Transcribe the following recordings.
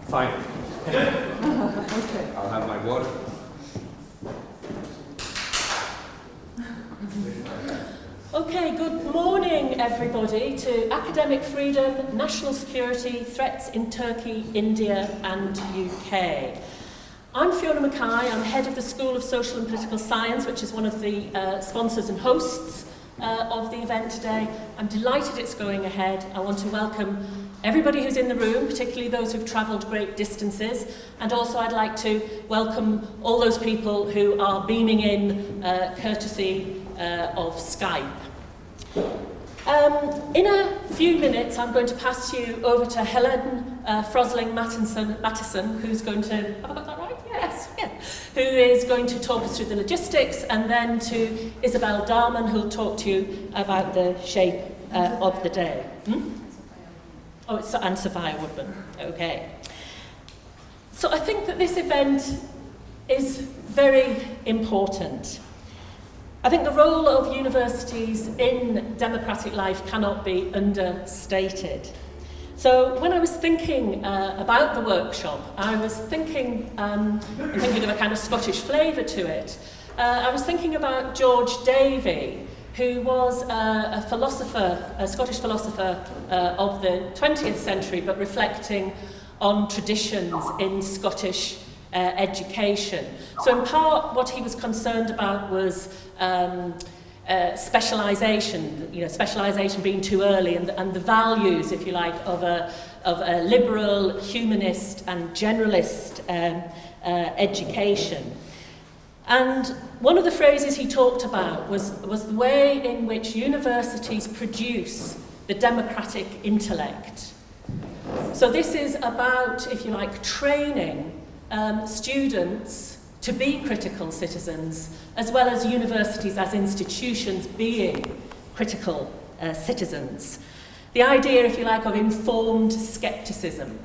Fine. Okay. I'll have my water. Okay, good morning everybody to academic freedom, national security, threats in Turkey, India and UK. I'm Fiona Mackay, I'm head of the School of Social and Political Science, which is one of the sponsors and hosts of the event today. I'm delighted it's going ahead. I want to welcome everybody who's in the room, particularly those who've travelled great distances, and also I'd like to welcome all those people who are beaming in courtesy of Skype. In a few minutes I'm going to pass you over to Helen Frosling-Mattison, who's going to, have I got that right? Yes, yeah. Who is going to talk us through the logistics, and then to Isabelle Darmon, who'll talk to you about the shape of the day. Oh, and Sophia Woodman. Okay. So I think that this event is very important. I think the role of universities in democratic life cannot be understated. So when I was thinking about the workshop, I was thinking of a kind of Scottish flavour to it. I was thinking about George Davey, who was a philosopher, a Scottish philosopher of the 20th century, but reflecting on traditions in Scottish education. So in part, what he was concerned about was specialisation, specialisation being too early, and the values, if you like, of a liberal, humanist and generalist education. And one of the phrases he talked about was the way in which universities produce the democratic intellect. So this is about, if you like, training students to be critical citizens, as well as universities as institutions being critical citizens. The idea, if you like, of informed scepticism.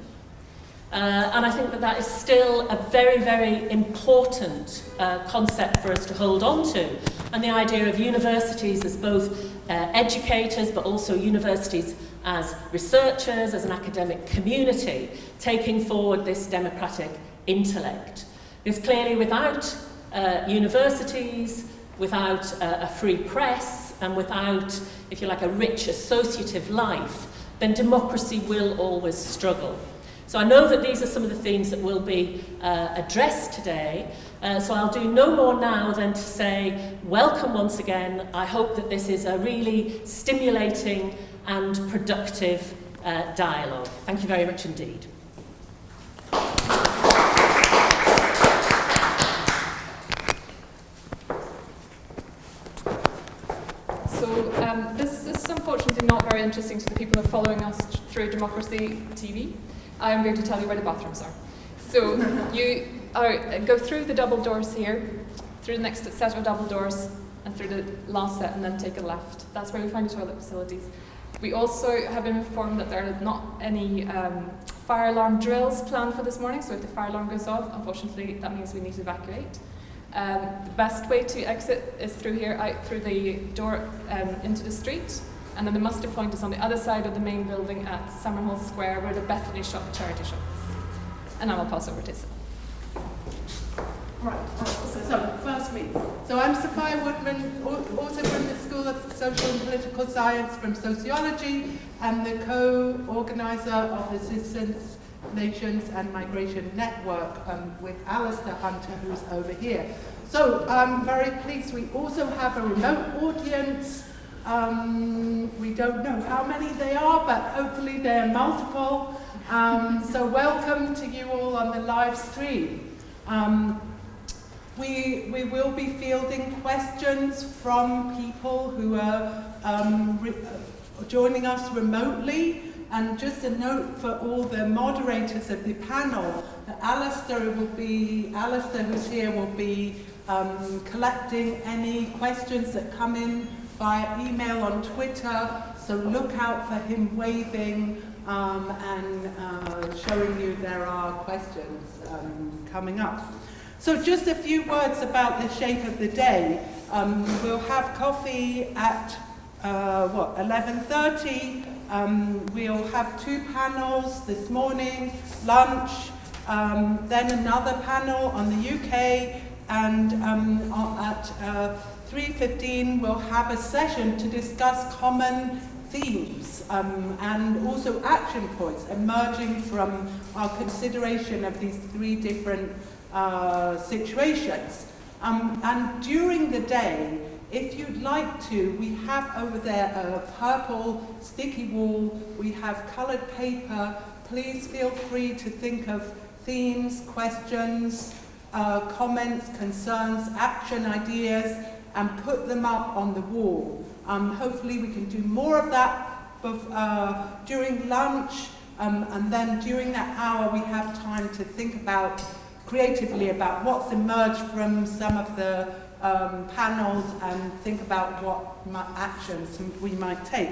And I think that that is still a very, very important concept for us to hold on to. And the idea of universities as both educators, but also universities as researchers, as an academic community, taking forward this democratic intellect. Because clearly without universities, without a free press, and without, if you like, a rich associative life, then democracy will always struggle. So I know that these are some of the themes that will be addressed today, so I'll do no more now than to say welcome once again. I hope that this is a really stimulating and productive dialogue. Thank you very much indeed. This is unfortunately not very interesting to the people who are following us through Democracy TV. I am going to tell you where the bathrooms are. So you go through the double doors here, through the next set of double doors, and through the last set, and then take a left. That's where you find the toilet facilities. We also have been informed that there are not any fire alarm drills planned for this morning, so if the fire alarm goes off, unfortunately, that means we need to evacuate. The best way to exit is through here, out through the door into the street, and then the muster point is on the other side of the main building at Summerhill Square, where the Bethany shop, charity shop is. And I will pass over to Isabelle. Right, so firstly, I'm Sophia Woodman, also from the School of Social and Political Science from Sociology, and the co-organiser of the Citizens, Nations and Migration Network with Alistair Hunter, who's over here. So I'm very pleased we also have a remote audience. We don't know how many they are, but hopefully they're multiple. So welcome to you all on the live stream. We will be fielding questions from people who are joining us remotely. And just a note for all the moderators of the panel, that Alistair who's here will be collecting any questions that come in via email on Twitter, so look out for him waving and showing you there are questions coming up. So just a few words about the shape of the day. We'll have coffee at 11:30. We'll have 2 panels this morning, lunch, then another panel on the UK, and at 3:15 we'll have a session to discuss common themes and also action points emerging from our consideration of these 3 different situations. And during the day, if you'd like to, we have over there a purple sticky wall, we have coloured paper. Please feel free to think of themes, questions, comments, concerns, action ideas, and put them up on the wall. Hopefully we can do more of that during lunch, and then during that hour we have time to think about creatively about what's emerged from some of the panels and think about what actions we might take.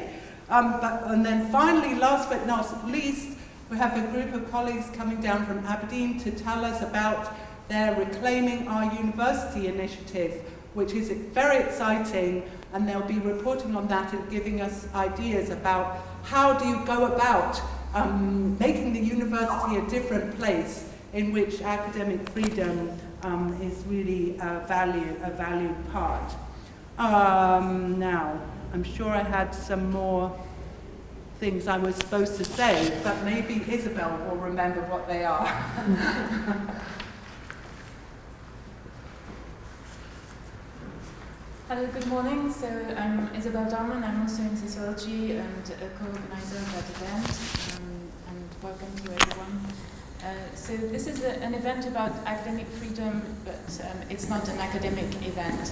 And then finally, last but not least, we have a group of colleagues coming down from Aberdeen to tell us about their Reclaiming Our University initiative, which is very exciting, and they'll be reporting on that and giving us ideas about how do you go about making the university a different place in which academic freedom is really a valued part. Now, I'm sure I had some more things I was supposed to say, but maybe Isabelle will remember what they are. Hello, good morning. So I'm Isabelle Darmon. I'm also in sociology and a co-organizer of that event. And welcome to everyone. So this is an event about academic freedom, but it's not an academic event.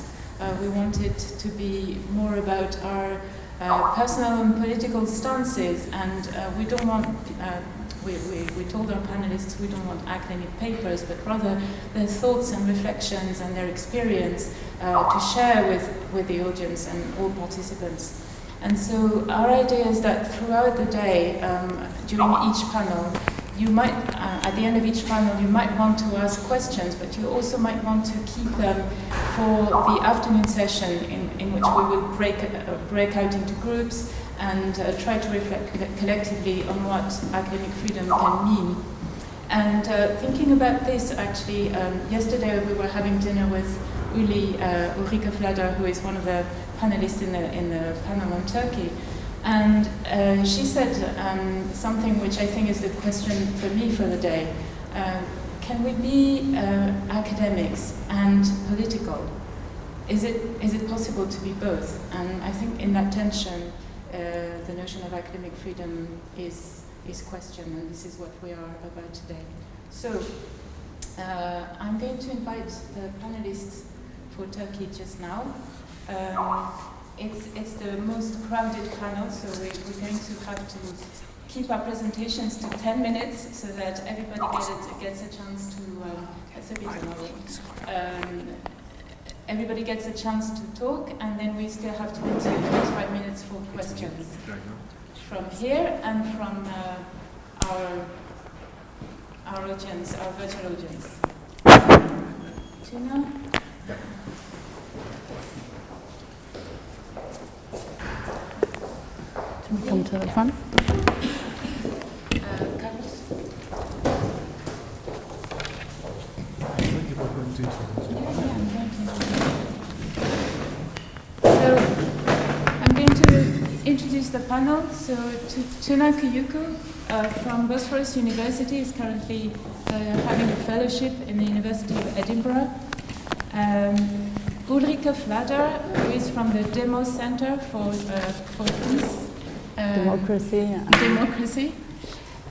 We want it to be more about our personal and political stances, and we don't want, we told our panelists we don't want academic papers, but rather their thoughts and reflections and their experience to share with the audience and all participants. And so our idea is that throughout the day, during each panel, you might, at the end of each panel, you might want to ask questions, but you also might want to keep them for the afternoon session in which we will break out into groups and try to reflect collectively on what academic freedom can mean. And thinking about this, actually, yesterday we were having dinner with Ulrike Flader, who is one of the panelists in the panel on Turkey. And she said something which I think is the question for me for the day. Can we be academics and political? Is it possible to be both? And I think in that tension, the notion of academic freedom is questioned, and this is what we are about today. So I'm going to invite the panelists for Turkey just now. It's the most crowded panel, so we're going to have to keep our presentations to 10 minutes so that everybody gets a chance to, that's a bit annoying. Everybody gets a chance to talk, and then we still have 20 or 25 minutes for questions from here and from our audience, our virtual audience. Tuna? Come to the front. So I'm going to introduce the panel. So Tuna Kuyucu from Bosphorus University is currently having a fellowship in the University of Edinburgh. Ulrike Flader, who is from the Demo Center for Peace. Democracy.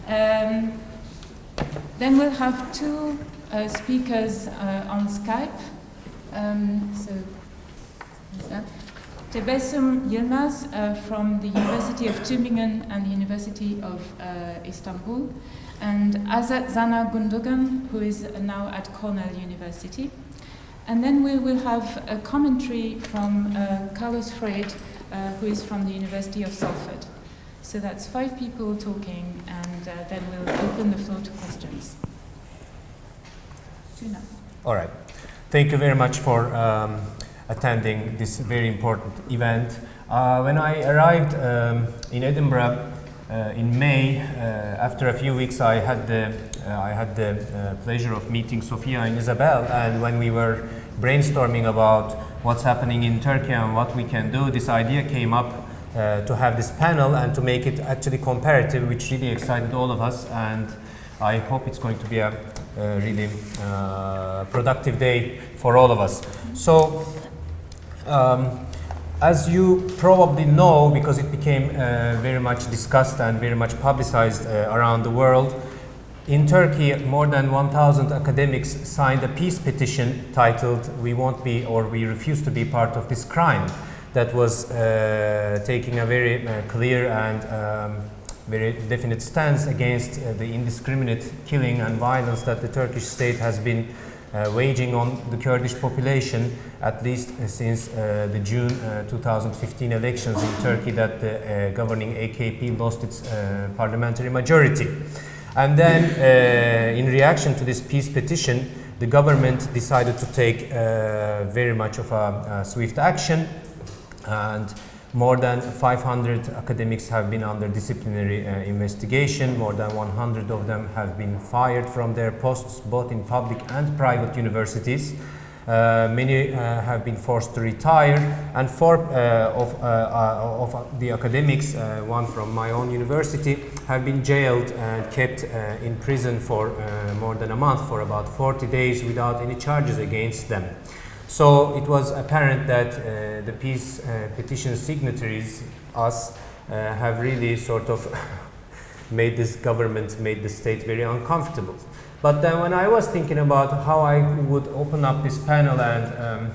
Then we'll have 2 speakers on Skype. Tebessum Yilmaz from the University of Tübingen and the University of Istanbul, and Azat Zana Gundogan, who is now at Cornell University. And then we will have a commentary from Carlos Frade, who is from the University of Salford. So that's 5 people talking, and then we'll open the floor to questions. Tuna. All right. Thank you very much for attending this very important event. When I arrived in Edinburgh, in May. After a few weeks, I had the pleasure of meeting Sophia and Isabelle, and when we were brainstorming about what's happening in Turkey and what we can do, this idea came up to have this panel and to make it actually comparative, which really excited all of us, and I hope it's going to be a really productive day for all of us. So, as you probably know, because it became very much discussed and very much publicized around the world, in Turkey, more than 1,000 academics signed a peace petition titled "We won't be, or we refuse to be part of this crime," that was taking a very clear and very definite stance against the indiscriminate killing and violence that the Turkish state has been waging on the Kurdish population, at least since the June 2015 elections in Turkey, that the governing AKP lost its parliamentary majority. And then, in reaction to this peace petition, the government decided to take very much of a swift action, and more than 500 academics have been under disciplinary investigation. More than 100 of them have been fired from their posts, both in public and private universities. Many have been forced to retire, and four of the academics, one from my own university, have been jailed and kept in prison for more than a month, for about 40 days, without any charges against them. So it was apparent that the peace petition signatories, us, have really sort of made this government, made the state very uncomfortable. But then when I was thinking about how I would open up this panel and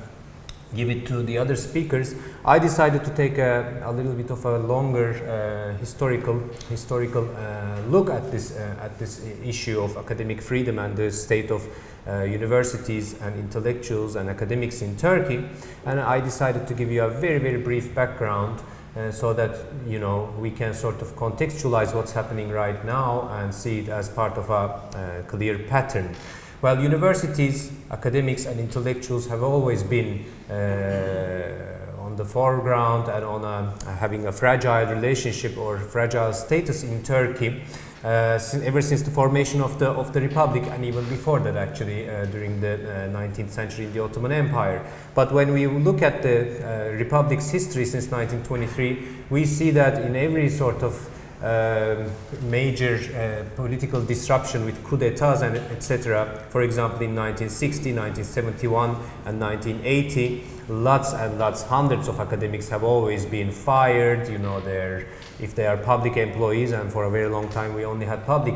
give it to the other speakers, I decided to take a little bit of a longer historical look at this issue of academic freedom and the state of universities and intellectuals and academics in Turkey. And I decided to give you a very, very brief background so that, you know, we can sort of contextualize what's happening right now and see it as part of a clear pattern. Well, universities, academics and intellectuals have always been on the foreground and on having a fragile relationship or fragile status in Turkey ever since the formation of the Republic, and even before that, actually, during the 19th century in the Ottoman Empire. But when we look at the Republic's history since 1923, we see that in every sort of major political disruption with coup d'etats and etc. For example, in 1960, 1971 and 1980, lots and lots, hundreds of academics have always been fired. You know, if they are public employees, and for a very long time we only had public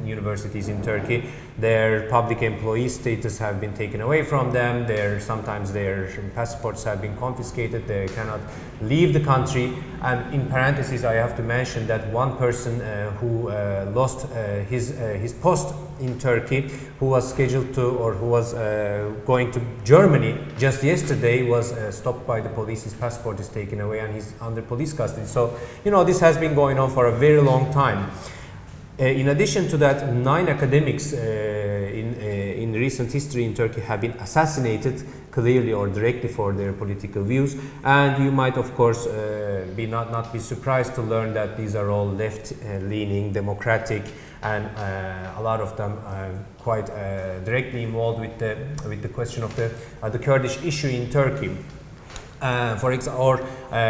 universities in Turkey, their public employee status have been taken away from them. Sometimes their passports have been confiscated. They cannot leave the country. And in parentheses, I have to mention that one person who lost his post in Turkey, who was scheduled to, or who was going to Germany just yesterday, was stopped by the police. His passport is taken away and he's under police custody. So, you know, this has been going on for a very long time. In addition to that, 9 academics in recent history in Turkey have been assassinated, clearly or directly, for their political views. And you might, of course, not be surprised to learn that these are all left-leaning, democratic, and a lot of them are quite directly involved with the question of the Kurdish issue in Turkey. For example, or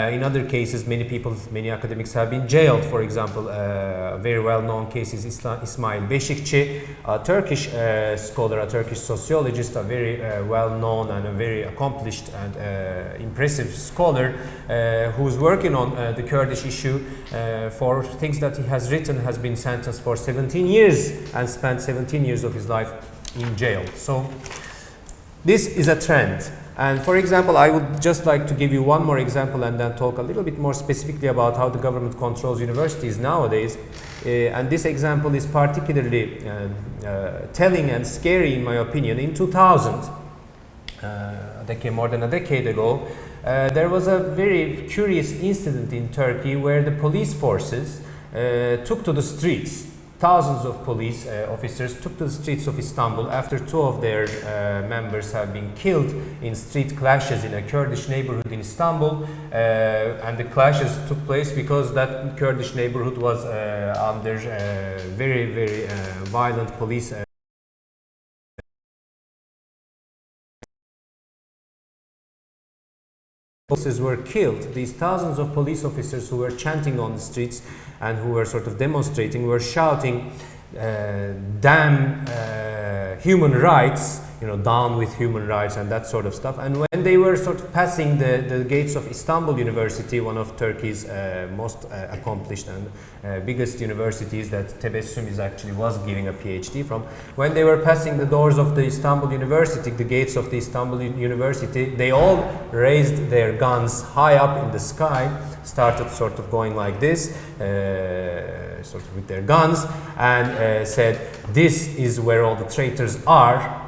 in other cases, many academics have been jailed. For example, a very well-known case is Ismail Beşikçi, a Turkish scholar, a Turkish sociologist, a very well-known and a very accomplished and impressive scholar who's working on the Kurdish issue for things that he has written, has been sentenced for 17 years and spent 17 years of his life in jail. So this is a trend. And for example, I would just like to give you one more example and then talk a little bit more specifically about how the government controls universities nowadays. And this example is particularly telling and scary in my opinion. In 2000, more than a decade ago, there was a very curious incident in Turkey where the police forces took to the streets thousands of police officers took to the streets of Istanbul after 2 of their members have been killed in street clashes in a Kurdish neighborhood in Istanbul. And the clashes took place because that Kurdish neighborhood was under very, very violent police officers were killed. These thousands of police officers who were chanting on the streets and who were sort of demonstrating were shouting, damn human rights, you know, down with human rights and that sort of stuff. And when they were sort of passing the gates of Istanbul University, one of Turkey's most accomplished and biggest universities that Tebessum was giving a PhD from, when they were passing the doors of the Istanbul University, the gates of the Istanbul University, they all raised their guns high up in the sky, started sort of going like this, sort of with their guns, and said, this is where all the traitors are.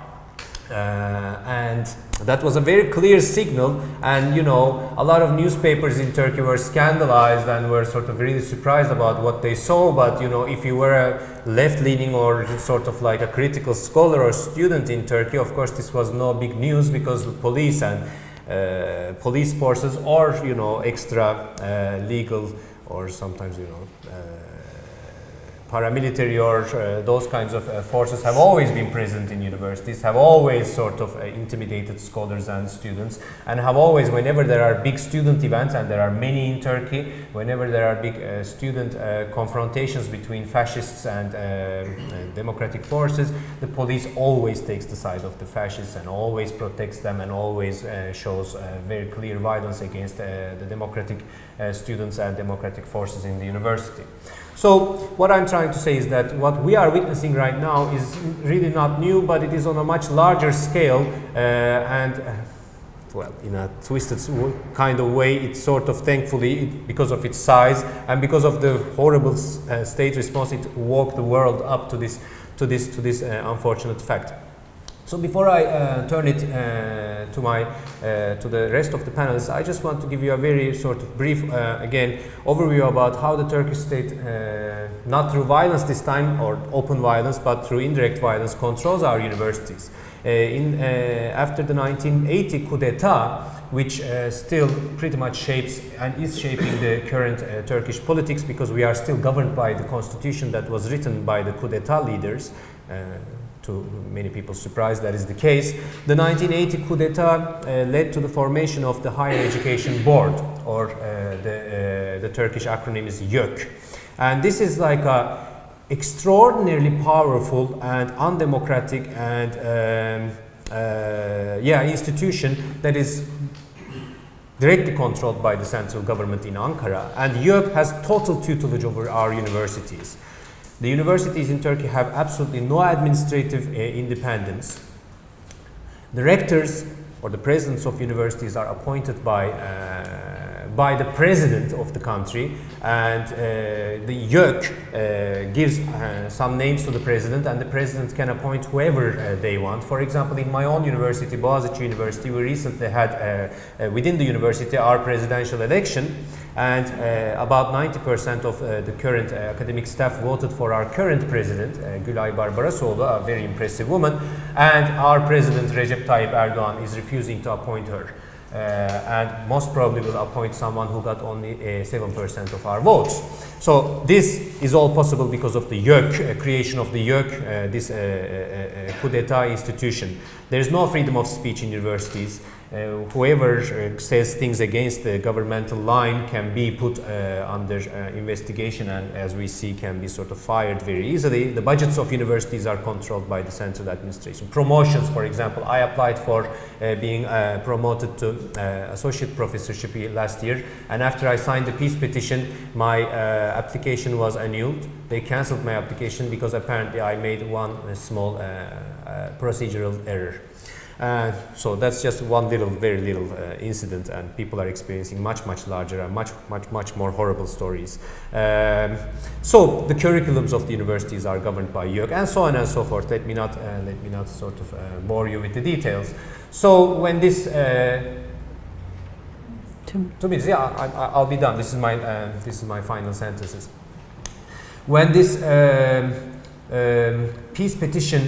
And that was a very clear signal, and you know, a lot of newspapers in Turkey were scandalized and were sort of really surprised about what they saw. But you know, if you were a left-leaning or sort of like a critical scholar or student in Turkey, of course this was no big news, because the police and police forces, or you know, extra legal, or sometimes you know, paramilitary or those kinds of forces have always been present in universities, have always sort of intimidated scholars and students, and have always, whenever there are big student events, and there are many in Turkey, whenever there are big student confrontations between fascists and democratic forces, the police always takes the side of the fascists and always protects them and always shows very clear violence against the democratic students and democratic forces in the university. So what I'm trying to say is that what we are witnessing right now is really not new, but it is on a much larger scale, and well, in a twisted kind of way, it's sort of, thankfully, because of its size and because of the horrible state response, it woke the world up to this unfortunate fact. So before I turn it to the rest of the panelists, I just want to give you a very sort of brief, again, overview about how the Turkish state, not through violence this time, or open violence, but through indirect violence, controls our universities. After the 1980 coup d'etat, which still pretty much shapes and is shaping the current Turkish politics, because we are still governed by the constitution that was written by the coup d'etat leaders. To many people's surprise, that is the case. The 1980 coup d'etat led to the formation of the Higher Education Board, or the Turkish acronym is YÖK. And this is like a extraordinarily powerful and undemocratic and institution that is directly controlled by the central government in Ankara, and YÖK has total tutelage over our universities. The universities in Turkey have absolutely no administrative independence. The rectors or the presidents of universities are appointed by the president of the country, and the YÖK gives some names to the president, and the president can appoint whoever they want. For example, in my own university, Boğaziçi University, we recently had within the university our presidential election, and about 90% of the current academic staff voted for our current president, Gülay Barbarasoğlu, a very impressive woman, and our president Recep Tayyip Erdoğan is refusing to appoint her. And most probably will appoint someone who got only 7% of our votes. So this is all possible because of the YÖK, creation of the YÖK, this coup d'etat institution. There is no freedom of speech in universities. Whoever says things against the governmental line can be put under investigation, and as we see, can be sort of fired very easily. The budgets of universities are controlled by the central administration. Promotions, for example, I applied for being promoted to associate professorship last year, and after I signed the peace petition, my application was annulled. They cancelled my application because apparently I made one small procedural error. So that's just one very little incident, and people are experiencing much larger and much more horrible stories. So the curriculums of the universities are governed by YÖK, and so on and so forth. Let me not sort of bore you with the details. So when this 2 minutes, yeah, I'll be done. This is my final sentences. when this peace petition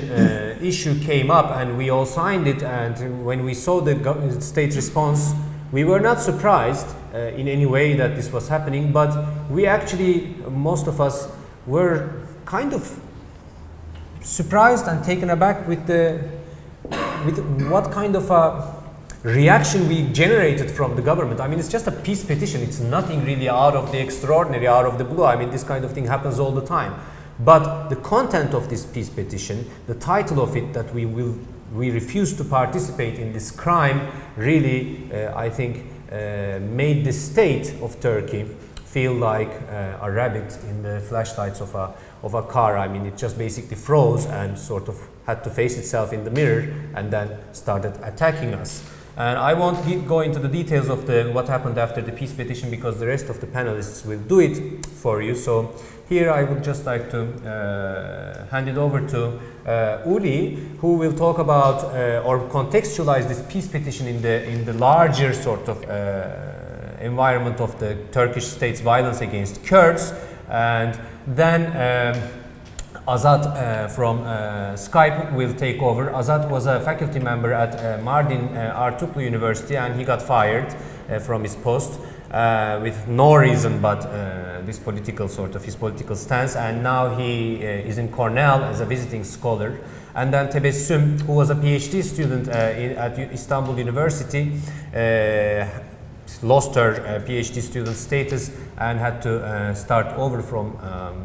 issue came up and we all signed it, and when we saw the state response, we were not surprised in any way that this was happening, but we actually, most of us, were kind of surprised and taken aback with what kind of a reaction we generated from the government. I mean, it's just a peace petition. It's nothing really out of the extraordinary, out of the blue. I mean, this kind of thing happens all the time. But the content of this peace petition, the title of it, that we refuse to participate in this crime, really, I think, made the state of Turkey feel like a rabbit in the flashlights of a car. I mean, it just basically froze and sort of had to face itself in the mirror and then started attacking us. And I won't go into the details of what happened after the peace petition, because the rest of the panelists will do it for you. So here I would just like to hand it over to Uli, who will talk about or contextualize this peace petition in the larger sort of environment of the Turkish state's violence against Kurds. And then Azat from Skype will take over. Azat was a faculty member at Mardin Artuklu University, and he got fired from his post with no reason but his political stance, and now he is in Cornell as a visiting scholar. And then Tebessum, who was a PhD student at Istanbul University, lost her PhD student status and had to start over from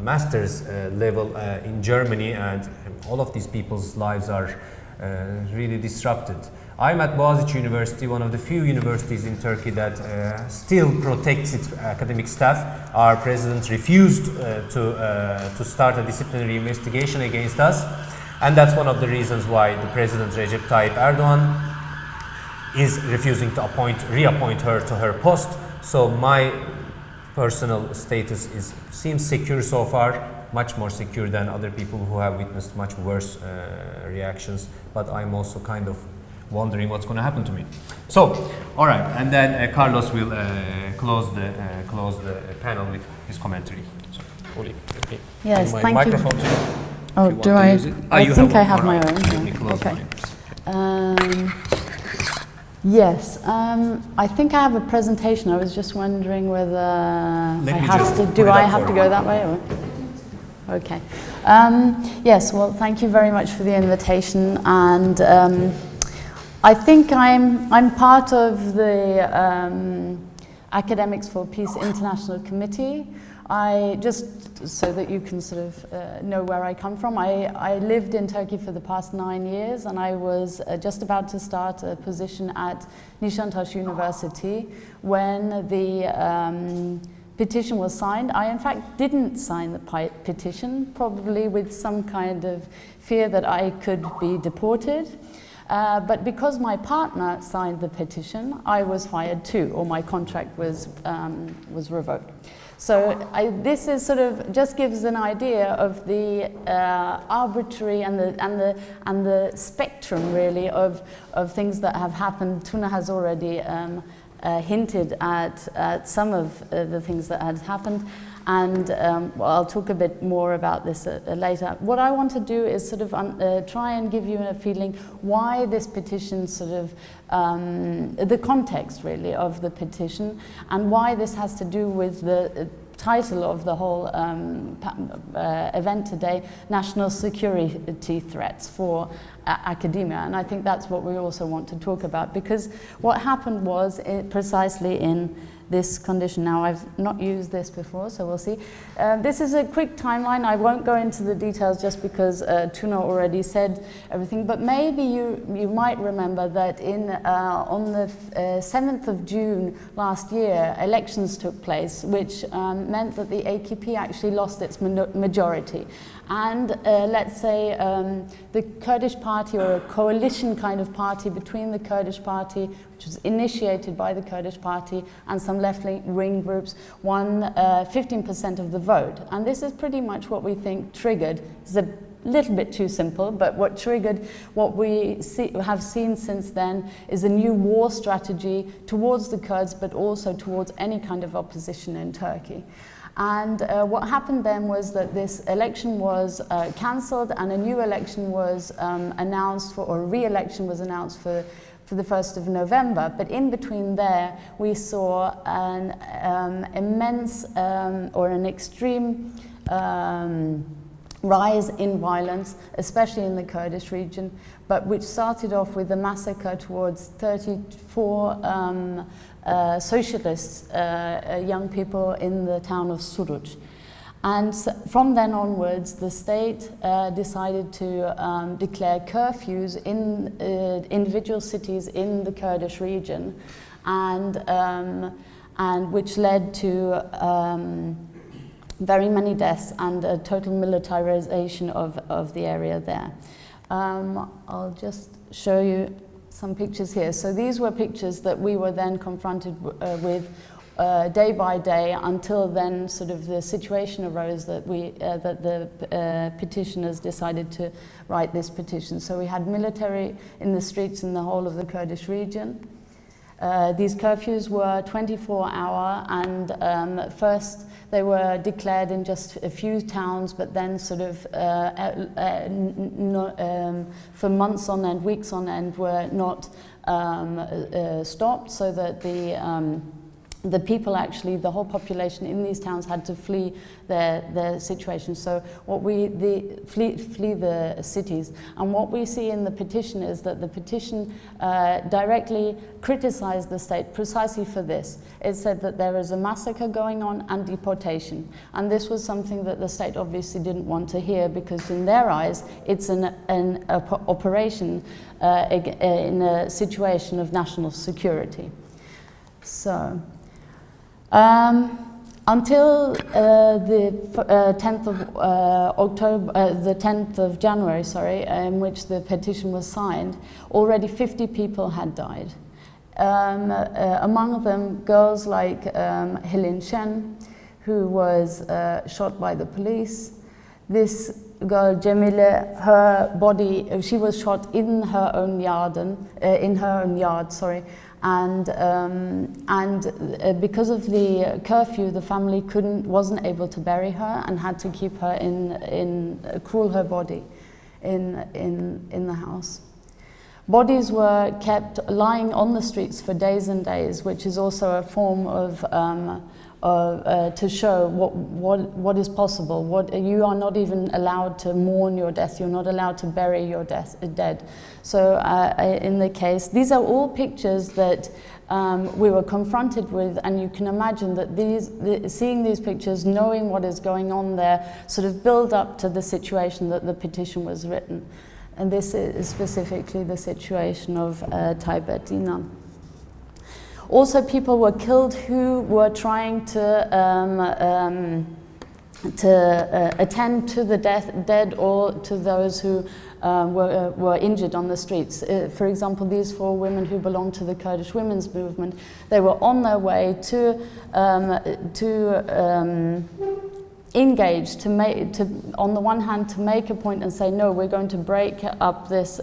master's level in Germany, and all of these people's lives are really disrupted. I'm at Boğaziçi University, one of the few universities in Turkey that still protects its academic staff. Our president refused to start a disciplinary investigation against us, and that's one of the reasons why the president Recep Tayyip Erdogan is refusing to reappoint her to her post. So my personal status seems secure so far, much more secure than other people who have witnessed much worse reactions. But I'm also kind of wondering what's going to happen to me. So, all right, and then Carlos will close the panel with his commentary. So, Uli, yes, my thank microphone you. to you. Oh, do I? I think I have my own. Let me close Okay. mine. Yes, I think I have a presentation. I was just wondering whether I have to. Do I have to go that way? Or? Okay. Yes. Well, thank you very much for the invitation, and I think I'm part of the Academics for Peace International Committee. Just so that you can sort of know where I come from, I lived in Turkey for the past 9 years, and I was just about to start a position at Nişantaşı University when the petition was signed. I in fact didn't sign the petition, probably with some kind of fear that I could be deported. But because my partner signed the petition, I was fired too, or my contract was revoked. So this is sort of just gives an idea of the arbitrary and the spectrum really of things that have happened. Tuna has already hinted at some of the things that had happened, and well, I'll talk a bit more about this later. What I want to do is sort of try and give you a feeling why this petition sort of the context really of the petition, and why this has to do with the title of the whole event today, National Security Threats for Academia. And I think that's what we also want to talk about, because what happened was precisely in this condition. Now, I've not used this before, so we'll see. This is a quick timeline. I won't go into the details just because Tuna already said everything, but maybe you might remember that on the 7th of June last year, elections took place, which meant that the AKP actually lost its majority. And let's say the Kurdish party, or a coalition kind of party between the Kurdish party, which was initiated by the Kurdish party, and some left-wing groups, won 15% of the vote. And this is pretty much what we think triggered. It's a little bit too simple, but what triggered what we have seen since then is a new war strategy towards the Kurds, but also towards any kind of opposition in Turkey. And what happened then was that this election was cancelled and a new election was announced for, or a re-election was announced for the 1st of November. But in between there, we saw an immense or an extreme rise in violence, especially in the Kurdish region, but which started off with a massacre towards 34 socialist young people in the town of Suruc. And from then onwards, the state decided to declare curfews in individual cities in the Kurdish region, and which led to very many deaths and a total militarization of the area there. I'll just show you some pictures here. So these were pictures that we were then confronted with day by day, until then sort of the situation arose that that the petitioners decided to write this petition. So we had military in the streets in the whole of the Kurdish region. These curfews were 24-hour, and first they were declared in just a few towns, but then sort of for months on end, weeks on end, were not stopped, so that the people, actually, the whole population in these towns had to flee their situation. So what flee the cities. And what we see in the petition is that the petition directly criticized the state precisely for this. It said that there is a massacre going on and deportation. And this was something that the state obviously didn't want to hear, because in their eyes, it's an operation in a situation of national security. So, until the 10th of October, the 10th of January, sorry, in which the petition was signed, already 50 people had died. Among them, girls like Helene Shen, who was shot by the police. This girl, Cemile, her body, she was shot in her own yard, and because of the curfew, the family wasn't able to bury her and had to keep her cool her body in the house. Bodies were kept lying on the streets for days and days, which is also a form of to show what is possible. You are not even allowed to mourn your death. You're not allowed to bury your dead. So in the case, these are all pictures that we were confronted with, and you can imagine that seeing these pictures, knowing what is going on there, sort of build up to the situation that the petition was written. And this is specifically the situation of Tibet-Dina. Also, people were killed who were trying to attend to the dead or to those who were injured on the streets. For example, these 4 women who belonged to the Kurdish women's movement, they were on their way to engage, on the one hand, to make a point and say, no, we're going to break up this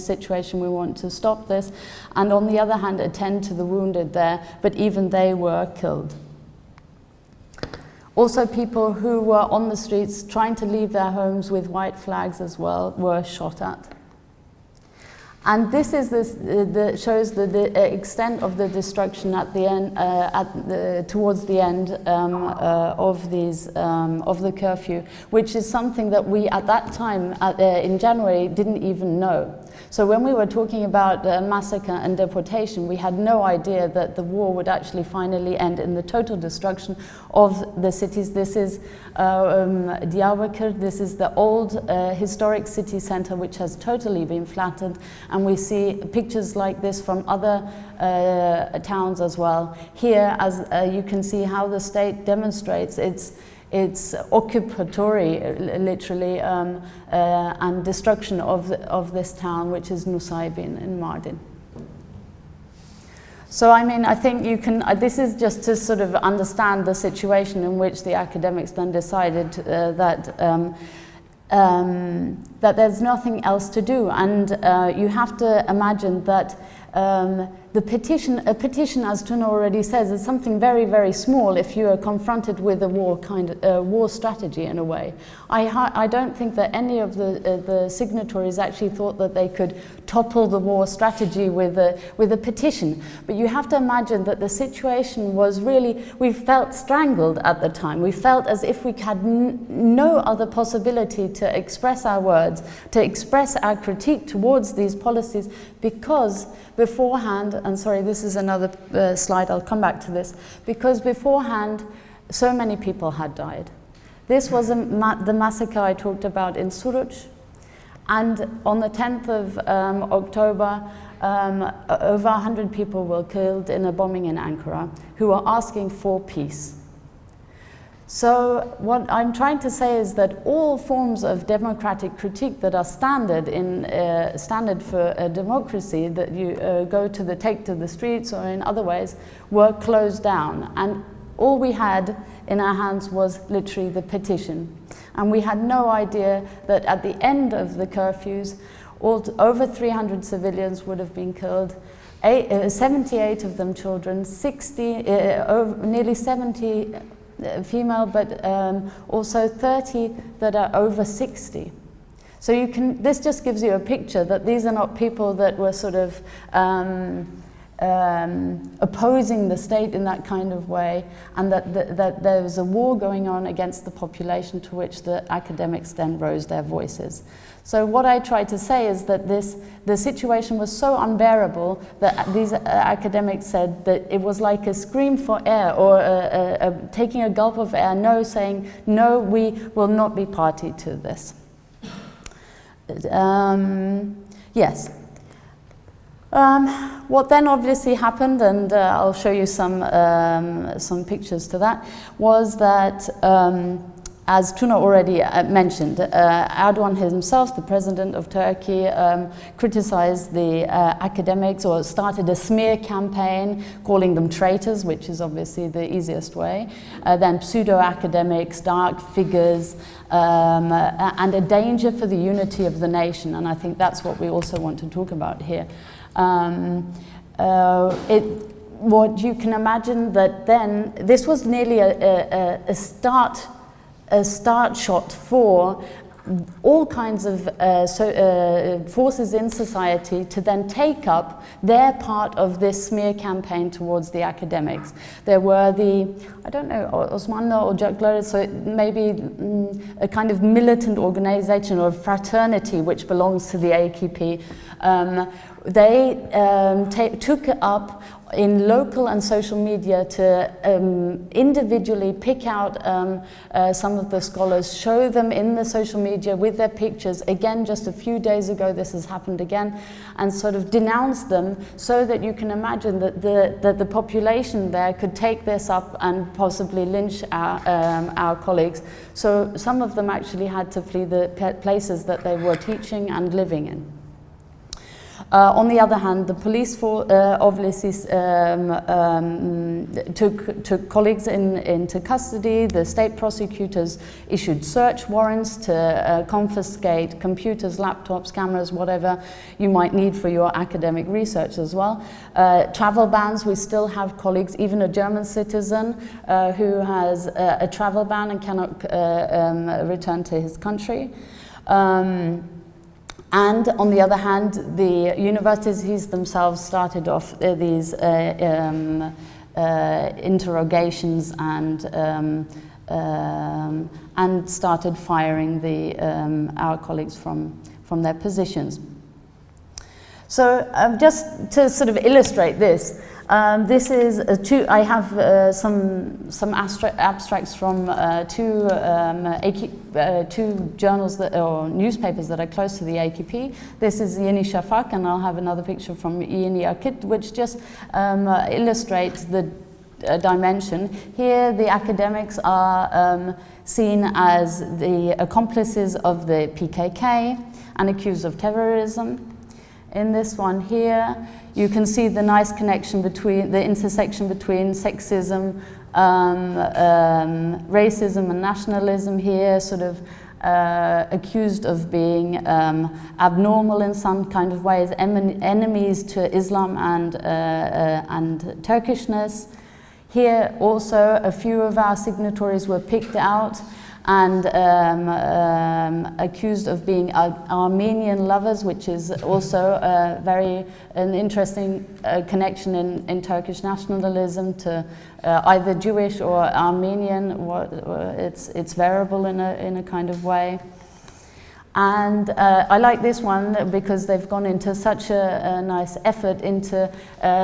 situation, we want to stop this, and on the other hand, attend to the wounded there, but even they were killed. Also, people who were on the streets trying to leave their homes with white flags as well were shot at. And this is shows the extent of the destruction at the end, towards the end of the curfew, which is something that we at that time in January didn't even know. So when we were talking about massacre and deportation, we had no idea that the war would actually finally end in the total destruction of the cities. This is Diyarbakir. This is the old historic city center, which has totally been flattened, and we see pictures like this from other towns as well. Here, as you can see how the state demonstrates its occupatory, literally, and destruction of this town, which is Nusaybin in Mardin. So, I mean, I think you can, this is just to sort of understand the situation in which the academics then decided that there's nothing else to do. And you have to imagine that a petition, as Tuna already says, is something very, very small if you are confronted with a war strategy in a way. I don't think that any of the signatories actually thought that they could topple the war strategy with a petition. But you have to imagine that the situation was really, we felt strangled at the time. We felt as if we had no other possibility to express our words, to express our critique towards these policies, because beforehand, and sorry, this is another slide, I'll come back to this, because beforehand, so many people had died. This was the massacre I talked about in Suruç, and on the 10th of October, over 100 people were killed in a bombing in Ankara who were asking for peace. So what I'm trying to say is that all forms of democratic critique that are standard for a democracy, that you take to the streets or in other ways, were closed down, and all we had in our hands was literally the petition. And we had no idea that at the end of the curfews, over 300 civilians would have been killed, 78 of them children, nearly 70 female, but also 30 that are over 60. So this just gives you a picture that these are not people that were sort of opposing the state in that kind of way, and that there was a war going on against the population, to which the academics then rose their voices. So what I try to say is that the situation was so unbearable that these academics said that it was like a scream for air, or taking a gulp of air, saying, no, we will not be party to this. Yes. What then obviously happened, and I'll show you some pictures to that, was that as Tuna already mentioned, Erdogan himself, the president of Turkey, criticized the academics, or started a smear campaign calling them traitors, which is obviously the easiest way, then pseudo-academics, dark figures, and a danger for the unity of the nation. And I think that's what we also want to talk about here. What you can imagine that then, this was nearly a start shot for all kinds of forces in society to then take up their part of this smear campaign towards the academics. There were I don't know, Osmanlı Ocakları, so maybe a kind of militant organization or fraternity which belongs to the AKP. They took up in local and social media to individually pick out some of the scholars, show them in the social media with their pictures. Again, just a few days ago this has happened again, and sort of denounce them, so that you can imagine that the population there could take this up and possibly lynch our colleagues. So some of them actually had to flee the places that they were teaching and living in. On the other hand, the police obviously took colleagues into custody. The state prosecutors issued search warrants to confiscate computers, laptops, cameras, whatever you might need for your academic research as well. Travel bans, we still have colleagues, even a German citizen who has a travel ban and cannot return to his country. And on the other hand, the universities themselves started off these interrogations and started firing our colleagues from their positions. So just to sort of illustrate this, this is I have some abstracts from two journals or newspapers that are close to the AKP. This is Yeni Şafak, and I'll have another picture from Yeni Akit, which just illustrates the dimension. Here the academics are seen as the accomplices of the PKK and accused of terrorism. In this one here, you can see the nice connection between the intersection between sexism, racism and nationalism here, sort of accused of being abnormal in some kind of ways, enemies to Islam and Turkishness. Here also a few of our signatories were picked out and accused of being Armenian lovers, which is also an interesting connection in Turkish nationalism to either Jewish or Armenian. It's variable in a kind of way. And I like this one because they've gone into such a nice effort into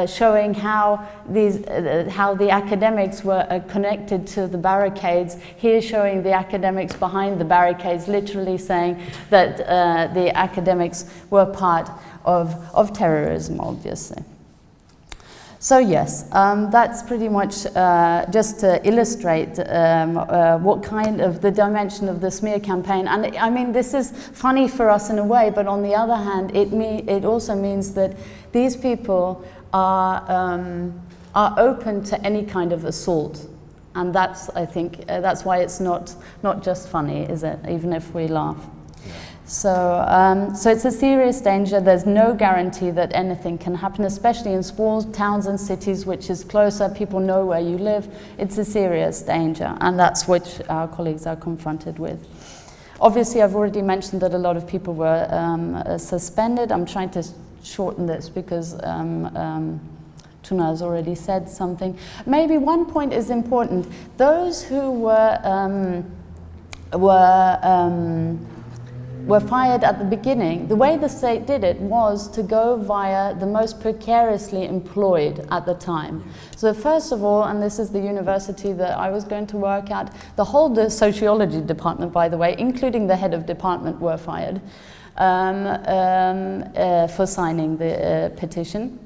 showing how the academics were connected to the barricades. Here showing the academics behind the barricades, literally saying that the academics were part of terrorism, obviously. So yes, that's pretty much just to illustrate what kind of the dimension of the smear campaign. And I mean, this is funny for us in a way, but on the other hand, it also means that these people are open to any kind of assault. And that's, I think, that's why it's not just funny, is it? Even if we laugh. So it's a serious danger. There's no guarantee that anything can happen, especially in small towns and cities, which is closer. People know where you live. It's a serious danger, and that's what our colleagues are confronted with. Obviously, I've already mentioned that a lot of people were suspended. I'm trying to shorten this because Tuna has already said something. Maybe one point is important. Those who were fired at the beginning, the way the state did it was to go via the most precariously employed at the time. So first of all, and this is the university that I was going to work at, the whole sociology department, by the way, including the head of department, were fired for signing the petition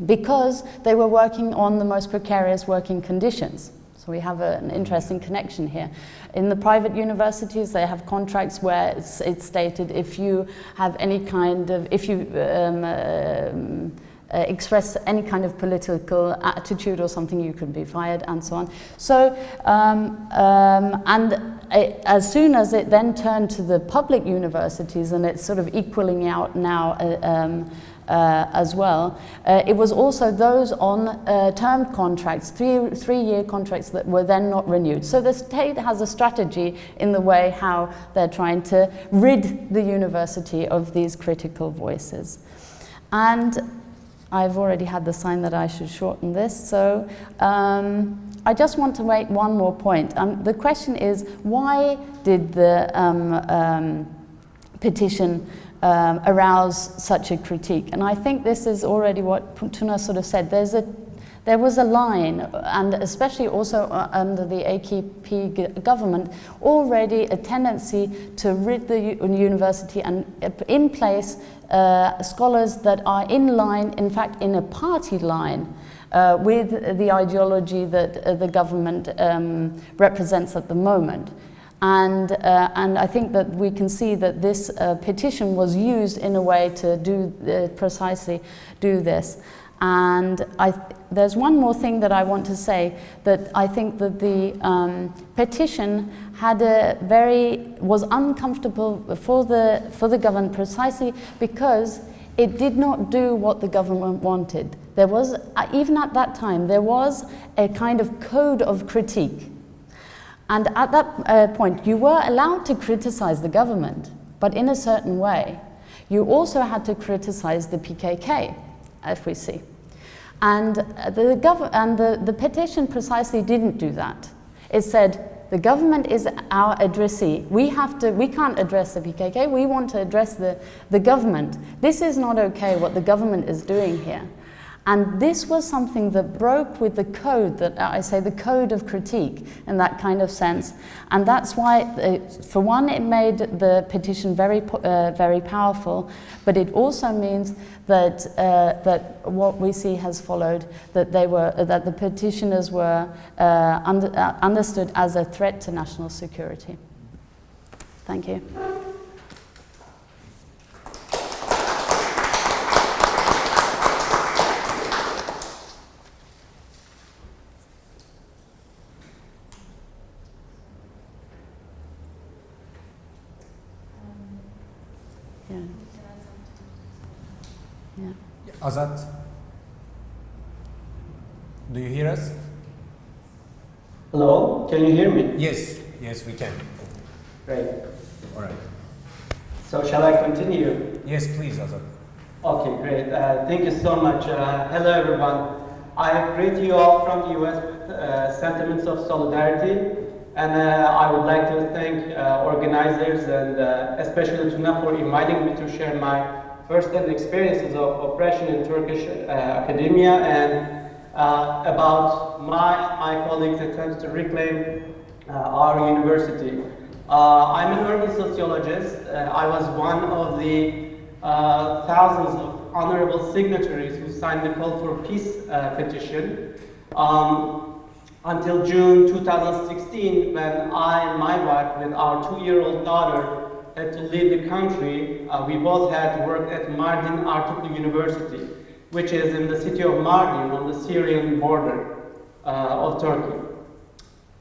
because they were working on the most precarious working conditions. So we have an interesting connection here. In the private universities, they have contracts where it's stated if you have any kind of, if you express any kind of political attitude or something, you could be fired and so on. So, as soon as it then turned to the public universities, and it's sort of equaling out now as well, it was also those on term contracts, three-year contracts that were then not renewed. So the state has a strategy in the way how they're trying to rid the university of these critical voices. And I've already had the sign that I should shorten this, so I just want to make one more point. The question is, why did the petition arouse such a critique? And I think this is already what Tuna sort of said. There was a line, and especially also under the AKP government, already a tendency to rid the university and in place scholars that are in line, in fact in a party line, with the ideology that the government represents at the moment. And I think that we can see that this petition was used in a way to do precisely do this. And there's one more thing that I want to say, that I think that the petition had was uncomfortable for the government precisely because it did not do what the government wanted. There was, even at that time, there was a kind of code of critique. And at that point, you were allowed to criticize the government, but in a certain way. You also had to criticize the PKK, if we see. And the petition precisely didn't do that. It said, the government is our addressee. We can't address the PKK, we want to address the government. This is not okay what the government is doing here. And this was something that broke with the code, that I say the code of critique in that kind of sense. And that's why, for one, it made the petition very powerful, but it also means that what we see has followed, that the petitioners were understood as a threat to national security. Thank you. Yeah. Azat, do you hear us? Hello, can you hear me? Yes, yes, we can. Great. All right. So shall I continue? Yes, please, Azat. Okay, great. Thank you so much. Hello, everyone. I greet you all from the US with sentiments of solidarity. And I would like to thank organizers and especially Tuna for inviting me to share my first-hand experiences of oppression in Turkish academia and about my colleagues' attempts to reclaim our university. I'm an urban sociologist. I was one of the thousands of honorable signatories who signed the Call for Peace petition until June 2016, when I and my wife, with our 2-year-old daughter, had to leave the country. We both had to work at Mardin Artuklu University, which is in the city of Mardin on the Syrian border of Turkey.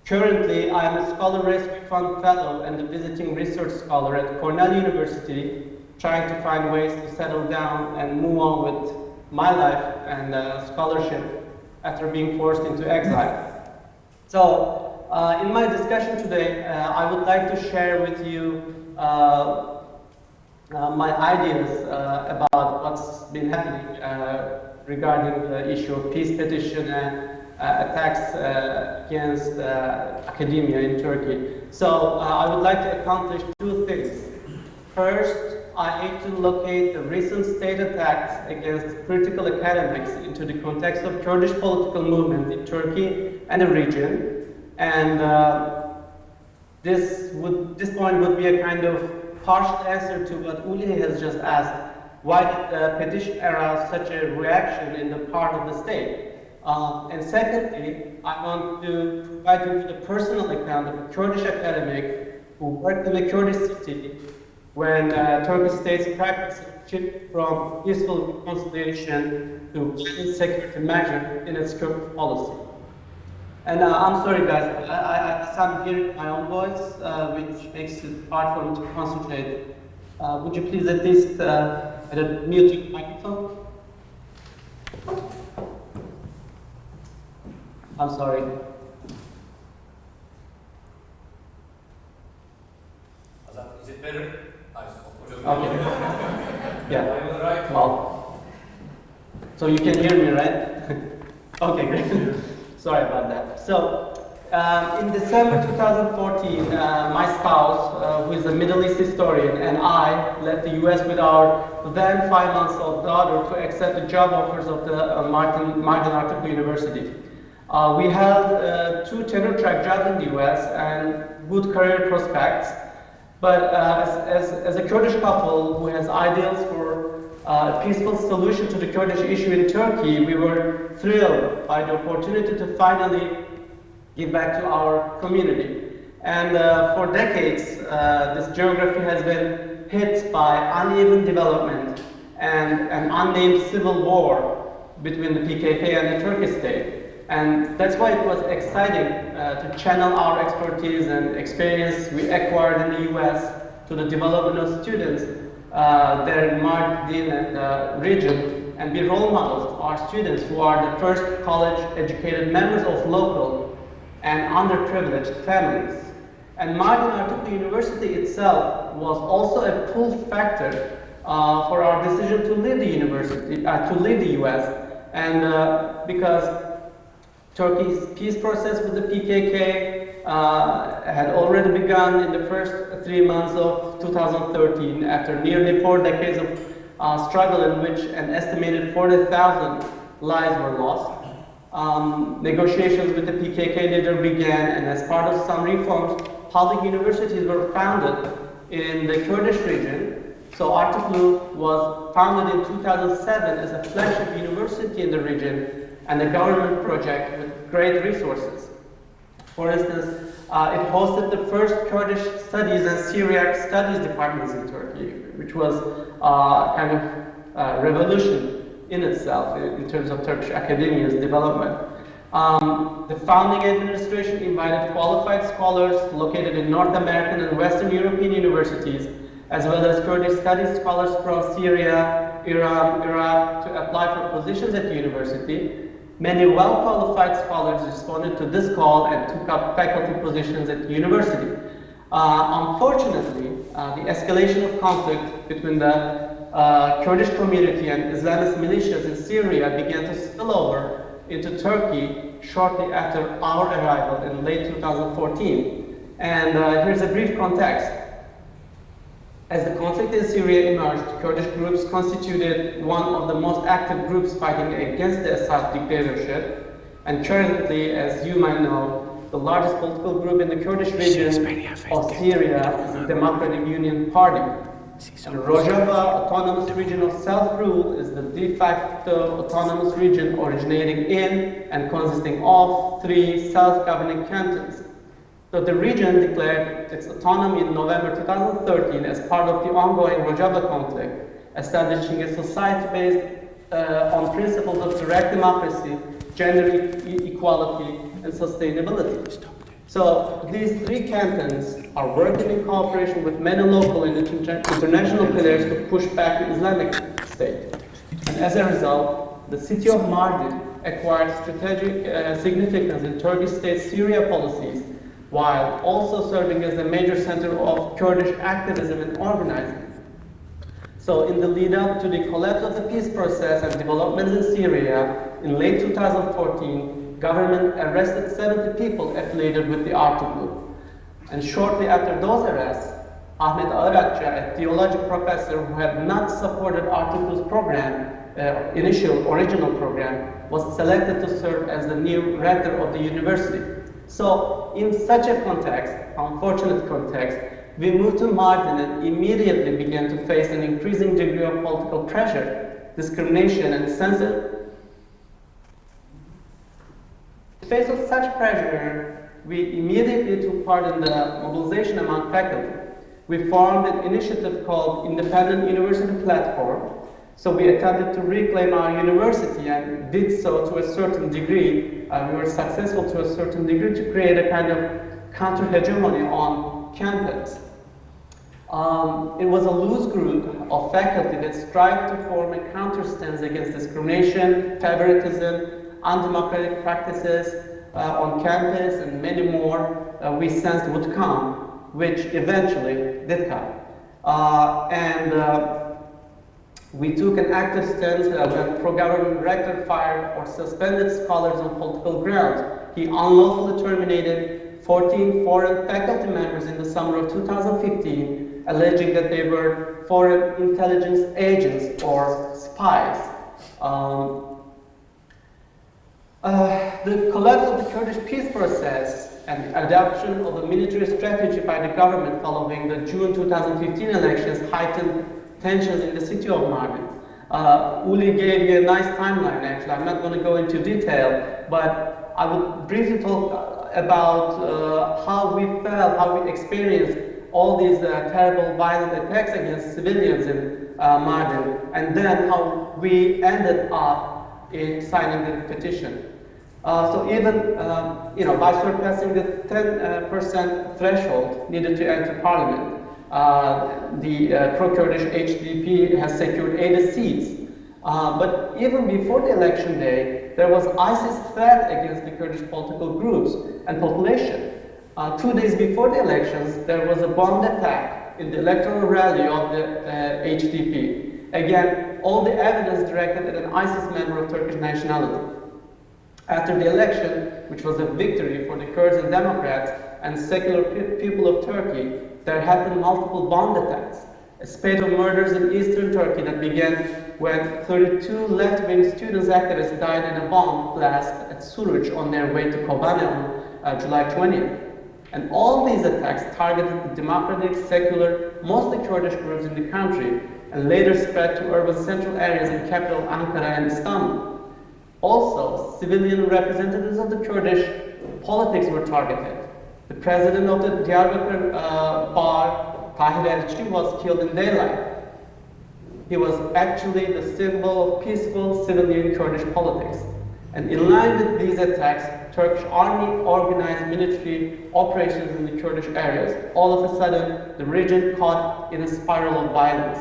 Currently, I am a Scholar Rescue Fund Fellow and a visiting research scholar at Cornell University, trying to find ways to settle down and move on with my life and scholarship after being forced into exile. So, in my discussion today, I would like to share with you my ideas about what's been happening regarding the issue of peace petition and attacks against academia in Turkey. So I would like to accomplish 2 things. First, I aim to locate the recent state attacks against critical academics into the context of Kurdish political movement in Turkey and the region. And this point would be a kind of partial answer to what Ulrike has just asked. Why did the petition arouse such a reaction in the part of the state? And secondly, I want to provide you with a personal account of a Kurdish academic who worked in a Kurdish city when Turkish state's practice shifted from peaceful reconciliation to violent security measure in its current policy. And I'm sorry guys, I'm hearing my own voice, which makes it hard for me to concentrate. Would you please at least mute your microphone? I'm sorry. Is it better? Okay. Yeah. Well, so you can hear me, right? Okay, great. Sorry about that. So, in December 2014, my spouse, who is a Middle East historian, and I left the US with our then 5-month-old daughter to accept the job offers of the Mardin Artuklu University. We held 2 tenure-track jobs in the US and good career prospects. But as a Kurdish couple who has ideals for a peaceful solution to the Kurdish issue in Turkey, we were thrilled by the opportunity to finally give back to our community. And for decades, this geography has been hit by uneven development and an unnamed civil war between the PKK and the Turkish state. And that's why it was exciting to channel our expertise and experience we acquired in the US to the development of students there in Mardin and the region, and be role models to our students who are the first college-educated members of local and underprivileged families. And Mardin Artuklu University itself was also a pull factor for our decision to leave the university, to leave the US, and because Turkey's peace process with the PKK had already begun in the first 3 months of 2013, after nearly 4 decades of struggle in which an estimated 40,000 lives were lost. Negotiations with the PKK leader began, and as part of some reforms, public universities were founded in the Kurdish region. So Artuklu was founded in 2007 as a flagship university in the region and a government project with great resources. For instance, it hosted the first Kurdish studies and Syriac studies departments in Turkey, which was kind of revolution in itself in terms of Turkish academia's development. The founding administration invited qualified scholars located in North American and Western European universities as well as Kurdish studies scholars from Syria, Iran, Iraq to apply for positions at the university. Many well-qualified scholars responded to this call and took up faculty positions at the university. Unfortunately, the escalation of conflict between the Kurdish community and Islamist militias in Syria began to spill over into Turkey shortly after our arrival in late 2014. And here's a brief context. As the conflict in Syria emerged, Kurdish groups constituted one of the most active groups fighting against the Assad dictatorship. And currently, as you might know, the largest political group in the Kurdish region of Syria is the Democratic Union Party. The Rojava Autonomous Region of Self-Rule is the de facto autonomous region originating in and consisting of 3 self-governing cantons. So the region declared its autonomy in November 2013 as part of the ongoing Rojava conflict, establishing a society based on principles of direct democracy, gender equality, and sustainability. So these 3 cantons are working in cooperation with many local and international players to push back the Islamic State. And as a result, the city of Mardin acquired strategic significance in Turkish state Syria policies, while also serving as a major center of Kurdish activism and organizing. So in the lead up to the collapse of the peace process and developments in Syria, in late 2014, government arrested 70 people affiliated with the Artuk group. And shortly after those arrests, Ahmet Ağırakçı, a theology professor who had not supported Artuk group's program, original program, was selected to serve as the new rector of the university. So in such a context, unfortunate context, we moved to Mardin and immediately began to face an increasing degree of political pressure, discrimination, and censorship. In the face of such pressure, we immediately took part in the mobilization among faculty. We formed an initiative called Independent University Platform. So we attempted to reclaim our university and did so to a certain degree. We were successful to a certain degree to create a kind of counter-hegemony on campus. It was a loose group of faculty that strived to form a counter-stance against discrimination, favoritism, undemocratic practices on campus, and many more we sensed would come, which eventually did come. We took an active stance when pro-government rector fired or suspended scholars on political grounds. He unlawfully terminated 14 foreign faculty members in the summer of 2015, alleging that they were foreign intelligence agents or spies. The collapse of the Kurdish peace process and the adoption of a military strategy by the government following the June 2015 elections heightened tensions in the city of Mardin. Uli gave you a nice timeline, actually. I'm not going to go into detail, but I would briefly talk about how we felt, how we experienced all these terrible violent attacks against civilians in Mardin, and then how we ended up in signing the petition. So even by surpassing the 10% threshold needed to enter parliament, the pro-Kurdish HDP has secured 80 seats. But even before the election day, there was ISIS threat against the Kurdish political groups and population. 2 days before the elections, there was a bombed attack in the electoral rally of the HDP. Again, all the evidence directed at an ISIS member of Turkish nationality. After the election, which was a victory for the Kurds and Democrats and secular people of Turkey, there happened multiple bomb attacks, a spate of murders in eastern Turkey that began when 32 left-wing students activists died in a bomb blast at Suruç on their way to Kobane on July 20th. And all these attacks targeted the democratic, secular, mostly Kurdish groups in the country, and later spread to urban central areas in capital Ankara and Istanbul. Also, civilian representatives of the Kurdish politics were targeted. The president of the Diyarbakır bar, Tahir Elçi, was killed in daylight. He was actually the symbol of peaceful civilian Kurdish politics. And in line with these attacks, Turkish army organized military operations in the Kurdish areas. All of a sudden, the region caught in a spiral of violence.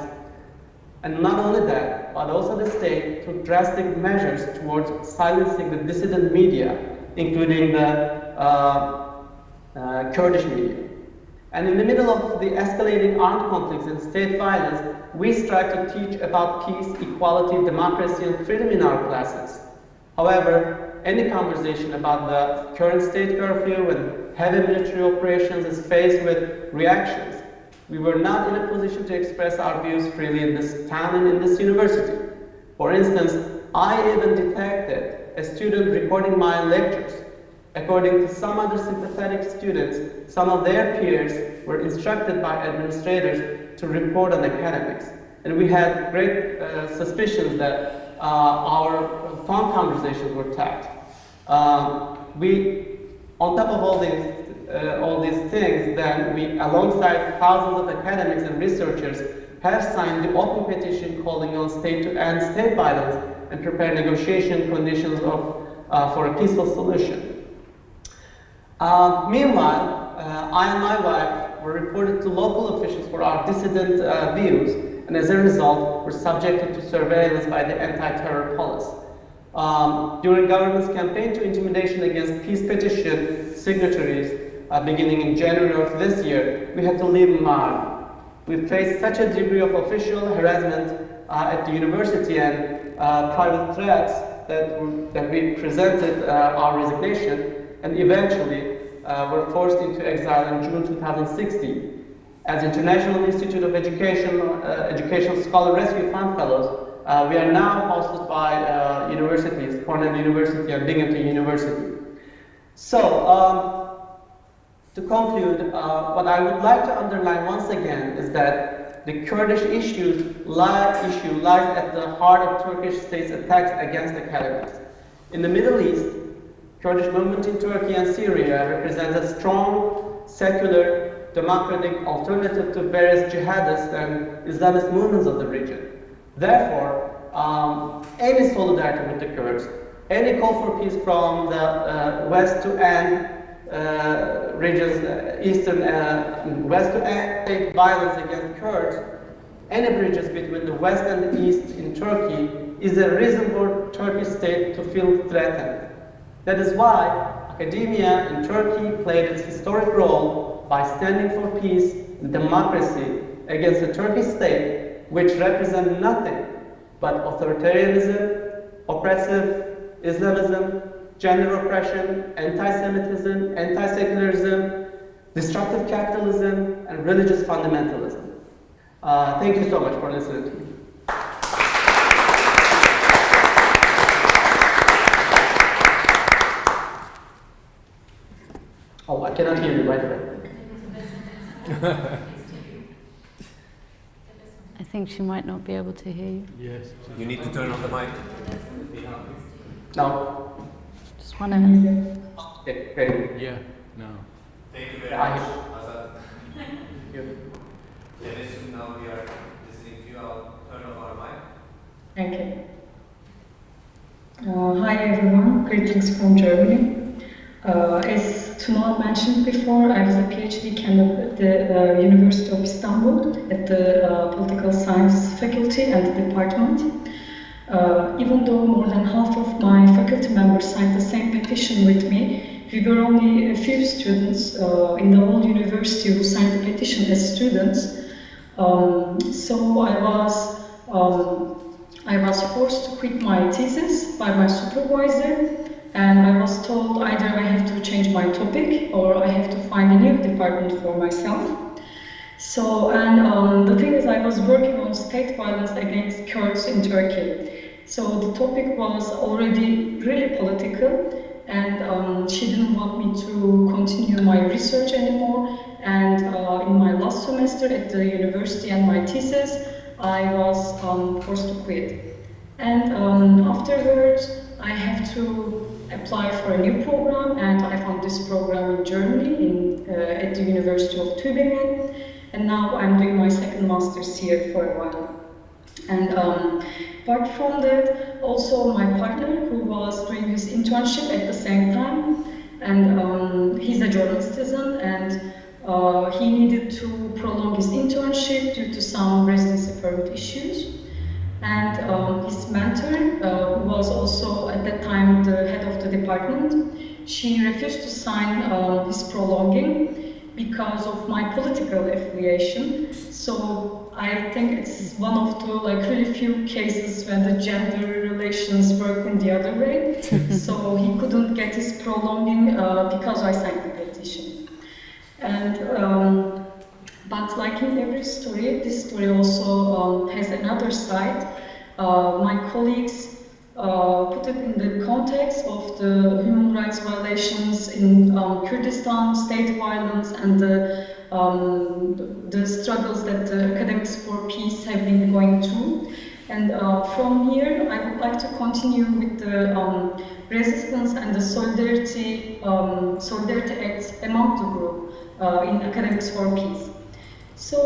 And not only that, but also the state took drastic measures towards silencing the dissident media, including the Kurdish media. And in the middle of the escalating armed conflicts and state violence, we strive to teach about peace, equality, democracy, and freedom in our classes. However, any conversation about the current state curfew and heavy military operations is faced with reactions. We were not in a position to express our views freely in this town and in this university. For instance, I even detected a student recording my lectures. According to some other sympathetic students, some of their peers were instructed by administrators to report on academics. And we had great suspicions that our phone conversations were tapped. On top of all these things, then we, alongside thousands of academics and researchers, have signed the open petition calling on state to end state violence and prepare negotiation conditions for a peaceful solution. Meanwhile, I and my wife were reported to local officials for our dissident views, and as a result, were subjected to surveillance by the anti-terror police. During government's campaign to intimidation against peace petition signatories beginning in January of this year, we had to leave Mali. We faced such a degree of official harassment at the university and private threats that we presented our resignation, and eventually were forced into exile in June 2016. As International Institute of Educational Scholar Rescue Fund Fellows, we are now hosted by universities, Cornell University and Binghamton University. So, to conclude, what I would like to underline once again is that the Kurdish issue lies at the heart of Turkish state's attacks against academics. In the Middle East, Kurdish movement in Turkey and Syria represents a strong, secular, democratic alternative to various jihadist and Islamist movements of the region. Therefore, any solidarity with the Kurds, any call for peace from the West to end regions, West to end state violence against Kurds, any bridges between the West and the East in Turkey is a reason for Turkish state to feel threatened. That is why academia in Turkey played its historic role by standing for peace and democracy against the Turkish state, which represents nothing but authoritarianism, oppressive Islamism, gender oppression, anti-Semitism, anti-secularism, destructive capitalism, and religious fundamentalism. Thank you so much for listening to me. Oh, I cannot hear you, by the way. I think she might not be able to hear you. Yes. You need to turn on the mic. No. Just 1 minute. Okay, great. Yeah, no. Thank you very much, Azat. Thank you. Tebessum, now we are listening to you. I'll turn off our mic. Okay. Hi everyone, greetings from Germany. As Tuna mentioned before, I was a PhD candidate at the University of Istanbul at the Political Science faculty and department. Even though more than half of my faculty members signed the same petition with me, we were only a few students in the whole university who signed the petition as students. So I was forced to quit my thesis by my supervisor, and I was told either I have to change my topic or I have to find a new department for myself. So, and the thing is, I was working on state violence against Kurds in Turkey. So the topic was already really political, and she didn't want me to continue my research anymore. And in my last semester at the university and my thesis, I was forced to quit. And afterwards, I have to apply for a new program, and I found this program in Germany at the University of Tübingen. And now I'm doing my second master's here for a while. And apart from that, also my partner, who was doing his internship at the same time, and he's a German citizen, and he needed to prolong his internship due to some residency permit issues. And his mentor, who was also at that time the head of the department, she refused to sign his prolonging because of my political affiliation. So I think it's one of the really few cases when the gender relations work in the other way. So he couldn't get his prolonging because I signed the petition. And but like in every story, this story also has another side. My colleagues put it in the context of the human rights violations in Kurdistan, state violence, and the struggles that the Academics for Peace have been going through. And from here, I would like to continue with the resistance and the solidarity acts among the group in Academics for Peace. So,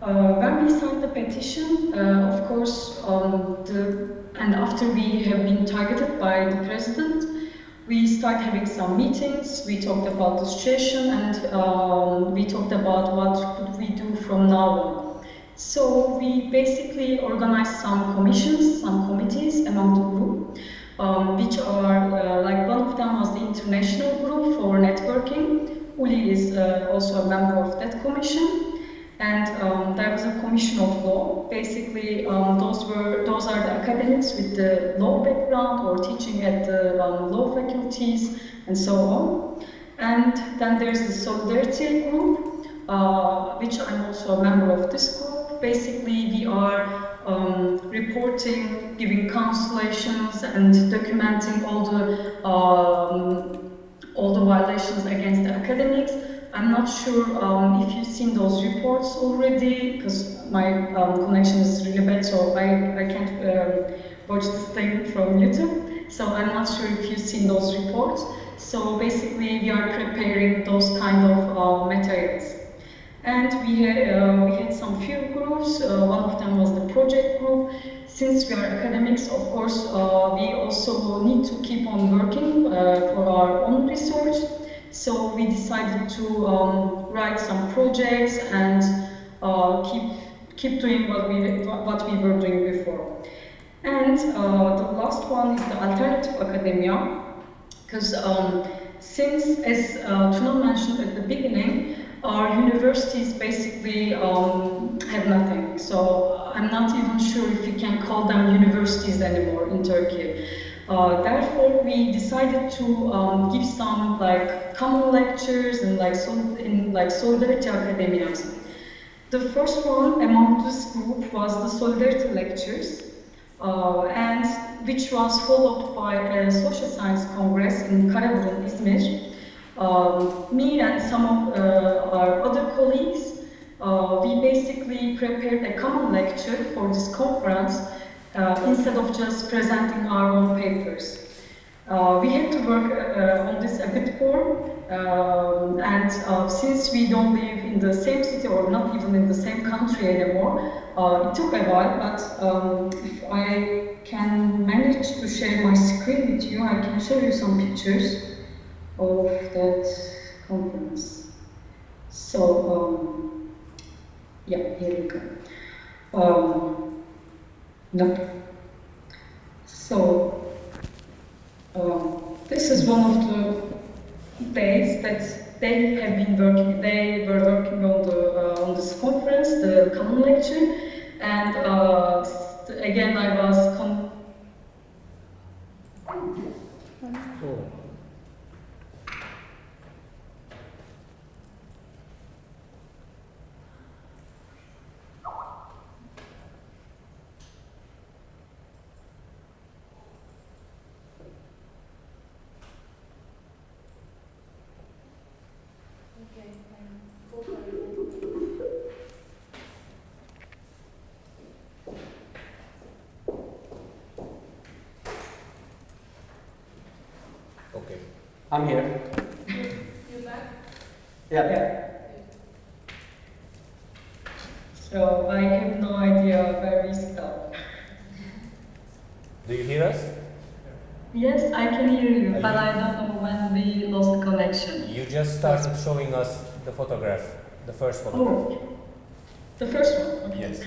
when we signed the petition, of course, and after we have been targeted by the president, we started having some meetings. We talked about the situation, and we talked about what could we do from now on. So we basically organized some commissions, some committees among the group, which are like one of them was the international group for networking. Uli is also a member of that commission. And there was a commission of law. Basically, those are the academics with the law background or teaching at the law faculties and so on. And then there's the solidarity group, which I'm also a member of this group. Basically, we are reporting, giving consolations, and documenting all the violations against the academics. I'm not sure if you've seen those reports already, because my connection is really bad, so I can't watch this thing from YouTube. So I'm not sure if you've seen those reports. So basically, we are preparing those kind of materials. And we had some few groups. One of them was the project group. Since we are academics, of course, we also need to keep on working for our own research. So we decided to write some projects and keep doing what we were doing before. And the last one is the alternative academia, because since, as Tuna mentioned at the beginning, our universities basically have nothing. So I'm not even sure if you can call them universities anymore in Turkey. Therefore, we decided to give some common lectures and solidarity academias. The first one among this group was the solidarity lectures, and which was followed by a social science congress in Karaburun, Izmir. Me and some of our other colleagues, we basically prepared a common lecture for this conference. Instead of just presenting our own papers. We had to work on this a bit more, and since we don't live in the same city or not even in the same country anymore, it took a while, but if I can manage to share my screen with you, I can show you some pictures of that conference. So, yeah, here we go. Nope. So, this is one of the days that they have been working. They were working on this conference, the common lecture, and again I was. Okay. I'm here. You're back? Yeah. So I have no idea where we stop. Do you hear us? Yes, I can hear you, but I don't know when we lost connection. You just started showing us the photograph, the first photograph. Oh, the first one? Okay. Yes.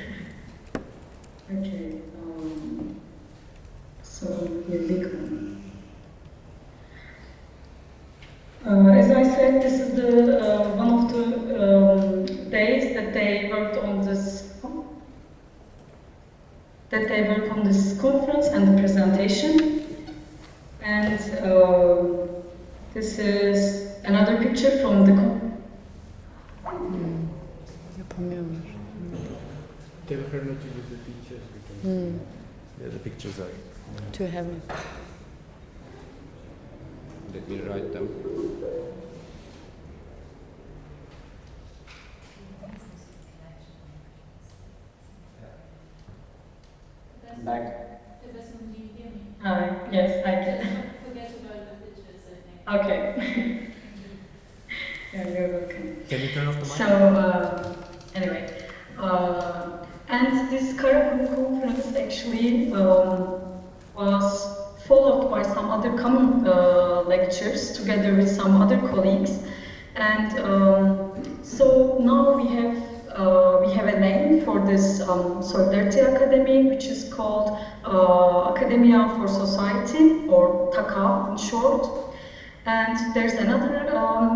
Okay, so the big one. As I said, this is the one of the days that they worked on this conference and the presentation. And this is another picture from the Yeah, the pictures are too heavy. Let me write them. Back. Tebessum, do you hear me? yes, I can. Forget about the pictures, I think. Okay. Yeah, you're welcome. Can you turn off the mic? So, anyway, and this curriculum conference actually was followed by some other common lectures together with some other colleagues. And so now we have a name for this Solidarity Academy, which is called Academia for Society, or TAKA in short. And there's another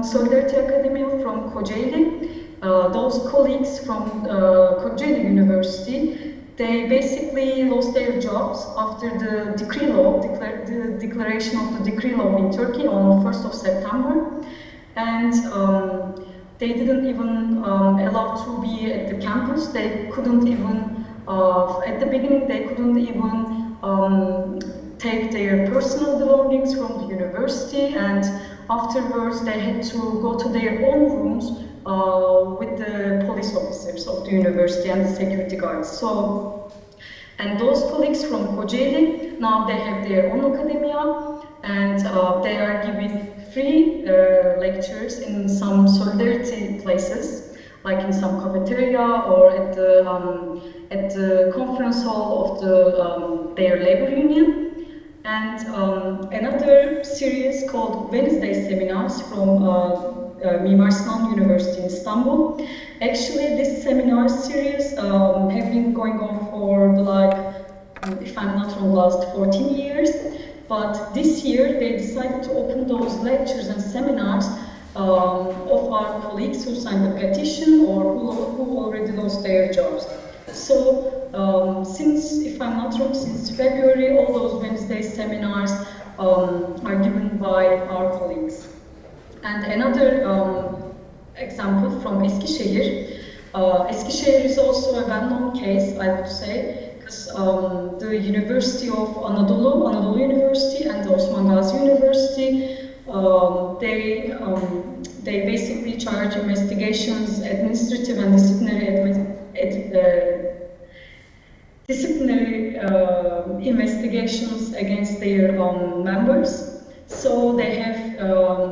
Solidarity Academy from Kocaeli. Those colleagues from Kocaeli University, they basically lost their jobs after the decree law, the declaration of the decree law in Turkey on 1st of September. And they didn't even allow to be at the campus. They couldn't even, at the beginning, they couldn't even take their personal belongings from the university, and afterwards they had to go to their own rooms with the police officers of the university and the security guards. So, and those colleagues from Kocaeli, now they have their own academia, and they are giving free lectures in some solidarity places, like in some cafeteria or at the conference hall of their labor union. And another series called Wednesday Seminars from Mimar Sinan University in Istanbul. Actually, this seminar series have been going on for if I'm not wrong, last 14 years. But this year they decided to open those lectures and seminars of our colleagues who signed the petition or who already lost their jobs. So since, if I'm not wrong, since February, all those Wednesday seminars are given by our colleagues. And another example from Eskişehir. Eskişehir is also a well-known case, I would say, because the University of Anadolu University and the Osman Gazi University, they basically charge investigations, administrative and disciplinary investigations against their members. So they have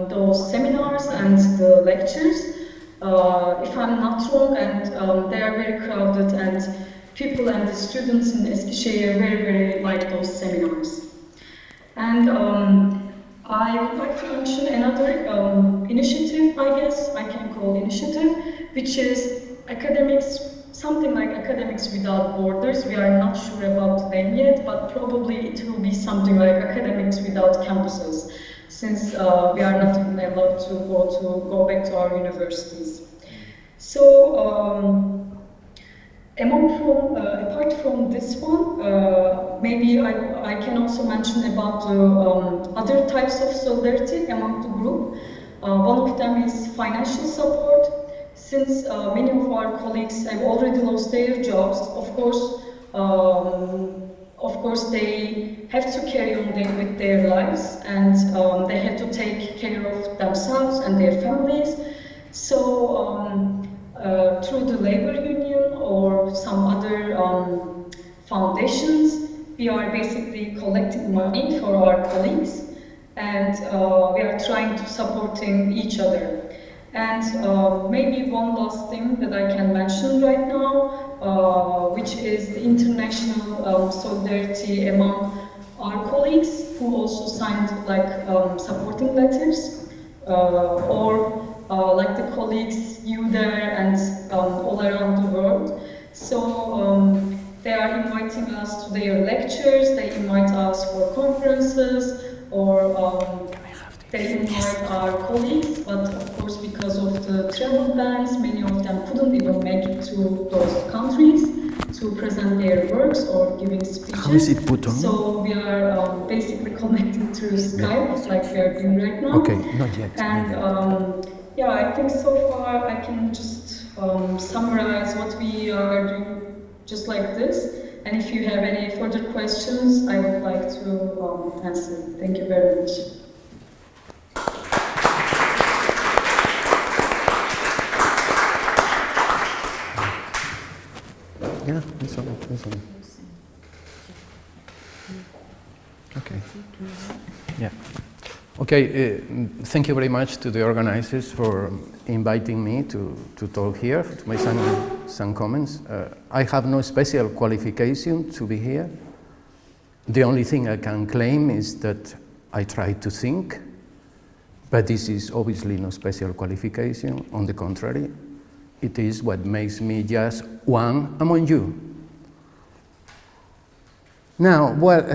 those seminars and the lectures, if I'm not wrong, and they are very crowded, and people and the students in Eskişehir very, very like those seminars. And I would like to mention another initiative, I guess I can call initiative, which is academics, something like Academics Without Borders. We are not sure about the name yet, but probably it will be something like Academics Without Campuses, since we are not even allowed to go back to our universities. So, apart from this one, maybe I can also mention about the other types of solidarity among the group. One of them is financial support. Since many of our colleagues have already lost their jobs, of course they have to carry on with their lives, and they have to take care of themselves and their families. So through the labor union or some other foundations, we are basically collecting money for our colleagues, and we are trying to supporting each other. And maybe one last thing that I can mention right now, which is the international solidarity among our colleagues who also signed supporting letters, or like the colleagues you there and all around the world. So they are inviting us to their lectures, they invite us for conferences, or they invite our colleagues, but of course because of the travel bans, many of them couldn't even make it to those countries to present their works or giving speeches. How is it put on? So we are basically connecting through Skype, like we are doing right now. Okay, not yet. And yeah, I think so far I can just summarize what we are doing just like this. And if you have any further questions, I would like to answer. Thank you very much. Yeah, this one. Okay. Yeah. Okay, thank you very much to the organizers for inviting me to talk here, to make some comments. I have no special qualification to be here. The only thing I can claim is that I try to think, but this is obviously no special qualification. On the contrary, it is what makes me just one among you. Now, well,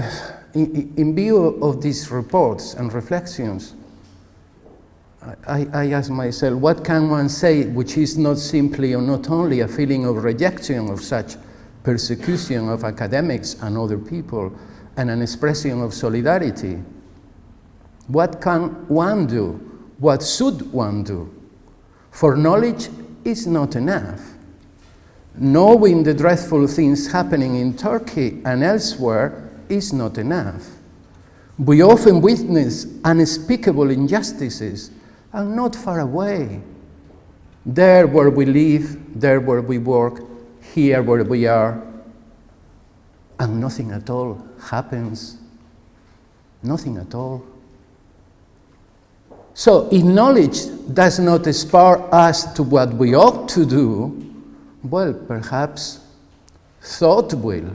in view of these reports and reflections, I ask myself, what can one say which is not simply or not only a feeling of rejection of such persecution of academics and other people, and an expression of solidarity? What can one do? What should one do? For knowledge is not enough. Knowing the dreadful things happening in Turkey and elsewhere is not enough. We often witness unspeakable injustices and not far away. There where we live, there where we work, here where we are, and nothing at all happens. Nothing at all. So if knowledge does not inspire us to what we ought to do, well, perhaps thought will.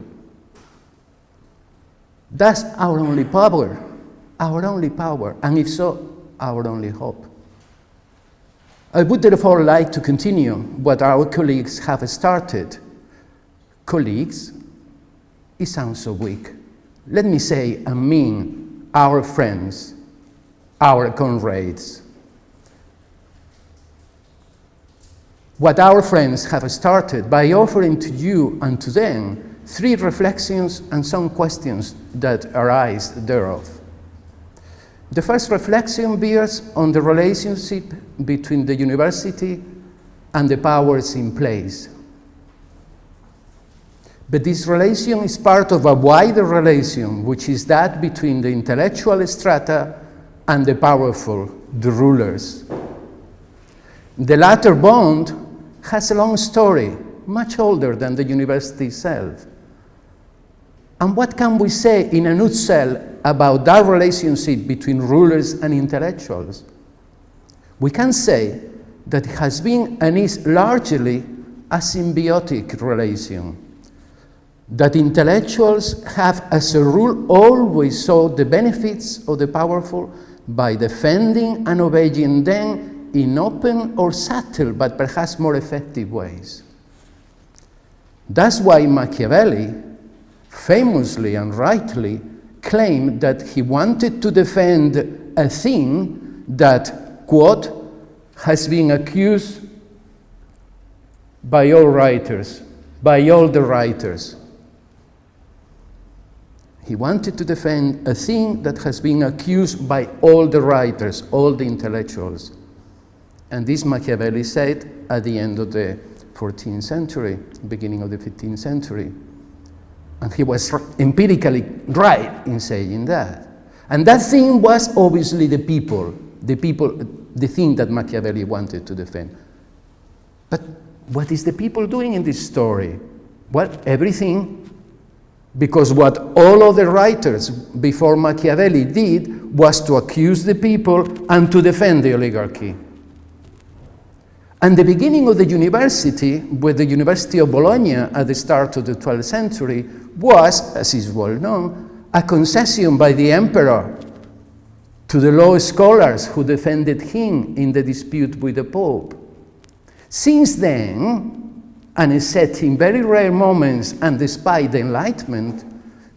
That's our only power, and if so, our only hope. I would therefore like to continue what our colleagues have started. Colleagues, it sounds so weak. Let me say, I mean, our friends, our comrades. What our friends have started by offering to you and to them 3 reflections and some questions that arise thereof. The first reflection bears on the relationship between the university and the powers in place. But this relation is part of a wider relation, which is that between the intellectual strata and the powerful, the rulers. The latter bond has a long story, much older than the university itself. And what can we say in a nutshell about that relationship between rulers and intellectuals? We can say that it has been and is largely a symbiotic relation, that intellectuals have, as a rule, always sought the benefits of the powerful by defending and obeying them in open or subtle, but perhaps more effective ways. That's why Machiavelli famously and rightly claimed that he wanted to defend a thing that, quote, has been accused by all writers, by all the writers. He wanted to defend a thing that has been accused by all the writers, all the intellectuals. And this Machiavelli said at the end of the 14th century, beginning of the 15th century. And he was empirically right in saying that. And that thing was obviously the people, the thing that Machiavelli wanted to defend. But what is the people doing in this story? Well, everything. Because what all other writers before Machiavelli did was to accuse the people and to defend the oligarchy. And the beginning of the university, with the University of Bologna at the start of the 12th century, was, as is well known, a concession by the emperor to the law scholars who defended him in the dispute with the Pope. Since then, and except in very rare moments and despite the Enlightenment,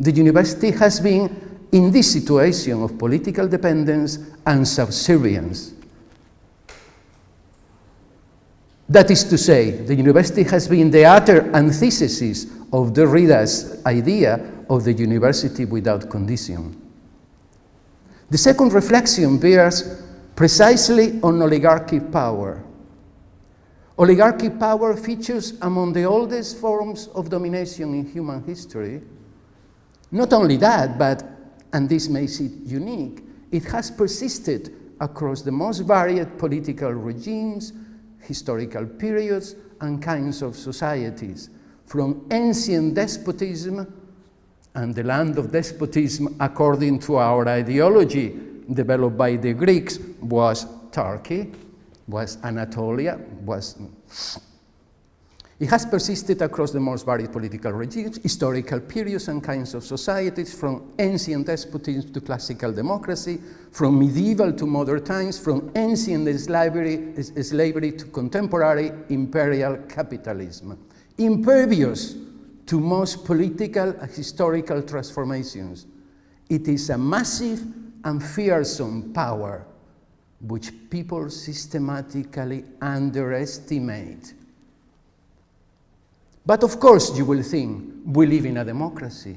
the university has been in this situation of political dependence and subservience. That is to say, the university has been the utter antithesis of Derrida's idea of the university without condition. The second reflection bears precisely on oligarchic power. Oligarchic power features among the oldest forms of domination in human history. Not only that, but, and this makes it unique, it has persisted across the most varied political regimes, historical periods, and kinds of societies, from ancient despotism, and the land of despotism, according to our ideology developed by the Greeks, was Turkey, was Anatolia, it has persisted across the most varied political regimes, historical periods, and kinds of societies, from ancient despotism to classical democracy, from medieval to modern times, from ancient slavery to contemporary imperial capitalism, impervious to most political and historical transformations. It is a massive and fearsome power which people systematically underestimate. But of course, you will think, we live in a democracy.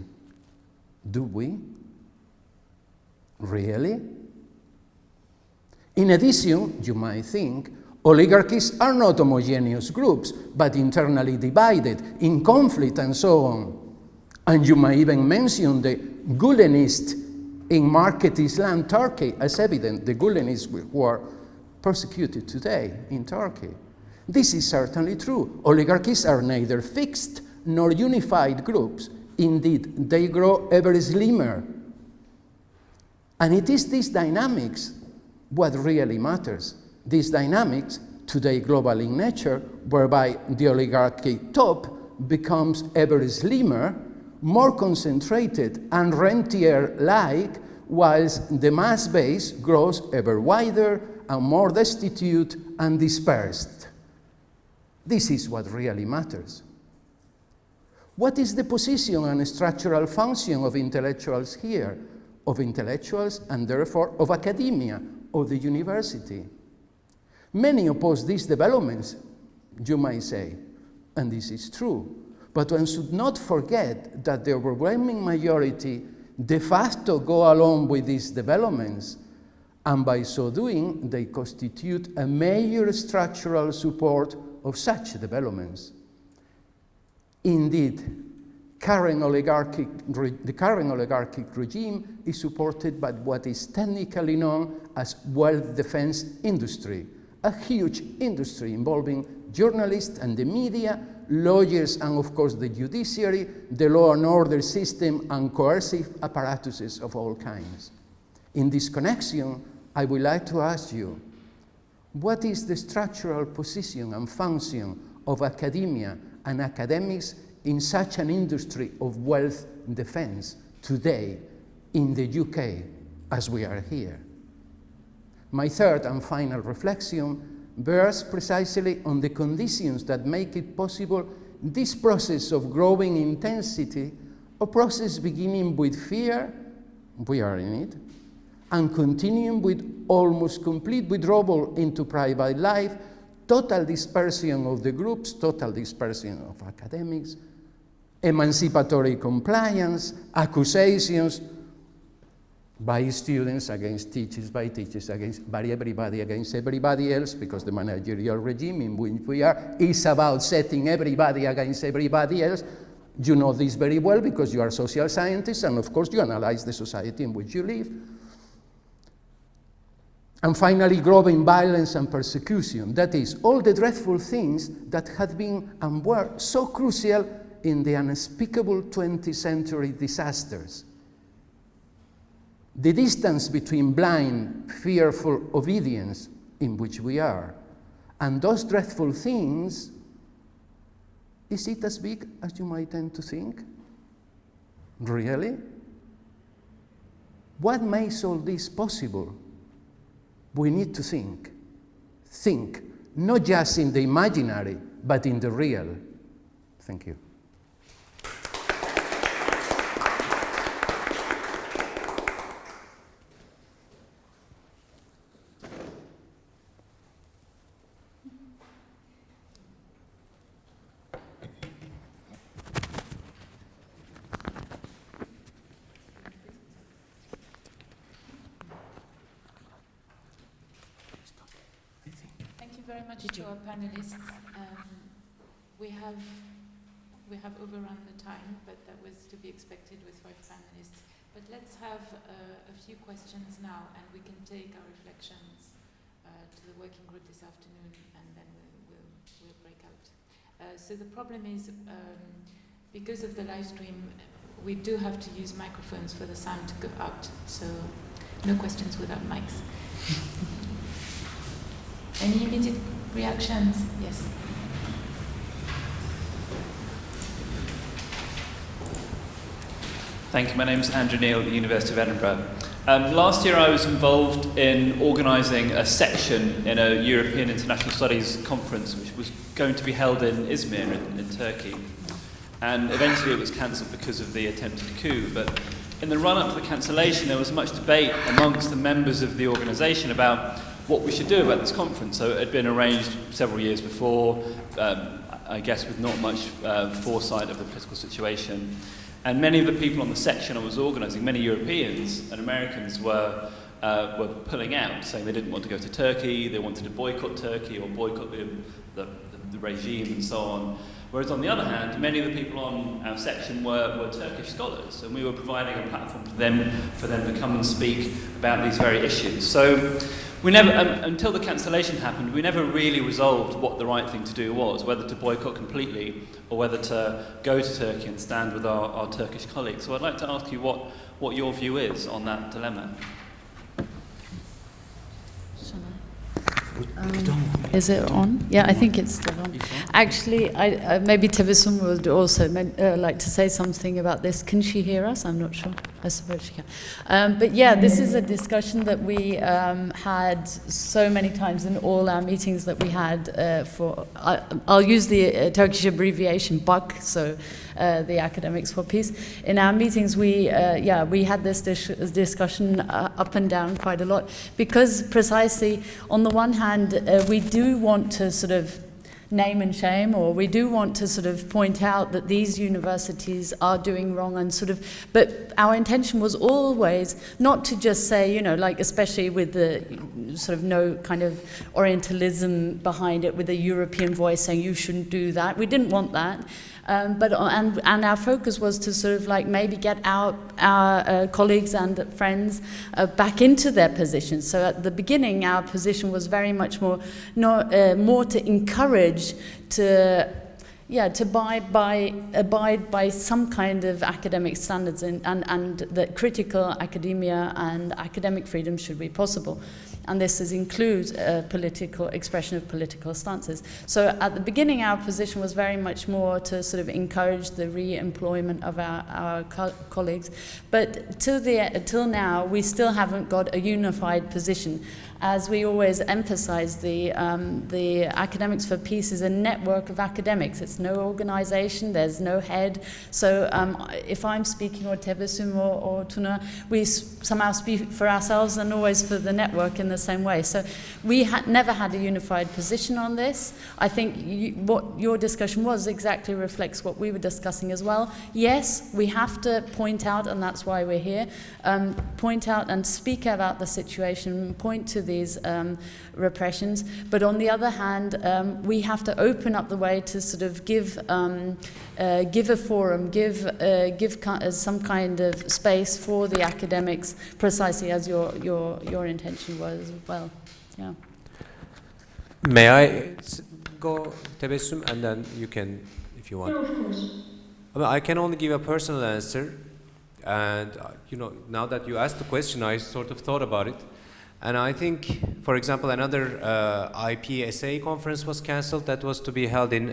Do we? Really? In addition, you might think, oligarchies are not homogeneous groups, but internally divided, in conflict and so on. And you might even mention the Gülenists in Market Islam Turkey as evident, the Gülenists who are persecuted today in Turkey. This is certainly true. Oligarchies are neither fixed nor unified groups. Indeed, they grow ever slimmer. And it is these dynamics what really matters. These dynamics, today global in nature, whereby the oligarchy top becomes ever slimmer, more concentrated and rentier-like, whilst the mass base grows ever wider and more destitute and dispersed. This is what really matters. What is the position and structural function of intellectuals here, of intellectuals and therefore of academia, of the university? Many oppose these developments, you might say, and this is true. But one should not forget that the overwhelming majority de facto go along with these developments, and by so doing, they constitute a major structural support of such developments. Indeed, the current oligarchic regime is supported by what is technically known as wealth defense industry, a huge industry involving journalists and the media, lawyers and of course the judiciary, the law and order system, and coercive apparatuses of all kinds. In this connection, I would like to ask you, what is the structural position and function of academia and academics in such an industry of wealth defense today in the UK as we are here? My third and final reflection bears precisely on the conditions that make it possible this process of growing intensity, a process beginning with fear, we are in it, and continuing with almost complete withdrawal into private life, total dispersion of the groups, total dispersion of academics, emancipatory compliance, accusations by students against teachers, by teachers against by everybody against everybody else, because the managerial regime in which we are is about setting everybody against everybody else. You know this very well because you are social scientists, and of course you analyze the society in which you live. And finally, growing violence and persecution. That is, all the dreadful things that had been and were so crucial in the unspeakable 20th century disasters. The distance between blind, fearful obedience in which we are, And those dreadful things, is it as big as you might tend to think? Really? What makes all this possible? We need to think. Think, not just in the imaginary, but in the real. Thank you. Very much to our panelists. We have overrun the time, but that was to be expected with 5 panelists. But let's have a few questions now, and we can take our reflections to the working group this afternoon, and then we'll break out. So the problem is, because of the live stream, we do have to use microphones for the sound to go out. So no questions without mics. Any immediate reactions? Yes. Thank you. My name is Andrew Neal at the University of Edinburgh. Last year I was involved in organising a section in a European International Studies conference which was going to be held in Izmir in Turkey. And eventually it was cancelled because of the attempted coup. But in the run-up to the cancellation there was much debate amongst the members of the organisation about what we should do about this conference. So it had been arranged several years before, I guess with not much foresight of the political situation. And many of the people on the section I was organising, many Europeans and Americans were pulling out, saying they didn't want to go to Turkey, they wanted to boycott Turkey or boycott the regime and so on. Whereas on the other hand, many of the people on our section were Turkish scholars, and we were providing a platform for them to come and speak about these very issues. So we never, until the cancellation happened, we never really resolved what the right thing to do was, whether to boycott completely or whether to go to Turkey and stand with our Turkish colleagues. So I'd like to ask you what your view is on that dilemma. Is it on? Yeah, I think it's still on. Actually, maybe Tebessum would also like to say something about this. Can she hear us? I'm not sure. I suppose she can. But yeah, this is a discussion that we had so many times in all our meetings that we had I'll use the Turkish abbreviation BAK, so the Academics for Peace. In our meetings, we had this discussion up and down quite a lot, because precisely on the one hand, we do want to sort of name and shame, or we do want to sort of point out that these universities are doing wrong and sort of, but our intention was always not to just say, you know, like especially with the sort of no kind of Orientalism behind it, with a European voice saying you shouldn't do that. We didn't want that. And our focus was to sort of like maybe get our colleagues and friends back into their positions. So at the beginning, our position was very much more to encourage to abide by some kind of academic standards and that critical academia and academic freedom should be possible. And this includes political expression of political stances. So at the beginning, our position was very much more to sort of encourage the re-employment of our colleagues. But till now, we still haven't got a unified position. As we always emphasize, the Academics for Peace is a network of academics. It's no organization, there's no head. So if I'm speaking, or Tebessum or Tuna, we somehow speak for ourselves and always for the network in the same way. So we never had a unified position on this. I think what your discussion was exactly reflects what we were discussing as well. Yes, we have to point out, and that's why we're here, point out and speak about the situation, point to these repressions, but on the other hand, we have to open up the way to sort of give a forum, give some kind of space for the academics, precisely as your intention was as well. Yeah. May I go, Tebessum, and then you can, if you want. No, of course. I can only give a personal answer, and you know, now that you asked the question, I sort of thought about it. And I think, for example, another IPSA conference was cancelled that was to be held in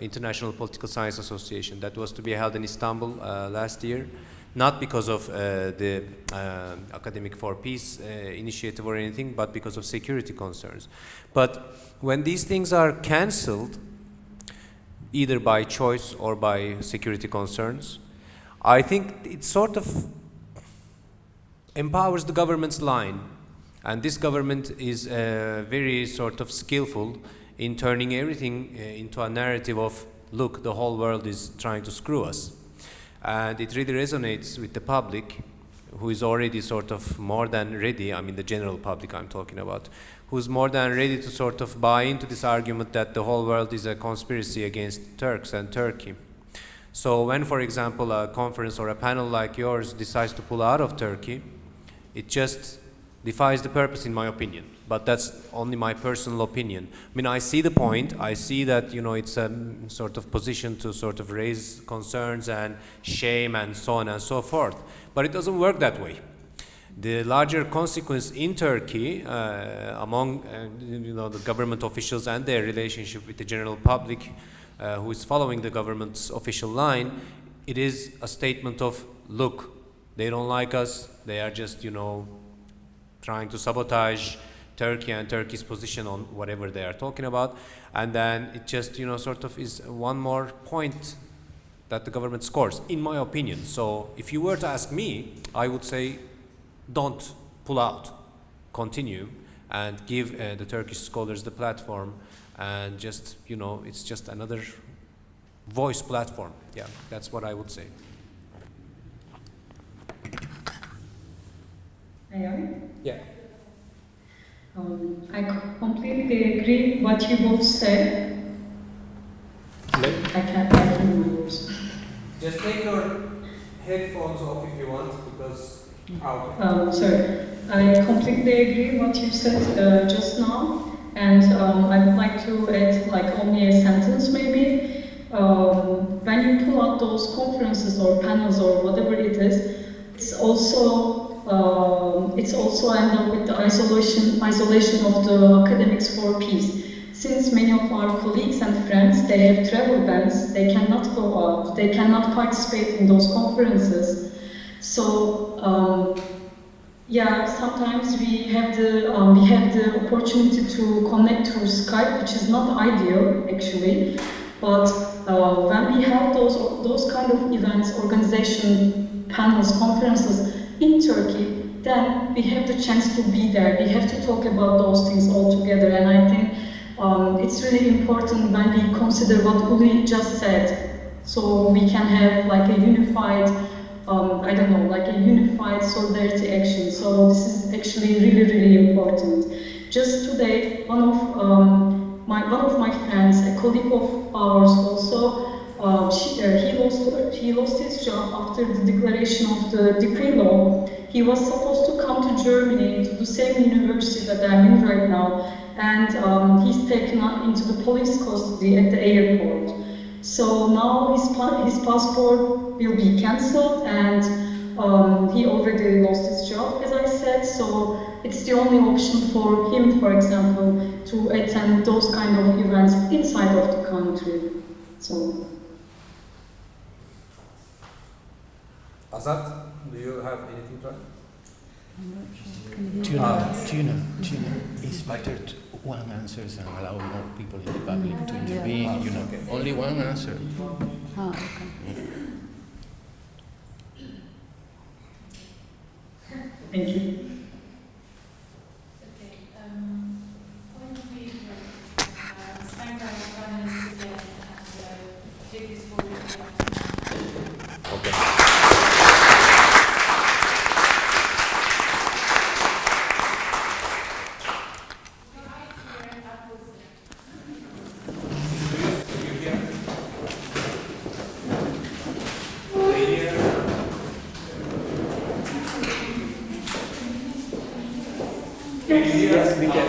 International Political Science Association. That was to be held in Istanbul last year, not because of the Academic for Peace initiative or anything, but because of security concerns. But when these things are cancelled, either by choice or by security concerns, I think it sort of empowers the government's line. And this government is very sort of skillful in turning everything into a narrative of, look, the whole world is trying to screw us. And it really resonates with the public, who is already sort of more than ready, I mean the general public I'm talking about, who's more than ready to sort of buy into this argument that the whole world is a conspiracy against Turks and Turkey. So when, for example, a conference or a panel like yours decides to pull out of Turkey, it just defies the purpose, in my opinion. But that's only my personal opinion. I mean, I see the point. I see that, you know, it's a sort of position to sort of raise concerns and shame and so on and so forth. But it doesn't work that way. The larger consequence in Turkey among you know, the government officials and their relationship with the general public who is following the government's official line, it is a statement of, look, they don't like us. They are just, you know, trying to sabotage Turkey and Turkey's position on whatever they are talking about. And then it just, you know, sort of is one more point that the government scores, in my opinion. So if you were to ask me, I would say, don't pull out, continue, and give the Turkish scholars the platform, and just, you know, it's just another voice platform. Yeah, that's what I would say. Yeah. I completely agree what you both said. I can't hear my words. Just take your headphones off if you want, because sorry. I completely agree what you said just now, and I would like to add like only a sentence maybe. When you pull out those conferences or panels or whatever it is, it's also end up with the isolation of the academics for peace. Since many of our colleagues and friends, they have travel bans, they cannot go out, they cannot participate in those conferences. So yeah, sometimes we have the opportunity to connect through Skype, which is not ideal actually. But when we have those kind of events, organization, panels, conferences in Turkey, then we have the chance to be there. We have to talk about those things all together. And I think it's really important when we consider what Uli just said, so we can have like a unified, I don't know, like a unified solidarity action. So this is actually really, really important. Just today, one of my friends, a colleague of ours also, he lost his job after the declaration of the decree law. He was supposed to come to Germany, to the same university that I'm in right now, and he's taken into the police custody at the airport. So now his passport will be cancelled, and he already lost his job, as I said. So it's the only option for him, for example, to attend those kind of events inside of the country. So. Azat, do you have anything to add? Tuna, it's better to one answer and allow more people in the public to intervene, you know. Okay. Only one answer. Oh, okay. Thank you. Okay, when we thank our panelists again and take this forward. Okay. Yes, we can.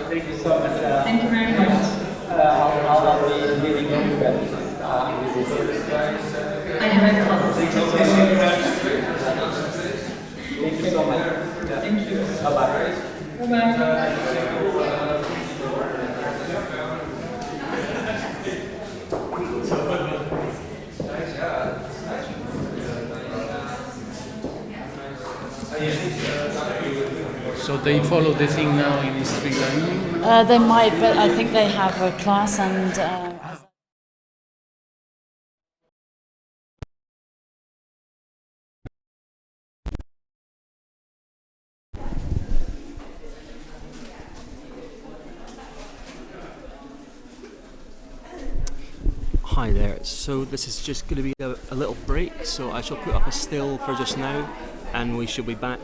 Thank you so much. Thank you very much. I'll be leading you with this. have a class. Thank you so much. Thank you. Bye-bye. Bye-bye. So they follow the thing now in Sri Lanka? They might, but I think they have a class and... Hi there, so this is just going to be a little break, so I shall put up a still for just now and we shall be back.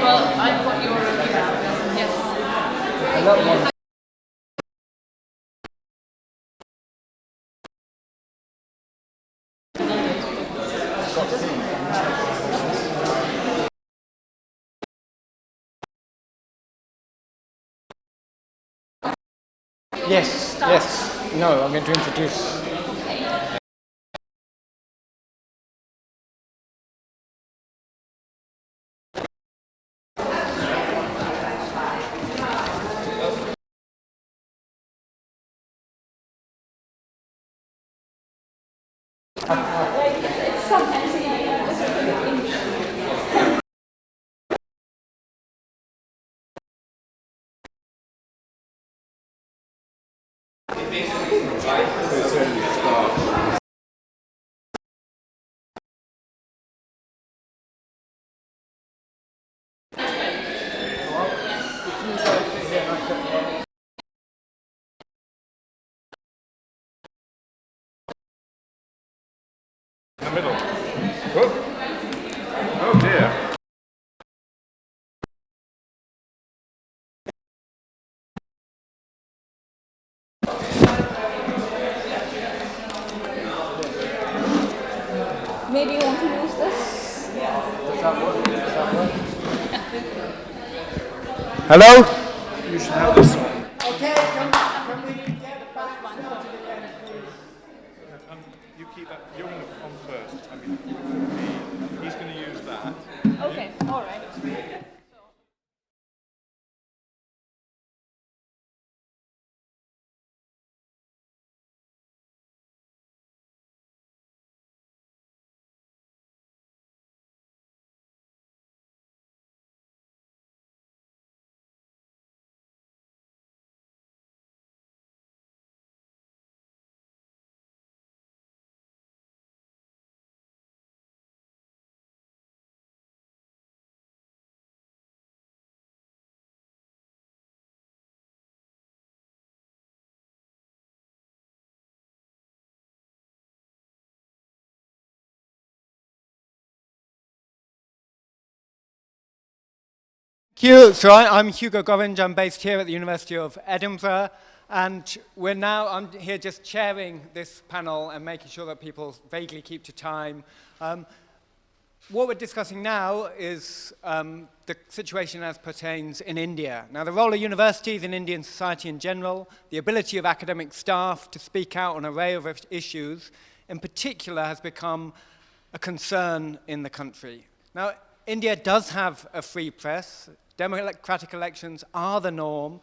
Well, I've got your email address, yes. A lot more. Yes, yes. No, I'm going to introduce. In the middle. Oh dear. Maybe you want to use this? Does that work? Does that work? Hello? You should have this one. Okay, can we get the back started again, please? You keep that. You're going to on first. I mean, he's going to use that. Okay, all right. Thank you. So I'm Hugo Gorringe. I'm based here at the University of Edinburgh, and I'm here just chairing this panel and making sure that people vaguely keep to time. What we're discussing now is the situation as pertains in India. Now, the role of universities in Indian society in general, the ability of academic staff to speak out on an array of issues, in particular, has become a concern in the country. Now, India does have a free press. Democratic elections are the norm,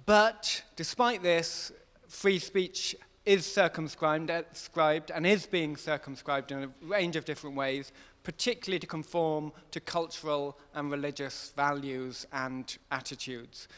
but despite this, free speech is circumscribed and is being circumscribed in a range of different ways, particularly to conform to cultural and religious values and attitudes.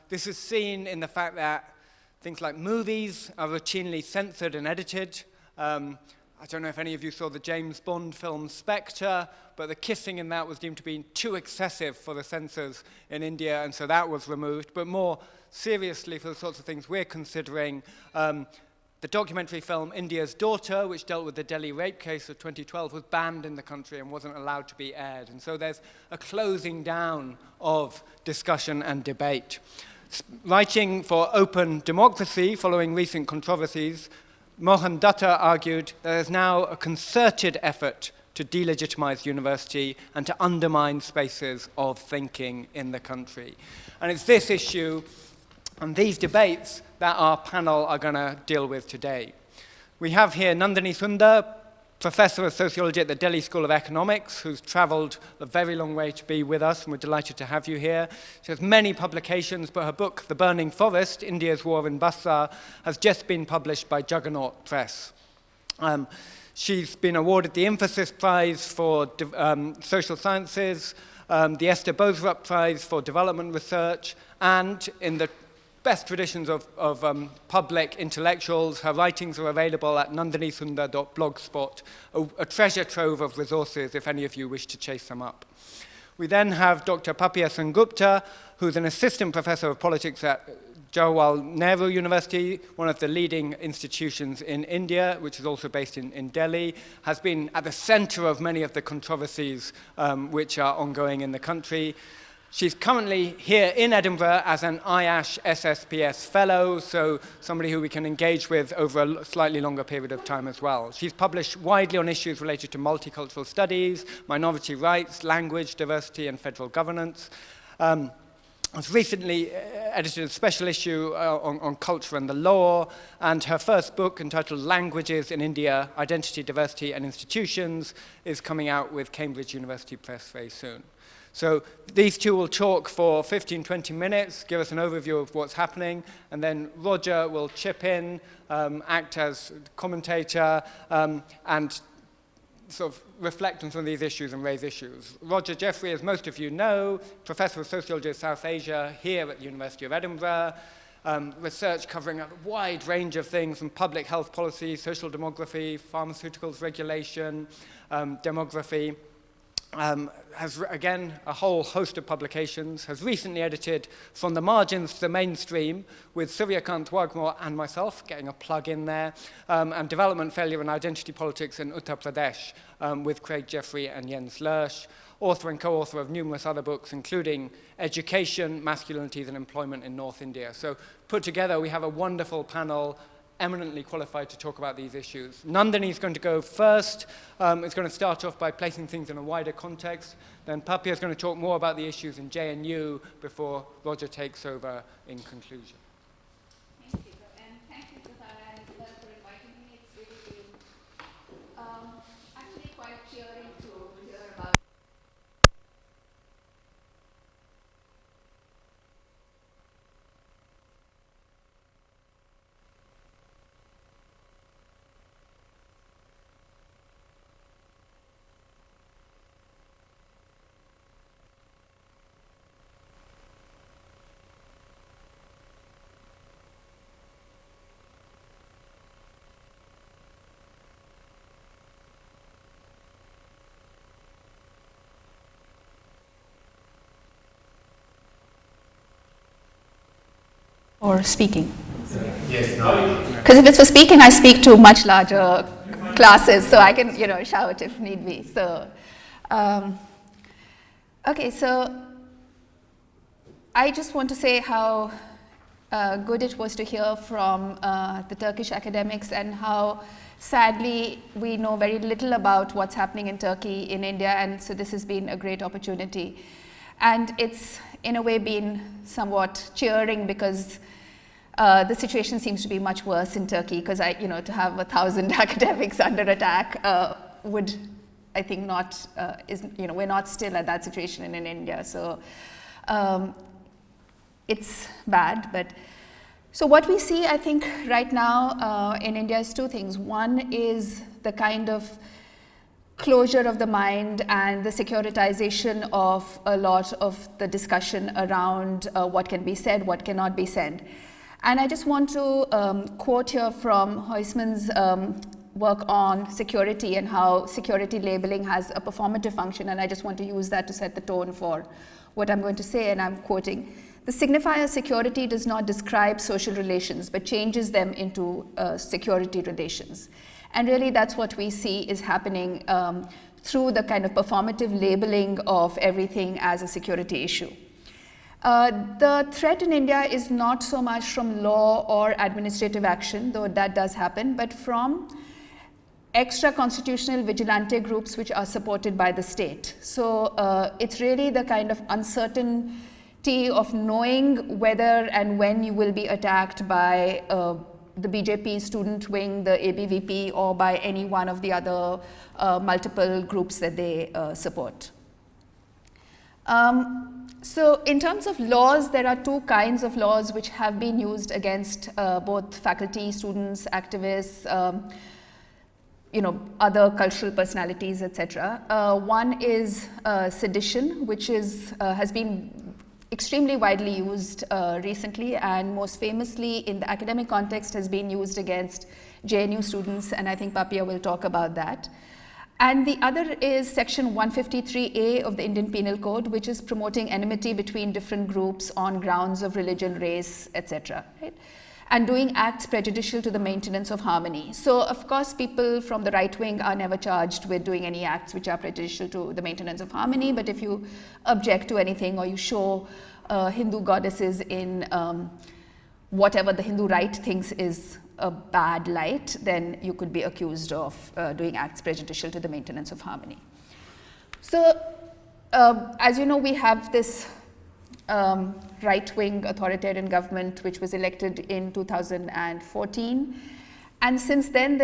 This is seen in the fact that things like movies are routinely censored and edited. I don't know if any of you saw the James Bond film Spectre, but the kissing in that was deemed to be too excessive for the censors in India, and so that was removed. But more seriously, for the sorts of things we're considering, the documentary film India's Daughter, which dealt with the Delhi rape case of 2012, was banned in the country and wasn't allowed to be aired. And so there's a closing down of discussion and debate. Writing for Open Democracy following recent controversies, Mohan Datta argued there is now a concerted effort to delegitimize university and to undermine spaces of thinking in the country. And it's this issue and these debates that our panel are going to deal with today. We have here Nandini Sundar, Professor of Sociology at the Delhi School of Economics, who's traveled a very long way to be with us, and we're delighted to have you here. She has many publications, but her book, The Burning Forest, India's War in Basra, has just been published by Juggernaut Press. She's been awarded the Emphasis Prize for Social Sciences, the Esther Boserup Prize for Development Research, and in the best traditions of public intellectuals, her writings are available at nandinisundar.blogspot, a treasure trove of resources if any of you wish to chase them up. We then have Dr. Papia Sengupta, who's an assistant professor of politics at Jawaharlal Nehru University, one of the leading institutions in India, which is also based in Delhi, has been at the center of many of the controversies which are ongoing in the country. She's currently here in Edinburgh as an IASH SSPS fellow, so somebody who we can engage with over a slightly longer period of time as well. She's published widely on issues related to multicultural studies, minority rights, language, diversity, and federal governance. Has recently edited a special issue on culture and the law, and her first book, entitled Languages in India, Identity, Diversity, and Institutions, is coming out with Cambridge University Press very soon. So these two will talk for 15-20 minutes, give us an overview of what's happening, and then Roger will chip in, act as commentator, and sort of reflect on some of these issues and raise issues. Roger Jeffery, as most of you know, Professor of Sociology of South Asia here at the University of Edinburgh, research covering a wide range of things from public health policy, social demography, pharmaceuticals regulation, demography. Has, again, a whole host of publications, has recently edited From the Margins to the Mainstream with Suryakant Wagmore and myself, getting a plug in there, and Development, Failure and Identity Politics in Uttar Pradesh with Craig Jeffery and Jens Lersch, author and co-author of numerous other books, including Education, Masculinities and Employment in North India. So put together, we have a wonderful panel, eminently qualified to talk about these issues. Nandini is going to go first. It's going to start off by placing things in a wider context. Then Papia is going to talk more about the issues in JNU before Roger takes over in conclusion. Thank you. And thank you, Zana and Isabelle, for inviting me. It's really been actually quite cheering to hear about. Or speaking? Yes, no. Because if it's for speaking, I speak to much larger classes, so I can, shout if need be. So, okay, so I just want to say how good it was to hear from the Turkish academics and how sadly we know very little about what's happening in Turkey, in India, and so this has been a great opportunity. And it's in a way been somewhat cheering because the situation seems to be much worse in Turkey because to have 1,000 academics under attack would, I think, not, we're not still at that situation in India. So it's bad. But so what we see, I think, right now in India is two things. One is the kind of closure of the mind and the securitization of a lot of the discussion around what can be said, what cannot be said. And I just want to quote here from Huysman's work on security and how security labeling has a performative function, and I just want to use that to set the tone for what I'm going to say, and I'm quoting. The signifier security does not describe social relations, but changes them into security relations. And really that's what we see is happening through the kind of performative labeling of everything as a security issue. The threat in India is not so much from law or administrative action, though that does happen, but from extra constitutional vigilante groups which are supported by the state. So it's really the kind of uncertainty of knowing whether and when you will be attacked by the BJP student wing, the ABVP, or by any one of the other multiple groups that they support. So in terms of laws, there are two kinds of laws which have been used against both faculty, students, activists, other cultural personalities, etc. One is sedition, which has been extremely widely used recently, and most famously in the academic context has been used against JNU students, and I think Papia will talk about that. And the other is section 153A of the Indian Penal Code, which is promoting enmity between different groups on grounds of religion, race, etc. Right? And doing acts prejudicial to the maintenance of harmony. So of course people from the right wing are never charged with doing any acts which are prejudicial to the maintenance of harmony, but if you object to anything or you show Hindu goddesses in whatever the Hindu right thinks is a bad light, then you could be accused of doing acts prejudicial to the maintenance of harmony. So as you know, we have this right-wing authoritarian government which was elected in 2014, and since then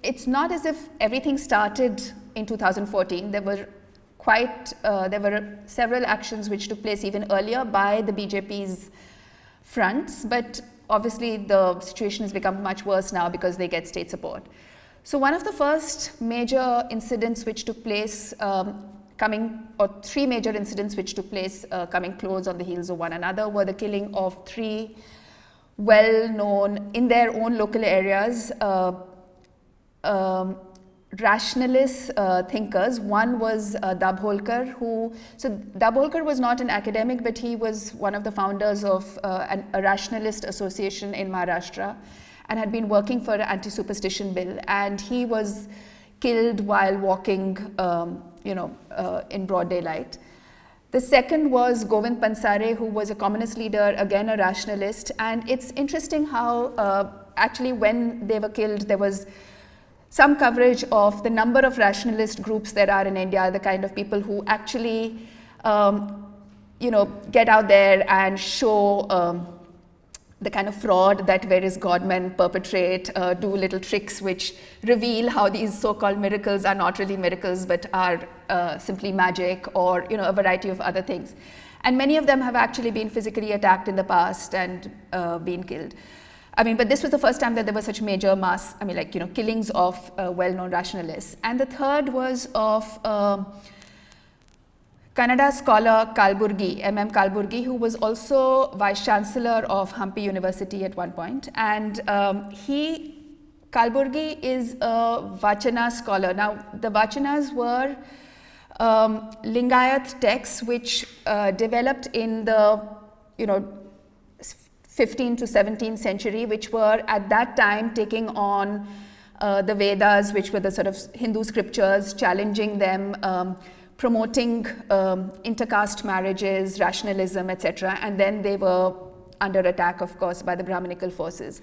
it's not as if everything started in 2014. There were several actions which took place even earlier by the BJP's fronts, but obviously the situation has become much worse now because they get state support. So one of the first major incidents which took place three major incidents which took place coming close on the heels of one another were the killing of three well-known in their own local areas rationalist thinkers. One was Dabholkar, so Dabholkar was not an academic, but he was one of the founders of a rationalist association in Maharashtra and had been working for an anti-superstition bill, and he was killed while walking in broad daylight. The second was Govind Pansare, who was a communist leader, again a rationalist, and it's interesting how actually when they were killed there was some coverage of the number of rationalist groups there are in India, the kind of people who actually, get out there and show the kind of fraud that various godmen perpetrate, do little tricks which reveal how these so-called miracles are not really miracles but are simply magic, or a variety of other things. And many of them have actually been physically attacked in the past and been killed. But this was the first time that there was such major mass, killings of well-known rationalists. And the third was of Kannada scholar Kalburgi, M.M. Kalburgi, who was also Vice Chancellor of Hampi University at one point. And Kalburgi is a Vachana scholar. Now, the Vachanas were Lingayat texts which developed in the, 15th to 17th century, which were at that time taking on the Vedas, which were the sort of Hindu scriptures, challenging them, promoting intercaste marriages, rationalism, etc. And then they were under attack, of course, by the Brahminical forces.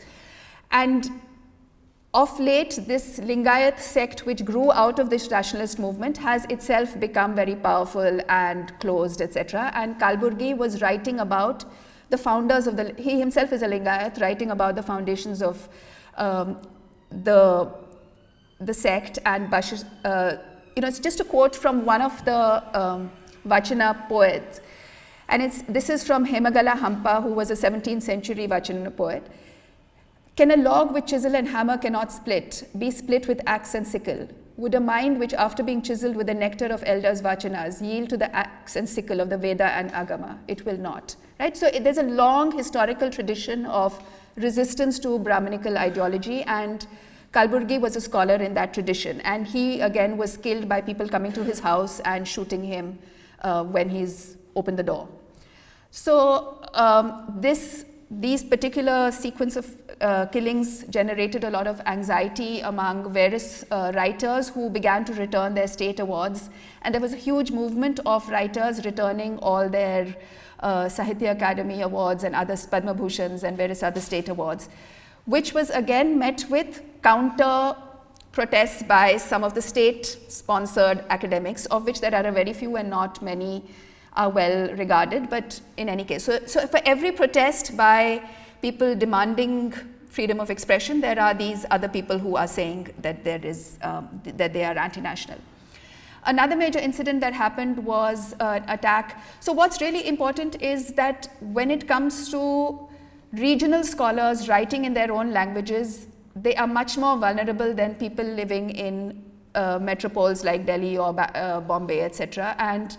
And of late, this Lingayat sect, which grew out of this rationalist movement, has itself become very powerful and closed, etc. And Kalburgi was writing about the founders of he himself is a Lingayat, writing about the foundations of the sect, and it's just a quote from one of the Vachana poets, and this is from Hemagala Hampa, who was a 17th century Vachana poet. Can a log with chisel and hammer cannot split, be split with axe and sickle? Would a mind which after being chiseled with the nectar of elders Vachanas yield to the axe and sickle of the Veda and Agama? It will not. Right? So there's a long historical tradition of resistance to Brahminical ideology, and Kalburgi was a scholar in that tradition. And he again was killed by people coming to his house and shooting him when he's opened the door. So these particular sequence of killings generated a lot of anxiety among various writers who began to return their state awards. And there was a huge movement of writers returning all their Sahitya Academy awards and other Padma Bhushans and various other state awards, which was again met with counter protests by some of the state-sponsored academics, of which there are a very few and not many are well regarded, but in any case. So for every protest by people demanding freedom of expression, there are these other people who are saying that that they are anti-national. Another major incident that happened was an attack. So what's really important is that when it comes to regional scholars writing in their own languages, they are much more vulnerable than people living in metropoles like Delhi or Bombay, etc. And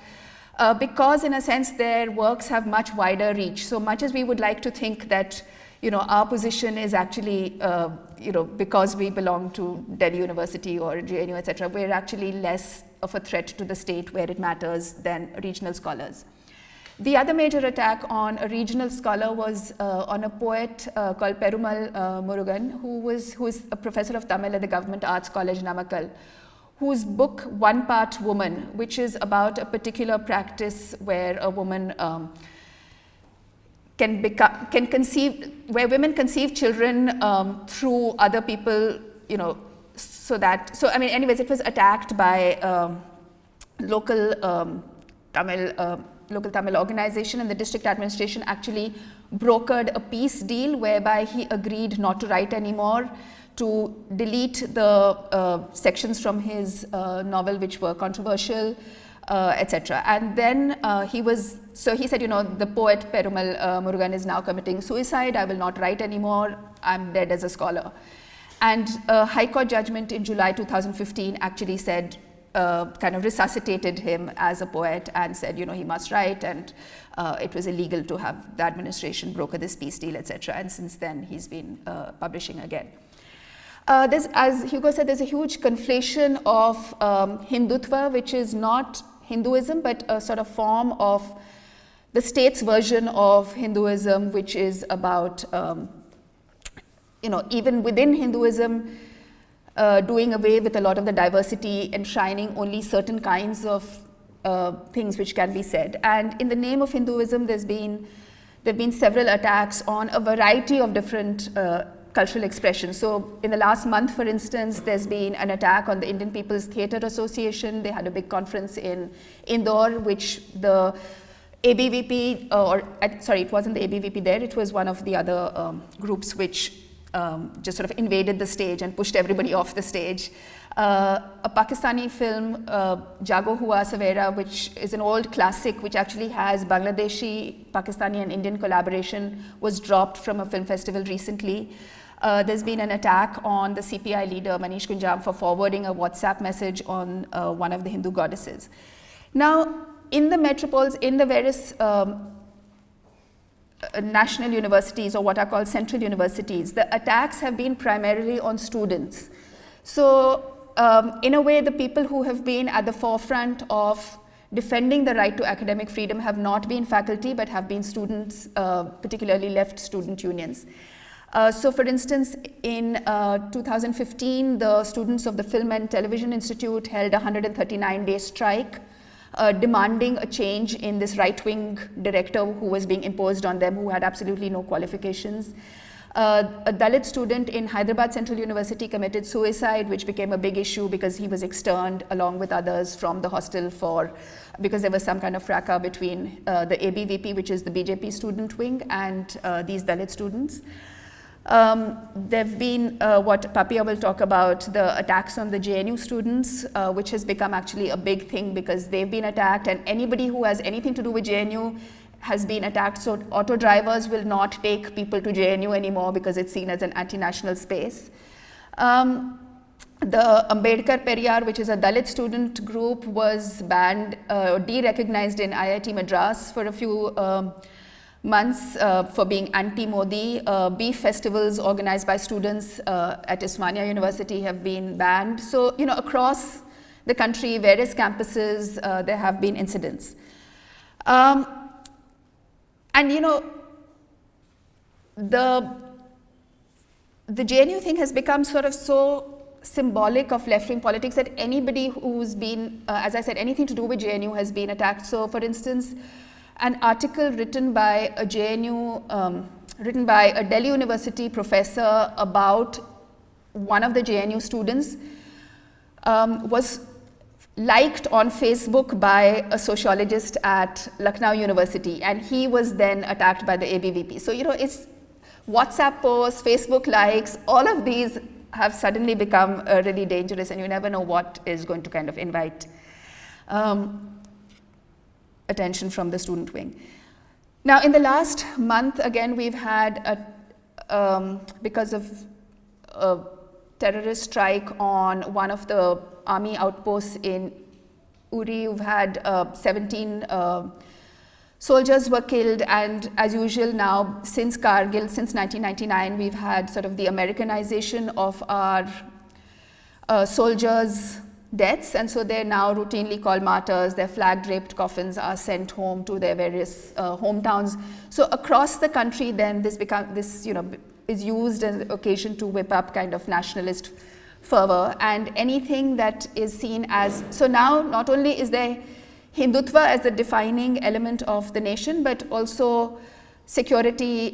because in a sense their works have much wider reach. So much as we would like to think that our position is actually, because we belong to Delhi University or JNU, etc., we're actually less of a threat to the state where it matters than regional scholars. The other major attack on a regional scholar was on a poet called Perumal Murugan, who is a professor of Tamil at the Government Arts College, Namakkal, whose book, One Part Woman, which is about a particular practice where a woman where women conceive children through other people, anyways, it was attacked by local Tamil organization, and the district administration actually brokered a peace deal whereby he agreed not to write anymore, to delete the sections from his novel which were controversial, etc. And then he said, the poet Perumal Murugan is now committing suicide, I will not write anymore, I'm dead as a scholar. And a High Court judgment in July 2015 actually said, kind of resuscitated him as a poet and said, he must write, and it was illegal to have the administration broker this peace deal, etc. And since then, he's been publishing again. As Hugo said, there's a huge conflation of Hindutva, which is not Hinduism, but a sort of form of the state's version of Hinduism, which is about, even within Hinduism, doing away with a lot of the diversity, enshrining only certain kinds of things which can be said. And in the name of Hinduism, there have been several attacks on a variety of different cultural expressions. So in the last month, for instance, there's been an attack on the Indian People's Theatre Association. They had a big conference in Indore, which the ABVP, it wasn't the ABVP there, it was one of the other groups which just sort of invaded the stage and pushed everybody off the stage. A Pakistani film, Jago Hua Savera, which is an old classic, which actually has Bangladeshi, Pakistani and Indian collaboration, was dropped from a film festival recently. There's been an attack on the CPI leader, Manish Kunjam, for forwarding a WhatsApp message on one of the Hindu goddesses. Now, in the metropoles, in the various national universities, or what are called central universities, the attacks have been primarily on students. So in a way, the people who have been at the forefront of defending the right to academic freedom have not been faculty, but have been students, particularly left student unions. So for instance, in 2015, the students of the Film and Television Institute held a 139-day strike, demanding a change in this right-wing director who was being imposed on them, who had absolutely no qualifications. A Dalit student in Hyderabad Central University committed suicide, which became a big issue because he was externed along with others from the hostel because there was some kind of fracas between the ABVP, which is the BJP student wing, and these Dalit students. There have been what Papia will talk about, the attacks on the JNU students, which has become actually a big thing because they've been attacked, and anybody who has anything to do with JNU has been attacked. So auto drivers will not take people to JNU anymore because it's seen as an anti-national space. The Ambedkar Periyar, which is a Dalit student group, was banned, de-recognized in IIT Madras for a few months for being anti-Modi. Beef festivals organized by students at Osmania University have been banned. So, across the country, various campuses, there have been incidents. And the JNU thing has become sort of so symbolic of left-wing politics that anybody who's been, as I said, anything to do with JNU has been attacked. So, for instance, an article written by a written by a Delhi University professor about one of the JNU students was liked on Facebook by a sociologist at Lucknow University, and he was then attacked by the ABVP. So, it's WhatsApp posts, Facebook likes, all of these have suddenly become really dangerous, and you never know what is going to kind of invite attention from the student wing. Now, in the last month, again, we've had, because of a terrorist strike on one of the army outposts in Uri, we've had 17 soldiers were killed, and as usual now, since Kargil, since 1999, we've had sort of the Americanization of our soldiers' deaths, and so they're now routinely called martyrs. Their flag-draped coffins are sent home to their various hometowns. So across the country, then this is used as an occasion to whip up kind of nationalist fervor, and anything that is seen as, so now not only is there Hindutva as the defining element of the nation, but also security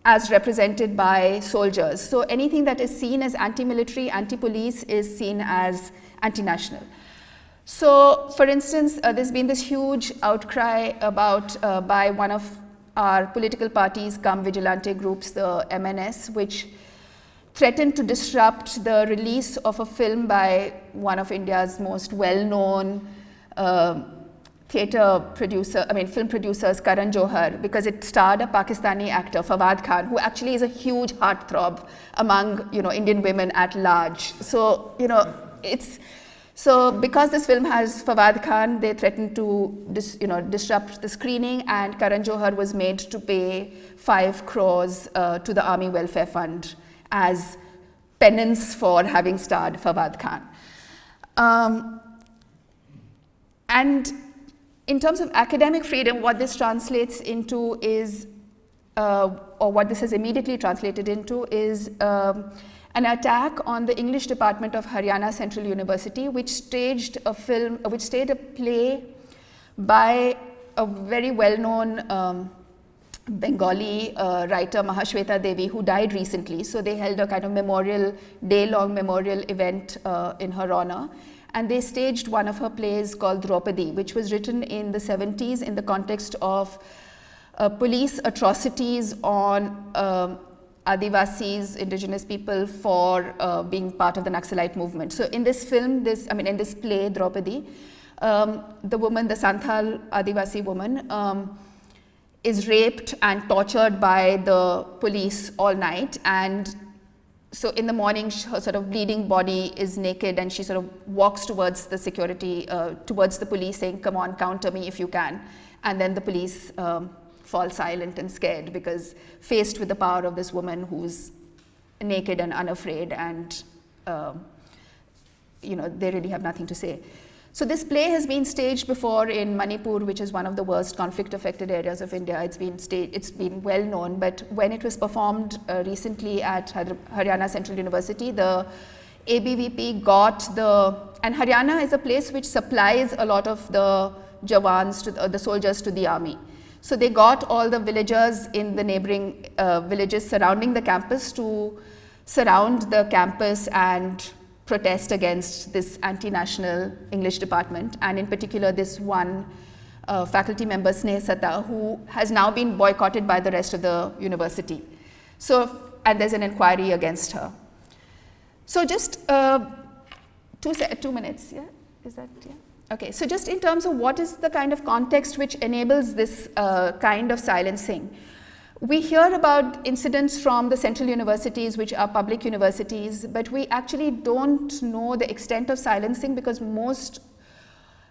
as represented by soldiers. So anything that is seen as anti-military, anti-police is seen as anti-national. So for instance, there's been this huge outcry about by one of our political parties, come vigilante groups, the MNS, which threatened to disrupt the release of a film by one of India's most well-known film producers, Karan Johar, because it starred a Pakistani actor, Fawad Khan, who actually is a huge heartthrob among Indian women at large. So so because this film has Fawad Khan, they threatened to disrupt the screening, and Karan Johar was made to pay 5 crores to the Army Welfare Fund as penance for having starred Fawad Khan. And in terms of academic freedom, what this translates into is, or what this has immediately translated into is an attack on the English department of Haryana Central University, which staged a play by a very well-known Bengali writer, Mahashweta Devi, who died recently. So they held a kind of day-long memorial event in her honor. And they staged one of her plays called Draupadi, which was written in the 70s in the context of police atrocities on Adivasis, indigenous people, for being part of the Naxalite movement. So in this film, in this play, Draupadi, the woman, the Santhal Adivasi woman, is raped and tortured by the police all night, and so in the morning, her sort of bleeding body is naked, and she sort of walks towards the security, towards the police, saying, "Come on, counter me if you can." And then the police fall silent and scared, because faced with the power of this woman who's naked and unafraid, and they really have nothing to say. So this play has been staged before in Manipur, which is one of the worst conflict-affected areas of India. It's been well known, but when it was performed recently at Haryana Central University, the ABVP and Haryana is a place which supplies a lot of the Jawans, the soldiers, to the army. So they got all the villagers in the neighboring villages surrounding the campus to surround the campus and protest against this anti-national English department, and in particular this one faculty member, Sneh Sata, who has now been boycotted by the rest of the university. So, and there's an inquiry against her. So just 2 minutes, yeah? Is that, yeah? Okay, so just in terms of what is the kind of context which enables this kind of silencing. We hear about incidents from the central universities, which are public universities, but we actually don't know the extent of silencing, because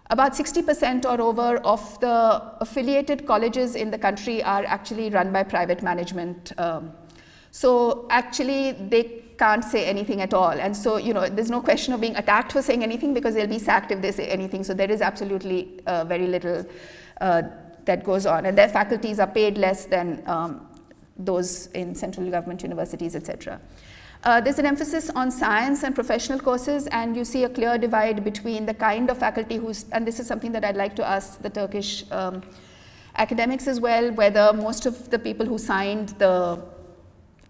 about 60% or over of the affiliated colleges in the country are actually run by private management. So actually they can't say anything at all. And so, there's no question of being attacked for saying anything, because they'll be sacked if they say anything. So there is absolutely very little that goes on, and their faculties are paid less than those in central government universities, etc. There's an emphasis on science and professional courses, and you see a clear divide between the kind of faculty and this is something that I'd like to ask the Turkish academics as well, whether most of the people who signed the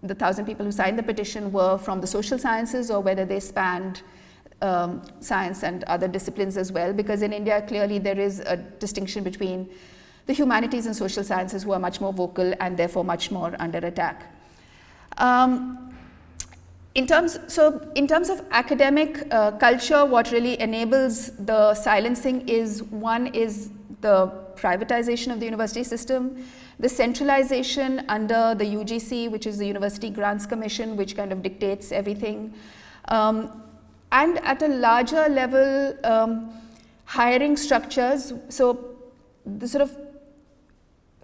1,000 people who signed the petition were from the social sciences, or whether they spanned science and other disciplines as well, because in India clearly there is a distinction between the humanities and social sciences, who are much more vocal and therefore much more under attack. In terms of academic culture, what really enables the silencing is, one is the privatization of the university system, the centralization under the UGC, which is the University Grants Commission, which kind of dictates everything, and at a larger level, hiring structures. So the sort of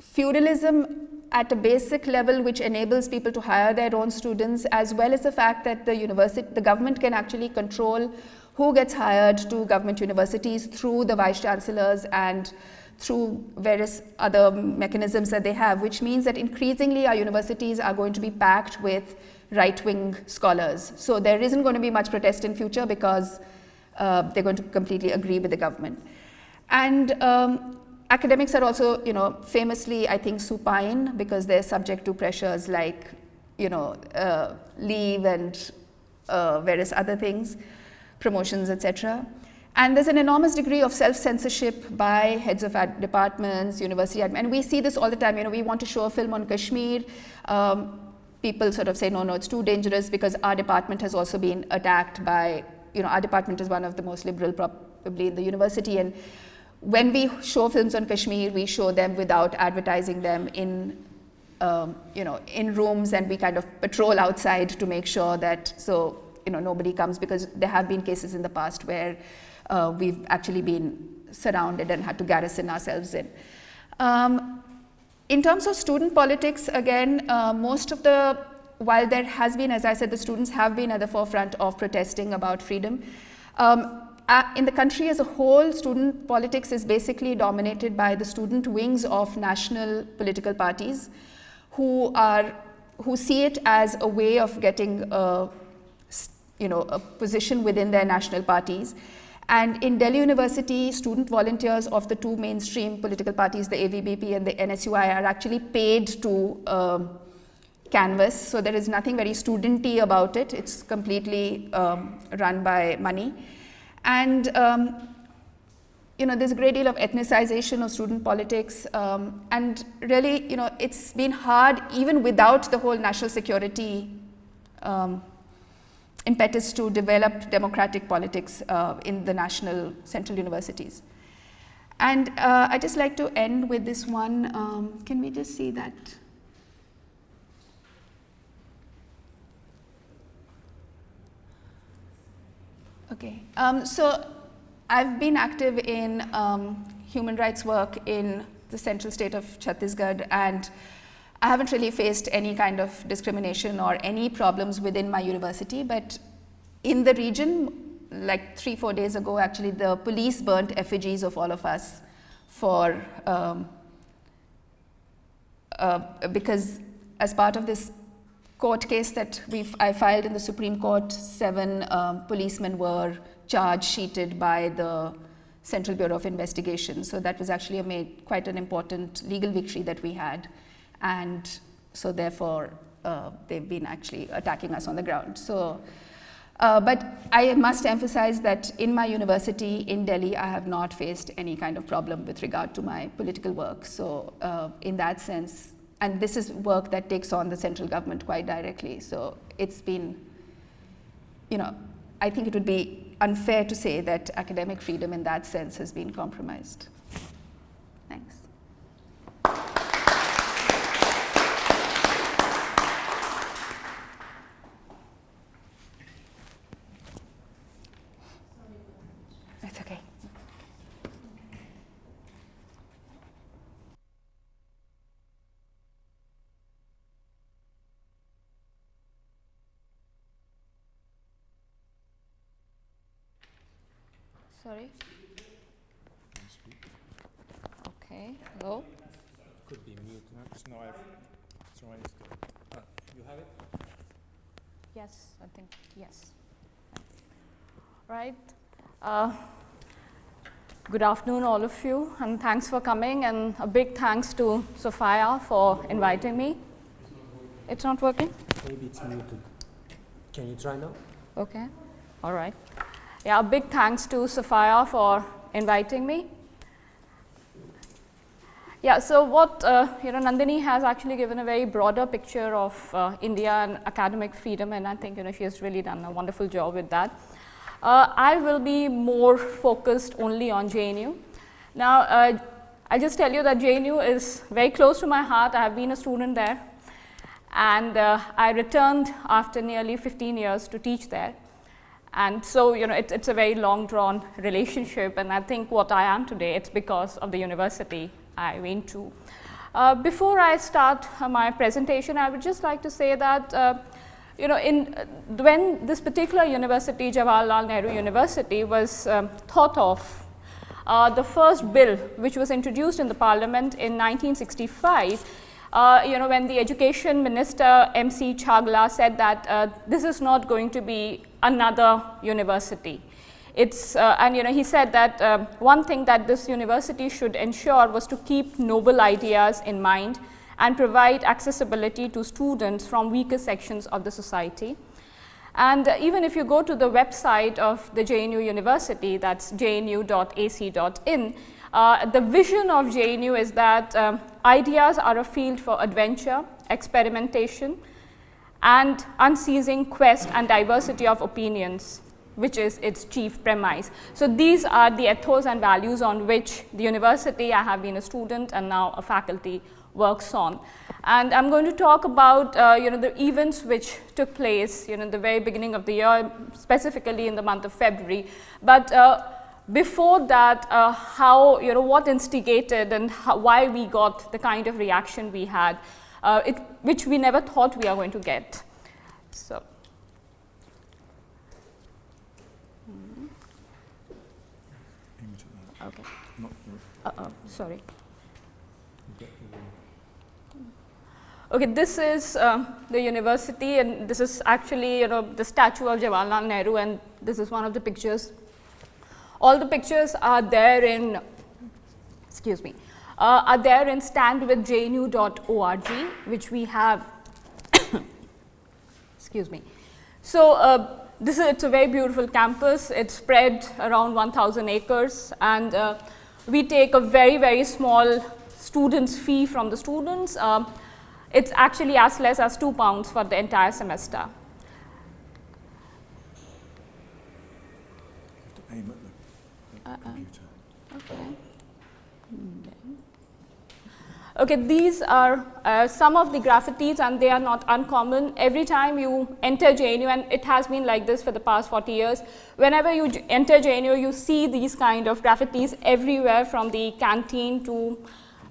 feudalism at a basic level which enables people to hire their own students, as well as the fact that the government can actually control who gets hired to government universities through the vice chancellors and through various other mechanisms that they have, which means that increasingly our universities are going to be packed with right-wing scholars. So there isn't going to be much protest in future because they're going to completely agree with the government. And academics are also, famously, I think, supine because they're subject to pressures like, leave and various other things, promotions, etc. And there's an enormous degree of self-censorship by heads of departments, university admin, and we see this all the time. We want to show a film on Kashmir. People sort of say, no, it's too dangerous because our department has also been attacked by, our department is one of the most liberal probably in the university, and when we show films on Kashmir, we show them without advertising them in rooms, and we kind of patrol outside to make sure that, nobody comes, because there have been cases in the past where we've actually been surrounded and had to garrison ourselves in. In terms of student politics, again, while there has been, as I said, the students have been at the forefront of protesting about freedom, in the country as a whole, student politics is basically dominated by the student wings of national political parties who see it as a way of getting a position within their national parties. And in Delhi University, student volunteers of the two mainstream political parties, the AVBP and the NSUI, are actually paid to canvass. So there is nothing very studenty about it. It's completely run by money. And there's a great deal of ethnicization of student politics, and really, it's been hard even without the whole national security impetus to develop democratic politics in the national central universities. And I'd just like to end with this one. Can we just see that? Okay, so I've been active in human rights work in the central state of Chhattisgarh, and I haven't really faced any kind of discrimination or any problems within my university, but in the region, like 3-4 days ago, actually, the police burnt effigies of all of us for, because as part of this court case that I filed in the Supreme Court, 7 policemen were charge sheeted by the Central Bureau of Investigation. So that was actually quite an important legal victory that we had. And so therefore, they've been actually attacking us on the ground. So, but I must emphasize that in my university in Delhi, I have not faced any kind of problem with regard to my political work. So in that sense, and this is work that takes on the central government quite directly. So it's been, I think it would be unfair to say that academic freedom in that sense has been compromised. Thanks. That's okay. Sorry. Okay. Hello. Could be mute. No, you have it? Yes, I think yes. Right. Good afternoon, all of you, and thanks for coming. And a big thanks to Sophia for inviting me. It's not working? Maybe it's muted. Can you try now? Okay. All right. Yeah, a big thanks to Sophia for inviting me. Yeah, so what, Nandini has actually given a very broader picture of India and academic freedom, and I think, she has really done a wonderful job with that. I will be more focused only on JNU. Now, I'll just tell you that JNU is very close to my heart. I have been a student there, and I returned after nearly 15 years to teach there. And so, it's a very long-drawn relationship, and I think what I am today, it's because of the university I went to. Before I start my presentation, I would just like to say that when this particular university, Jawaharlal Nehru University, was thought of, the first bill which was introduced in the parliament in 1965, when the education minister MC Chagla said that this is not going to be another university. It's, he said that one thing that this university should ensure was to keep noble ideas in mind and provide accessibility to students from weaker sections of the society. And even if you go to the website of the JNU University, that's jnu.ac.in, the vision of JNU is that ideas are a field for adventure, experimentation, and unceasing quest and diversity of opinions, which is its chief premise. So these are the ethos and values on which the university, I have been a student and now a faculty, works on. And I'm going to talk about the events which took place in the very beginning of the year, specifically in the month of February. But before that, what instigated and why we got the kind of reaction we had, which we never thought we are going to get. So. Okay. Sorry. Okay, this is the university, and this is actually the statue of Jawaharlal Nehru, and this is one of the pictures. All the pictures are there in, are there in standwithjnu.org, which we have. So it's a very beautiful campus. It's spread around 1,000 acres, and we take a very, very small student's fee from the students. It's actually as less as £2 for the entire semester. Aim at the computer. Okay, these are some of the graffitis, and they are not uncommon. Every time you enter JNU, and it has been like this for the past 40 years, whenever you enter JNU, you see these kind of graffitis everywhere, from the canteen to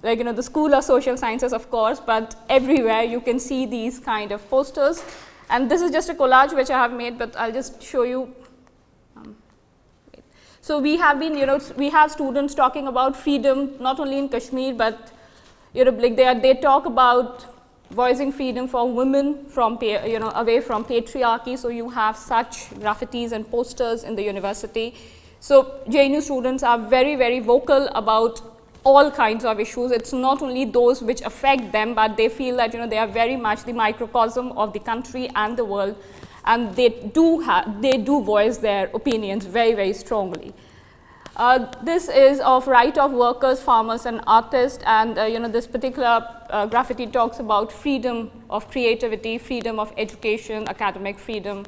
the School of Social Sciences, of course, but everywhere you can see these kind of posters. And this is just a collage which I have made, but I'll just show you. So we have been, we have students talking about freedom, not only in Kashmir, but they talk about voicing freedom for women from, away from patriarchy. So you have such graffitis and posters in the university. So JNU students are very, very vocal about all kinds of issues. It's not only those which affect them, but they feel that they are very much the microcosm of the country and the world, and they do voice their opinions very, very strongly. This is of right of workers, farmers, and artists, and this particular graffiti talks about freedom of creativity, freedom of education, academic freedom.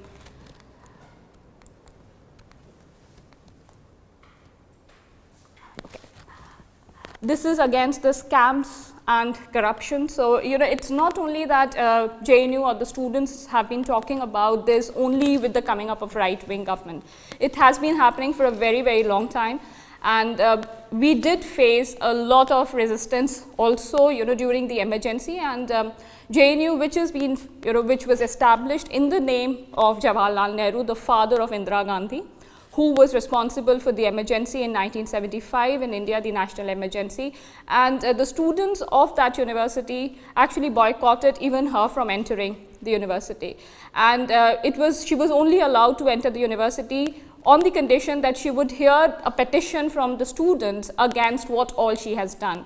This is against the scams and corruption. So, it's not only that JNU or the students have been talking about this only with the coming up of right-wing government. It has been happening for a very, very long time. And we did face a lot of resistance also, during the emergency. And JNU, which was established in the name of Jawaharlal Nehru, the father of Indira Gandhi, who was responsible for the emergency in 1975 in India, the national emergency. And the students of that university actually boycotted even her from entering the university. And she was only allowed to enter the university on the condition that she would hear a petition from the students against what all she has done.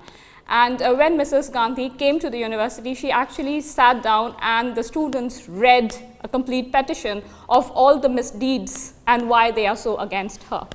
And when Mrs. Gandhi came to the university, she actually sat down and the students read a complete petition of all the misdeeds and why they are so against her.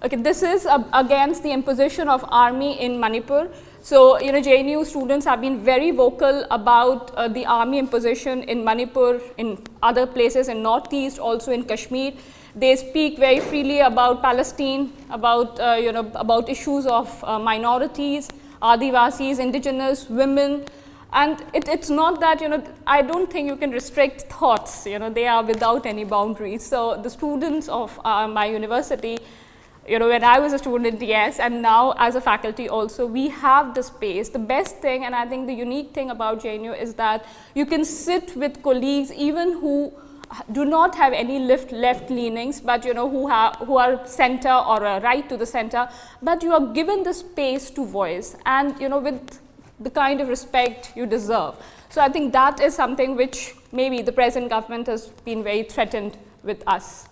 Okay, this is against the imposition of army in Manipur. So, JNU students have been very vocal about the army imposition in Manipur, in other places in Northeast, also in Kashmir. They speak very freely about Palestine, about issues of minorities, Adivasis, indigenous, women. And it's not that, I don't think you can restrict thoughts, they are without any boundaries. So the students of my university, when I was a student, yes, and now as a faculty also, we have the space. The best thing, and I think the unique thing about JNU is that you can sit with colleagues even who do not have any left leanings, but who are center or right to the center, but you are given the space to voice, and with the kind of respect you deserve. So I think that is something which maybe the present government has been very threatened with us.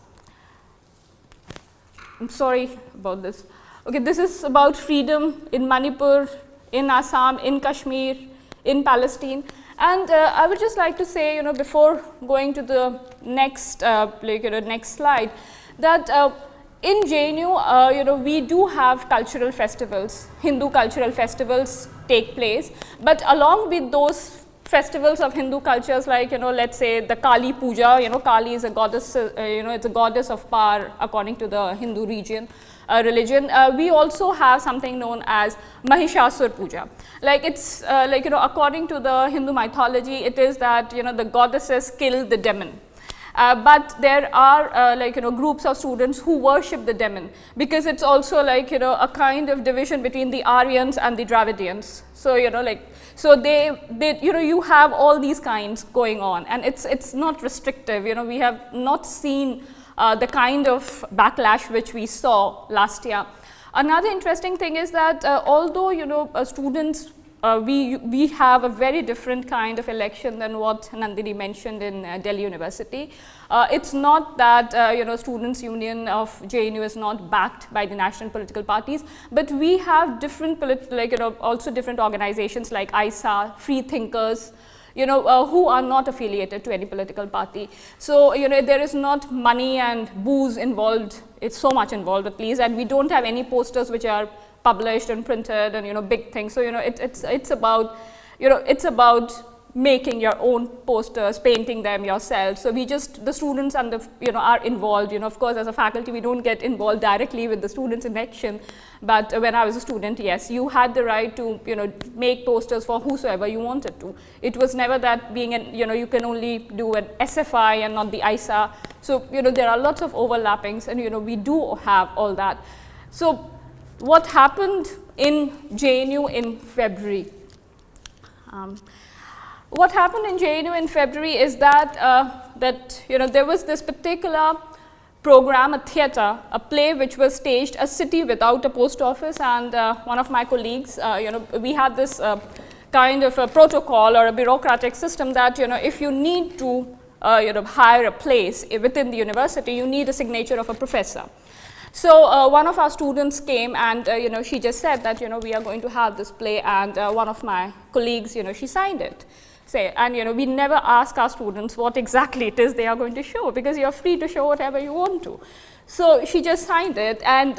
I'm sorry about this. Okay, this is about freedom in Manipur, in Assam, in Kashmir, in Palestine. And I would just like to say, before going to the next, next slide, that in JNU, we do have cultural festivals. Hindu cultural festivals take place, but along with those festivals of Hindu cultures, like let's say the Kali Puja. Kali is a goddess. It's a goddess of power according to the Hindu religion. We also have something known as Mahishasur Puja. Like it's according to the Hindu mythology, it is that the goddesses kill the demon. But there are groups of students who worship the demon, because it's also a kind of division between the Aryans and the Dravidians. So so you have all these kinds going on, and it's not restrictive. We have not seen the kind of backlash which we saw last year. Another interesting thing is that although students, we have a very different kind of election than what Nandini mentioned in Delhi University. It's not that Students' Union of JNU is not backed by the national political parties, but we have different also different organizations like ISA, Free Thinkers, who are not affiliated to any political party. So, there is not money and booze involved. It's so much involved at least, and we don't have any posters which are published and printed and big things. So it's about making your own posters, painting them yourself. So the students and are involved. Of course, as a faculty, we don't get involved directly with the students' election. But when I was a student, yes, you had the right to make posters for whosoever you wanted to. It was never that being you can only do an SFI and not the ISA. So there are lots of overlappings, and we do have all that. So what happened in JNU in February? What happened in JNU in February is that there was this particular program, a theatre, a play which was staged, A City Without a Post Office, and one of my colleagues, we had this kind of a protocol or a bureaucratic system that if you need to hire a place within the university, you need a signature of a professor. So one of our students came, and she just said that we are going to have this play, and one of my colleagues she signed it. And we never ask our students what exactly it is they are going to show, because you're free to show whatever you want to. So she just signed it, and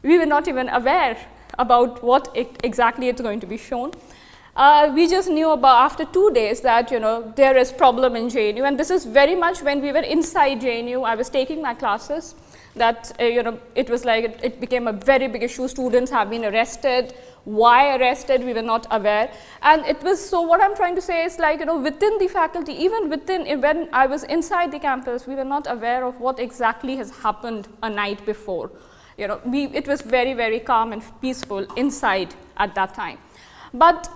we were not even aware about what exactly it's going to be shown. We just knew about after 2 days that there is problem in JNU, and this is very much when we were inside JNU. I was taking my classes. That it was like it became a very big issue. Students have been arrested. Why arrested? We were not aware. And it was, so what I'm trying to say is within the faculty, even when I was inside the campus, we were not aware of what exactly has happened a night before. It was very, very calm and peaceful inside at that time. But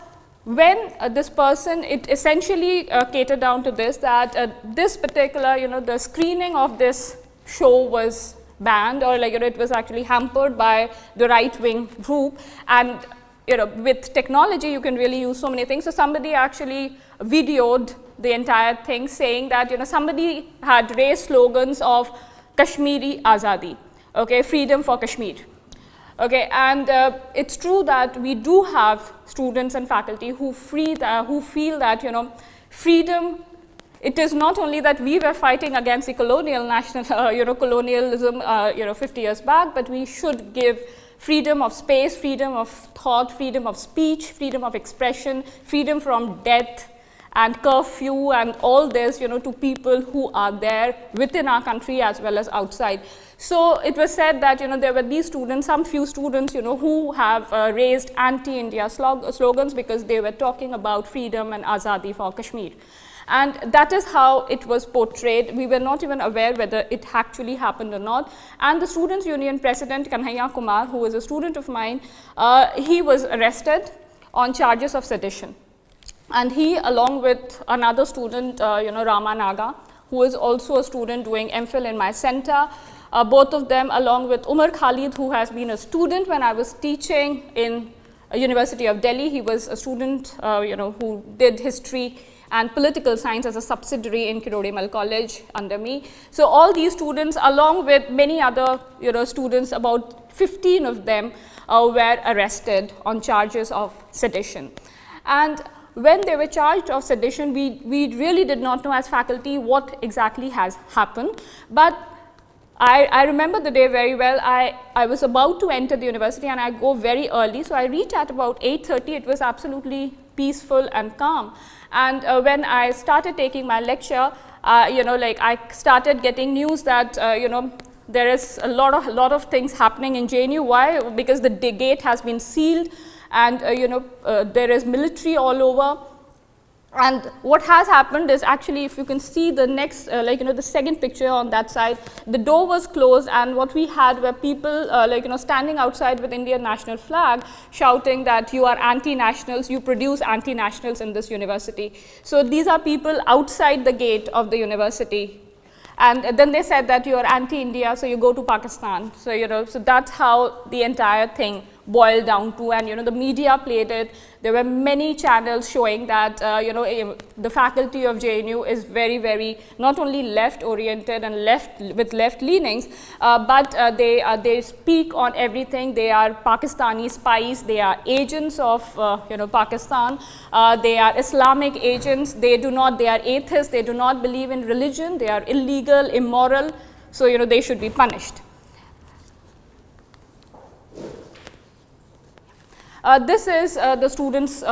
when this person, it essentially catered down to this, that this particular, the screening of this show was banned, or it was actually hampered by the right-wing group. And with technology, you can really use so many things. So somebody actually videoed the entire thing, saying that somebody had raised slogans of Kashmiri Azadi, okay, freedom for Kashmir. Okay, and it's true that we do have students and faculty who feel that freedom. It is not only that we were fighting against the colonial colonialism 50 years back, but we should give freedom of space, freedom of thought, freedom of speech, freedom of expression, freedom from death and curfew and all this to people who are there within our country as well as outside. So it was said that there were these students, some few students who have raised anti-India slogans because they were talking about freedom and Azadi for Kashmir. And that is how it was portrayed. We were not even aware whether it actually happened or not. And the Students' Union President, Kanhaiya Kumar, who was a student of mine, he was arrested on charges of sedition. And he, along with another student, Rama Naga, who is also a student doing MPhil in my center, both of them, along with Umar Khalid, who has been a student when I was teaching in University of Delhi. He was a student, who did history and political science as a subsidiary in Kirodimal College under me. So all these students, along with many other students, about 15 of them were arrested on charges of sedition. And when they were charged of sedition, we really did not know as faculty what exactly has happened. But I remember the day very well. I was about to enter the university and I go very early. So I reach at about 8:30. It was absolutely peaceful and calm. And when I started taking my lecture, I started getting news that, there is a lot of things happening in JNU. Why? Because the gate has been sealed and, there is military all over. And what has happened is actually, if you can see the next, the second picture on that side, the door was closed and what we had were people, standing outside with Indian national flag, shouting that you are anti-nationals, you produce anti-nationals in this university. So these are people outside the gate of the university. And then they said that you are anti-India, so you go to Pakistan. So, so that's how the entire thing boiled down to, and the media played it. There were many channels showing that the faculty of JNU is very, very not only left oriented and with left leanings, but they speak on everything. They are Pakistani spies, they are agents of Pakistan, they are Islamic agents, they are atheists, they do not believe in religion, they are illegal, immoral, so they should be punished. This is the students'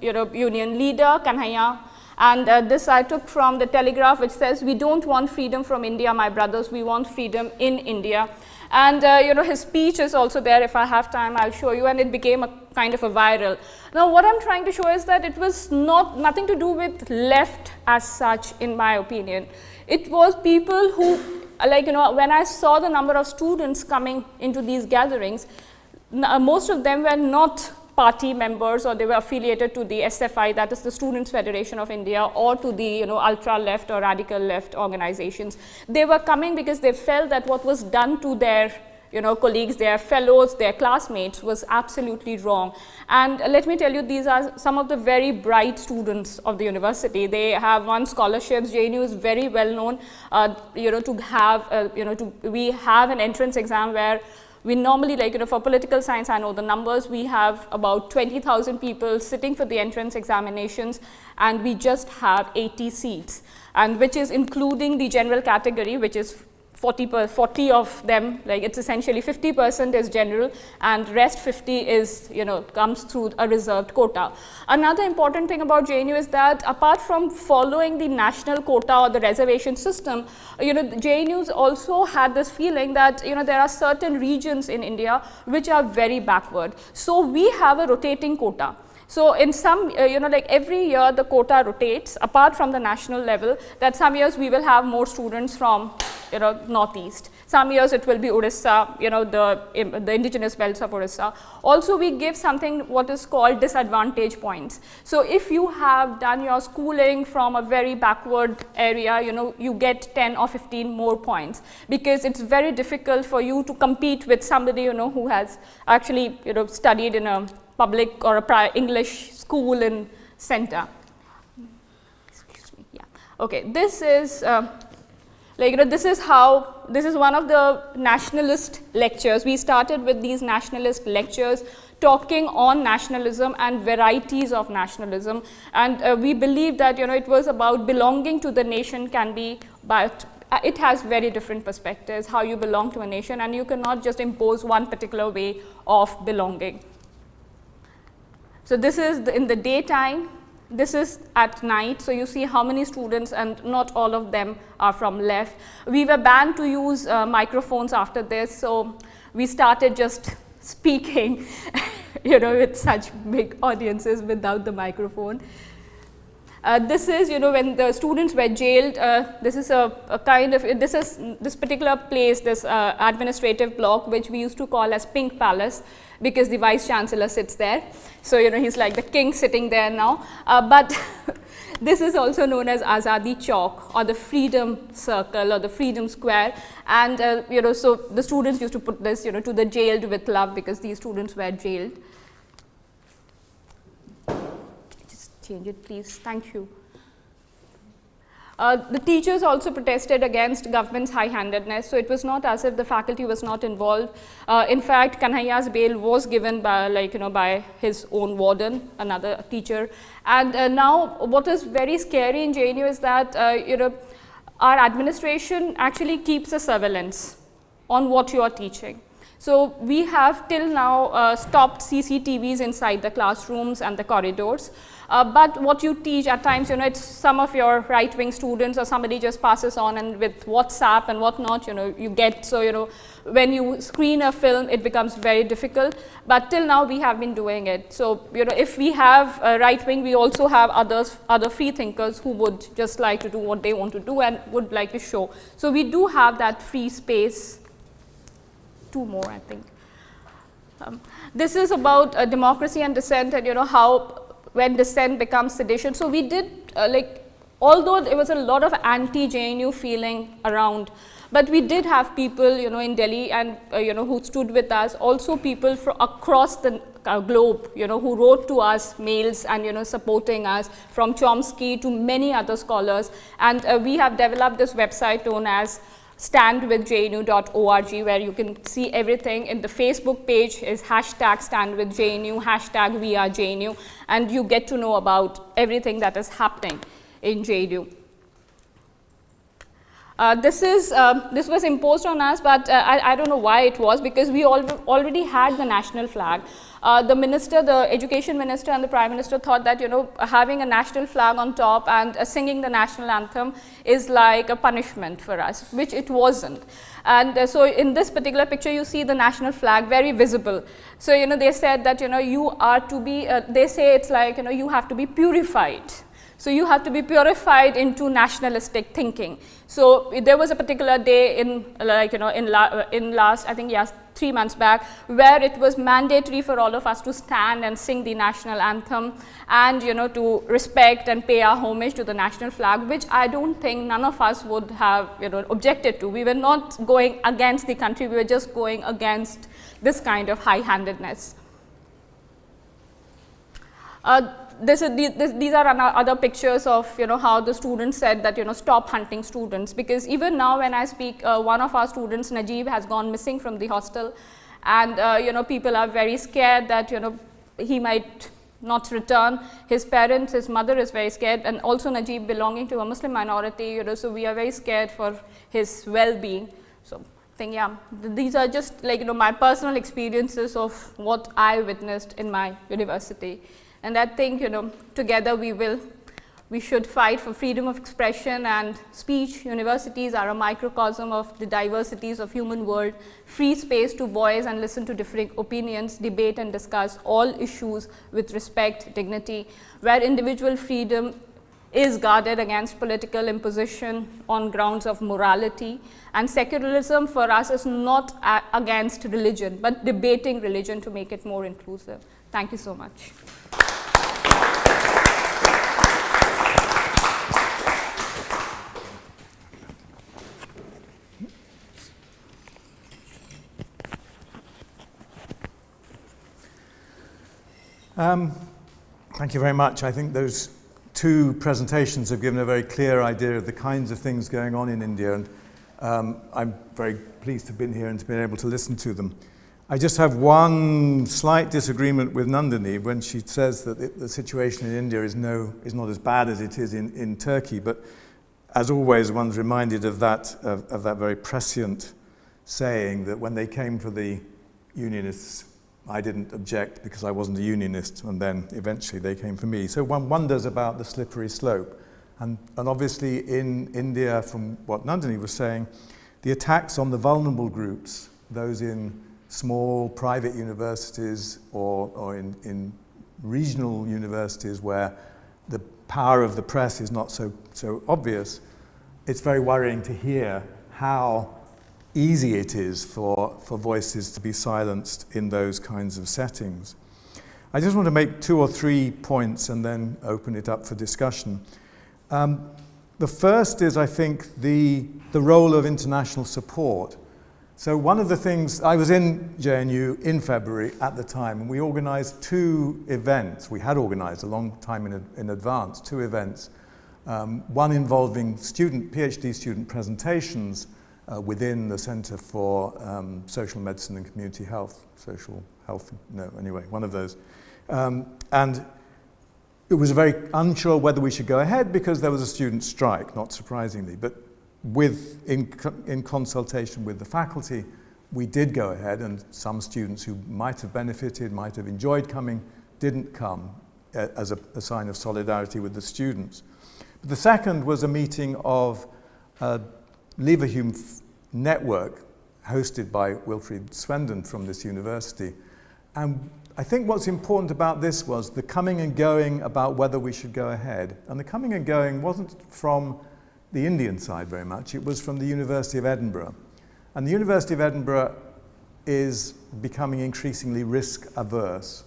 union leader, Kanhaiya, and this I took from the Telegraph, which says, "We don't want freedom from India, my brothers, we want freedom in India." And his speech is also there. If I have time, I'll show you, and it became a kind of a viral. Now, what I'm trying to show is that it was nothing to do with left as such, in my opinion. It was people who, when I saw the number of students coming into these gatherings, most of them were not party members, or they were affiliated to the SFI, that is the Students' Federation of India, or to the ultra-left or radical left organizations. They were coming because they felt that what was done to their colleagues, their fellows, their classmates was absolutely wrong. And let me tell you, these are some of the very bright students of the university. They have won scholarships. JNU is very well known, to have, we have an entrance exam where we normally, for political science, I know the numbers, we have about 20,000 people sitting for the entrance examinations, and we just have 80 seats, and which is including the general category, which is 40 of them, it's essentially 50% is general, and rest 50 is, comes through a reserved quota. Another important thing about JNU is that apart from following the national quota or the reservation system, JNU's also had this feeling that, there are certain regions in India which are very backward. So we have a rotating quota. So in some, every year the quota rotates, apart from the national level, that some years we will have more students from, northeast. Some years it will be Orissa, the indigenous belts of Orissa. Also we give something what is called disadvantage points. So if you have done your schooling from a very backward area, you get 10 or 15 more points, because it's very difficult for you to compete with somebody, who has actually, studied in a public or a English school in center. Excuse me, yeah. Okay, this is, this is one of the nationalist lectures. We started with these nationalist lectures talking on nationalism and varieties of nationalism. And we believe that, it was about belonging to the nation can be, but it has very different perspectives, how you belong to a nation, and you cannot just impose one particular way of belonging. So this is in the daytime, this is at night, so you see how many students, and not all of them are from left. We were banned to use microphones after this, so we started just speaking, with such big audiences without the microphone. This is, when the students were jailed. This is a kind of, this particular place, this administrative block, which we used to call as Pink Palace, because the Vice Chancellor sits there. So, he's like the king sitting there now. But this is also known as Azadi Chowk, or the Freedom Circle, or the Freedom Square. And, so the students used to put this, to the jailed with love, because these students were jailed. Just change it, please. Thank you. The teachers also protested against government's high-handedness, so it was not as if the faculty was not involved. In fact, Kanhaiya's bail was given by, by his own warden, another teacher. And now, what is very scary in JNU is that, our administration actually keeps a surveillance on what you are teaching. So we have till now stopped CCTVs inside the classrooms and the corridors. But what you teach at times, it's some of your right-wing students or somebody just passes on, and with WhatsApp and whatnot, you get, so, when you screen a film, it becomes very difficult. But till now, we have been doing it. So, if we have a right-wing, we also have other free thinkers who would just like to do what they want to do and would like to show. So we do have that free space. 2 more, I think. This is about democracy and dissent, and how when dissent becomes sedition. So we did, although there was a lot of anti-JNU feeling around, but we did have people, in Delhi and, who stood with us, also people from across the globe, who wrote to us mails and, supporting us, from Chomsky to many other scholars. And we have developed this website known as standwithjnu.org, where you can see everything. In the Facebook page is #standwithjnu, #weareJNU, and you get to know about everything that is happening in JNU. This was imposed on us, but I don't know why it was, because we already had the national flag. The minister, the education minister and the prime minister thought that, having a national flag on top and singing the national anthem is like a punishment for us, which it wasn't. And so in this particular picture, you see the national flag very visible. So, they said that, you are to be, they say it's like, you have to be purified. So you have to be purified into nationalistic thinking. So there was a particular day in last, I think, yes, 3 months back, where it was mandatory for all of us to stand and sing the national anthem and, to respect and pay our homage to the national flag, which I don't think none of us would have, objected to. We were not going against the country, we were just going against this kind of high-handedness. These are other pictures of, how the students said that, stop hunting students. Because even now when I speak, one of our students, Najib, has gone missing from the hostel. And, people are very scared that, he might not return. His parents, his mother is very scared. And also Najib belonging to a Muslim minority, so we are very scared for his well-being. So I think, yeah, these are just my personal experiences of what I witnessed in my university. And I think, together we should fight for freedom of expression and speech. Universities are a microcosm of the diversities of human world, free space to voice and listen to different opinions, debate and discuss all issues with respect, dignity, where individual freedom is guarded against political imposition on grounds of morality. And secularism for us is not against religion, but debating religion to make it more inclusive. Thank you so much. Thank you very much. I think those 2 presentations have given a very clear idea of the kinds of things going on in India, and I'm very pleased to have been here and to be able to listen to them. I just have one slight disagreement with Nandini when she says that the situation in India is not as bad as it is in Turkey, but as always, one's reminded of that very prescient saying that when they came for the unionists, I didn't object because I wasn't a unionist, and then eventually they came for me. So one wonders about the slippery slope. And obviously in India, from what Nandini was saying, the attacks on the vulnerable groups, those in small private universities or in regional universities where the power of the press is not so obvious, it's very worrying to hear how easy it is for voices to be silenced in those kinds of settings. I just want to make 2 or 3 points and then open it up for discussion. The first is, I think, the role of international support. So one of the things, I was in JNU in February at the time, and we organized 2 events. We had organized a long time in advance, 2 events. One involving PhD student presentations within the Center for Social Medicine and Community Health, one of those. And it was very unsure whether we should go ahead because there was a student strike, not surprisingly. But in consultation with the faculty, we did go ahead, and some students who might have benefited, might have enjoyed coming, didn't come as a sign of solidarity with the students. But the second was a meeting of Leverhulme network hosted by Wilfried Swendon from this university. And I think what's important about this was the coming and going about whether we should go ahead. And the coming and going wasn't from the Indian side very much, it was from the University of Edinburgh. And the University of Edinburgh is becoming increasingly risk averse.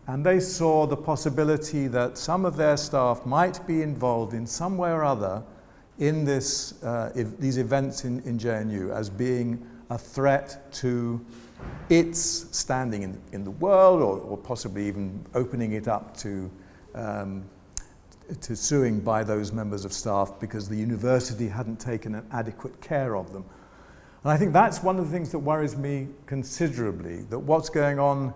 And they saw the possibility that some of their staff might be involved in some way or other in these events in JNU as being a threat to its standing in the world, or possibly even opening it up to suing by those members of staff because the university hadn't taken an adequate care of them. And I think that's one of the things that worries me considerably, that what's going on,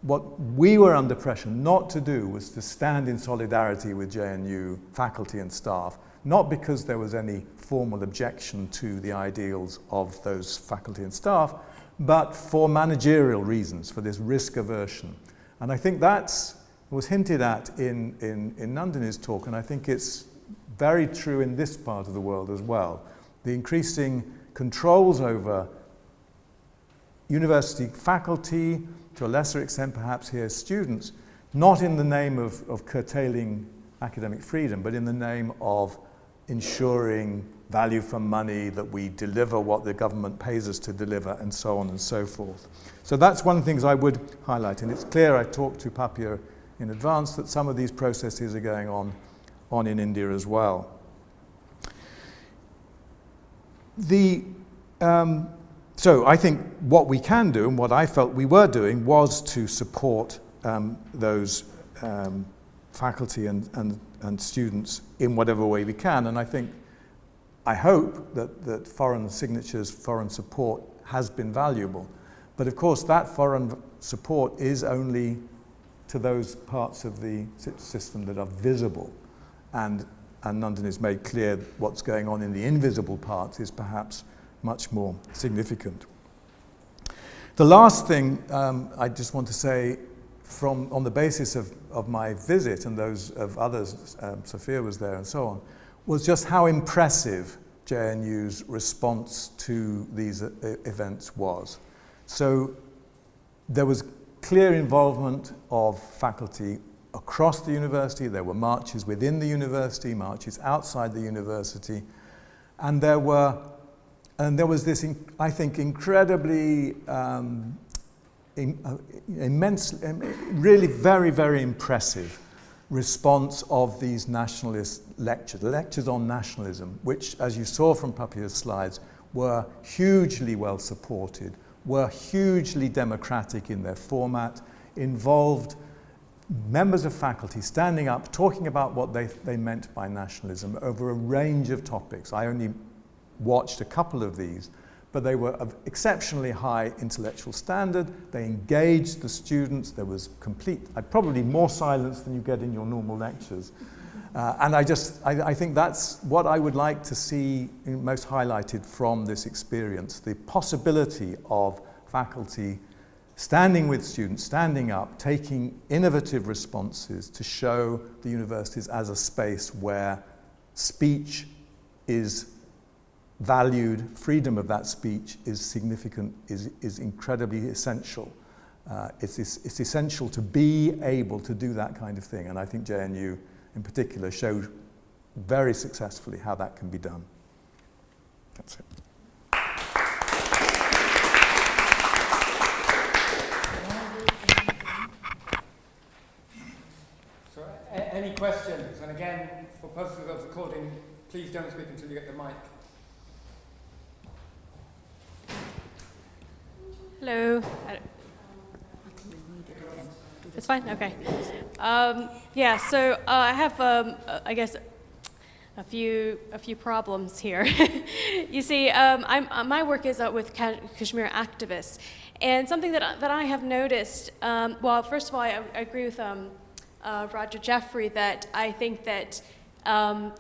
what we were under pressure not to do was to stand in solidarity with JNU faculty and staff, not because there was any formal objection to the ideals of those faculty and staff, but for managerial reasons, for this risk aversion. And I think that was hinted at in Nandini's talk, and I think it's very true in this part of the world as well. The increasing controls over university faculty, to a lesser extent perhaps here students, not in the name of curtailing academic freedom, but in the name of ensuring value for money, that we deliver what the government pays us to deliver, and so on and so forth. So that's one of the things I would highlight, and it's clear, I talked to Papia in advance, that some of these processes are going on in India as well. So I think what we can do, and what I felt we were doing, was to support those faculty and students in whatever way we can. And I hope that foreign signatures, foreign support has been valuable. But of course, that foreign support is only to those parts of the system that are visible. And Nandini has made clear what's going on in the invisible parts is perhaps much more significant. The last thing I just want to say, on the basis of my visit and those of others, Sophia was there and so on, was just how impressive JNU's response to these events was. So there was clear involvement of faculty across the university. There were marches within the university, marches outside the university, and there was this, I think, incredibly immense, really very, very impressive response of these nationalist lectures on nationalism, which, as you saw from Papia's slides, were hugely well supported, were hugely democratic in their format, involved members of faculty standing up, talking about what they meant by nationalism over a range of topics. I only watched a couple of these, but they were of exceptionally high intellectual standard. They engaged the students. There was probably more silence than you get in your normal lectures. And I think that's what I would like to see most highlighted from this experience, the possibility of faculty standing with students, standing up, taking innovative responses to show the universities as a space where speech is valued, freedom of that speech is significant, is incredibly essential. It's essential to be able to do that kind of thing, and I think JNU in particular showed very successfully how that can be done. That's it. So, any questions? And again, for purposes of recording, please don't speak until you get the mic. Hello. It's fine? Okay. Yeah, so I have, I guess, a few problems here. You see, my work is with Kashmir activists, and something that I have noticed, well, first of all, I agree with Roger Jeffery that I think that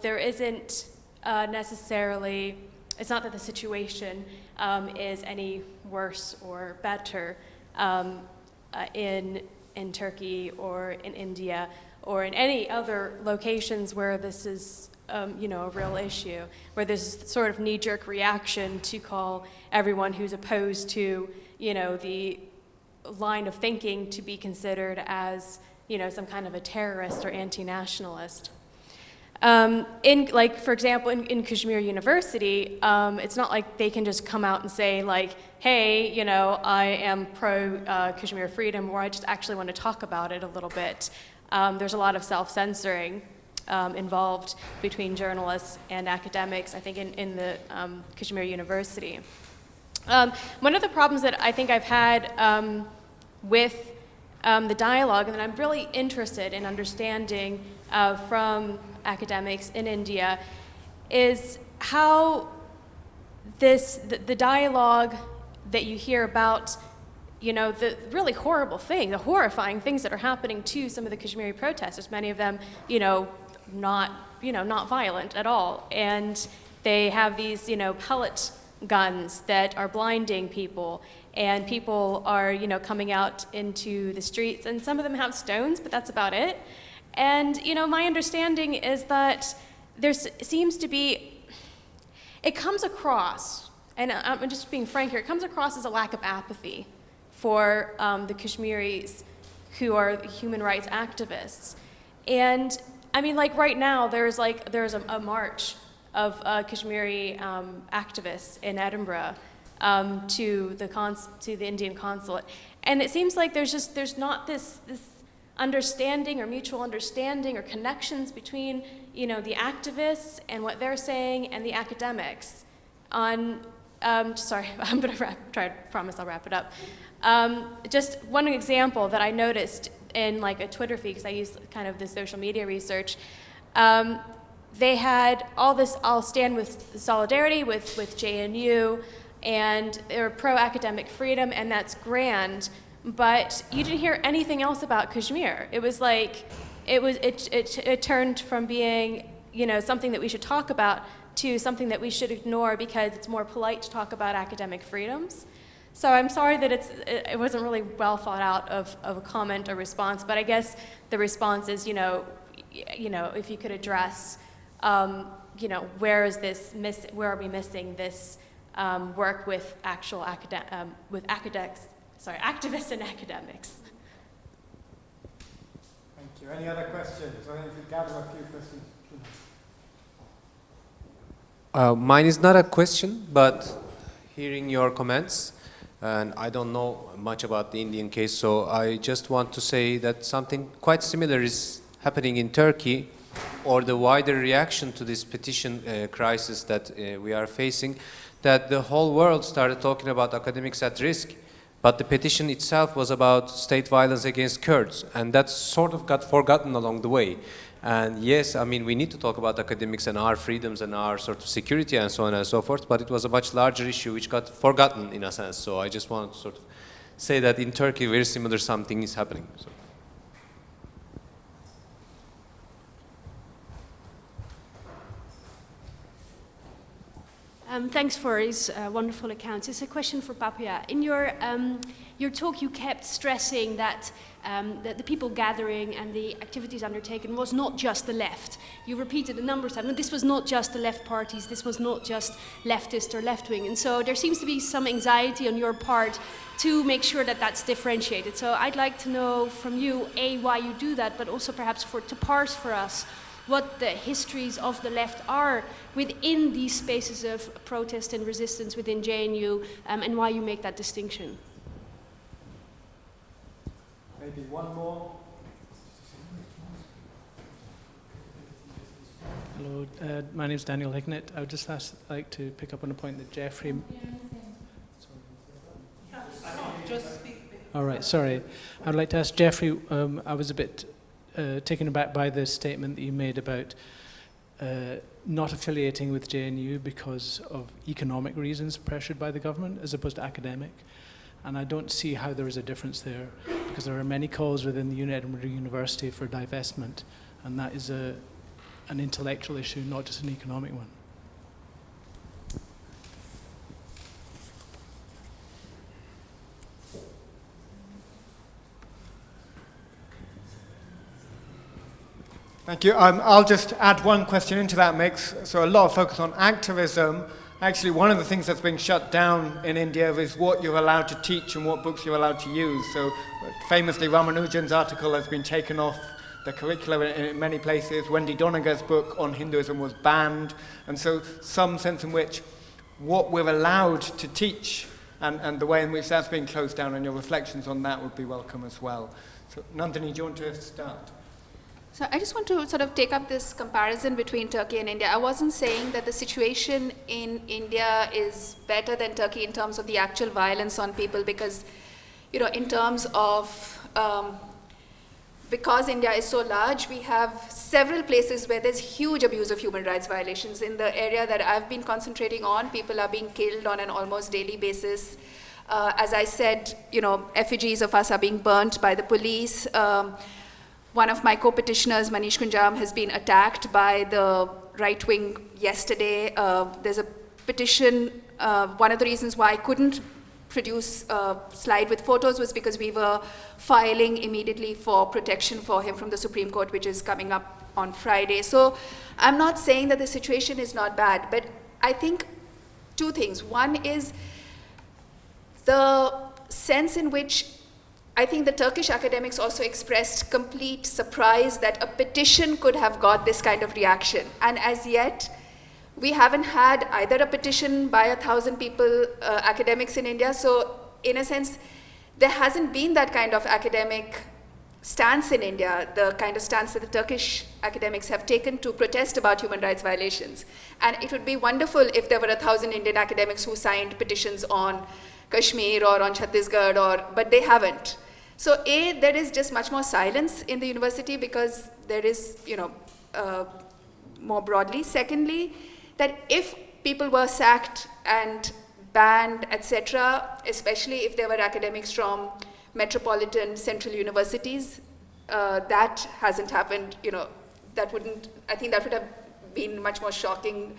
there isn't necessarily, it's not that the situation is any worse or better in Turkey or in India or in any other locations where this is a real issue, where there's sort of knee-jerk reaction to call everyone who's opposed to the line of thinking to be considered as some kind of a terrorist or anti-nationalist. For example, in Kashmir University, it's not like they can just come out and say like, hey, I am pro-Kashmir freedom, or I just actually want to talk about it a little bit. There's a lot of self-censoring involved between journalists and academics, I think, in the Kashmir University. One of the problems that I think I've had with the dialogue, and that I'm really interested in understanding from academics in India, is how the dialogue that you hear about, the really horrible thing, the horrifying things that are happening to some of the Kashmiri protesters, many of them, not violent at all, and they have these, pellet guns that are blinding people, and people are, coming out into the streets, and some of them have stones, but that's about it. And, my understanding is that there seems to be, it comes across, and I'm just being frank here, it comes across as a lack of apathy for the Kashmiris who are human rights activists. And, right now, there's a march of Kashmiri activists in Edinburgh to the Indian consulate. And it seems like there's not this understanding or mutual understanding or connections between the activists and what they're saying and the academics on sorry, I'm going to promise I'll wrap it up. Just one example that I noticed in a Twitter feed, because I use kind of the social media research, they had all this, I'll stand with solidarity with JNU, and they're pro-academic freedom, and that's grand. But you didn't hear anything else about Kashmir. It was like, it turned from being, something that we should talk about to something that we should ignore because it's more polite to talk about academic freedoms. So I'm sorry that it wasn't really well thought out of a comment or response, but I guess the response is, if you could address, where is this where are we missing this work with actual activists and academics. Thank you. Any other questions? I think we gather a few questions. Mine is not a question, but hearing your comments, and I don't know much about the Indian case, so I just want to say that something quite similar is happening in Turkey, or the wider reaction to this petition crisis that we are facing, that the whole world started talking about academics at risk. But the petition itself was about state violence against Kurds, and that sort of got forgotten along the way. And yes, we need to talk about academics and our freedoms and our sort of security and so on and so forth, but it was a much larger issue which got forgotten in a sense. So I just wanted to sort of say that in Turkey, very similar something is happening. So. Thanks for his wonderful accounts. It's a question for Papia. In your your talk, you kept stressing that the people gathering and the activities undertaken was not just the left. You repeated a number of times, this was not just the left parties, this was not just leftist or left-wing. And so there seems to be some anxiety on your part to make sure that that's differentiated. So I'd like to know from you, A, why you do that, but also perhaps to parse for us what the histories of the left are within these spaces of protest and resistance within JNU, and why you make that distinction. Maybe one more. Hello, my name is Daniel Hignett. I would just like to pick up on a point that Jeffery... All right, sorry. I'd like to ask Jeffery, I was a bit taken aback by the statement that you made about not affiliating with JNU because of economic reasons pressured by the government as opposed to academic. And I don't see how there is a difference there, because there are many calls within the Edinburgh University for divestment, and that is an intellectual issue, not just an economic one. Thank you. I'll just add one question into that mix. So a lot of focus on activism. Actually, one of the things that's being shut down in India is what you're allowed to teach and what books you're allowed to use. So famously, Ramanujan's article has been taken off the curriculum in many places. Wendy Doniger's book on Hinduism was banned. And so some sense in which what we're allowed to teach and the way in which that's being closed down, and your reflections on that would be welcome as well. So Nandini, do you want to start? So I just want to sort of take up this comparison between Turkey and India. I wasn't saying that the situation in India is better than Turkey in terms of the actual violence on people, because, in terms of, because India is so large, we have several places where there's huge abuse of human rights violations. In the area that I've been concentrating on, people are being killed on an almost daily basis. As I said, effigies of us are being burnt by the police. One of my co-petitioners, Manish Kunjam, has been attacked by the right wing yesterday. There's a petition. One of the reasons why I couldn't produce a slide with photos was because we were filing immediately for protection for him from the Supreme Court, which is coming up on Friday. So I'm not saying that the situation is not bad, but I think two things. One is the sense in which I think the Turkish academics also expressed complete surprise that a petition could have got this kind of reaction. And as yet, we haven't had either a petition by 1,000 people, academics in India. So in a sense, there hasn't been that kind of academic stance in India, the kind of stance that the Turkish academics have taken to protest about human rights violations. And it would be wonderful if there were 1,000 Indian academics who signed petitions on Kashmir or on Chhattisgarh, but they haven't. So A, there is just much more silence in the university because there is, more broadly. Secondly, that if people were sacked and banned, etc., especially if there were academics from metropolitan central universities, that hasn't happened. I think that would have been much more shocking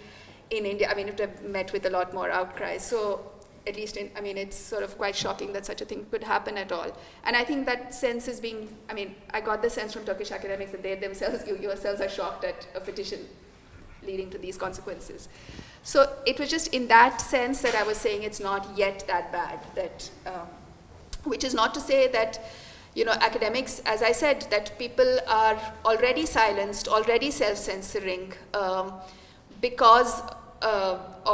in India. I mean, it would have met with a lot more outcry. So at least it's sort of quite shocking that such a thing could happen at all. And I think that sense is being, I got the sense from Turkish academics that they themselves, you yourselves are shocked at a petition leading to these consequences. So it was just in that sense that I was saying it's not yet that bad, that, which is not to say that, academics, as I said, that people are already silenced, already self-censoring because of,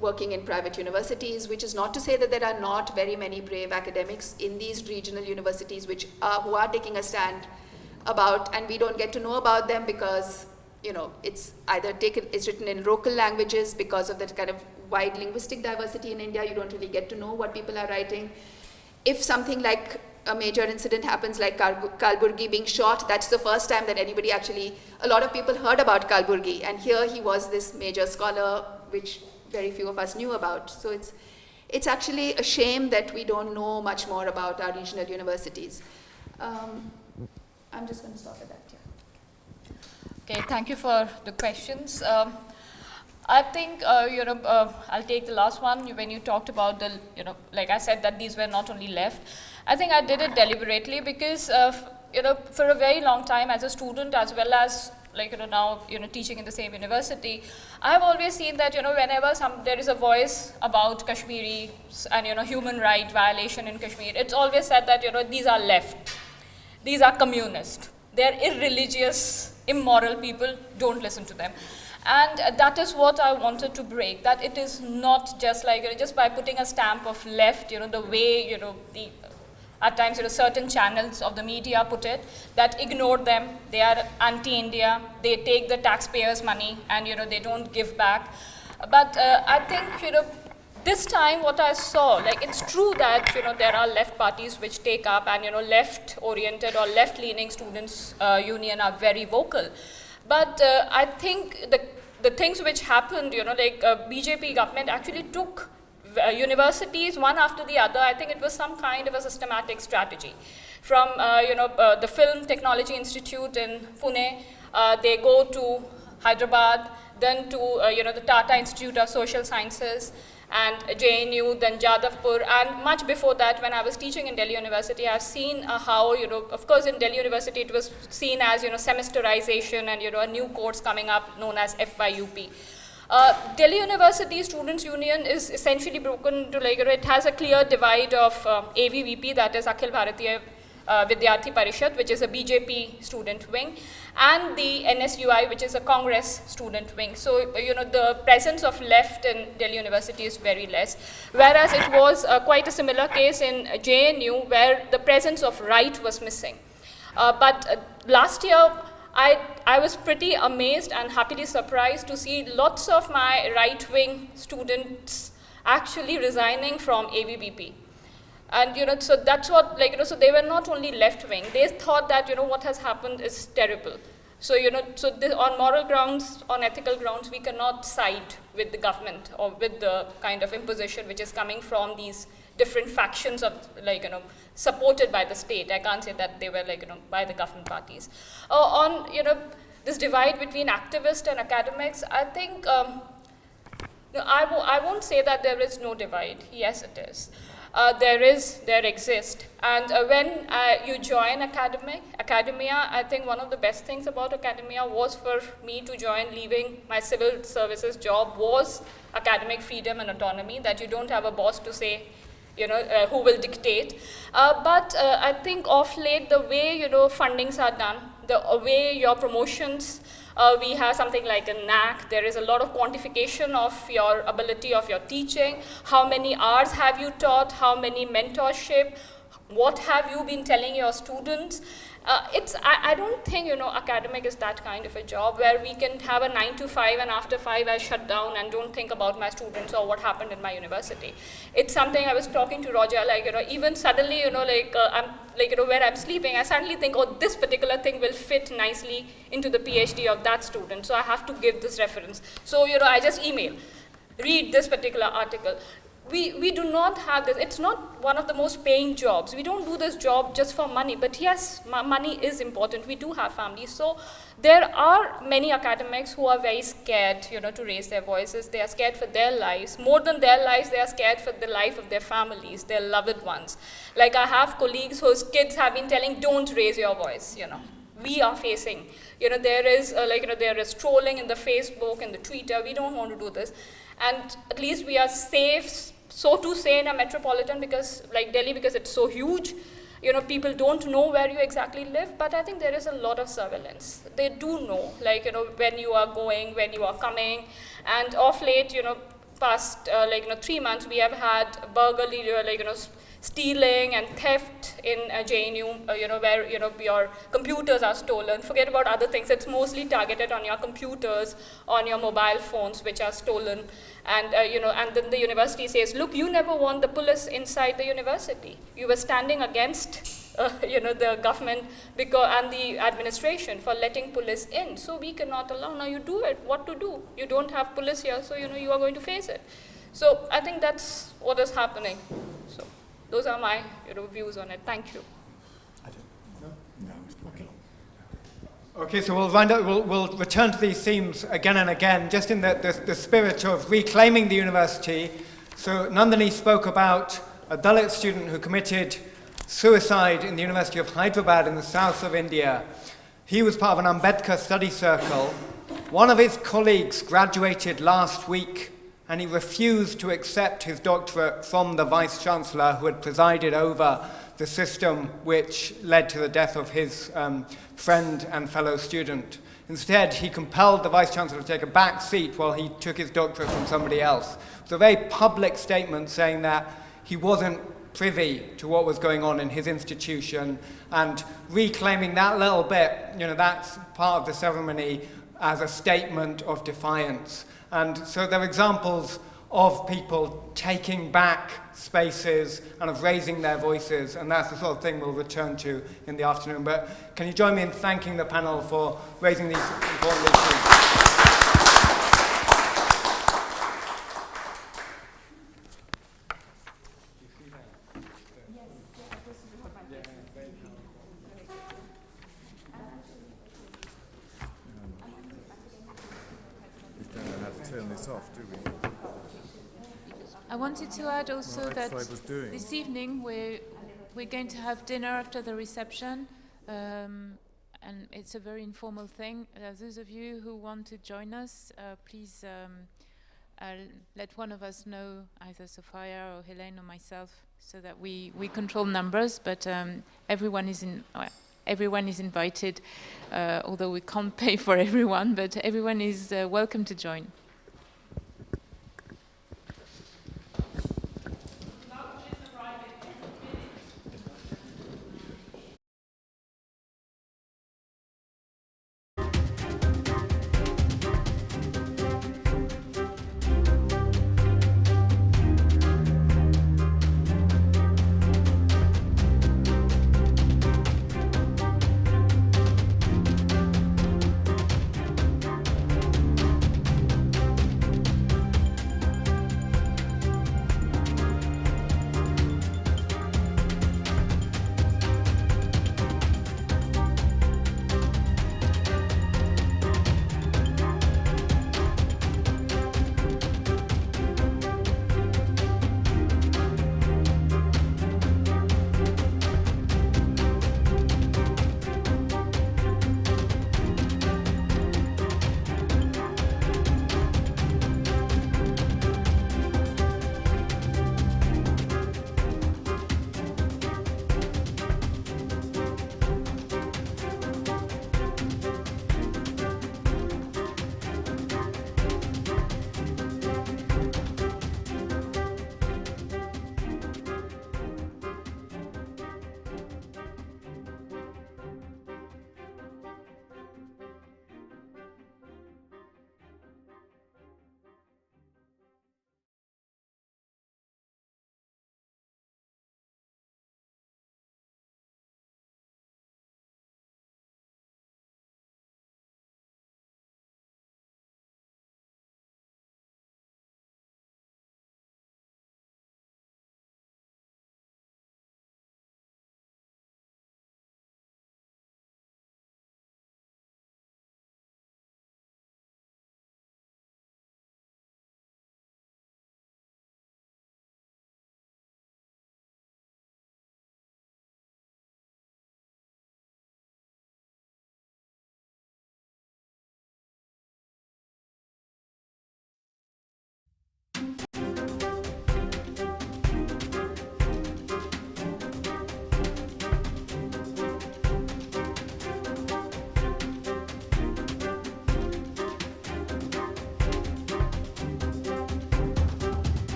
working in private universities, which is not to say that there are not very many brave academics in these regional universities who are taking a stand about, and we don't get to know about them because, it's either it's written in local languages because of that kind of wide linguistic diversity in India. You don't really get to know what people are writing. If something like a major incident happens, like Kalburgi being shot, that's the first time that a lot of people heard about Kalburgi, and here he was this major scholar, which very few of us knew about. So it's actually a shame that we don't know much more about our regional universities. I'm just going to stop at that. Okay, thank you for the questions. I think, I'll take the last one. When you talked about the, like I said, that these were not only left. I think I did it deliberately because, for a very long time as a student, as well as now, teaching in the same university, I've always seen that, whenever there is a voice about Kashmiris and, human right violation in Kashmir, it's always said that, these are left, these are communist, they're irreligious, immoral people, don't listen to them. And that is what I wanted to break, that it is not just like, just by putting a stamp of left, the way, at times, certain channels of the media put it, that ignore them, they are anti-India, they take the taxpayers' money and, they don't give back. But I think, this time what I saw, it's true that, there are left parties which take up and, left-oriented or left-leaning students' union are very vocal. But I think the things which happened, BJP government actually took universities one after the other. I think it was some kind of a systematic strategy. From the Film Technology Institute in Pune, they go to Hyderabad, then to the Tata Institute of Social Sciences, and JNU, then Jadavpur, and much before that, when I was teaching in Delhi University, I've seen how, of course in Delhi University it was seen as, semesterization and, a new course coming up known as FYUP. Delhi University Students' Union is essentially broken to, it has a clear divide of AVVP, that is Akhil Bharatiya Vidyarthi Parishad, which is a BJP student wing, and the NSUI, which is a Congress student wing. So, the presence of left in Delhi University is very less. Whereas it was quite a similar case in JNU, where the presence of right was missing. But last year, I was pretty amazed and happily surprised to see lots of my right-wing students actually resigning from AVBP. And, so that's what, so they were not only left-wing, they thought that, what has happened is terrible. So, on moral grounds, on ethical grounds, we cannot side with the government or with the kind of imposition which is coming from these different factions of, supported by the state. I can't say that they were, by the government parties. On, this divide between activists and academics, I think, I won't say that there is no divide. Yes, it is. There exists. And when you join academia, I think one of the best things about academia was for me to join, leaving my civil services job, was academic freedom and autonomy, that you don't have a boss to say, who will dictate. But I think of late, the way, fundings are done, the way your promotions, we have something like a NAC. There is a lot of quantification of your ability of your teaching. How many hours have you taught? How many mentorship? What have you been telling your students? I don't think, academic is that kind of a job where we can have a 9 to 5 and after 5 I shut down and don't think about my students or what happened in my university. It's something I was talking to Roger, even suddenly, where I'm sleeping, I suddenly think, oh, this particular thing will fit nicely into the PhD of that student, so I have to give this reference. So, I just email, read this particular article. We do not have this. It's not one of the most paying jobs. We don't do this job just for money, but yes, money is important. We do have families. So there are many academics who are very scared, to raise their voices. They are scared for their lives. More than their lives, they are scared for the life of their families, their loved ones. Like I have colleagues whose kids have been telling, don't raise your voice, We are facing, there is, there is trolling in the Facebook and the Twitter. We don't want to do this. And at least we are safe, so to say, in a metropolitan, because like Delhi, because it's so huge, people don't know where you exactly live, but I think there is a lot of surveillance. They do know, when you are going, when you are coming, and of late, past, 3 months, we have had burglary, stealing and theft in JNU, where, your computers are stolen. Forget about other things. It's mostly targeted on your computers, on your mobile phones, which are stolen. And, and then the university says, look, you never want the police inside the university. You were standing against, the government and the administration for letting police in. So we cannot allow. Now you do it. What to do? You don't have police here, so, you are going to face it. So I think that's what is happening. So those are my, views on it. Thank you. Okay, so we'll return to these themes again and again, just in the spirit of reclaiming the university. So Nandini spoke about a Dalit student who committed suicide in the University of Hyderabad in the south of India. He was part of an Ambedkar study circle. One of his colleagues graduated last week, and he refused to accept his doctorate from the vice-chancellor who had presided over the system which led to the death of his friend and fellow student. Instead, he compelled the vice-chancellor to take a back seat while he took his doctorate from somebody else. It was a very public statement saying that he wasn't privy to what was going on in his institution, and reclaiming that little bit, that's part of the ceremony as a statement of defiance. And so there are examples of people taking back spaces and of raising their voices, and that's the sort of thing we'll return to in the afternoon. But can you join me in thanking the panel for raising these important issues? I wanted to add also that this evening we're going to have dinner after the reception, and it's a very informal thing. Those of you who want to join us, please let one of us know, either Sophia or Helene or myself, so that we control numbers. But everyone is invited, although we can't pay for everyone. But everyone is welcome to join.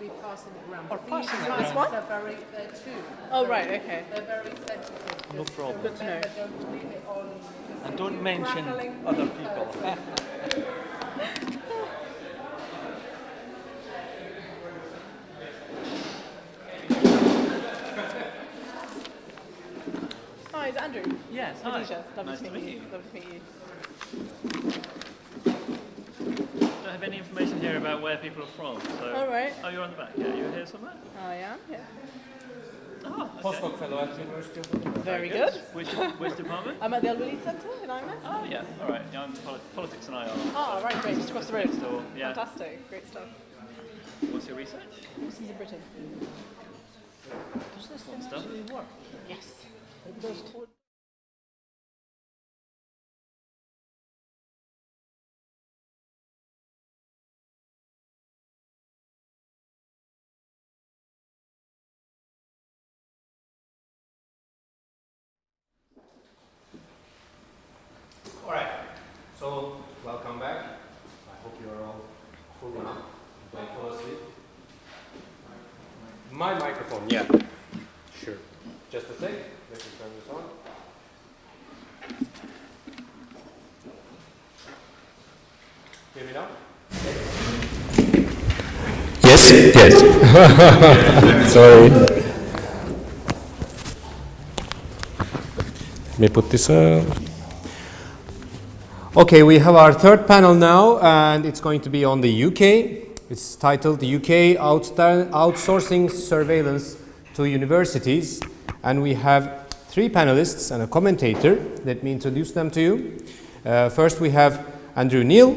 be passing it around. Or These passing it slides around. are they're two. Oh, right, okay. They're very sensitive. No problem. Good to know. Don't leave it on. And don't mention other people. Hi, is it Andrew? Yes, hi. Khadijah, Nice to meet you. Lovely to meet you. Don't have any information here about where people are from. So. All right. Oh, you're on the back. Yeah, you're here somewhere. I am, yeah. Oh, okay. Postdoc fellow at the University of Edinburgh. Very good. Which department? I'm at the Elwood Centre in IMS. Oh, yeah. All right. Yeah, I'm politics and IR. Oh, right, great. Just across the road. So, yeah. Fantastic. Great stuff. What's your research? Muslims in Britain. Does this Fun stuff. actually work? Yes. It does. All right, so welcome back. I hope you're all full now. Don't fall asleep. My microphone, yeah. Sure. Just a sec. Let me turn this on. Hear me now? Yes, yes. Sorry. Let me put this up. Okay, we have our third panel now, and it's going to be on the UK. It's titled UK Outsourcing Surveillance to Universities. And we have three panelists and a commentator. Let me introduce them to you. First, we have Andrew Neal.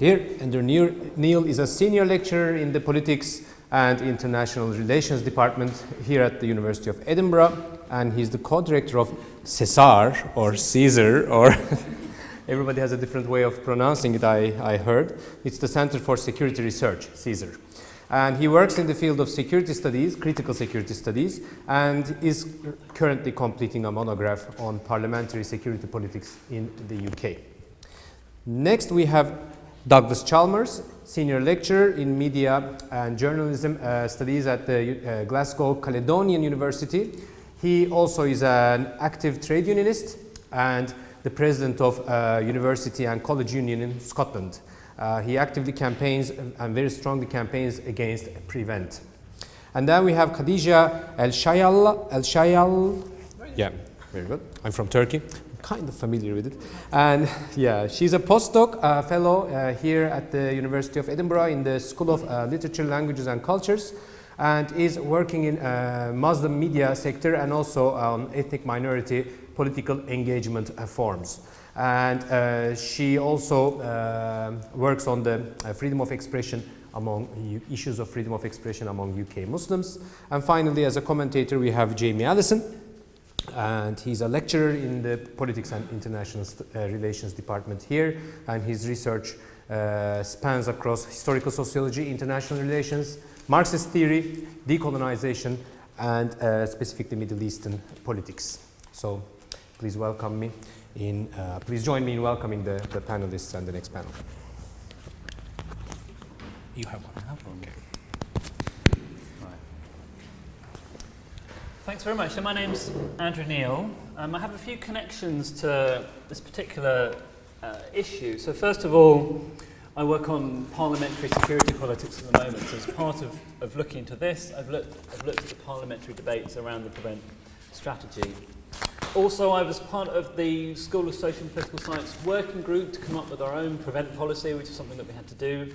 Here, Andrew Neal is a senior lecturer in the Politics and International Relations Department here at the University of Edinburgh. And he's the co-director of CESAR, or Caesar, or... Everybody has a different way of pronouncing it, I heard. It's the Center for Security Research, CSER. And he works in the field of security studies, critical security studies, and is currently completing a monograph on parliamentary security politics in the UK. Next, we have Douglas Chalmers, senior lecturer in media and journalism studies at the Glasgow Caledonian University. He also is an active trade unionist and the president of University and College Union in Scotland. He actively campaigns and very strongly campaigns against Prevent. And then we have Khadijah Elshayyal. Yeah, very good. I'm from Turkey. I'm kind of familiar with it. And yeah, she's a postdoc fellow here at the University of Edinburgh in the School of Literature, Languages and Cultures, and is working in Muslim media sector and also on ethnic minority political engagement forms. And she also works on the freedom of expression among issues of freedom of expression among UK Muslims. And finally, as a commentator, we have Jamie Allison, and he's a lecturer in the Politics and International Relations Department here, and his research spans across historical sociology, international relations, Marxist theory, decolonization, and specifically Middle Eastern politics. So please welcome me in, please join me in welcoming the panelists and the next panel. You have one now? Okay. Right. Thanks very much. So my name's Andrew Neal. I have a few connections to this particular issue. So first of all, I work on parliamentary security politics at the moment. So as part of looking into this, I've looked at the parliamentary debates around the Prevent strategy. Also, I was part of the School of Social and Political Science working group to come up with our own Prevent policy, which is something that we had to do.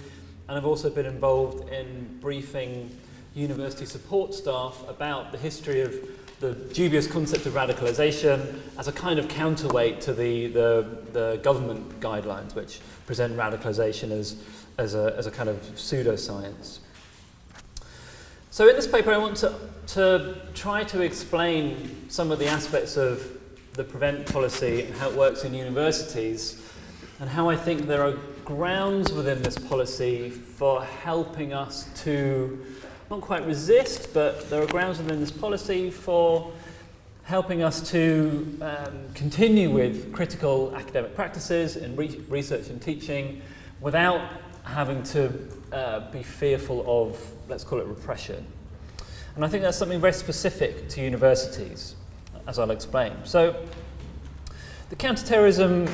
And I've also been involved in briefing university support staff about the history of the dubious concept of radicalisation as a kind of counterweight to the government guidelines, which present radicalisation as a kind of pseudoscience. So in this paper, I want to try to explain some of the aspects of the Prevent policy and how it works in universities, and how I think there are grounds within this policy for helping us to not quite resist, but there are grounds within this policy for helping us to continue with critical academic practices in research and teaching without having to be fearful of, let's call it repression. And I think that's something very specific to universities, as I'll explain. So the Counterterrorism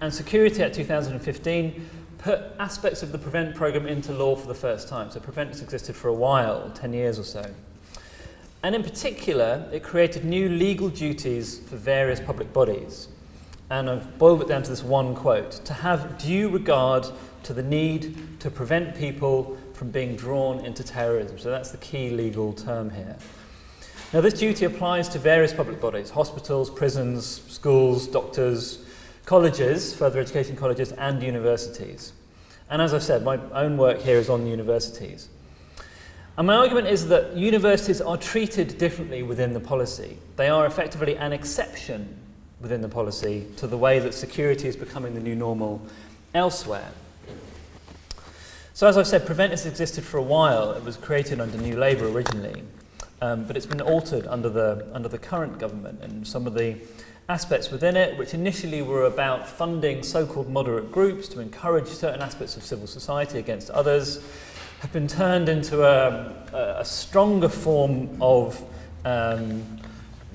and Security Act 2015 put aspects of the PREVENT programme into law for the first time. So PREVENT has existed for a while, 10 years or so. And in particular, it created new legal duties for various public bodies. And I've boiled it down to this one quote: to have due regard to the need to prevent people from being drawn into terrorism. So that's the key legal term here. Now this duty applies to various public bodies: hospitals, prisons, schools, doctors, colleges, further education colleges, and universities. And as I've said, my own work here is on universities. And my argument is that universities are treated differently within the policy. They are effectively an exception within the policy to the way that security is becoming the new normal elsewhere. So as I've said, PREVENT has existed for a while. It was created under New Labour originally, but it's been altered under the current government, and some of the aspects within it, which initially were about funding so-called moderate groups to encourage certain aspects of civil society against others, have been turned into a stronger form of,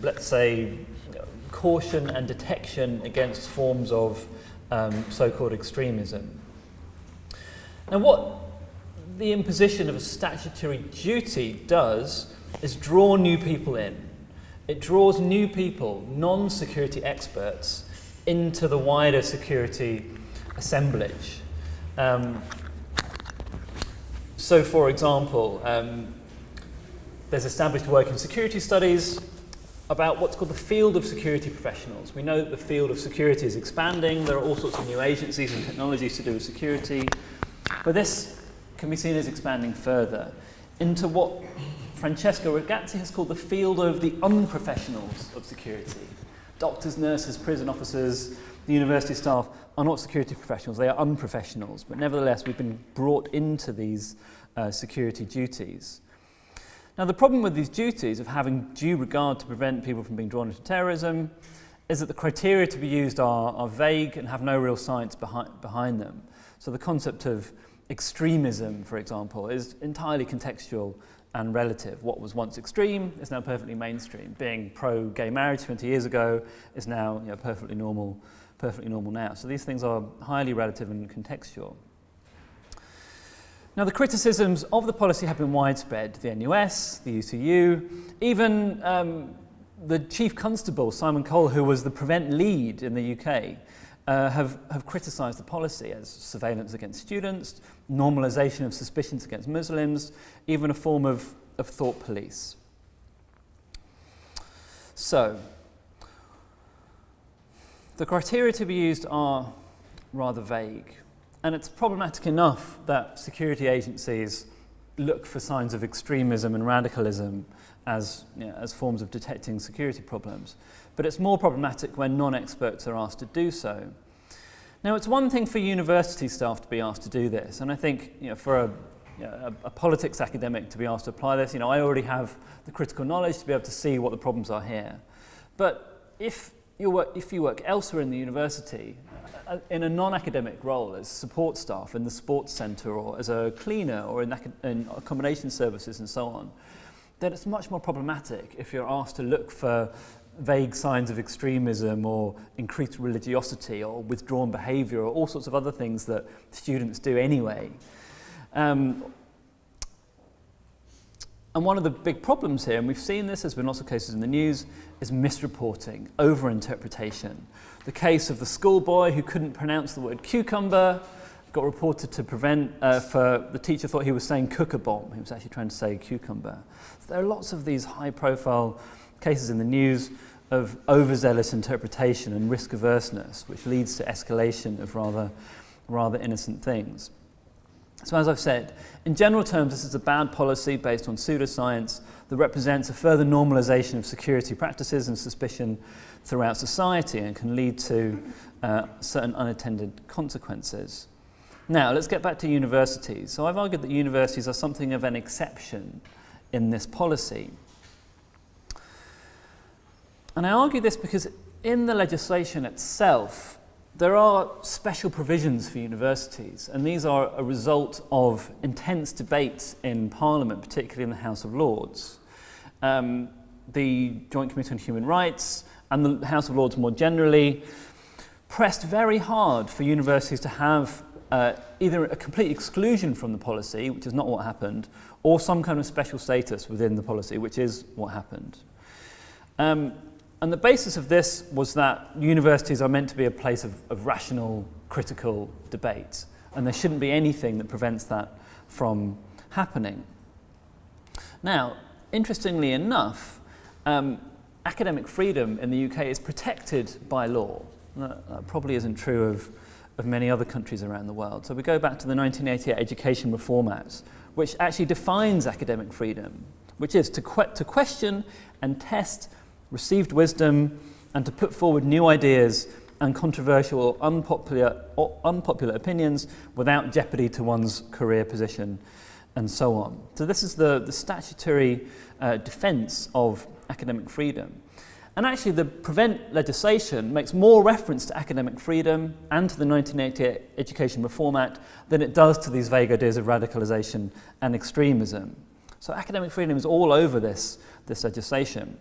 let's say, caution and detection against forms of so-called extremism. Now what the imposition of a statutory duty does is draw new people in. It draws new people, non-security experts, into the wider security assemblage. So for example, there's established work in security studies about what's called the field of security professionals. We know that the field of security is expanding. There are all sorts of new agencies and technologies to do with security. But this can be seen as expanding further into what Francesco Ragazzi has called the field of the unprofessionals of security. Doctors, nurses, prison officers, the university staff are not security professionals, they are unprofessionals. But nevertheless, we've been brought into these security duties. Now, the problem with these duties of having due regard to prevent people from being drawn into terrorism is that the criteria to be used are vague and have no real science behind them. So the concept of extremism, for example, is entirely contextual and relative. What was once extreme is now perfectly mainstream. Being pro-gay marriage 20 years ago is now perfectly normal now. So these things are highly relative and contextual. Now the criticisms of the policy have been widespread. The NUS, the UCU, even the Chief Constable, Simon Cole, who was the PREVENT lead in the UK, have criticised the policy as surveillance against students, normalisation of suspicions against Muslims, even a form of thought police. So, the criteria to be used are rather vague, and it's problematic enough that security agencies look for signs of extremism and radicalism as forms of detecting security problems. But it's more problematic when non-experts are asked to do so. Now, it's one thing for university staff to be asked to do this, and I think for a politics academic to be asked to apply this, I already have the critical knowledge to be able to see what the problems are here. But if you work elsewhere in the university, in a non-academic role as support staff in the sports centre or as a cleaner or in accommodation services and so on, then it's much more problematic if you're asked to look for vague signs of extremism or increased religiosity or withdrawn behaviour or all sorts of other things that students do anyway. And one of the big problems here, and we've seen this, there's been lots of cases in the news, is misreporting, overinterpretation. The case of the schoolboy who couldn't pronounce the word cucumber got reported to PREVENT for the teacher thought he was saying cooker bomb. He was actually trying to say cucumber. So there are lots of these high-profile cases in the news of overzealous interpretation and risk averseness, which leads to escalation of rather innocent things. So as I've said, in general terms, this is a bad policy based on pseudoscience that represents a further normalisation of security practices and suspicion throughout society and can lead to certain unintended consequences. Now, let's get back to universities. So I've argued that universities are something of an exception in this policy. And I argue this because in the legislation itself, there are special provisions for universities, and these are a result of intense debates in Parliament, particularly in the House of Lords. The Joint Committee on Human Rights and the House of Lords more generally pressed very hard for universities to have either a complete exclusion from the policy, which is not what happened, or some kind of special status within the policy, which is what happened. And the basis of this was that universities are meant to be a place of rational, critical debate, and there shouldn't be anything that prevents that from happening. Now, interestingly enough, academic freedom in the UK is protected by law. That probably isn't true of many other countries around the world. So we go back to the 1988 Education Reform Act, which actually defines academic freedom, which is to question and test received wisdom and to put forward new ideas and controversial or unpopular opinions without jeopardy to one's career position and so on. So this is the statutory defence of academic freedom. And actually the Prevent legislation makes more reference to academic freedom and to the 1988 Education Reform Act than it does to these vague ideas of radicalisation and extremism. So academic freedom is all over this legislation.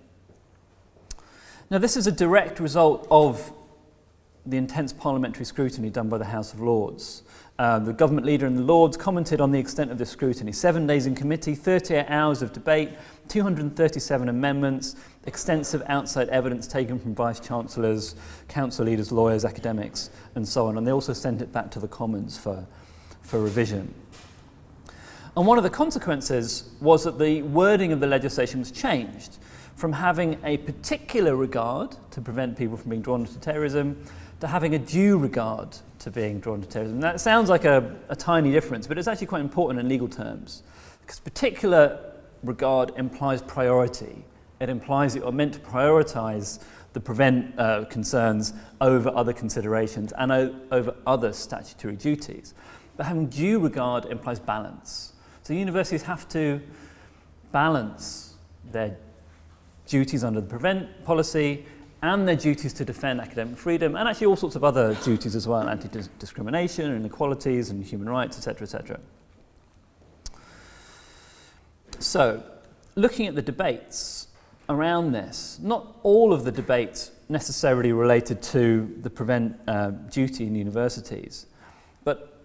Now, this is a direct result of the intense parliamentary scrutiny done by the House of Lords. The government leader in the Lords commented on the extent of this scrutiny. 7 days in committee, 38 hours of debate, 237 amendments, extensive outside evidence taken from vice-chancellors, council leaders, lawyers, academics, and so on. And they also sent it back to the Commons for revision. And one of the consequences was that the wording of the legislation was changed from having a particular regard to prevent people from being drawn into terrorism to having a due regard to being drawn to terrorism. That sounds like a tiny difference, but it's actually quite important in legal terms, because particular regard implies priority. It implies that you're meant to prioritise the prevent concerns over other considerations and over other statutory duties. But having due regard implies balance. So universities have to balance their duties under the prevent policy and their duties to defend academic freedom, and actually all sorts of other duties as well, anti-discrimination, inequalities and human rights, etc., etc. So, looking at the debates around this, not all of the debates necessarily related to the prevent duty in universities, but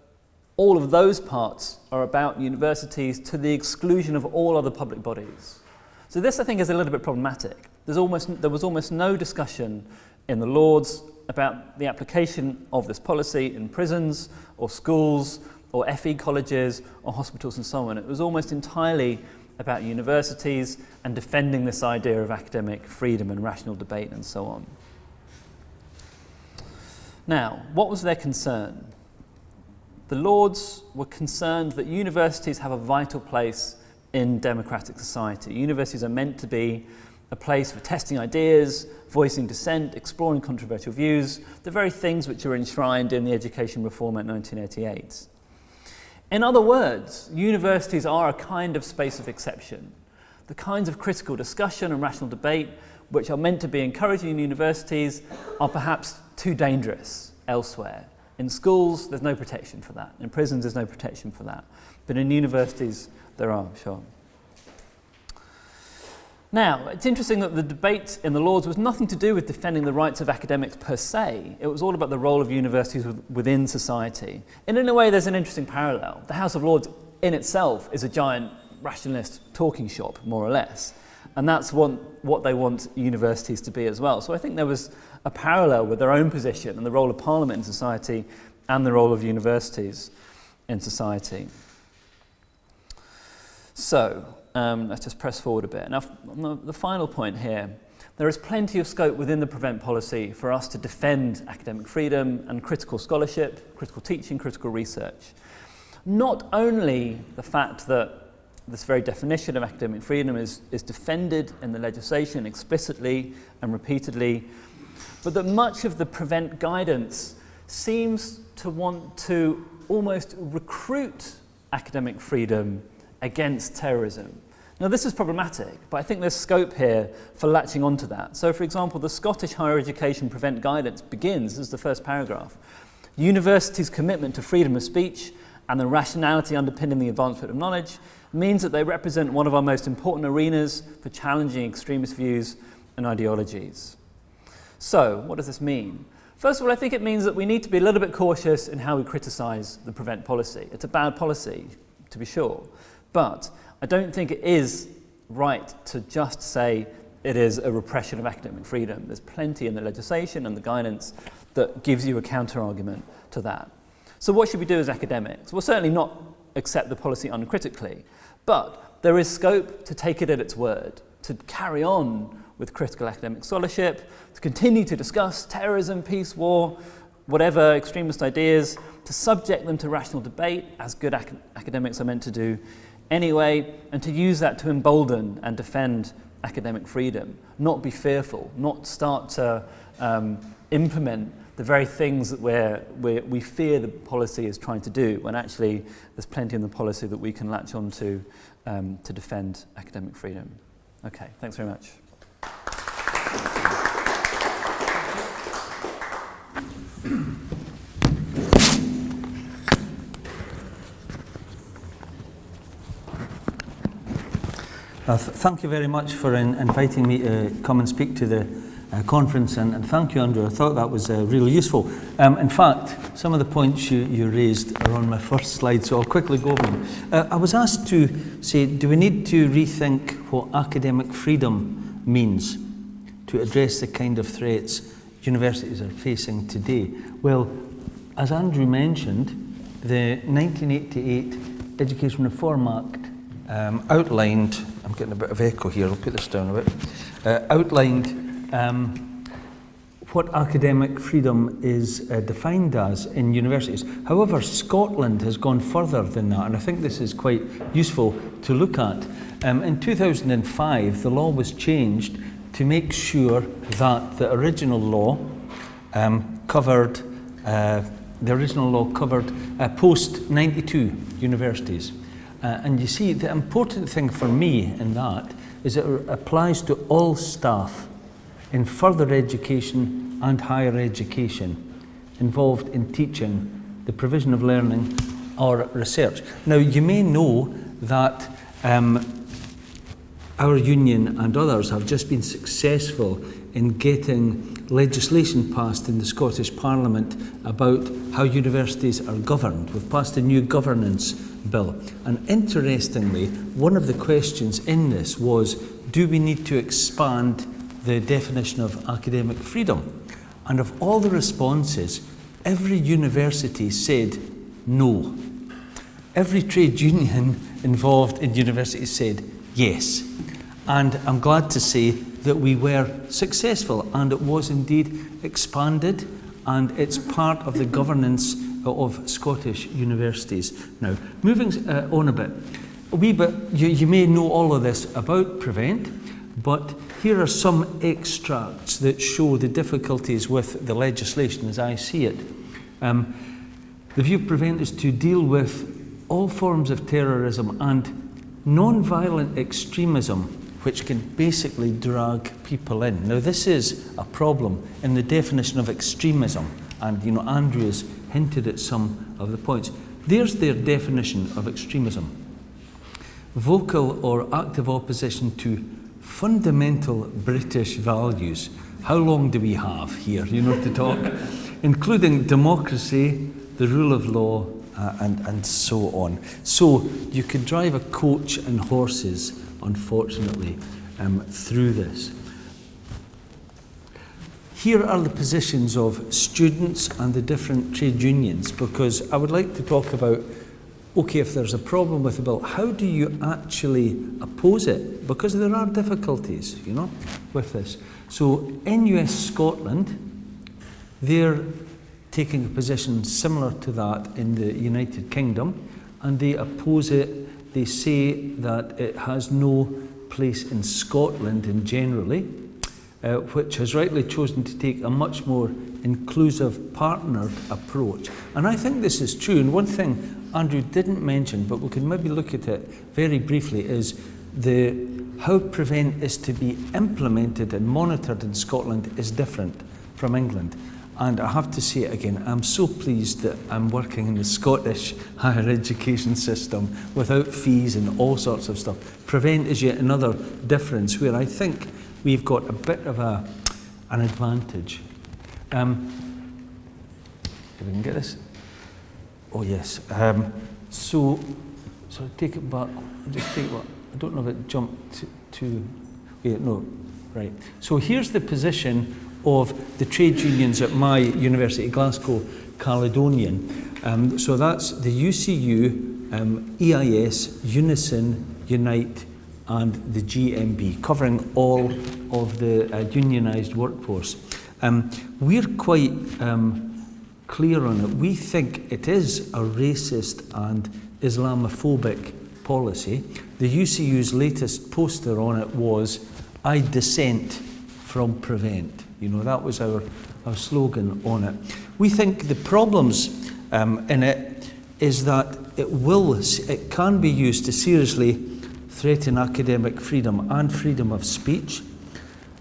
all of those parts are about universities to the exclusion of all other public bodies. So this, I think, is a little bit problematic. There was almost no discussion in the Lords about the application of this policy in prisons or schools or FE colleges or hospitals and so on. It was almost entirely about universities and defending this idea of academic freedom and rational debate and so on. Now, what was their concern? The Lords were concerned that universities have a vital place in democratic society. Universities are meant to be a place for testing ideas, voicing dissent, exploring controversial views, the very things which are enshrined in the Education Reform Act 1988. In other words, universities are a kind of space of exception. The kinds of critical discussion and rational debate which are meant to be encouraged in universities are perhaps too dangerous elsewhere. In schools, there's no protection for that. In prisons, there's no protection for that. But in universities, there are, sure. Now, it's interesting that the debate in the Lords was nothing to do with defending the rights of academics per se. It was all about the role of universities within society. And in a way, there's an interesting parallel. The House of Lords in itself is a giant rationalist talking shop, more or less. And that's what they want universities to be as well. So I think there was a parallel with their own position and the role of Parliament in society and the role of universities in society. So, let's just press forward a bit. Now, the final point here, there is plenty of scope within the prevent policy for us to defend academic freedom and critical scholarship, critical teaching, critical research. Not only the fact that this very definition of academic freedom is defended in the legislation explicitly and repeatedly, but that much of the prevent guidance seems to want to almost recruit academic freedom against terrorism. Now this is problematic, but I think there's scope here for latching onto that. So for example, the Scottish Higher Education Prevent Guidance begins, this is the first paragraph, universities' commitment to freedom of speech and the rationality underpinning the advancement of knowledge means that they represent one of our most important arenas for challenging extremist views and ideologies. So, what does this mean? First of all, I think it means that we need to be a little bit cautious in how we criticise the Prevent policy. It's a bad policy, to be sure, but I don't think it is right to just say it is a repression of academic freedom. There's plenty in the legislation and the guidance that gives you a counter-argument to that. So what should we do as academics? Well, certainly not accept the policy uncritically, but there is scope to take it at its word, to carry on with critical academic scholarship, to continue to discuss terrorism, peace, war, whatever extremist ideas, to subject them to rational debate, as good academics are meant to do anyway, and to use that to embolden and defend academic freedom, not be fearful, not start to implement the very things that we fear the policy is trying to do, when actually there's plenty in the policy that we can latch on to defend academic freedom. Okay, thanks very much. Thank you very much for inviting me to come and speak to the conference, and thank you, Andrew. I thought that was really useful. In fact, some of the points you raised are on my first slide, so I'll quickly go over them. I was asked to say, do we need to rethink what academic freedom means to address the kind of threats universities are facing today? Well, as Andrew mentioned, the 1988 Education Reform Act outlined, I'm getting a bit of echo here, I'll put this down a bit, outlined what academic freedom is defined as in universities. However, Scotland has gone further than that, and I think this is quite useful to look at. In 2005, the law was changed to make sure that the original law covered post-92 universities. And you see, the important thing for me in that is it applies to all staff in further education and higher education involved in teaching, the provision of learning or research. Now, you may know that our union and others have just been successful in getting legislation passed in the Scottish Parliament about how universities are governed. We've passed a new governance bill. And interestingly, one of the questions in this was, do we need to expand the definition of academic freedom? And of all the responses, every university said no. Every trade union involved in universities said yes. And I'm glad to say that we were successful, and it was indeed expanded, and it's part of the governance of Scottish universities. Now, moving on a wee bit, you may know all of this about Prevent, but here are some extracts that show the difficulties with the legislation as I see it. The view of Prevent is to deal with all forms of terrorism and non-violent extremism, which can basically drag people in. Now, this is a problem in the definition of extremism, and Andrew has hinted at some of the points. There's their definition of extremism: vocal or active opposition to fundamental British values. How long do we have here, to talk? Including democracy, the rule of law, and so on. So you could drive a coach and horses, unfortunately, through this. Here are the positions of students and the different trade unions, because I would like to talk about, okay, if there's a problem with the bill, how do you actually oppose it? Because there are difficulties, with this. So NUS Scotland, they're taking a position similar to that in the United Kingdom, and they oppose it. They say that it has no place in Scotland in generally, which has rightly chosen to take a much more inclusive, partnered approach. And I think this is true. And one thing Andrew didn't mention, but we can maybe look at it very briefly, is how Prevent is to be implemented and monitored in Scotland is different from England. And I have to say it again, I'm so pleased that I'm working in the Scottish higher education system without fees and all sorts of stuff. Prevent is yet another difference where I think we've got a bit of an advantage. If we can get this. Oh yes. So take it back. Just take what. I don't know if it jumped to no, right. So here's the position of the trade unions at my university, Glasgow Caledonian. So that's the UCU, EIS, Unison, Unite, and the GMB, covering all of the unionised workforce. We're quite clear on it. We think it is a racist and Islamophobic policy. The UCU's latest poster on it was, "I dissent from Prevent." You know, that was our slogan on it. We think the problems in it is that it can be used to seriously threaten academic freedom and freedom of speech.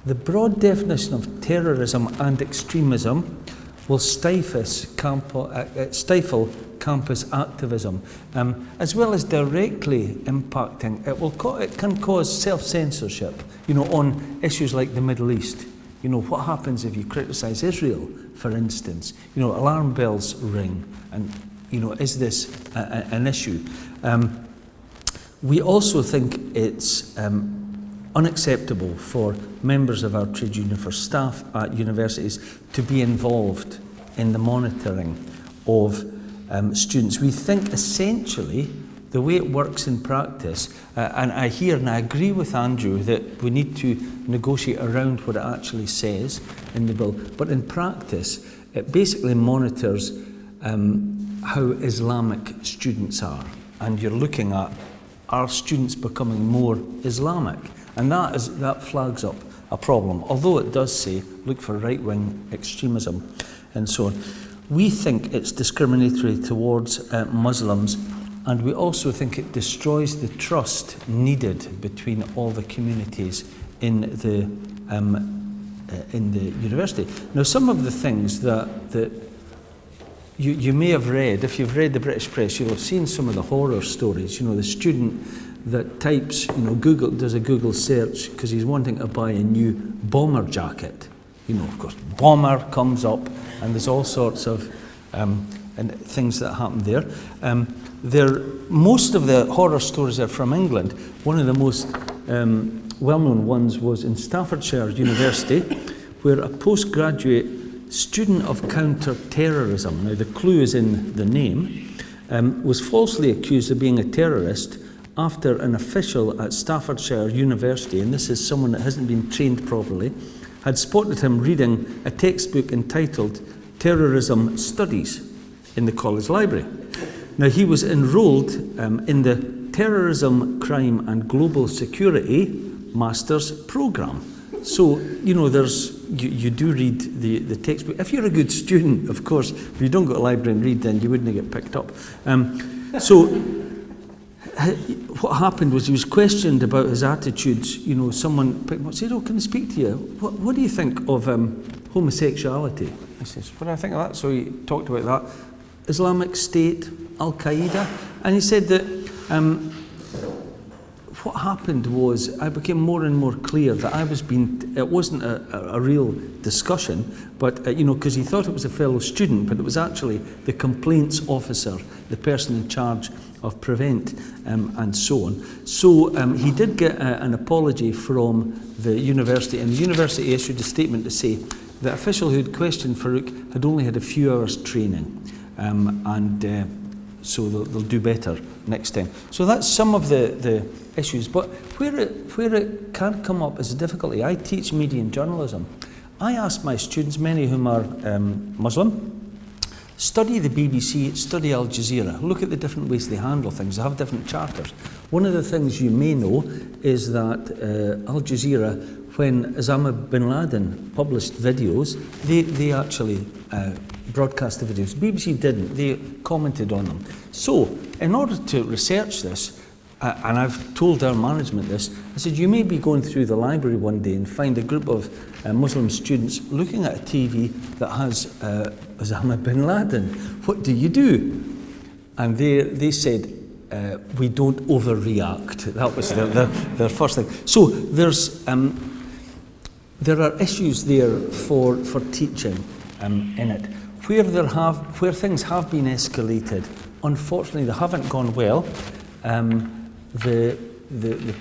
The broad definition of terrorism and extremism will stifle campus activism, as well as directly impacting. It can cause self-censorship, you know, on issues like the Middle East. You know, what happens if you criticise Israel, for instance? You know, alarm bells ring, and, you know, is this an issue? We also think it's unacceptable for members of our trade union, for staff at universities, to be involved in the monitoring of students. We think essentially the way it works in practice, and I hear and I agree with Andrew that we need to negotiate around what it actually says in the bill, but in practice it basically monitors how Islamic students are, and you're looking at, are students becoming more Islamic? And that flags up a problem, although it does say look for right-wing extremism and so on. We think it's discriminatory towards Muslims, and we also think it destroys the trust needed between all the communities in the university. Now, some of the things that you may have read, if you've read the British press, you'll have seen some of the horror stories. You know, the student that types, you know, does a Google search because he's wanting to buy a new bomber jacket. You know, of course, bomber comes up, and there's all sorts of things that happen there. Most of the horror stories are from England. One of the most well-known ones was in Staffordshire University, where a postgraduate student of counter-terrorism, now the clue is in the name, was falsely accused of being a terrorist after an official at Staffordshire University, and this is someone that hasn't been trained properly, had spotted him reading a textbook entitled Terrorism Studies in the college library. Now, he was enrolled in the Terrorism, Crime and Global Security Master's Programme. So, you know, you do read the textbook. If you're a good student, of course, if you don't go to the library and read, then you wouldn't get picked up. What happened was he was questioned about his attitudes. You know, someone picked him up and said, "Oh, can I speak to you? What do you think of homosexuality?" He says, "What do I think of that?" So he talked about that. Islamic State, Al-Qaeda. And he said that what happened was I became more and more clear that it wasn't a real discussion, but, you know, because he thought it was a fellow student, but it was actually the complaints officer, the person in charge of Prevent, and so on. So he did get an apology from the university, and the university issued a statement to say the official who had questioned Farouk had only had a few hours training, so they'll do better next time. So that's some of the issues, but where it can come up as a difficulty. I teach media and journalism. I ask my students, many of whom are Muslim, study the BBC, study Al Jazeera, look at the different ways they handle things. They have different charters. One of the things you may know is that Al Jazeera, when Osama bin Laden published videos, they actually broadcast the videos. BBC didn't, they commented on them. So, in order to research this, and I've told our management this, I said, you may be going through the library one day and find a group of Muslim students looking at a TV that has Osama bin Laden. What do you do? And they said, we don't overreact. That was their first thing. So there are issues there for teaching in it. Where things have been escalated, unfortunately they haven't gone well. The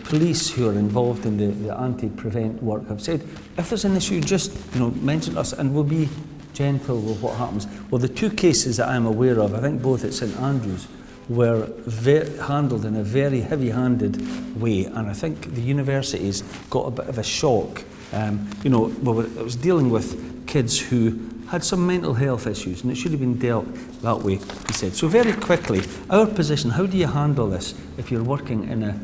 police who are involved in the anti-prevent work have said, if there's an issue, just mention us and we'll be gentle with what happens. Well, the two cases that I'm aware of, I think both at St Andrews, were handled in a very heavy-handed way, and I think the universities got a bit of a shock. It was dealing with kids who had some mental health issues, and it should have been dealt that way, he said. So very quickly, our position, how do you handle this if you're working in a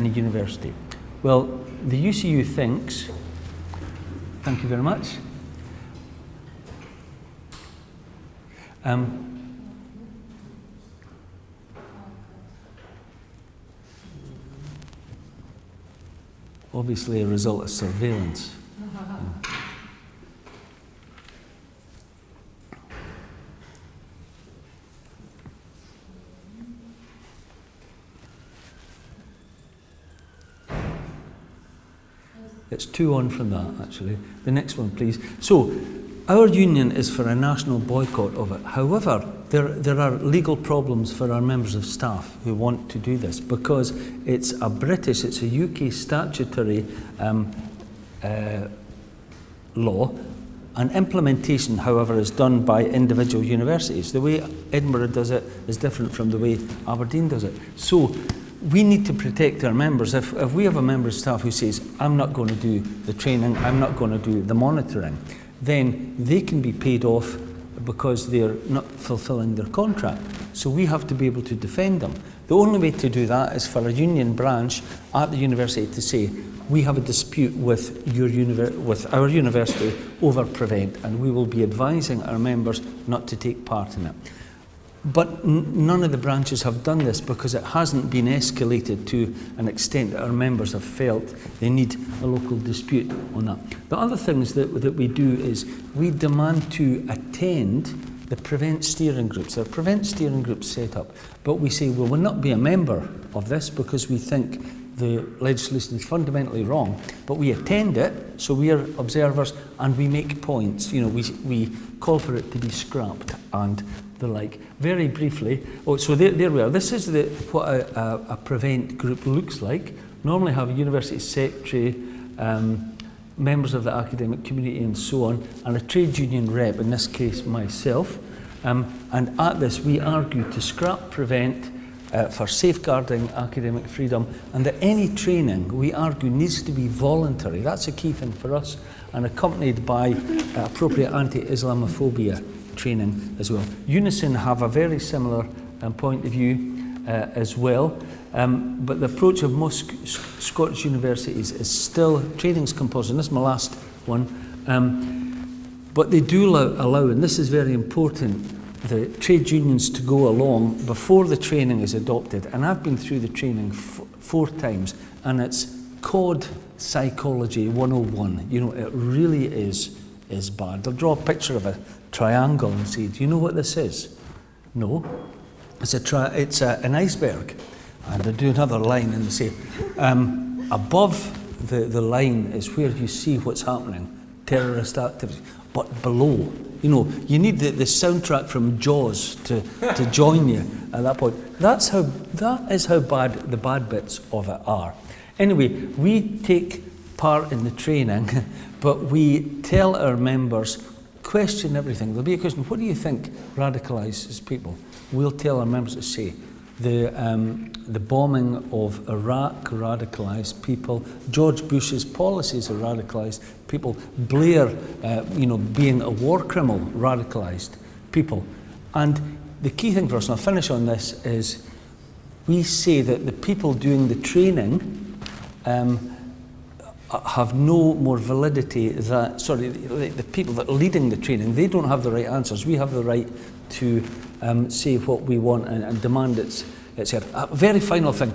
university? Well, the UCU thinks, thank you very much, obviously a result of surveillance. It's 2 on from that, actually. The next one, please. So, our union is for a national boycott of it. However, there are legal problems for our members of staff who want to do this, because it's a UK statutory law, and implementation, however, is done by individual universities. The way Edinburgh does it is different from the way Aberdeen does it. So, we need to protect our members. If we have a member of staff who says, I'm not going to do the training, I'm not going to do the monitoring, then they can be paid off because they're not fulfilling their contract. So we have to be able to defend them. The only way to do that is for a union branch at the university to say, we have a dispute with our university over Prevent, and we will be advising our members not to take part in it. But none of the branches have done this because it hasn't been escalated to an extent that our members have felt they need a local dispute on that. The other things that we do is we demand to attend the Prevent steering groups. There are Prevent steering groups set up, but we say, well, we'll not be a member of this because we think the legislation is fundamentally wrong, but we attend it, so we are observers and we make points. We call for it to be scrapped and the like. Very briefly, so there we are. This is what a Prevent group looks like. Normally have a university secretary, members of the academic community and so on, and a trade union rep, in this case myself. And at this we argue to scrap Prevent for safeguarding academic freedom, and that any training, we argue, needs to be voluntary. That's a key thing for us, and accompanied by appropriate anti-Islamophobia training as well. Unison have a very similar point of view as well, but the approach of most Scottish universities is still training's compulsory. This is my last one, but they do allow, and this is very important, the trade unions to go along before the training is adopted. And I've been through the training 4 times, and it's COD Psychology 101. It really is bad. They'll draw a picture of a triangle and say, do you know what this is? No. It's an iceberg. And they do another line and they say, above the line is where you see what's happening, terrorist activity, but below, you need the soundtrack from Jaws to join you at that point. That is how bad the bad bits of it are. Anyway, we take part in the training, but we tell our members, question everything. There'll be a question, what do you think radicalises people? We'll tell our members to say, the bombing of Iraq radicalised people, George Bush's policies are radicalised people, Blair, being a war criminal radicalised people. And the key thing for us, and I'll finish on this, is we say that the people doing the training have no more validity the people that are leading the training, they don't have the right answers. We have the right to say what we want and demand it's here. A very final thing.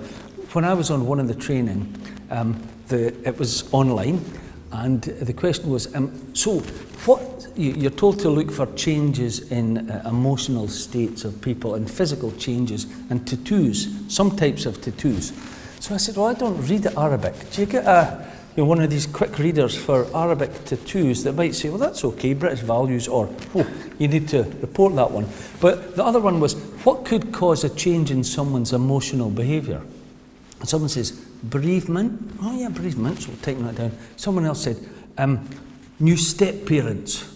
when I was on one of the training, it was online, and the question was, so what you're told to look for changes in emotional states of people and physical changes and tattoos, some types of tattoos. So I said, well, I don't read Arabic. Do you get one of these quick readers for Arabic tattoos that might say, well, that's okay, British values, or, oh, you need to report that one. But the other one was, what could cause a change in someone's emotional behaviour? And someone says, bereavement. Oh yeah, bereavement, so we'll take that down. Someone else said, new step-parents.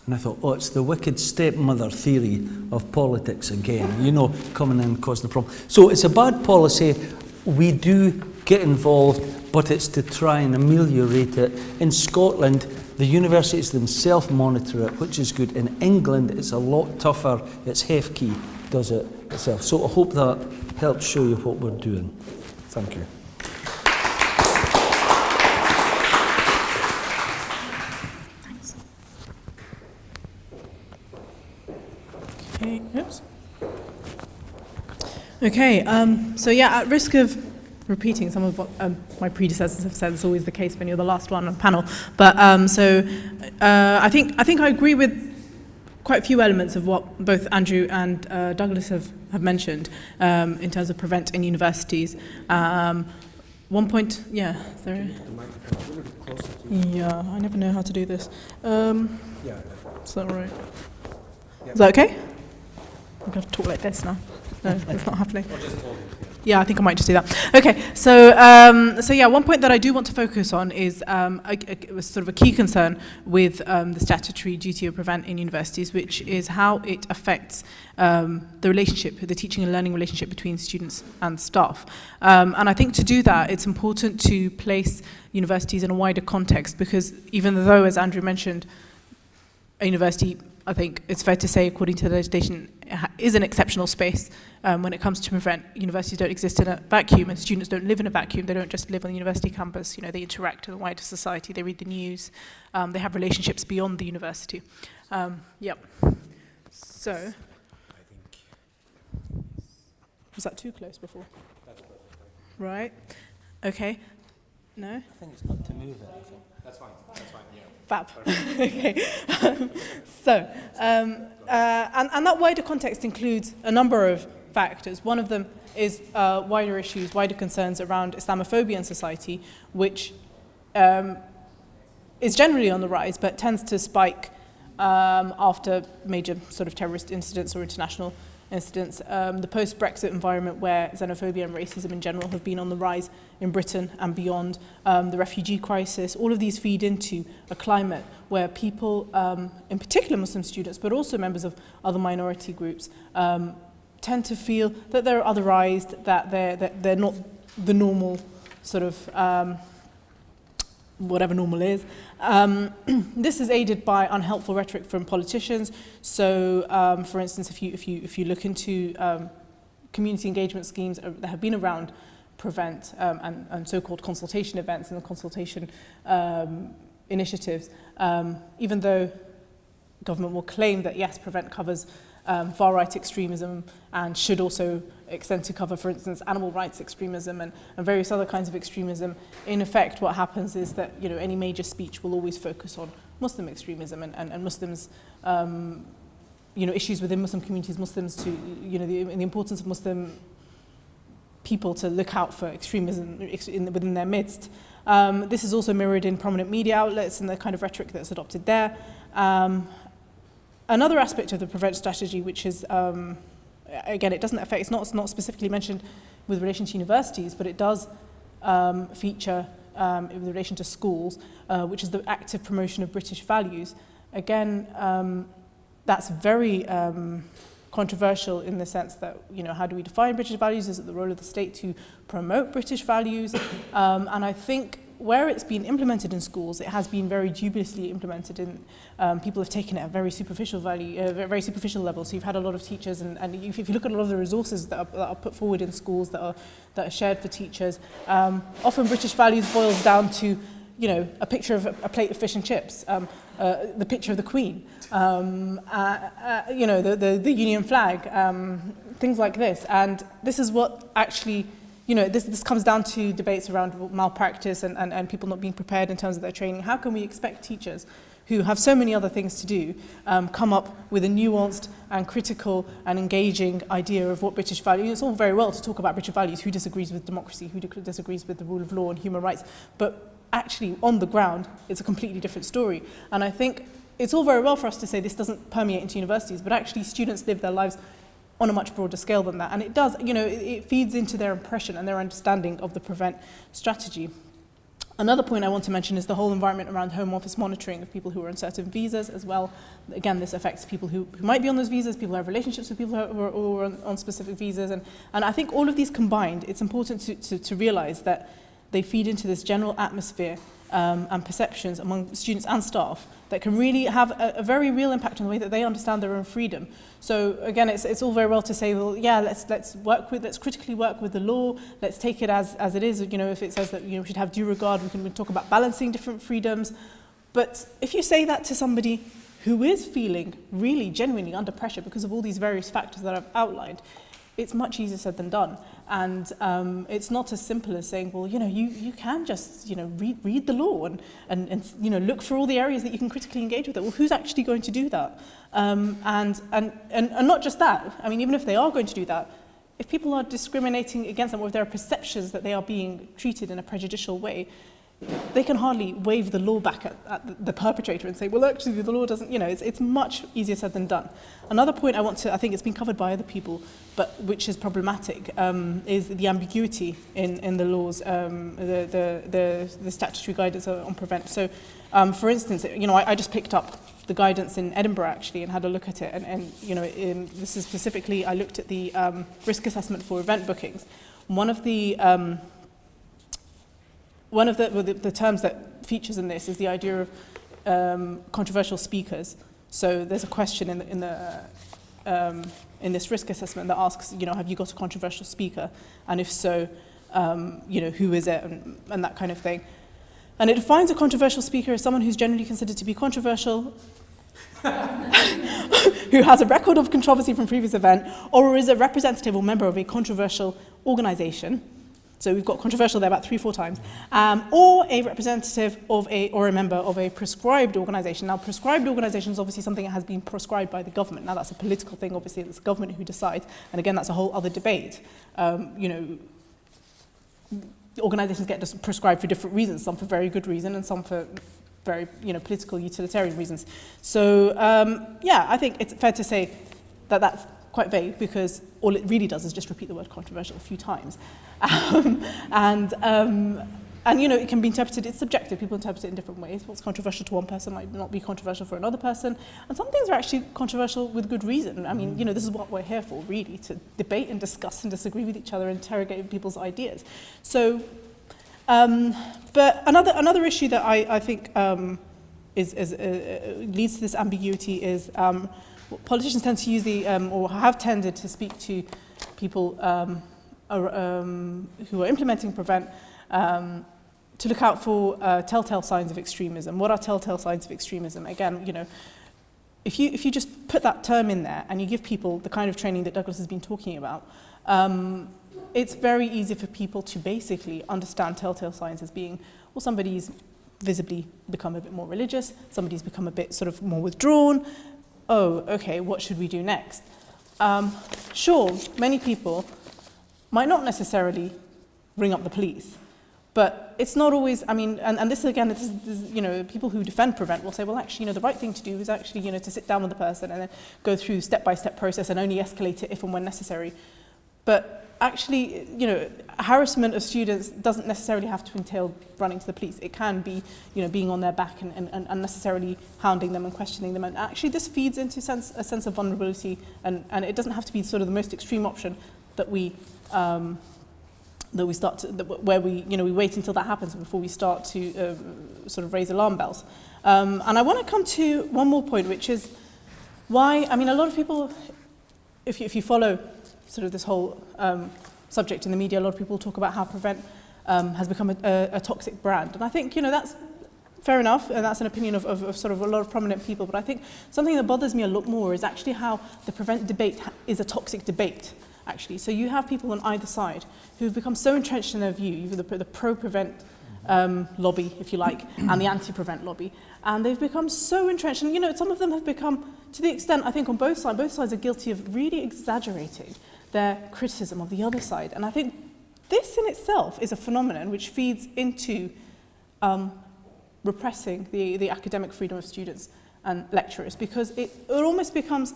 And I thought, oh, it's the wicked stepmother theory of politics again, you know, coming in and causing the problem. So it's a bad policy. We do get involved, but it's to try and ameliorate it. In Scotland, the universities themselves monitor it, which is good. In England, it's a lot tougher. It's HEFKey does it itself. So I hope that helps show you what we're doing. Thank you. Okay, oops. Okay, so yeah, at risk of repeating some of what my predecessors have said, it's always the case when you're the last one on the panel, but I think I agree with quite a few elements of what both Andrew and Douglas have mentioned in terms of prevent in universities. One point, yeah, sorry. Yeah, I never know how to do this. Is that right? Is that okay? I'm going to talk like this now. No, it's not happening. Yeah, I think I might just do that. Okay, so yeah, one point that I do want to focus on is sort of a key concern with the statutory duty of prevent in universities, which is how it affects the relationship, the teaching and learning relationship between students and staff. And I think to do that, it's important to place universities in a wider context, because even though, as Andrew mentioned, a university, I think it's fair to say, according to the legislation, is an exceptional space when it comes to prevent. Universities don't exist in a vacuum, and students don't live in a vacuum. They don't just live on the university campus. You know, they interact with the wider society. They read the news. They have relationships beyond the university. Yep. So, was that too close before? That's perfect. Right. Okay. No. I think it's got to move it. That's fine. That's fine. Yeah. Fab. Okay. So, and that wider context includes a number of factors. One of them is wider issues, wider concerns around Islamophobia in society, which is generally on the rise, but tends to spike after major sort of terrorist incidents or international incidents. The post-Brexit environment, where xenophobia and racism in general have been on the rise in Britain and beyond, the refugee crisis, all of these feed into a climate where people, in particular Muslim students, but also members of other minority groups, tend to feel that they're otherized, that they're not the normal sort of whatever normal is. This is aided by unhelpful rhetoric from politicians. So, for instance, if you look into community engagement schemes that have been around prevent and so-called consultation events and the consultation initiatives, even though government will claim that yes, prevent covers far-right extremism and should also extend to cover, for instance, animal rights extremism and various other kinds of extremism. In effect, what happens is that, you know, any major speech will always focus on Muslim extremism and Muslims, you know, issues within Muslim communities, Muslims to, you know, the importance of Muslim people to look out for extremism within their midst. This is also mirrored in prominent media outlets and the kind of rhetoric that's adopted there. Another aspect of the prevent strategy, which is, again, it doesn't affect, it's not specifically mentioned with relation to universities, but it does feature with relation to schools, which is the active promotion of British values. Again, that's very controversial in the sense that, you know, how do we define British values? Is it the role of the state to promote British values? And I think where it's been implemented in schools, it has been very dubiously implemented. In people have taken it at very superficial very superficial level. So you've had a lot of teachers, and if you look at a lot of the resources that are put forward in schools that are shared for teachers, often British values boils down to, you know, a picture of a plate of fish and chips, the picture of the Queen, you know, the Union flag, things like this. And this is what actually, you know, this comes down to debates around malpractice and people not being prepared in terms of their training. How can we expect teachers who have so many other things to do, come up with a nuanced and critical and engaging idea of what British values? It's all very well to talk about British values, who disagrees with democracy, who disagrees with the rule of law and human rights, but actually on the ground, it's a completely different story. And I think it's all very well for us to say this doesn't permeate into universities, but actually students live their lives on a much broader scale than that. And it does, you know, it feeds into their impression and their understanding of the PREVENT strategy. Another point I want to mention is the whole environment around home office monitoring of people who are on certain visas as well. Again, this affects people who might be on those visas, people who have relationships with people who are on specific visas. And I think all of these combined, it's important to realize that they feed into this general atmosphere and perceptions among students and staff that can really have a very real impact on the way that they understand their own freedom. So again, it's all very well to say, well, yeah, let's critically work with the law, let's take it as it is. You know, if it says that, you know, we should have due regard, we can talk about balancing different freedoms. But if you say that to somebody who is feeling really genuinely under pressure because of all these various factors that I've outlined, it's much easier said than done. And it's not as simple as saying, well, you know, you can just, you know, read the law and you know, look for all the areas that you can critically engage with it. Well, who's actually going to do that? And not just that. I mean, even if they are going to do that, if people are discriminating against them or if there are perceptions that they are being treated in a prejudicial way, they can hardly wave the law back at the perpetrator and say, well, actually, the law doesn't, you know, it's much easier said than done. Another point I think it's been covered by other people, but which is problematic, is the ambiguity in the laws, the statutory guidance on PREVENT. So, for instance, you know, I just picked up the guidance in Edinburgh, actually, and had a look at it. And you know, this is specifically, I looked at the risk assessment for event bookings. One of the terms that features in this is the idea of controversial speakers. So there's a question in this risk assessment that asks, you know, have you got a controversial speaker? And if so, you know, who is it, and that kind of thing. And it defines a controversial speaker as someone who's generally considered to be controversial, who has a record of controversy from previous event, or is a representative or member of a controversial organisation. So we've got controversial there about 3-4 times, or a representative of or a member of a prescribed organisation. Now, prescribed organisation is obviously something that has been prescribed by the government. Now, that's a political thing, obviously, it's the government who decides, and again, that's a whole other debate. You know, organisations get prescribed for different reasons, some for very good reason, and some for very, you know, political utilitarian reasons. So, yeah, I think it's fair to say that that's quite vague, because all it really does is just repeat the word controversial a few times. And you know, it can be interpreted, it's subjective, people interpret it in different ways. What's controversial to one person might not be controversial for another person. And some things are actually controversial with good reason. I mean, you know, this is what we're here for, really, to debate and discuss and disagree with each other, interrogate people's ideas. So, but another issue that I think leads to this ambiguity is politicians tend to use or have tended to speak to people who are implementing PREVENT to look out for telltale signs of extremism. What are telltale signs of extremism? Again, you know, if you just put that term in there and you give people the kind of training that Douglas has been talking about, it's very easy for people to basically understand telltale signs as being, well, somebody's visibly become a bit more religious, somebody's become a bit sort of more withdrawn. Oh, okay, what should we do next? Sure, many people might not necessarily ring up the police, but it's not always, I mean, and this again, this is, you know, people who defend PREVENT will say, well, actually, you know, the right thing to do is actually, you know, to sit down with the person and then go through step-by-step process and only escalate it if and when necessary. But actually, you know, harassment of students doesn't necessarily have to entail running to the police. It can be, you know, being on their back and unnecessarily hounding them and questioning them. And actually, this feeds into a sense of vulnerability, and it doesn't have to be sort of the most extreme option that we start to, where we, you know, we wait until that happens before we start to sort of raise alarm bells. And I want to come to one more point, which is why, I mean, a lot of people, if you follow sort of this whole subject in the media, a lot of people talk about how PREVENT has become a toxic brand. And I think, you know, that's fair enough, and that's an opinion of sort of a lot of prominent people. But I think something that bothers me a lot more is actually how the PREVENT debate is a toxic debate. actually. So you have people on either side who've become so entrenched in their view, either the pro-prevent lobby, if you like, and the anti-prevent lobby. And they've become so entrenched. And, you know, some of them have become, to the extent, I think, on both sides are guilty of really exaggerating their criticism of the other side. And I think this in itself is a phenomenon which feeds into repressing the academic freedom of students and lecturers, because it almost becomes,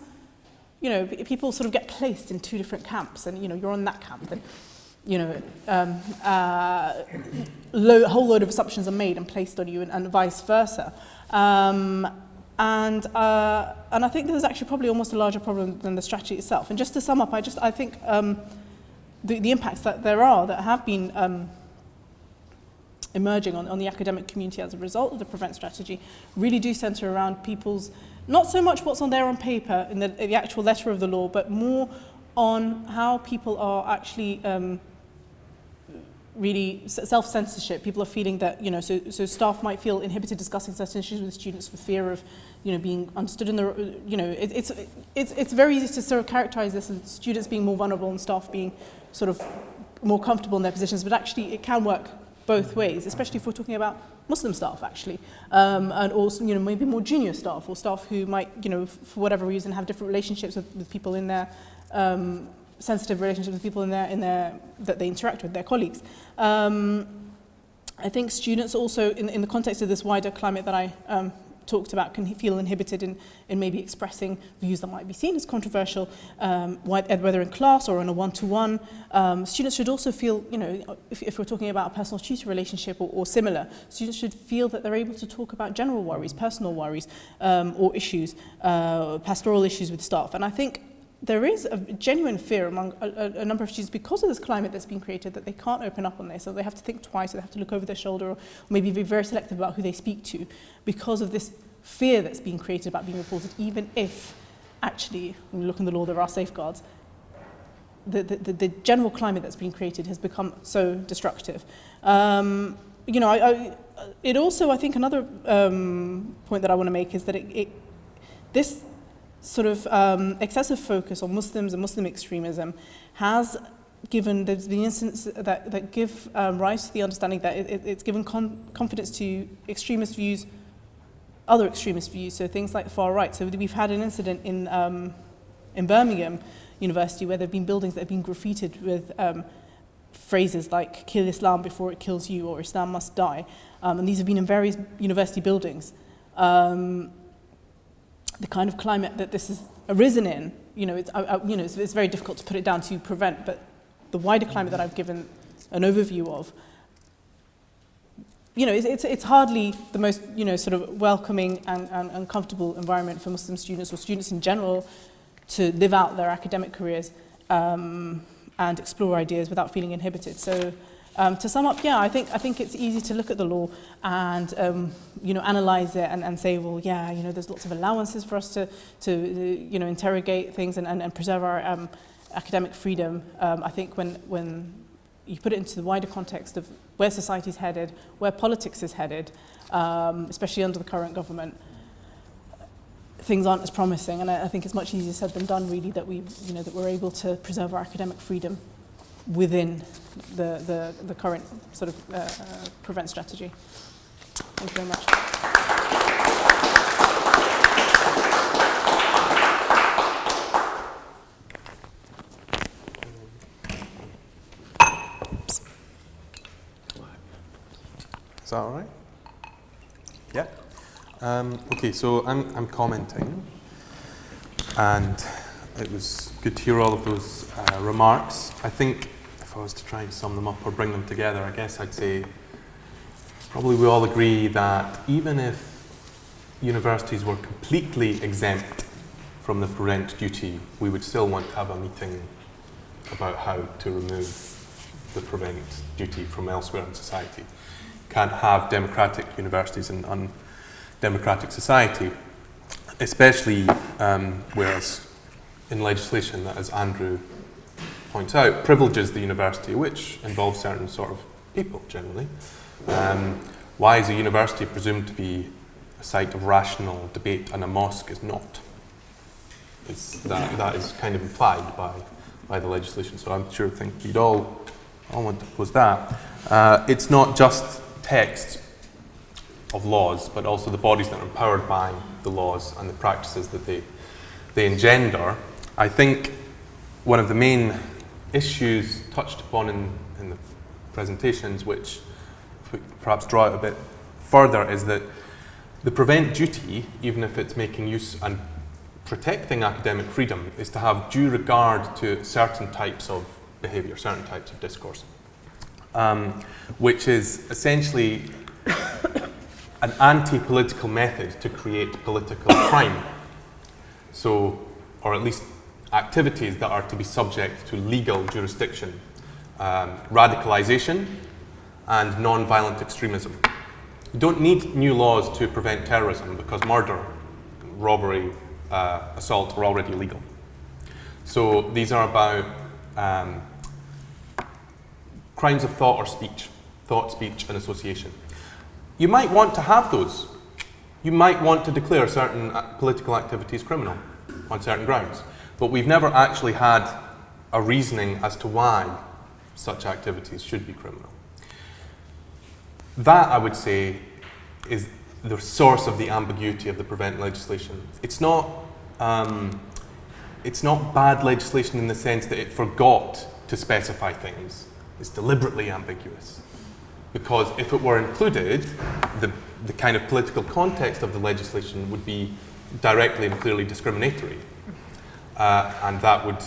you know, people sort of get placed in two different camps, and, you know, you're on that camp, and, you know, a whole load of assumptions are made and placed on you, and vice versa. And I think there's actually probably almost a larger problem than the strategy itself. And just to sum up, I think the impacts that there are that have been emerging on the academic community as a result of the prevent strategy really do centre around people's, not so much what's on there on paper in the actual letter of the law, but more on how people are actually really self-censorship. People are feeling that, you know, so staff might feel inhibited discussing certain issues with students for fear of, you know, being understood in the, you know, it's very easy to sort of characterise this as students being more vulnerable and staff being sort of more comfortable in their positions, but actually it can work both ways, especially if we're talking about Muslim staff, actually, and also, you know, maybe more junior staff, or staff who might, you know, for whatever reason have different relationships with people in their, sensitive relationships with people in their that they interact with, their colleagues. I think students also, in the context of this wider climate that I talked about, can feel inhibited in maybe expressing views that might be seen as controversial, whether in class or in a one-to-one. Students should also feel, you know, if we're talking about a personal tutor relationship or similar, students should feel that they're able to talk about general worries, personal worries, or issues, pastoral issues with staff. And I think there is a genuine fear among a number of students, because of this climate that's been created, that they can't open up on this, so they have to think twice, or they have to look over their shoulder, or maybe be very selective about who they speak to, because of this fear that's been created about being reported, even if actually, when you look in the law, there are safeguards. The general climate that's been created has become so destructive. You know, it also, I think another point that I want to make is that this sort of excessive focus on Muslims and Muslim extremism has given, there's been instances that give rise to the understanding that it's given confidence to extremist views, other extremist views, so things like the far right. So we've had an incident in Birmingham University where there have been buildings that have been graffitied with phrases like "kill Islam before it kills you" or "Islam must die," and these have been in various university buildings. The kind of climate that this has arisen in, you know, it's very difficult to put it down to prevent, but the wider climate that I've given an overview of, you know, it's hardly the most, you know, sort of welcoming and comfortable environment for Muslim students or students in general to live out their academic careers and explore ideas without feeling inhibited. So to sum up, yeah, I think it's easy to look at the law and you know, analyze it and say, well, yeah, you know, there's lots of allowances for us to you know, interrogate things and preserve our academic freedom. I think when you put it into the wider context of where society's headed, where politics is headed, especially under the current government, things aren't as promising. And I think it's much easier said than done, really, that that we're able to preserve our academic freedom within the current sort of prevent strategy. Thank you very much. Is that all right? Yeah. Okay, so I'm commenting, and it was good to hear all of those remarks. I think if I was to try and sum them up or bring them together, I guess I'd say probably we all agree that even if universities were completely exempt from the prevent duty, we would still want to have a meeting about how to remove the prevent duty from elsewhere in society. Can't have democratic universities in undemocratic society, especially whereas in legislation that, as Andrew points out, privileges the university, which involves certain sort of people generally. Why is a university presumed to be a site of rational debate and a mosque is not? That is kind of implied by by the legislation. So I'm sure think you'd all want to oppose that. It's not just texts of laws, but also the bodies that are empowered by the laws and the practices that they engender. I think one of the main issues touched upon in the presentations, which if we perhaps draw it a bit further, is that the prevent duty, even if it's making use and protecting academic freedom, is to have due regard to certain types of behaviour, certain types of discourse, which is essentially an anti-political method to create political crime. So, or at least activities that are to be subject to legal jurisdiction, radicalisation and non-violent extremism. You don't need new laws to prevent terrorism because murder, robbery, assault are already illegal. So these are about crimes of thought or speech, thought, speech and association. You might want to have those. You might want to declare certain political activities criminal on certain grounds, but we've never actually had a reasoning as to why such activities should be criminal. That, I would say, is the source of the ambiguity of the prevent legislation. It's not bad legislation in the sense that it forgot to specify things. It's deliberately ambiguous. Because if it were included, the kind of political context of the legislation would be directly and clearly discriminatory. And that would,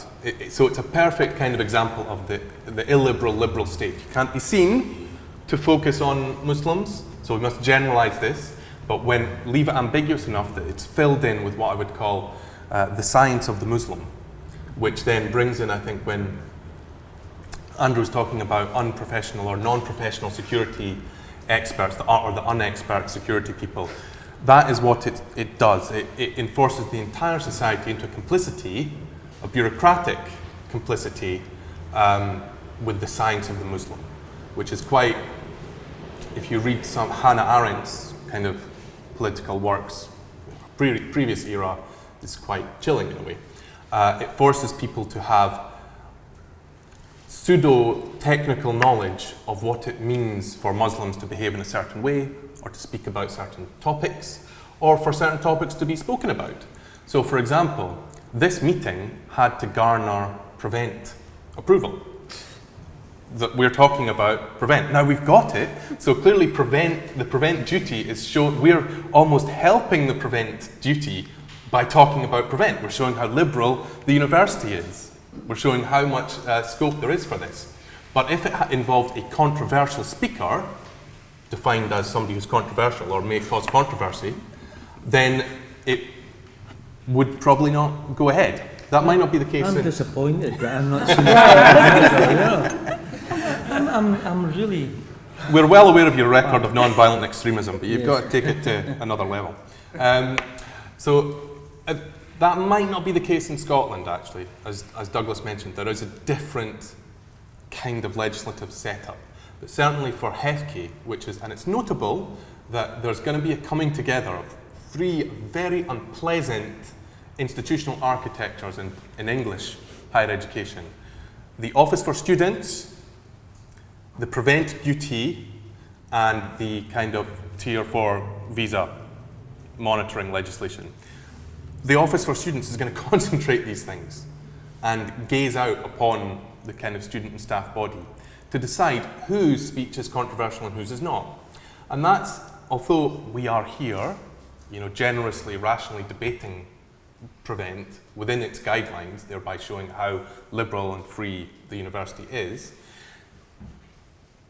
so it's a perfect kind of example of the illiberal liberal state. You can't be seen to focus on Muslims, so we must generalize this, but leave it ambiguous enough that it's filled in with what I would call the science of the Muslim, which then brings in, I think, when Andrew was talking about unprofessional or non-professional security experts, or the unexpert security people, that is what it does. It enforces the entire society into complicity, a bureaucratic complicity, with the science of the Muslim, which is quite, if you read some Hannah Arendt's kind of political works, previous era, it's quite chilling in a way. It forces people to have pseudo-technical knowledge of what it means for Muslims to behave in a certain way, or to speak about certain topics, or for certain topics to be spoken about. So, for example, this meeting had to garner prevent approval. That we're talking about prevent. Now we've got it, so clearly the prevent duty is shown, we're almost helping the prevent duty by talking about prevent. We're showing how liberal the university is. We're showing how much scope there is for this. But if it involved a controversial speaker, defined as somebody who's controversial or may cause controversy, then it would probably not go ahead. That might not be the case. I'm disappointed that I'm not seeing that. I'm really... We're well aware of your record of non-violent extremism, but you've got to take it to another level. That might not be the case in Scotland, actually. As Douglas mentioned, there is a different kind of legislative setup. But certainly for HEFCE, and it's notable that there's going to be a coming together of three very unpleasant institutional architectures in English higher education. The Office for Students, the Prevent Duty, and the kind of Tier 4 visa monitoring legislation. The Office for Students is going to concentrate these things and gaze out upon the kind of student and staff body to decide whose speech is controversial and whose is not. And that's, although we are here, generously, rationally debating prevent within its guidelines, thereby showing how liberal and free the university is,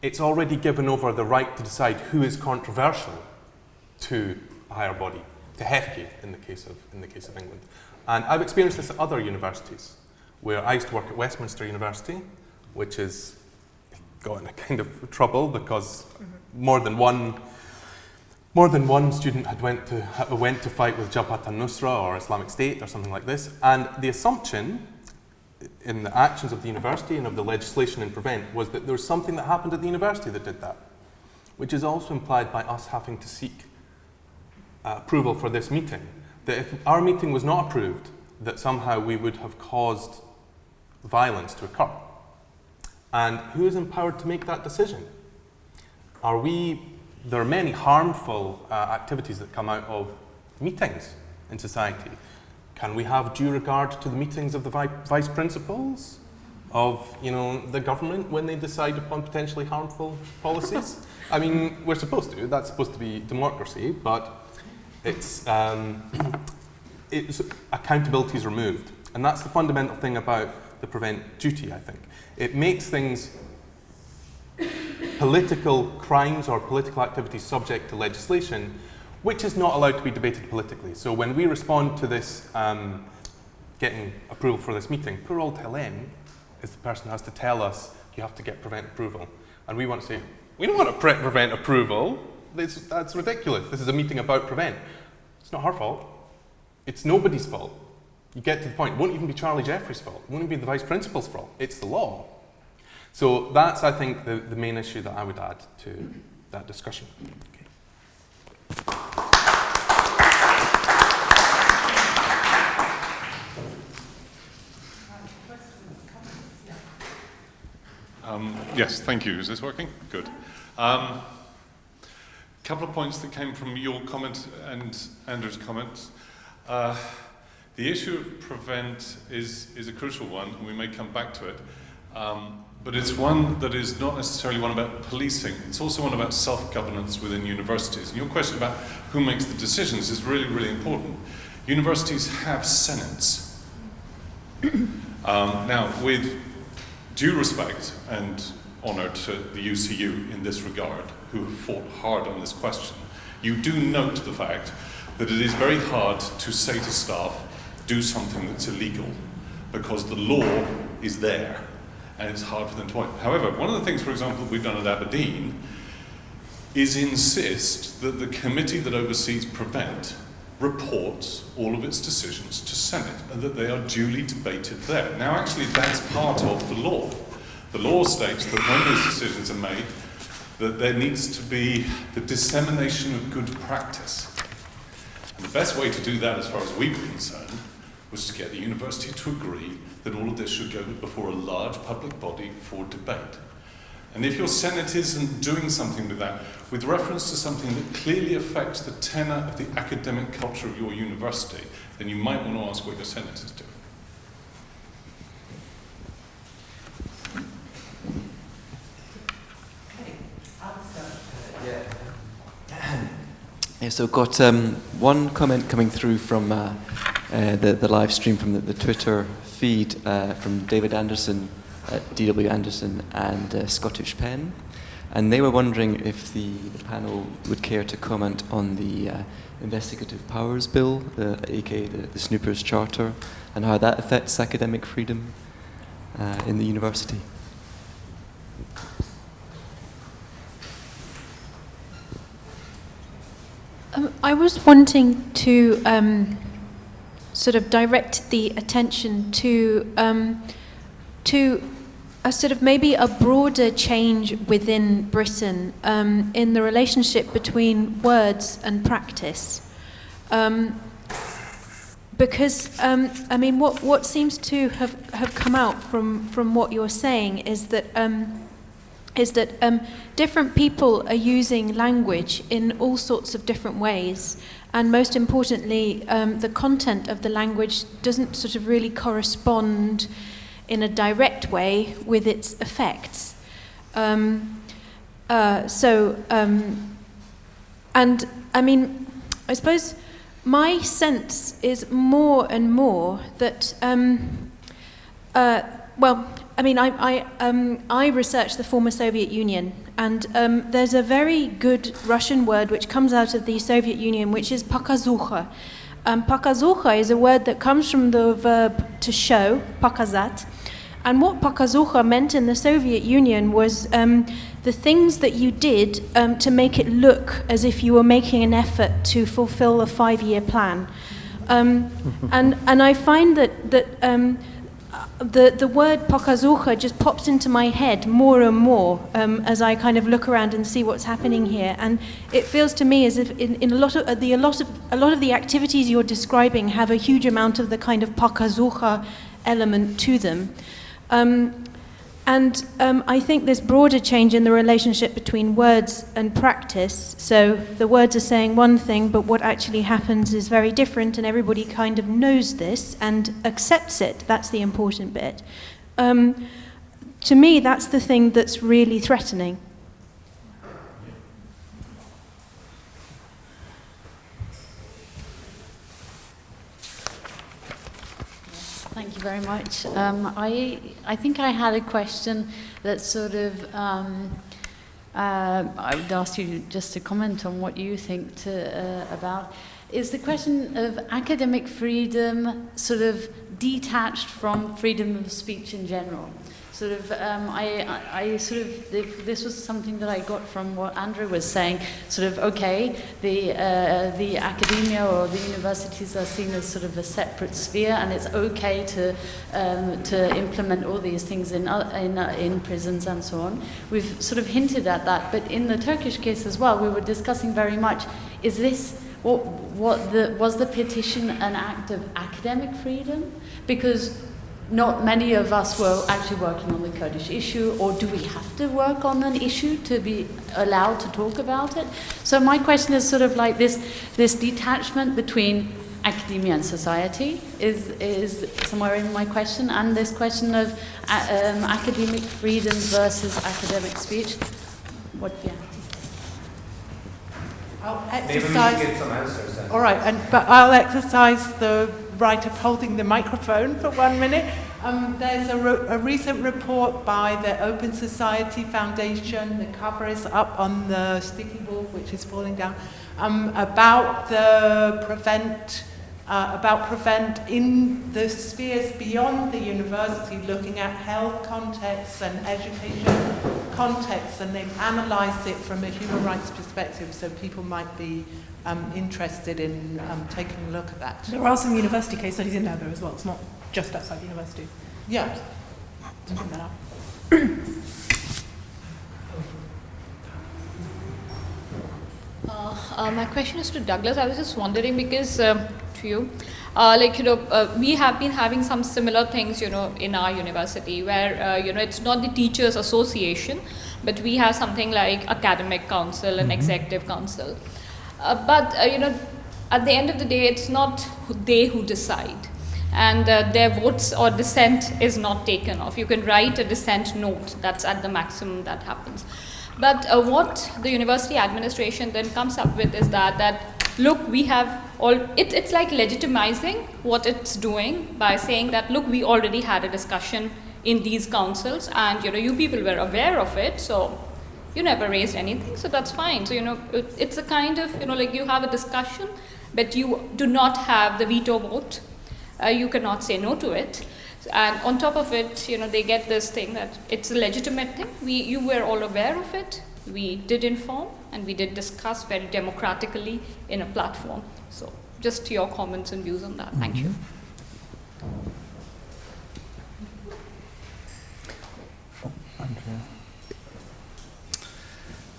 it's already given over the right to decide who is controversial to a higher body, to HEFCE in the case of England. And I've experienced this at other universities, where I used to work at Westminster University, which has got in a kind of trouble because more than one student had went to fight with Jabhat al-Nusra or Islamic State or something like this, and the assumption in the actions of the university and of the legislation in Prevent was that there was something that happened at the university that did that, which is also implied by us having to seek approval for this meeting. That if our meeting was not approved, that somehow we would have caused violence to occur. And who is empowered to make that decision? There are many harmful activities that come out of meetings in society. Can we have due regard to the meetings of the vice principals of the government when they decide upon potentially harmful policies? I mean, we're supposed to. That's supposed to be democracy, but it's accountability is removed. And that's the fundamental thing about the prevent duty, I think. It makes things, political crimes or political activities, subject to legislation, which is not allowed to be debated politically. So when we respond to this, getting approval for this meeting, poor old Helen is the person who has to tell us, you have to get prevent approval. And we want to say, we don't want to prevent approval. That's ridiculous. This is a meeting about prevent. It's not her fault. It's nobody's fault. You get to the point. It won't even be Charlie Jeffery's fault. It won't even be the vice principal's fault. It's the law. So that's, I think, the main issue that I would add to that discussion. Okay. Yes, thank you. Is this working? Good. Couple of points that came from your comment and Andrew's comments. The issue of prevent is a crucial one, and we may come back to it. But it's one that is not necessarily one about policing. It's also one about self-governance within universities. And your question about who makes the decisions is really, really important. Universities have senates. Now, with due respect and honour to the UCU in this regard, who have fought hard on this question, you do note the fact that it is very hard to say to staff, do something that's illegal, because the law is there, and it's hard for them to. However, one of the things, for example, that we've done at Aberdeen is insist that the committee that oversees Prevent reports all of its decisions to Senate, and that they are duly debated there. Now, actually, that's part of the law. The law states that when those decisions are made, that there needs to be the dissemination of good practice. And the best way to do that, as far as we were concerned, was to get the university to agree that all of this should go before a large public body for debate. And if your Senate isn't doing something with that, with reference to something that clearly affects the tenor of the academic culture of your university, then you might want to ask what your Senate is doing. Yeah, so got one comment coming through from the live stream from the Twitter feed from David Anderson, D.W. Anderson, and Scottish Pen. And they were wondering if the panel would care to comment on the Investigative Powers Bill, aka the Snoopers Charter, and how that affects academic freedom in the university. I was wanting to sort of direct the attention to a sort of maybe a broader change within Britain in the relationship between words and practice. Because, I mean, what seems to have come out from what you're saying is that different people are using language in all sorts of different ways, and most importantly, the content of the language doesn't sort of really correspond in a direct way with its effects. And I mean, I suppose my sense is more and more that, well, I mean, I researched the former Soviet Union, and there's a very good Russian word which comes out of the Soviet Union, which is pokazukha. Pokazukha is a word that comes from the verb to show, pokazat. And what pokazukha meant in the Soviet Union was the things that you did to make it look as if you were making an effort to fulfill a 5-year plan. And I find that the word pokazukha just pops into my head more and more as I kind of look around and see what's happening here. And it feels to me as if in a lot of the activities you're describing have a huge amount of the kind of pokazukha element to them. I think this broader change in the relationship between words and practice, so the words are saying one thing, but what actually happens is very different, and everybody kind of knows this and accepts it. That's the important bit. To me, that's the thing that's really threatening. Thank you very much. I think I had a question that sort of, I would ask you just to comment on what you think about, is the question of academic freedom sort of detached from freedom of speech in general. Sort of, this was something that I got from what Andrew was saying. Sort of, okay, the academia or the universities are seen as sort of a separate sphere, and it's okay to implement all these things in prisons and so on. We've sort of hinted at that, but in the Turkish case as well, we were discussing very much: is this was the petition an act of academic freedom? Because not many of us were actually working on the Kurdish issue, or do we have to work on an issue to be allowed to talk about it? So my question is sort of like this detachment between academia and society is somewhere in my question, and this question of academic freedom versus academic speech. I'll Maybe exercise. we can get some answers then. All right, but I'll exercise the right of holding the microphone for 1 minute. There's a recent report by the Open Society Foundation, the cover is up on the sticky wall, which is falling down, about Prevent in the spheres beyond the university, looking at health contexts and education contexts, and they've analysed it from a human rights perspective, so people might be interested in taking a look at that. There are some university case studies in there though as well, it's not just outside the university. Yeah. To bring that up. My question is to Douglas. I was just wondering because to you, we have been having some similar things, in our university where, it's not the teachers association, but we have something like academic council and executive council. But at the end of the day, it's not they who decide. And their votes or dissent is not taken off. You can write a dissent note, that's at the maximum that happens. But what the university administration then comes up with is that look, we have it's like legitimizing what it's doing by saying that, look, we already had a discussion in these councils, and you people were aware of it, so you never raised anything, so that's fine. So it's a kind of like you have a discussion, but you do not have the veto vote. You cannot say no to it. And on top of it, they get this thing that it's a legitimate thing. You were all aware of it. We did inform and we did discuss very democratically in a platform. So just your comments and views on that. Thank you.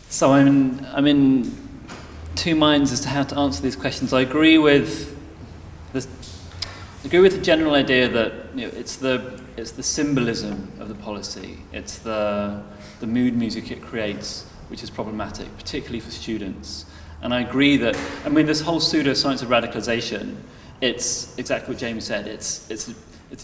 So I'm in two minds as to how to answer these questions. I agree with the general idea that it's the symbolism of the policy, it's the mood music it creates, which is problematic, particularly for students. And I agree that this whole pseudoscience of radicalization, it's exactly what Jamie said. It's a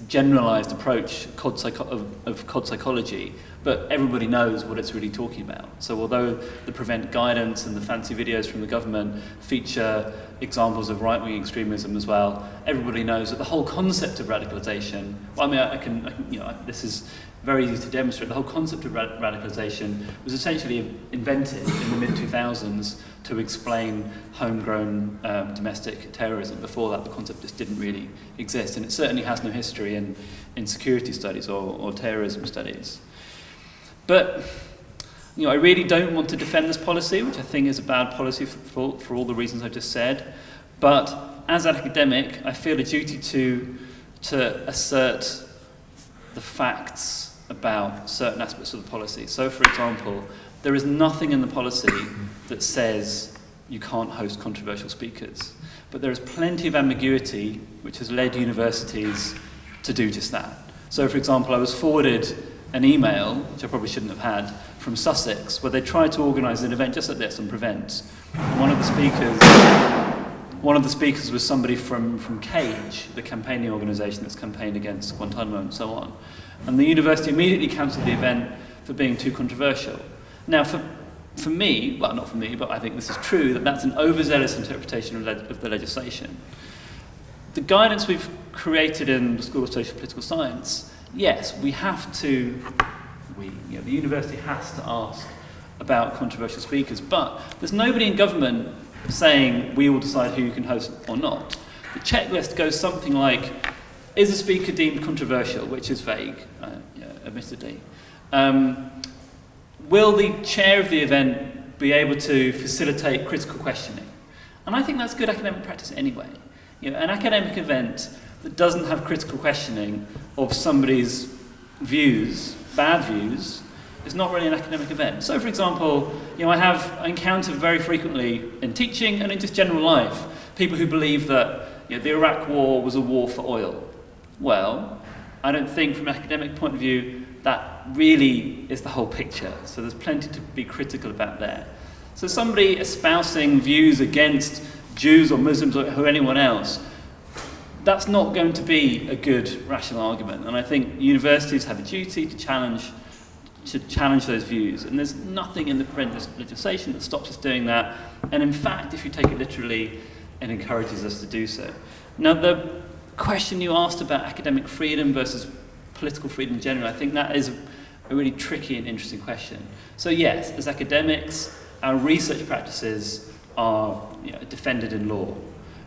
generalized approach of COD psychology, but everybody knows what it's really talking about. So although the Prevent guidance and the fancy videos from the government feature examples of right-wing extremism as well, everybody knows that the whole concept of radicalization, this is very easy to demonstrate, the whole concept of radicalization was essentially invented in the mid-2000s to explain homegrown domestic terrorism. Before that, the concept just didn't really exist, and it certainly has no history in security studies or terrorism studies. But I really don't want to defend this policy, which I think is a bad policy for all the reasons I've just said. But as an academic, I feel a duty to assert the facts about certain aspects of the policy. So, for example, there is nothing in the policy that says you can't host controversial speakers. But there is plenty of ambiguity which has led universities to do just that. So, for example, I was forwarded an email, which I probably shouldn't have had, from Sussex, where they tried to organise an event just like this on Prevent. And one of the speakers was somebody from CAGE, the campaigning organisation that's campaigned against Guantanamo and so on. And the university immediately cancelled the event for being too controversial. Now, for me, well, not for me, but I think this is true, that's an overzealous interpretation of the legislation. The guidance we've created in the School of Social and Political Science, yes, we have to, the university has to ask about controversial speakers, but there's nobody in government saying we will decide who you can host or not. The checklist goes something like, is a speaker deemed controversial, which is vague, admittedly. Will the chair of the event be able to facilitate critical questioning? And I think that's good academic practice anyway. An academic event that doesn't have critical questioning of somebody's views, bad views, is not really an academic event. So, for example, I encounter very frequently in teaching and in just general life people who believe that the Iraq War was a war for oil. Well, I don't think from an academic point of view that really is the whole picture. So there's plenty to be critical about there. So somebody espousing views against Jews or Muslims or anyone else, that's not going to be a good rational argument. And I think universities have a duty to challenge those views. And there's nothing in the present legislation that stops us doing that. And in fact, if you take it literally, it encourages us to do so. Now, the question you asked about academic freedom versus political freedom in general, I think that is a really tricky and interesting question. So yes, as academics, our research practices are defended in law.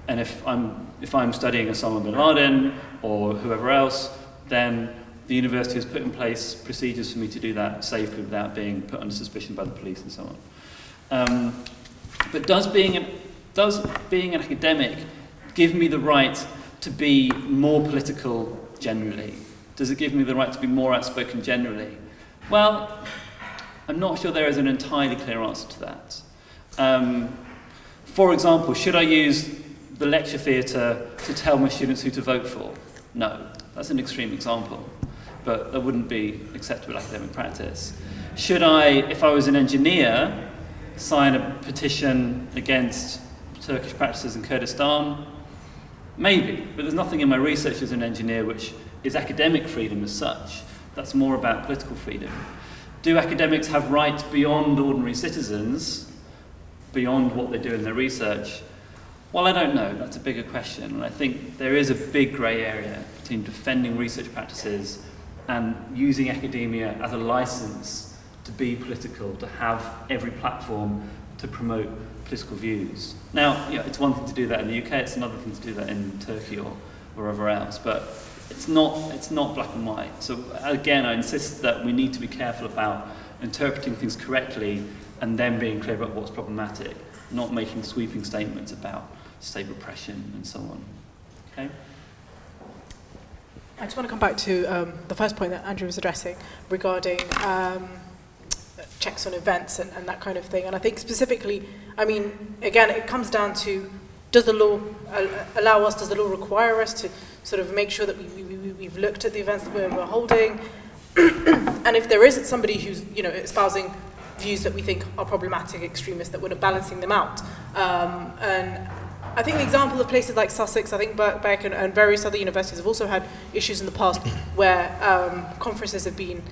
And if I'm studying Osama bin Laden or whoever else, then the university has put in place procedures for me to do that safely without being put under suspicion by the police and so on. But does being an academic give me the right to be more political generally? Does it give me the right to be more outspoken generally? Well, I'm not sure there is an entirely clear answer to that. For example, should I use the lecture theatre to tell my students who to vote for? No, that's an extreme example, but that wouldn't be acceptable academic practice. Should I, if I was an engineer, sign a petition against Turkish practices in Kurdistan? Maybe, but there's nothing in my research as an engineer which is academic freedom as such. That's more about political freedom. Do academics have rights beyond ordinary citizens, beyond what they do in their research? Well, I don't know. That's a bigger question. And I think there is a big grey area between defending research practices and using academia as a license to be political, to have every platform to promote political views. Now, it's one thing to do that in the UK, it's another thing to do that in Turkey or wherever else, but it's not black and white. So again, I insist that we need to be careful about interpreting things correctly and then being clear about what's problematic, not making sweeping statements about state repression and so on. Okay? I just want to come back to the first point that Andrew was addressing regarding checks on events and that kind of thing. And I think specifically, again, it comes down to, does the law allow us, does the law require us to sort of make sure that we've looked at the events that we're holding? And if there isn't somebody who's, espousing views that we think are problematic, extremist, that we're balancing them out. And I think the example of places like Sussex, I think Birkbeck and various other universities have also had issues in the past where conferences have been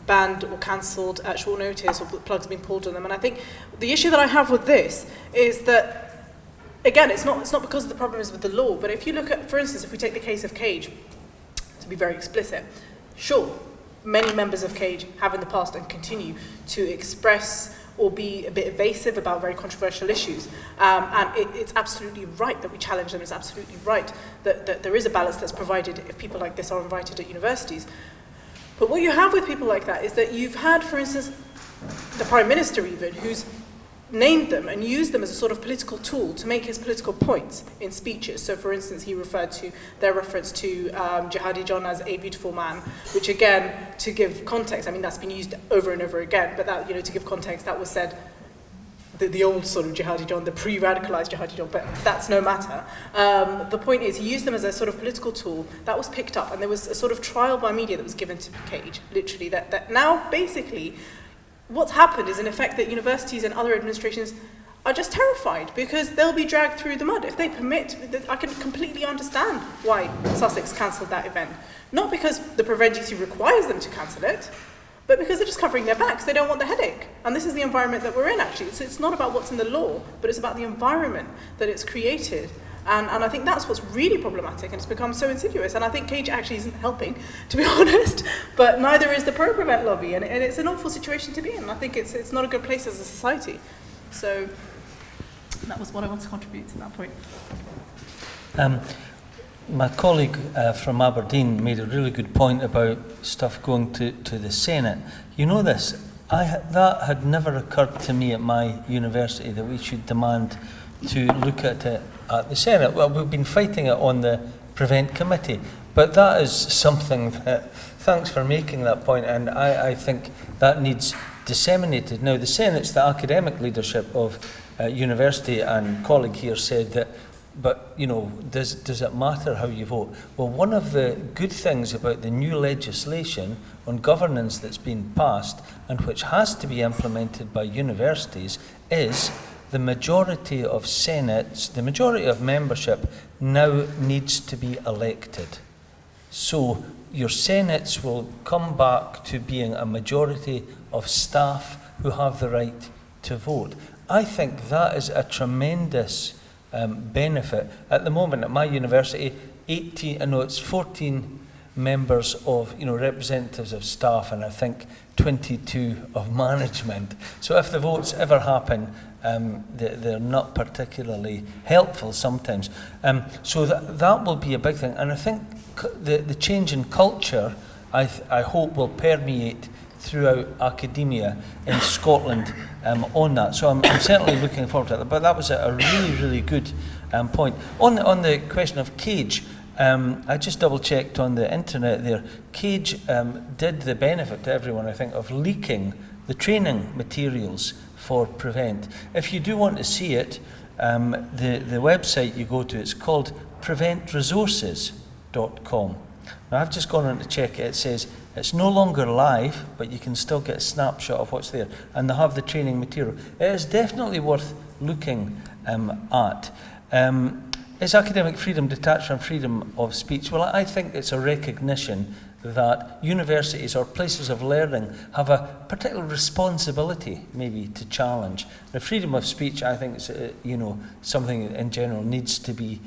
banned or cancelled at short notice, or plugs have been pulled on them. And I think the issue that I have with this is that, again, it's not because the problem is with the law, but if you look at, for instance, if we take the case of CAGE, to be very explicit, sure, many members of CAGE have in the past and continue to express or be a bit evasive about very controversial issues. And it's absolutely right that we challenge them. It's absolutely right that there is a balance that's provided if people like this are invited at universities. But what you have with people like that is that you've had, for instance, the Prime Minister even, who's named them and used them as a sort of political tool to make his political points in speeches. So, for instance, he referred to their reference to Jihadi John as a beautiful man, which, again, to give context, that's been used over and over again, but that, to give context, that was said the old sort of jihadi John, the pre-radicalized jihadi John, but that's no matter. The point is, he used them as a sort of political tool. That was picked up, and there was a sort of trial by media that was given to Cage, literally, that now basically what's happened is in effect that universities and other administrations are just terrified because they'll be dragged through the mud. If they permit, I can completely understand why Sussex cancelled that event. Not because the Prevent GC requires them to cancel it, but because they're just covering their backs. They don't want the headache. And this is the environment that we're in, actually. So it's not about what's in the law, but it's about the environment that it's created. And I think that's what's really problematic, and it's become so insidious. And I think Cage actually isn't helping, to be honest, but neither is the pro-prevent lobby. And it's an awful situation to be in. I think it's not a good place as a society. So that was what I want to contribute to that point. My colleague from Aberdeen made a really good point about stuff going to the Senate. You know this, that had never occurred to me at my university, that we should demand to look at it at the Senate. Well, we've been fighting it on the Prevent Committee, but that is something that, thanks for making that point, and I think that needs disseminated. Now, the Senate's the academic leadership of university, and colleague here said that, but, you know, does it matter how you vote? Well, one of the good things about the new legislation on governance that's been passed and which has to be implemented by universities is the majority of senates, the majority of membership now needs to be elected. So your senates will come back to being a majority of staff who have the right to vote. I think that is a tremendous benefit. At the moment at my university, 14 members of, representatives of staff, and I think 22 of management. So if the votes ever happen, they're not particularly helpful sometimes. So that will be a big thing. And I think the change in culture, I hope, will permeate throughout academia in Scotland on that. So I'm certainly looking forward to that. But that was a really, really good point. On the question of Cage, I just double-checked on the internet there. Cage did the benefit to everyone, I think, of leaking the training materials for Prevent. If you do want to see it, the website you go to, it's called preventresources.com. Now, I've just gone on to check it. It says it's no longer live, but you can still get a snapshot of what's there, and they have the training material. It is definitely worth looking at. Is academic freedom detached from freedom of speech? Well, I think it's a recognition that universities or places of learning have a particular responsibility, maybe, to challenge. The freedom of speech, I think, is something in general needs to be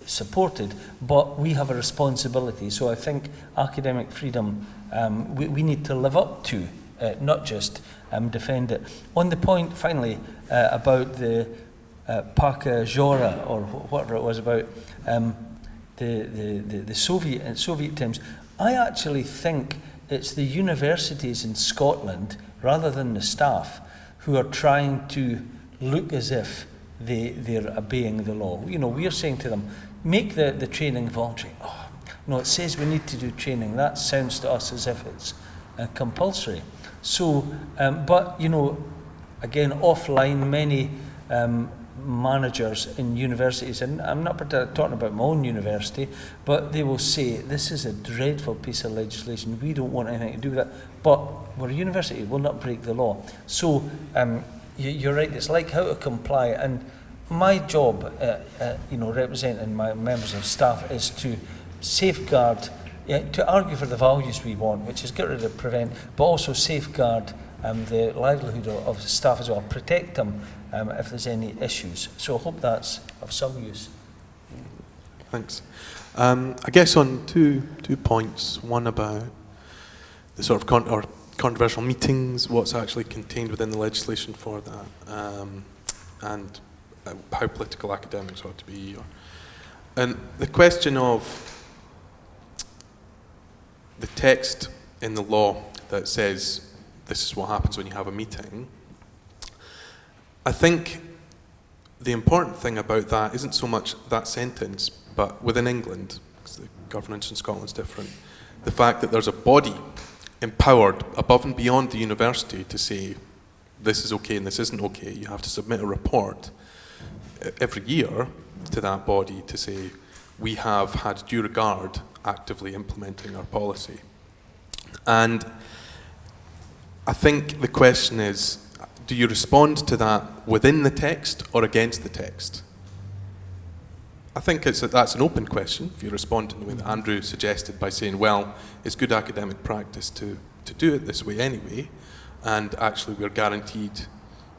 supported, but we have a responsibility. So I think academic freedom we need to live up to, not just defend it. On the point, finally, about the Pakajora, or whatever it was, about the Soviet times, I actually think it's the universities in Scotland, rather than the staff, who are trying to look as if they're obeying the law. We are saying to them, make the training voluntary. Oh, no, it says we need to do training. That sounds to us as if it's compulsory. So, but, again, offline, many managers in universities, and I'm not particularly talking about my own university, but they will say, this is a dreadful piece of legislation, we don't want anything to do with that, but we're a university, we'll not break the law. So you're right, it's like how to comply, and my job, representing my members of staff, is to safeguard, to argue for the values we want, which is get rid of Prevent, but also safeguard the livelihood of the staff as well, protect them if there's any issues. So I hope that's of some use. Thanks. I guess on two points, one about the sort of controversial meetings, what's actually contained within the legislation for that, and how political academics ought to be. And the question of the text in the law that says this is what happens when you have a meeting, I think the important thing about that isn't so much that sentence, but within England, because the governance in Scotland is different, the fact that there's a body empowered above and beyond the university to say, this is okay and this isn't okay. You have to submit a report every year to that body to say, we have had due regard actively implementing our policy. And I think the question is, do you respond to that within the text or against the text? I think that's an open question. If you respond in the way that Andrew suggested by saying, well, it's good academic practice to do it this way anyway, and actually we're guaranteed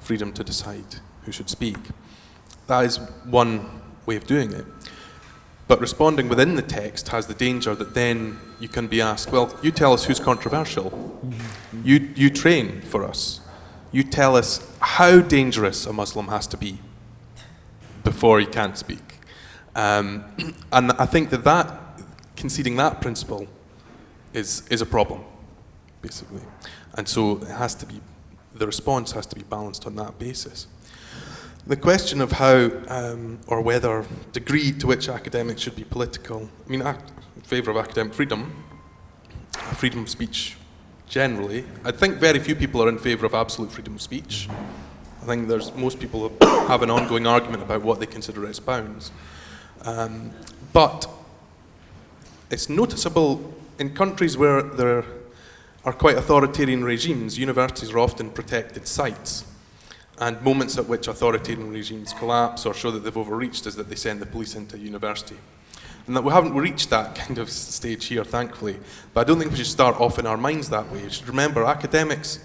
freedom to decide who should speak. That is one way of doing it. But responding within the text has the danger that then you can be asked, well, you tell us who's controversial. You train for us. You tell us how dangerous a Muslim has to be before he can't speak. And I think that conceding that principle is a problem, basically. And so it has to be, the response has to be balanced on that basis. The question of how or whether degree to which academics should be political, I mean, I'm in favour of academic freedom of speech generally. I think very few people are in favour of absolute freedom of speech. I think most people have an ongoing argument about what they consider its bounds. But it's noticeable in countries where there are quite authoritarian regimes, universities are often protected sites. And moments at which authoritarian regimes collapse or show that they've overreached is that they send the police into university. And that we haven't reached that kind of stage here, thankfully. But I don't think we should start off in our minds that way. You should remember, academics,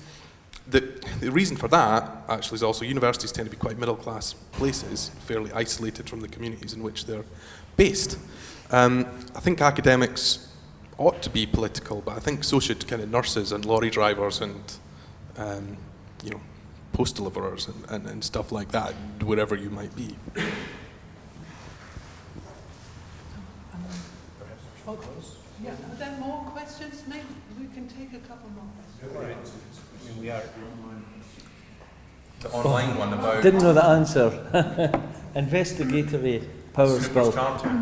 the reason for that actually is also universities tend to be quite middle-class places, fairly isolated from the communities in which they're based. I think academics ought to be political, but I think so should kind of nurses and lorry drivers and post deliverers and stuff like that, wherever you might be. Yeah, are there more questions? Maybe we can take a couple more questions. We are the online one about... Didn't know the answer. Investigatory powers bill.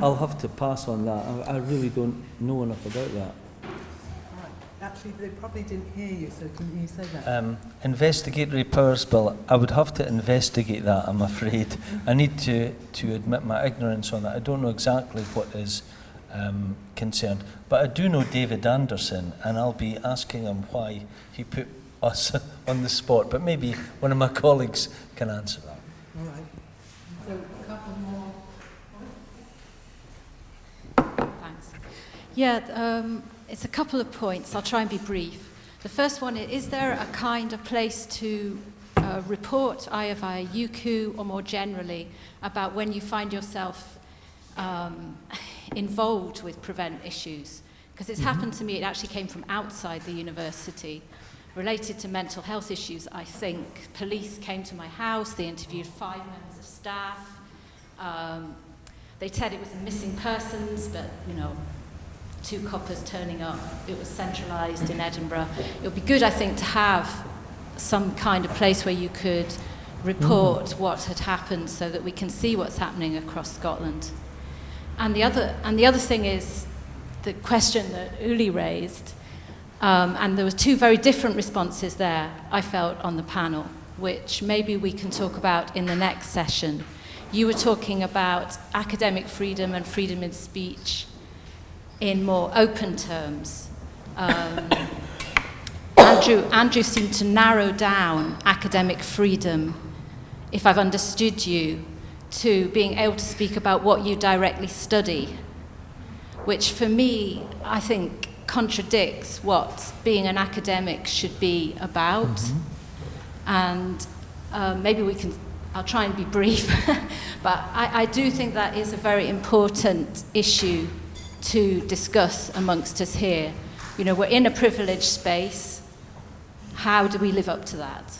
I'll have to pass on that. I really don't know enough about that. Actually, they probably didn't hear you, so can you say that? Investigatory powers bill, I would have to investigate that, I'm afraid. I need to admit my ignorance on that. I don't know exactly what is concerned. But I do know David Anderson, and I'll be asking him why he put us on the spot. But maybe one of my colleagues can answer that. All right. So a couple more. Thanks. Yeah, it's a couple of points. I'll try and be brief. The first one is there a kind of place to report either via Kuyucu or more generally about when you find yourself involved with prevent issues? Because it's happened to me, it actually came from outside the university, related to mental health issues, I think. Police came to my house, they interviewed 5 members of staff. They said it was missing persons, but, 2 coppers turning up. It was centralised in Edinburgh. It would be good, I think, to have some kind of place where you could report what had happened so that we can see what's happening across Scotland. And the other thing is the question that Uli raised, and there were 2 very different responses there, I felt, on the panel, which maybe we can talk about in the next session. You were talking about academic freedom and freedom in speech in more open terms. Andrew seemed to narrow down academic freedom, if I've understood you, to being able to speak about what you directly study, which for me, I think, contradicts what being an academic should be about. And maybe I'll try and be brief, but I do think that is a very important issue to discuss amongst us here. We're in a privileged space. How do we live up to that?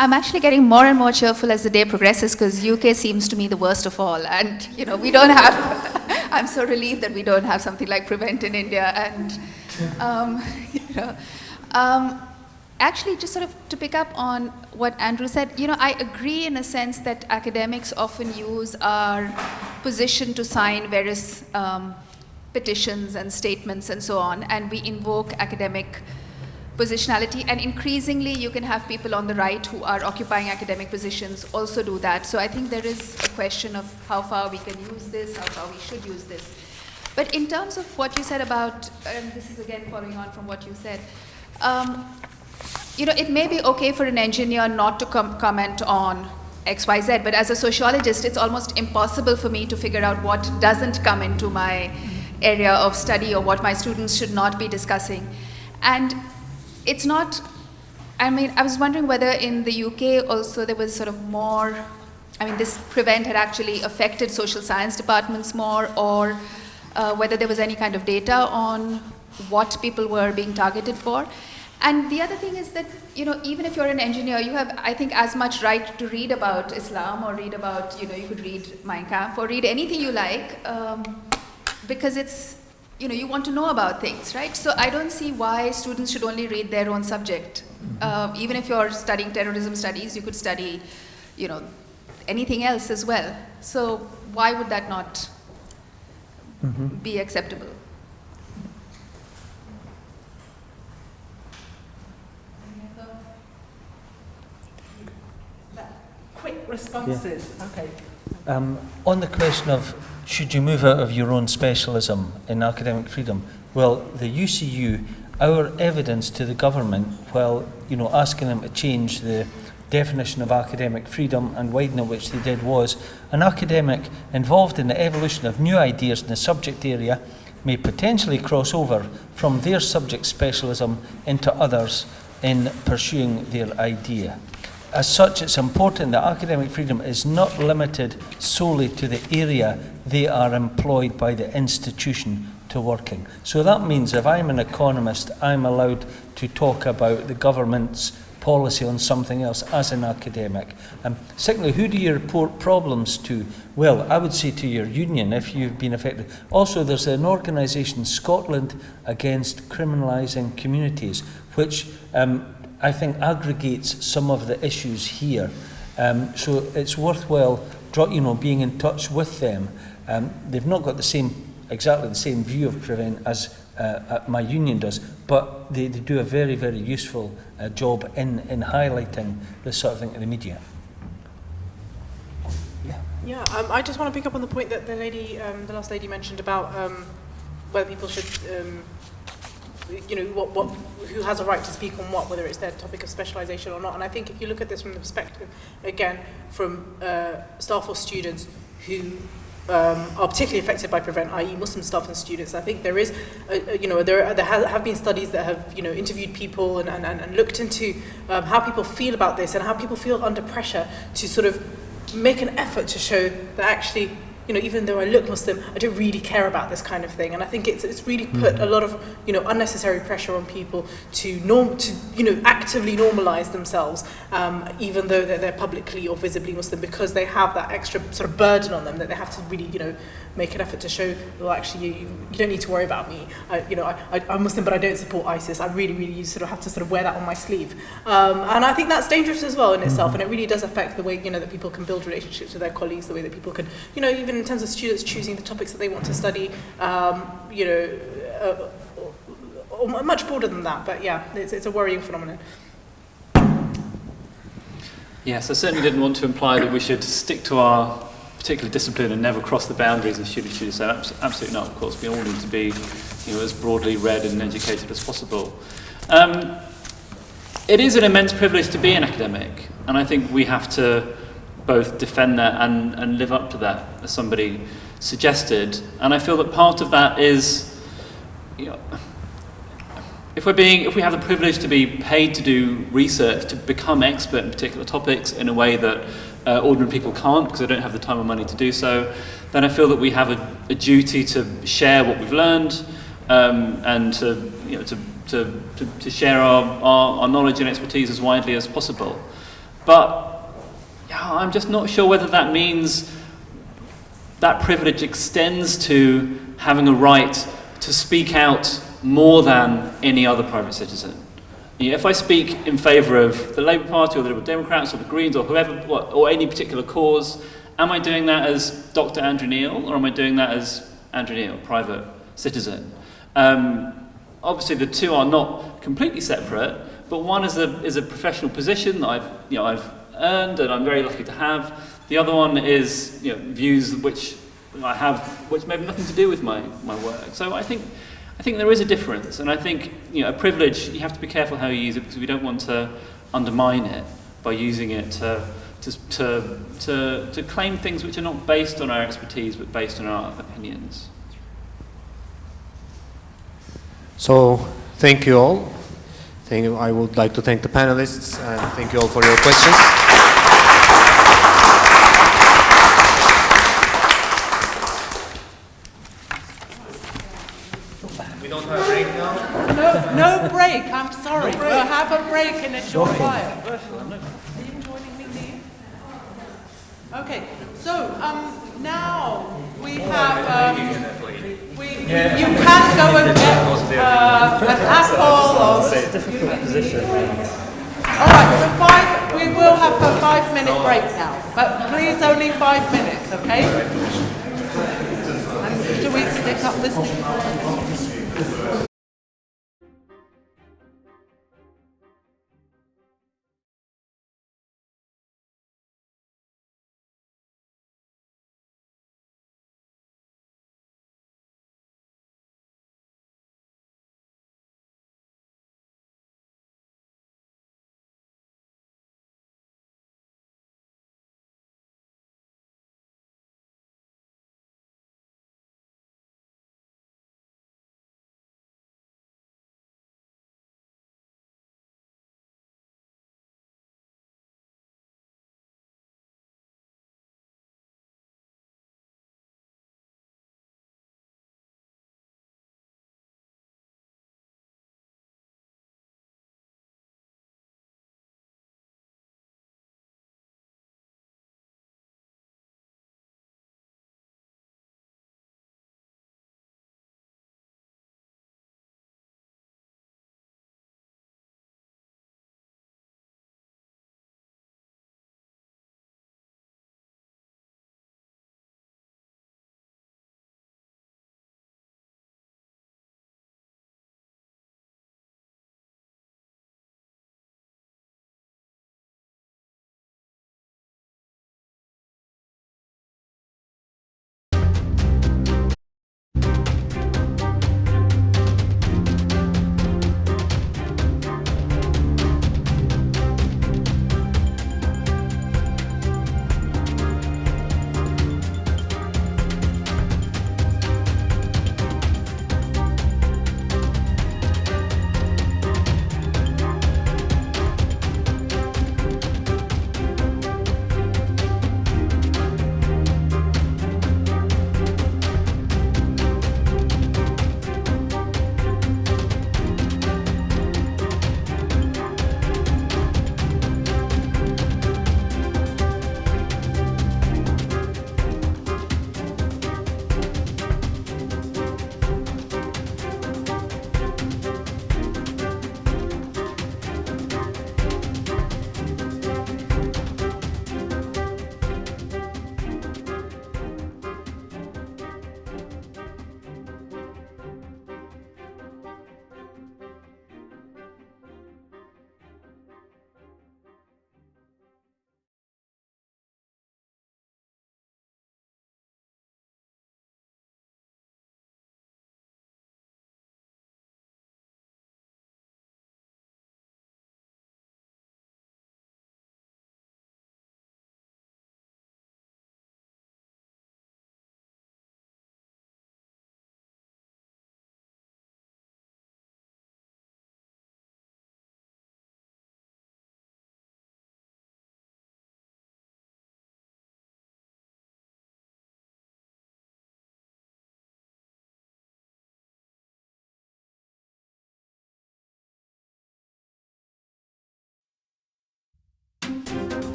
I'm actually getting more and more cheerful as the day progresses because UK seems to me the worst of all. And, we don't have, I'm so relieved that we don't have something like Prevent in India. And, actually, just sort of to pick up on what Andrew said, I agree in a sense that academics often use our position to sign various petitions and statements and so on, and we invoke academic positionality, and increasingly you can have people on the right who are occupying academic positions also do that. So I think there is a question of how far we can use this, how far we should use this. But in terms of what you said about, and this is again following on from what you said, it may be okay for an engineer not to comment on X, Y, Z, but as a sociologist, it's almost impossible for me to figure out what doesn't come into my area of study or what my students should not be discussing. And it's not, I was wondering whether in the UK also there was sort of more, this Prevent had actually affected social science departments more, or whether there was any kind of data on what people were being targeted for. And the other thing is that, even if you're an engineer, you have, I think, as much right to read about Islam or read about, you could read Mein Kampf or read anything you like, because it's, you want to know about things, right? So I don't see why students should only read their own subject. Even if you're studying terrorism studies, you could study, anything else as well. So why would that not be acceptable? Quick responses. Yeah. Okay. On the question of should you move out of your own specialism in academic freedom, well, the UCU, our evidence to the government, while asking them to change the definition of academic freedom and widen it, which they did, was an academic involved in the evolution of new ideas in the subject area may potentially cross over from their subject specialism into others in pursuing their idea. As such, it's important that academic freedom is not limited solely to the area they are employed by the institution to work in. So that means if I'm an economist, I'm allowed to talk about the government's policy on something else as an academic. Secondly, who do you report problems to? Well, I would say to your union if you've been affected. Also, there's an organisation, Scotland Against Criminalising Communities, which I think aggregates some of the issues here. So it's worthwhile being in touch with them. They've not got exactly the same view of Prevent as my union does, but they do a very, very useful job in highlighting this sort of thing to the media. Yeah, I just want to pick up on the point that the last lady mentioned about whether people should, who has a right to speak on what, whether it's their topic of specialisation or not. And I think if you look at this from the perspective, again, from staff or students who are particularly affected by Prevent, i.e. Muslim staff and students, I think there is, there have been studies that have, interviewed people and looked into how people feel about this and how people feel under pressure to sort of make an effort to show that actually, even though I look Muslim, I don't really care about this kind of thing. And I think it's really put a lot of, unnecessary pressure on people to actively normalise themselves, even though they're publicly or visibly Muslim, because they have that extra sort of burden on them that they have to really, make an effort to show, well, actually, you don't need to worry about me. I'm Muslim, but I don't support ISIS. I really sort of have to sort of wear that on my sleeve. And I think that's dangerous as well in itself, and it really does affect the way, that people can build relationships with their colleagues, the way that people can, even in terms of students choosing the topics that they want to study, or much broader than that. But yeah, it's a worrying phenomenon. Yes, I certainly didn't want to imply that we should stick to our particular discipline and never cross the boundaries of students. So absolutely not, of course. We all need to be as broadly read and educated as possible. It is an immense privilege to be an academic, and I think we have to both defend that and live up to that, as somebody suggested. And I feel that part of that is, if we have the privilege to be paid to do research, to become expert in particular topics in a way that ordinary people can't because they don't have the time or money to do so, then I feel that we have a duty to share what we've learned and to share our knowledge and expertise as widely as possible. But I'm just not sure whether that means that privilege extends to having a right to speak out more than any other private citizen. if I speak in favour of the Labour Party or the Liberal Democrats or the Greens or whoever, or any particular cause, am I doing that as Dr. Andrew Neal, or am I doing that as Andrew Neal, private citizen? Obviously, the two are not completely separate, but one is a professional position that I've earned and I'm very lucky to have. The other one is views which I have, which may have nothing to do with my work. So I think there is a difference, and I think a privilege, you have to be careful how you use it, because we don't want to undermine it by using it to claim things which are not based on our expertise but based on our opinions. So thank you all. I would like to thank the panelists and thank you all for your questions. We don't have a break now? No break, I'm sorry. We'll have a break in a short while. Are you joining me, Neal? Okay, so now we have... you can go and get an apple or... It's a difficult position. All right, so we will have a 5-minute break now, but please only 5 minutes, okay? And should we stick up this?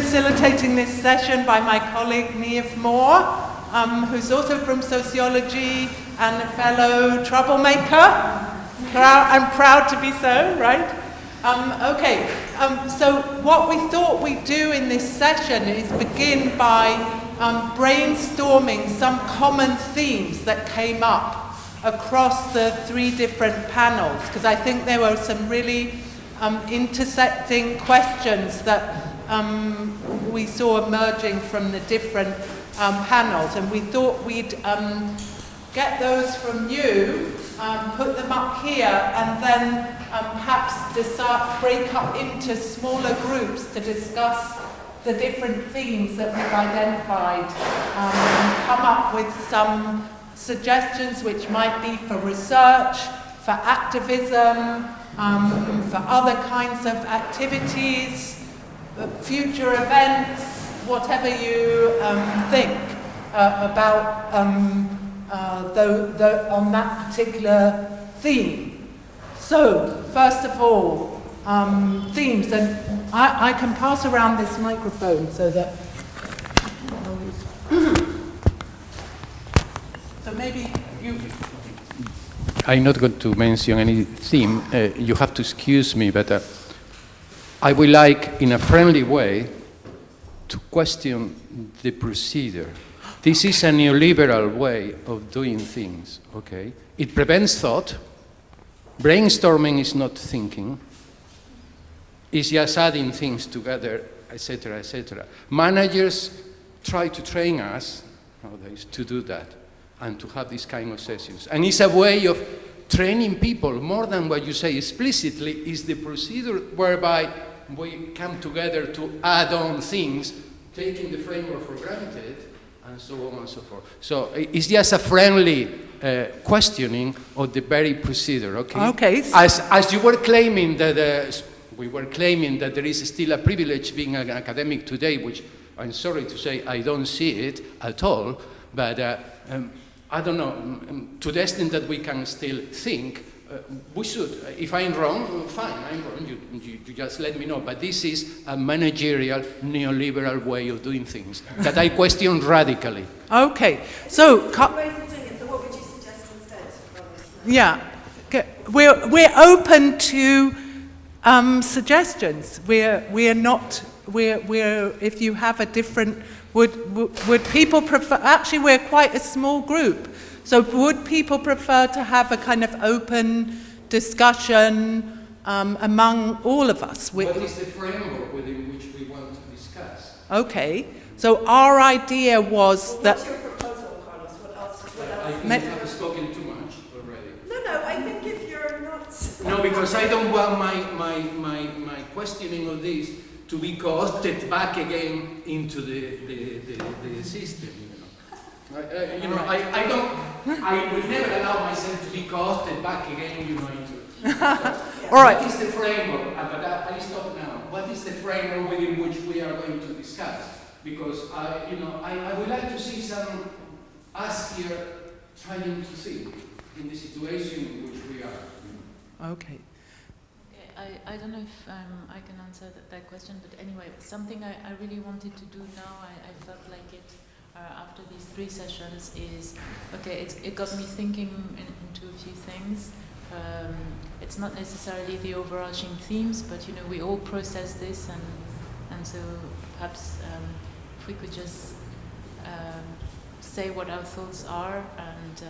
facilitating this session by my colleague Neal Moore, who's also from sociology and a fellow troublemaker. I'm proud to be so, right? So what we thought we'd do in this session is begin by brainstorming some common themes that came up across the 3 different panels, because I think there were some really intersecting questions that we saw emerging from the different panels, and we thought we'd get those from you, put them up here, and then perhaps break up into smaller groups to discuss the different themes that we've identified, and come up with some suggestions which might be for research, for activism, for other kinds of activities, future events, whatever you think about on that particular theme. So, first of all, themes, and I can pass around this microphone so that. So maybe you. I'm not going to mention any theme. You have to excuse me, but I would like, in a friendly way, to question the procedure. This is a neoliberal way of doing things, okay? It prevents thought. Brainstorming is not thinking. It's just adding things together, etc., etc. Managers try to train us nowadays to do that and to have these kind of sessions. And it's a way of training people more than what you say explicitly is the procedure whereby we come together to add on things, taking the framework for granted, and so on and so forth. So it's just a friendly questioning of the very procedure, okay? Okay. As you were claiming that, we were claiming that there is still a privilege being an academic today, which I'm sorry to say I don't see it at all, but I don't know, to the extent that we can still think, we should. If I'm wrong, fine, I'm wrong, you just let me know. But this is a managerial, neoliberal way of doing things that I question radically. Okay, so... what would you suggest instead? Yeah, we're open to suggestions. We're not... if you have a different... Would people prefer... Actually, we're quite a small group. So would people prefer to have a kind of open discussion among all of us? What is the framework within which we want to discuss? Okay. So our idea was that... What's your proposal, Carlos? What else? I think you have spoken too much already. No, I think if you're not... No, because I don't want my questioning of this to be co-opted back again into the system. I will never allow myself to be co-opted back again, into. All right. What is the framework? But I stop now. What is the framework within which we are going to discuss? Because I would like to see us here trying to think in the situation in which we are. Okay. I don't know if I can answer that question, but anyway, something I really wanted to do now, I felt like it after these 3 sessions is, okay, it got me thinking into a few things. It's not necessarily the overarching themes, but we all process this, and so perhaps if we could just say what our thoughts are and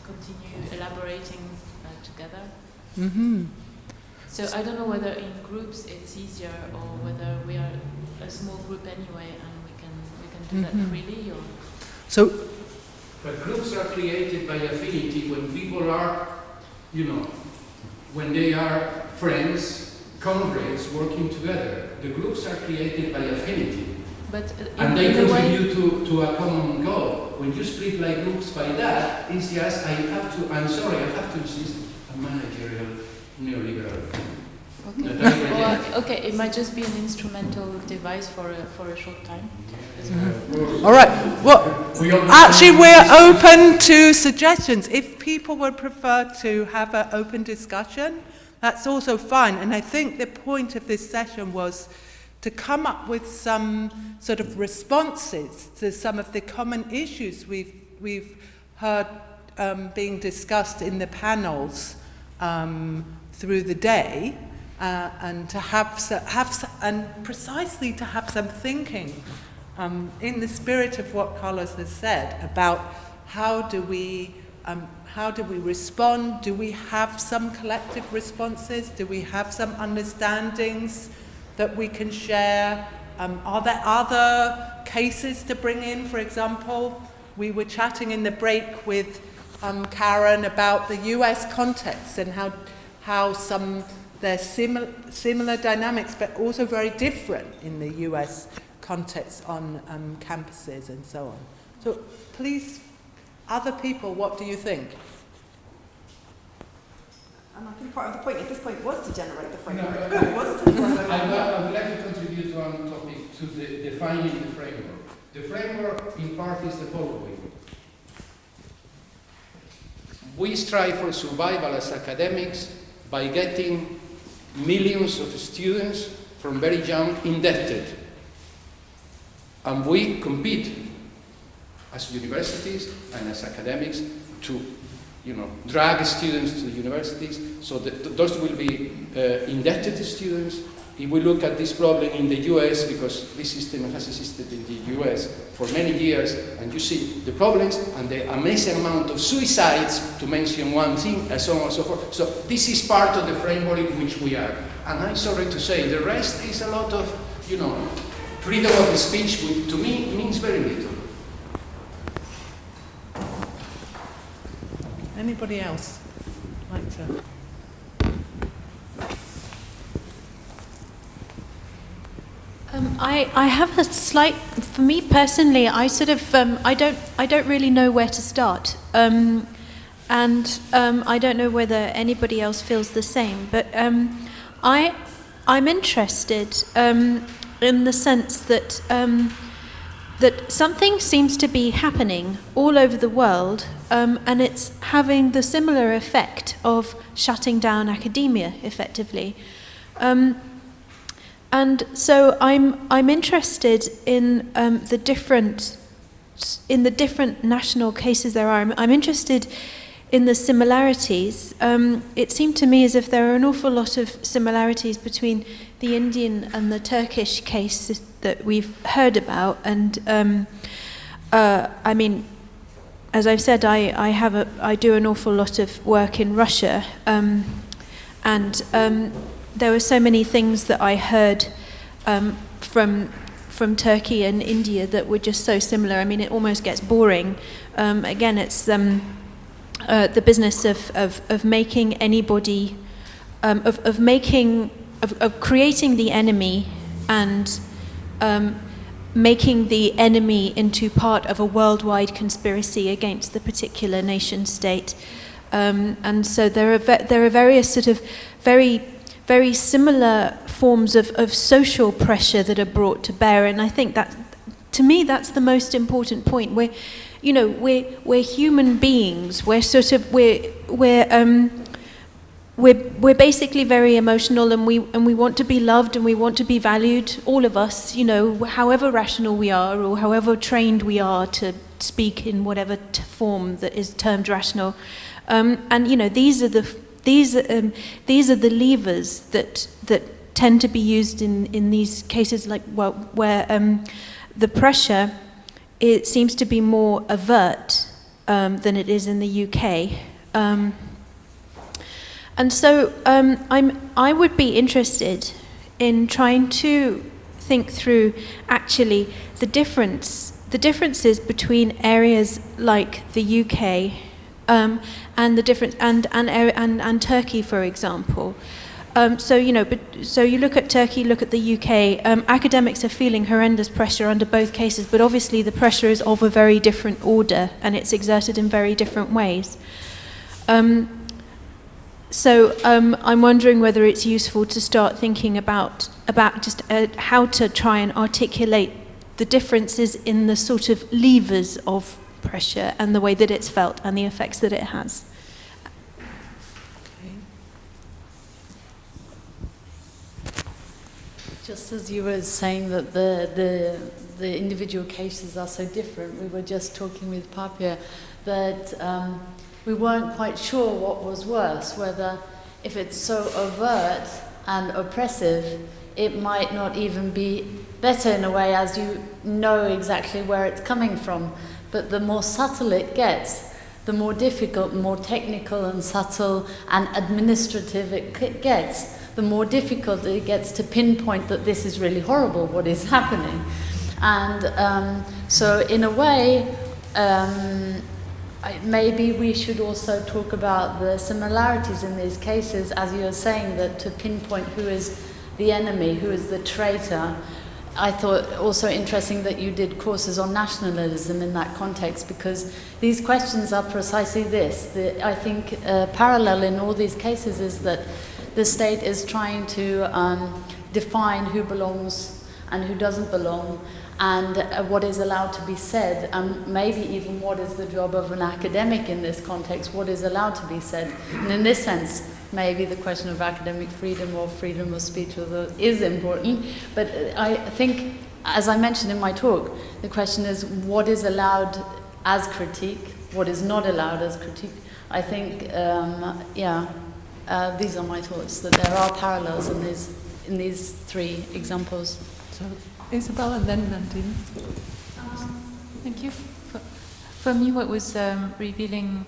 continue elaborating together. Mm-hmm. So I don't know whether in groups it's easier or whether we are a small group anyway and we can do that freely. Or But groups are created by affinity when people are, when they are friends, comrades working together. The groups are created by affinity. But and they contribute to a common goal. When you split like groups by that, it's just, I have to insist, a managerial neoliberal. Okay, it might just be an instrumental device for a short time. All right. Well, actually, we're open to suggestions. If people would prefer to have an open discussion, that's also fine. And I think the point of this session was to come up with some sort of responses to some of the common issues we've heard being discussed in the panels through the day, and to have precisely to have some thinking in the spirit of what Carlos has said about how do we respond? Do we have some collective responses? Do we have some understandings that we can share? Are there other cases to bring in? For example, we were chatting in the break with Karen about the US context and how there's similar dynamics, but also very different in the US context on campuses and so on. So please, other people, what do you think? And I think part of the point at this point was to generate the framework. I would like to contribute to one topic, to defining the framework. The framework, in part, is the following. We strive for survival as academics by getting millions of students from very young indebted. And we compete as universities and as academics to drag students to the universities, so that those will be indebted students. If we look at this problem in the US, because this system has existed in the US for many years, and you see the problems and the amazing amount of suicides, to mention one thing, and so on and so forth. So this is part of the framework in which we are. And I'm sorry to say, the rest is a lot of, freedom of speech, which to me means very little. Anybody else like to? I have a slight, for me personally, I sort of, I don't really know where to start. And I don't know whether anybody else feels the same, but I'm interested in the sense that that something seems to be happening all over the world, and it's having the similar effect of shutting down academia, effectively. And so I'm interested in the different national cases there are. I'm interested in the similarities. It seemed to me as if there are an awful lot of similarities between the Indian and the Turkish case that we've heard about. And I mean, as I've said, I do an awful lot of work in Russia, and there were so many things that I heard from Turkey and India that were just so similar. I mean, it almost gets boring. Again, it's the business of making anybody, of creating the enemy and making the enemy into part of a worldwide conspiracy against the particular nation state. And so there are various sort of very similar forms of social pressure that are brought to bear, and I think that, to me, that's the most important point. We're human beings. We're basically very emotional, and we want to be loved and we want to be valued. All of us, however rational we are or however trained we are to speak in whatever form that is termed rational, and these are the levers that tend to be used in these cases, where the pressure, it seems to be more overt than it is in the UK, and so I would be interested in trying to think through actually the differences between areas like the UK and the difference and Turkey, for example. So you look at Turkey, look at the UK. Academics are feeling horrendous pressure under both cases, but obviously the pressure is of a very different order, and it's exerted in very different ways. So I'm wondering whether it's useful to start thinking about just how to try and articulate the differences in the sort of levers of pressure and the way that it's felt and the effects that it has. Just as you were saying that the individual cases are so different, we were just talking with Papia that we weren't quite sure what was worse, whether if it's so overt and oppressive, it might not even be better in a way, as you know exactly where it's coming from. But the more subtle it gets, the more difficult, more technical and subtle and administrative it gets, the more difficult it gets to pinpoint that this is really horrible, what is happening. And so in a way, maybe we should also talk about the similarities in these cases, as you were saying, that to pinpoint who is the enemy, who is the traitor. I thought also interesting that you did courses on nationalism in that context, because these questions are precisely this. I think parallel in all these cases is that the state is trying to define who belongs and who doesn't belong, and what is allowed to be said, and maybe even what is the job of an academic in this context, what is allowed to be said. And in this sense, maybe the question of academic freedom or freedom of speech is important, but I think, as I mentioned in my talk, the question is what is allowed as critique, what is not allowed as critique. I think, these are my thoughts, that there are parallels in these three examples. So, Isabelle and then Nandini. Thank you. For me, what was revealing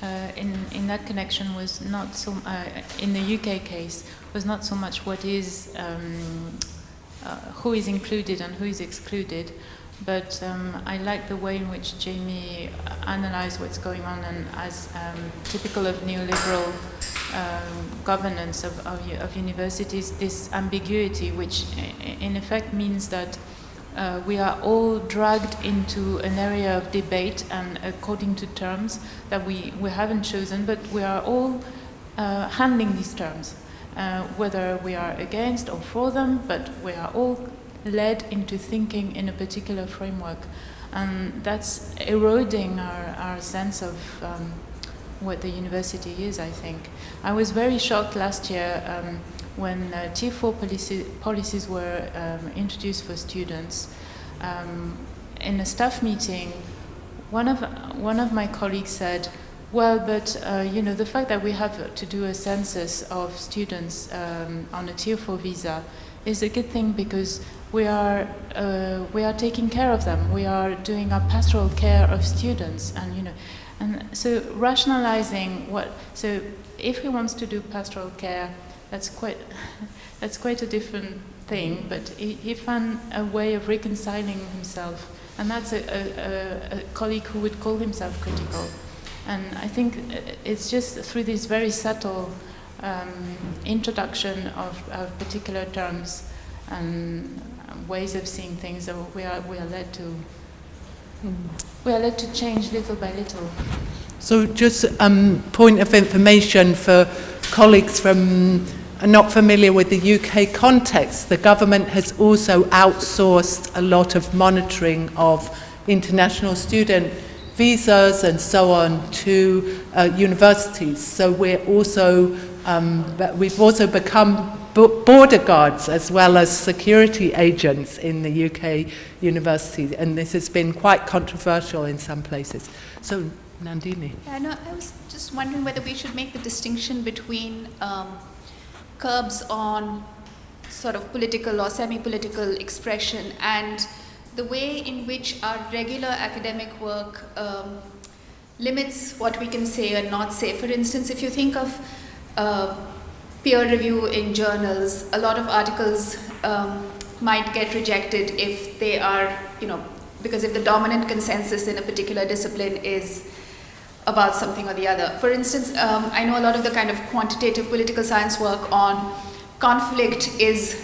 in that connection was not so in the UK case was not so much what is who is included and who is excluded, but I like the way in which Jamie analysed what's going on, and as typical of neoliberal governance of universities, this ambiguity, which in effect means that we are all dragged into an area of debate, and according to terms that we haven't chosen, but we are all handling these terms, whether we are against or for them, but we are all led into thinking in a particular framework. And that's eroding our sense of what the university is, I think. I was very shocked last year when Tier 4 policies were introduced for students. In a staff meeting, one of my colleagues said, well, but the fact that we have to do a census of students on a Tier 4 visa is a good thing, because we are taking care of them. We are doing our pastoral care of students, and so rationalizing so if he wants to do pastoral care, that's quite a different thing, but he found a way of reconciling himself, and that's a colleague who would call himself critical. And I think it's just through this very subtle introduction of particular terms and ways of seeing things that we are led to change little by little. So just point of information for colleagues from not familiar with the UK context, the government has also outsourced a lot of monitoring of international student visas and so on to universities. So we've also become border guards as well as security agents in the UK universities, and this has been quite controversial in some places. So, Nandini. Yeah, no, I was just wondering whether we should make the distinction between curbs on sort of political or semi-political expression and the way in which our regular academic work limits what we can say and not say. For instance, if you think of peer review in journals, a lot of articles might get rejected if they are, because if the dominant consensus in a particular discipline is about something or the other. For instance, I know a lot of the kind of quantitative political science work on conflict is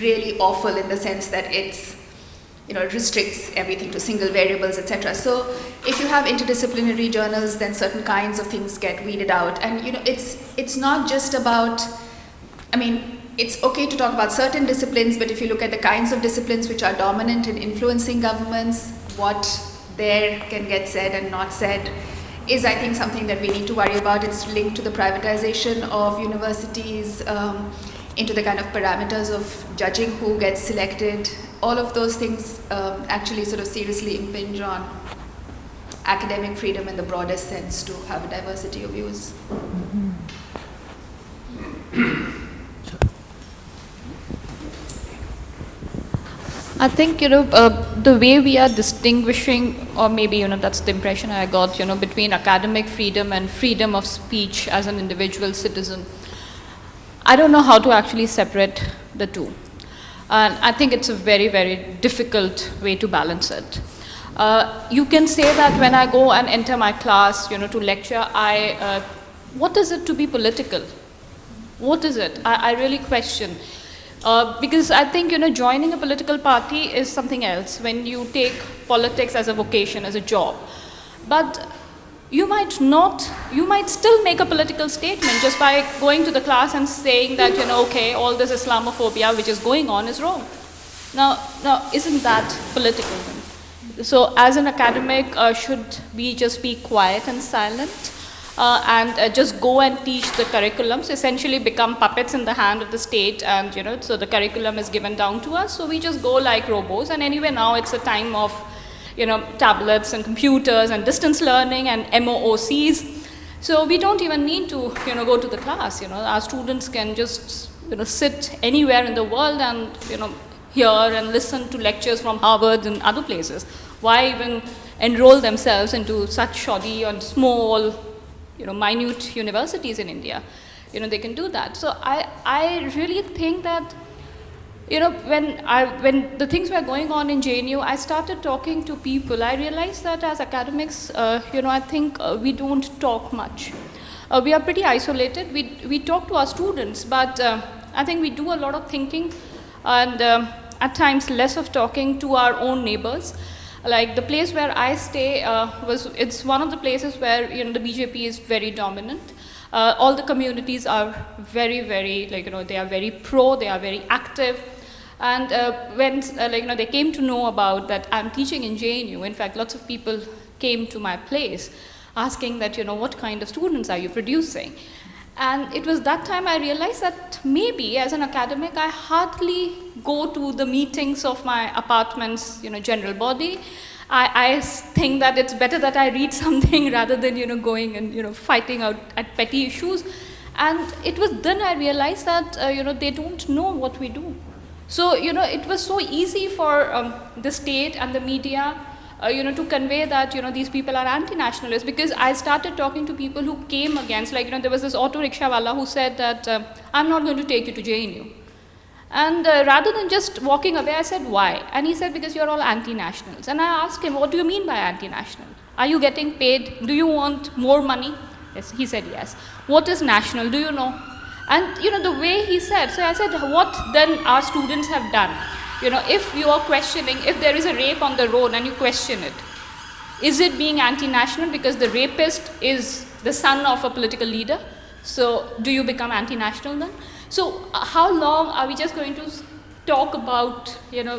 really awful in the sense that it's, it restricts everything to single variables, etc. So if you have interdisciplinary journals, then certain kinds of things get weeded out. And it's not just about, it's okay to talk about certain disciplines, but if you look at the kinds of disciplines which are dominant in influencing governments, what there can get said and not said is, I think, something that we need to worry about. It's linked to the privatization of universities. into the kind of parameters of judging who gets selected. All of those things actually sort of seriously impinge on academic freedom in the broadest sense to have a diversity of views. I think, the way we are distinguishing, or maybe, that's the impression I got, between academic freedom and freedom of speech as an individual citizen. I don't know how to actually separate the two. And I think it's a very, very difficult way to balance it. You can say that when I go and enter my class, to lecture, what is it to be political? What is it? I really question. Because I think, joining a political party is something else when you take politics as a vocation, as a job. But you might still make a political statement just by going to the class and saying that, okay, all this Islamophobia which is going on is wrong. Now, isn't that political then? So as an academic, should we just be quiet and silent? And just go and teach the curriculums, essentially become puppets in the hand of the state, and so the curriculum is given down to us, so we just go like robots. And anyway, now it's a time of tablets and computers and distance learning and MOOCs, so we don't even need to go to the class. Our students can just sit anywhere in the world and hear and listen to lectures from Harvard and other places. Why even enroll themselves into such shoddy and small minute universities in India? They can do that. So I really think that, when the things were going on in JNU, I started talking to people. I realized that as academics, I think we don't talk much. We are pretty isolated. We talk to our students, but I think we do a lot of thinking and at times less of talking to our own neighbors. Like the place where I stay it's one of the places where the BJP is very dominant. All the communities are very, very they are very pro, they are very active. And when they came to know about that I'm teaching in JNU, in fact lots of people came to my place asking that what kind of students are you producing? And it was that time I realized that maybe as an academic I hardly go to the meetings of my apartment's general body. I think that it's better that I read something rather than going and fighting out at petty issues. And it was then I realized that they don't know what we do. So it was so easy for the state and the media to convey that these people are anti-nationalists, because I started talking to people who came against, there was this auto rickshaw wala who said that I'm not going to take you to JNU. And rather than just walking away, I said, why? And he said, because you're all anti-nationals. And I asked him, what do you mean by anti-national? Are you getting paid? Do you want more money? Yes, he said yes. What is national? Do you know? And the way he said, so I said, what then our students have done? If you are questioning, if there is a rape on the road and you question it, is it being anti-national because the rapist is the son of a political leader? So do you become anti-national then? So how long are we just going to talk about,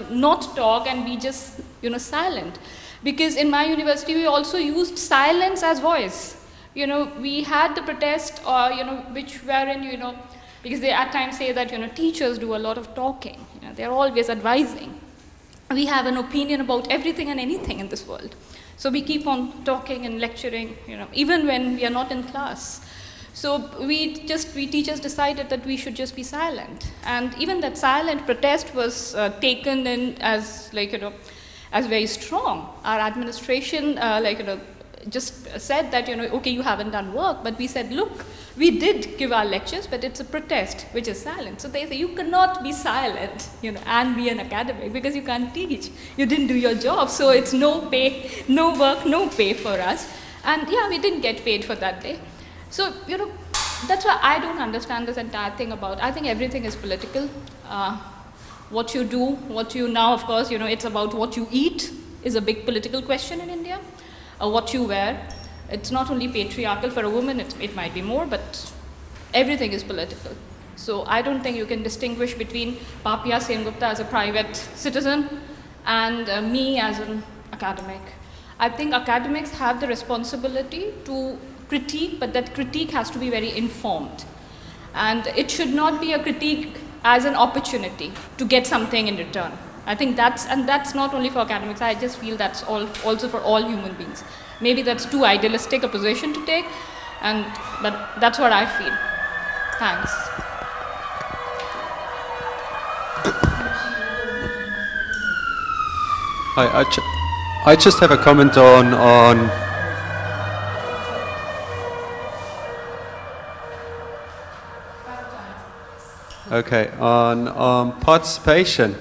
not talk and be just, silent? Because in my university we also used silence as voice. We had the protest, which wherein, because they at times say that, teachers do a lot of talking. They're always advising. We have an opinion about everything and anything in this world. So we keep on talking and lecturing, even when we are not in class. So teachers decided that we should just be silent. And even that silent protest was taken in as as very strong. Our administration just said that, okay, you haven't done work, but we said, look, we did give our lectures, but it's a protest, which is silent. So they say, you cannot be silent, and be an academic, because you can't teach. You didn't do your job, so it's no pay, no work, no pay for us. And yeah, we didn't get paid for that day. So, that's why I don't understand this entire thing about, I think everything is political. What you do, what you now, of course, it's about what you eat is a big political question in India. What you wear, it's not only patriarchal for a woman, it might be more, but everything is political. So I don't think you can distinguish between Papia Sengupta as a private citizen and me as an academic. I think academics have the responsibility to critique, but that critique has to be very informed. And it should not be a critique as an opportunity to get something in return. I think that's not only for academics, I just feel that's also for all human beings. Maybe that's too idealistic a position to take, but that's what I feel. Thanks. I just have a comment on okay, on participation.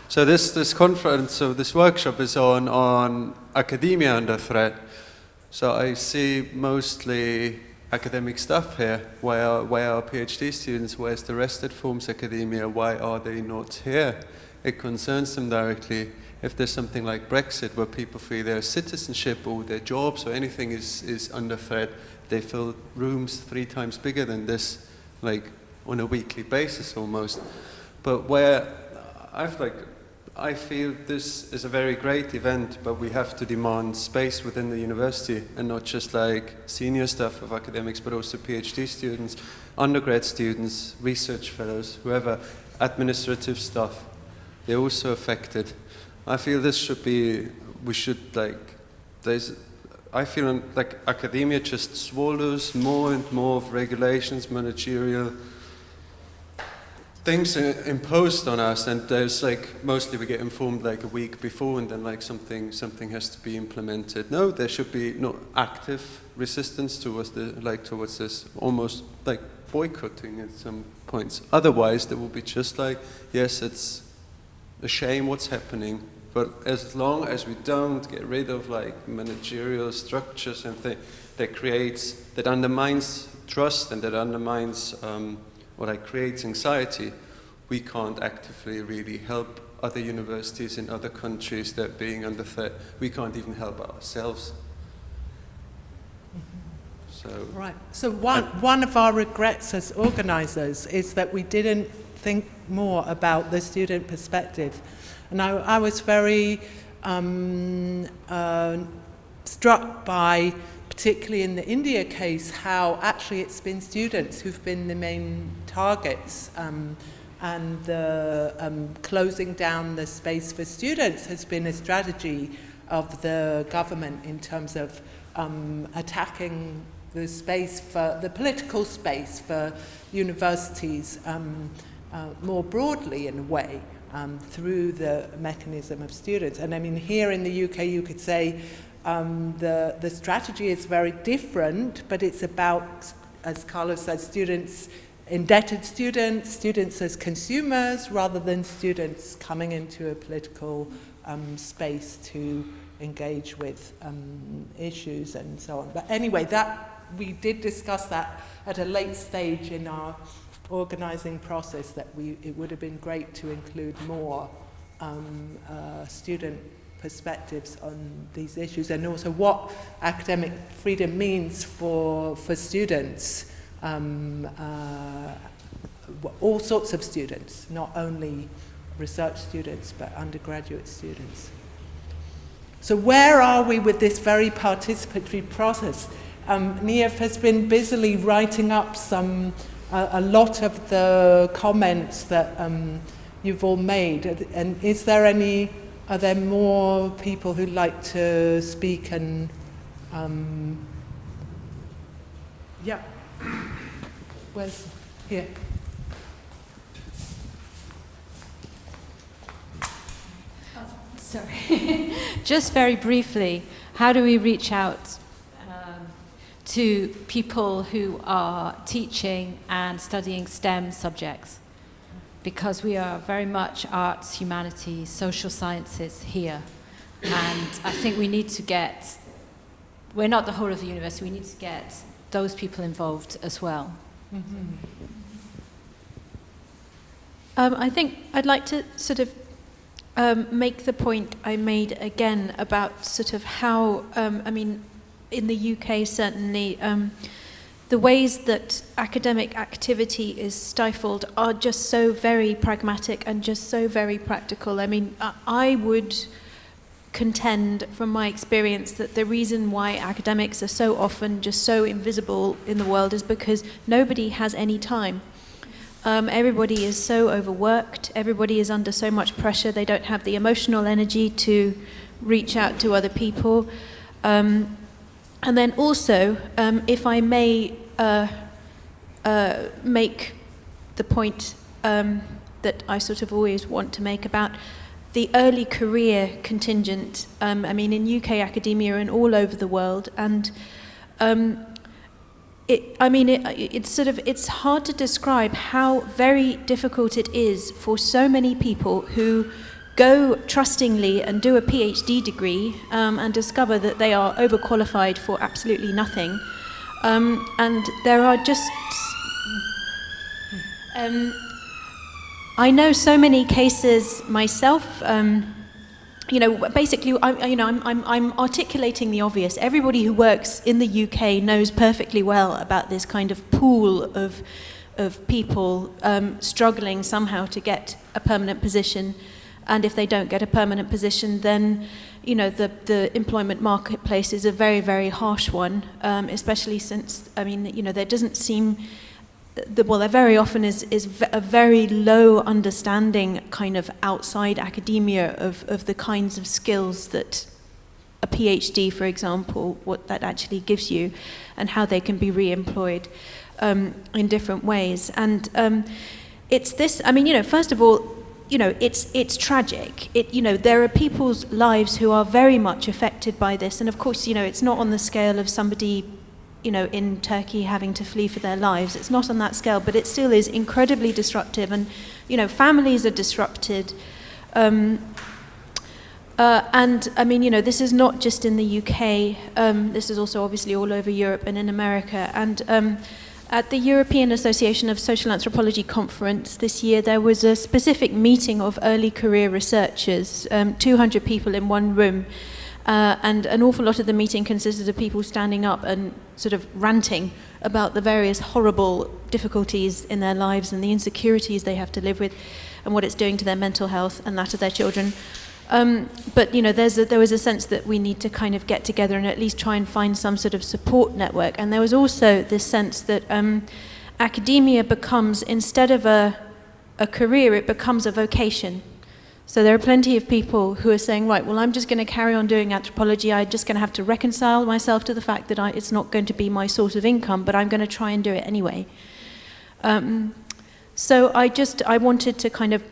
So this conference, so this workshop is on academia under threat. So I see mostly academic stuff here. Where are PhD students? Where's the rest that forms academia? Why are they not here? It concerns them directly. If there's something like Brexit, where people feel their citizenship or their jobs or anything is under threat, they fill rooms 3 times bigger than this, like on a weekly basis almost. But where I feel this is a very great event, but we have to demand space within the university, and not just like senior staff of academics, but also PhD students, undergrad students, research fellows, whoever, administrative staff. They're also affected. I feel this should be, I feel like academia just swallows more and more of regulations, managerial things imposed on us, and there's like, mostly we get informed like a week before, and then like something has to be implemented. No, there should be no active resistance towards this, almost like boycotting at some points. Otherwise, there will be just like, yes, it's a shame what's happening, but as long as we don't get rid of like managerial structures and that undermines trust and that undermines or like creates anxiety, we can't actively really help other universities in other countries that are being under threat. We can't even help ourselves. So right. So one of our regrets as organisers is that we didn't think more about the student perspective. And I was very struck by, particularly in the India case, how actually it's been students who've been the main targets, and the closing down the space for students has been a strategy of the government in terms of attacking the space for the political space for universities more broadly in a way, through the mechanism of students. And I mean, here in the UK you could say the strategy is very different, but it's about, as Carlos said, students, indebted students as consumers, rather than students coming into a political space to engage with issues and so on. But anyway, we did discuss that at a late stage in our organising process, that it would have been great to include more student perspectives on these issues, and also what academic freedom means for students, all sorts of students, not only research students but undergraduate students. So where are we with this very participatory process? Neal has been busily writing up a lot of the comments that you've all made, and are there more people who'd like to speak? And yeah, where's here? Sorry. Just very briefly, how do we reach out to people who are teaching and studying STEM subjects? Because we are very much arts, humanities, social sciences here. And I think we need to we're not the whole of the university, we need to get those people involved as well. Mm-hmm. I think I'd like to sort of make the point I made again about sort of how, I mean, in the UK certainly, the ways that academic activity is stifled are just so very pragmatic and just so very practical. I mean, I would contend from my experience that the reason why academics are so often just so invisible in the world is because nobody has any time. Everybody is so overworked. Everybody is under so much pressure. They don't have the emotional energy to reach out to other people. And then also, if I may make the point that I sort of always want to make about the early career contingent, I mean, in UK academia and all over the world, and it's hard to describe how very difficult it is for so many people who go trustingly and do a PhD degree and discover that they are overqualified for absolutely nothing. And there are just... I know so many cases myself. Basically, I'm articulating the obvious. Everybody who works in the UK knows perfectly well about this kind of pool of people struggling somehow to get a permanent position, and if they don't get a permanent position, then the employment marketplace is a very, very harsh one, especially since there doesn't seem. There very often is a very low understanding kind of outside academia of the kinds of skills that a PhD, for example, what that actually gives you and how they can be re-employed in different ways. And it's this, first of all, it's tragic. There are people's lives who are very much affected by this. And of course, it's not on the scale of somebody in Turkey having to flee for their lives. It's not on that scale, but it still is incredibly disruptive, and families are disrupted. This is not just in the UK. This is also obviously all over Europe and in America. And at the European Association of Social Anthropology conference this year, there was a specific meeting of early career researchers, 200 people in one room. And an awful lot of the meeting consisted of people standing up and sort of ranting about the various horrible difficulties in their lives and the insecurities they have to live with and what it's doing to their mental health and that of their children. But there was a sense that we need to kind of get together and at least try and find some sort of support network. And there was also this sense that academia becomes, instead of a career, it becomes a vocation. So there are plenty of people who are saying, right, well, I'm just going to carry on doing anthropology. I'm just going to have to reconcile myself to the fact that it's not going to be my source of income, but I'm going to try and do it anyway. So I wanted to kind of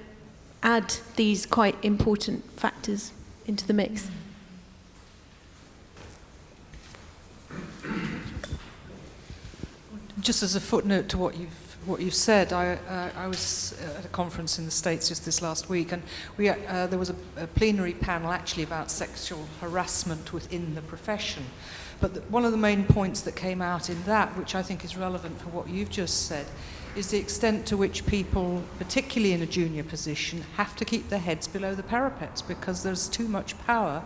add these quite important factors into the mix. Just as a footnote to what you've said, I was at a conference in the States just this last week, and there was a plenary panel actually about sexual harassment within the profession. But one of the main points that came out in that, which I think is relevant for what you've just said, is the extent to which people, particularly in a junior position, have to keep their heads below the parapets because there's too much power.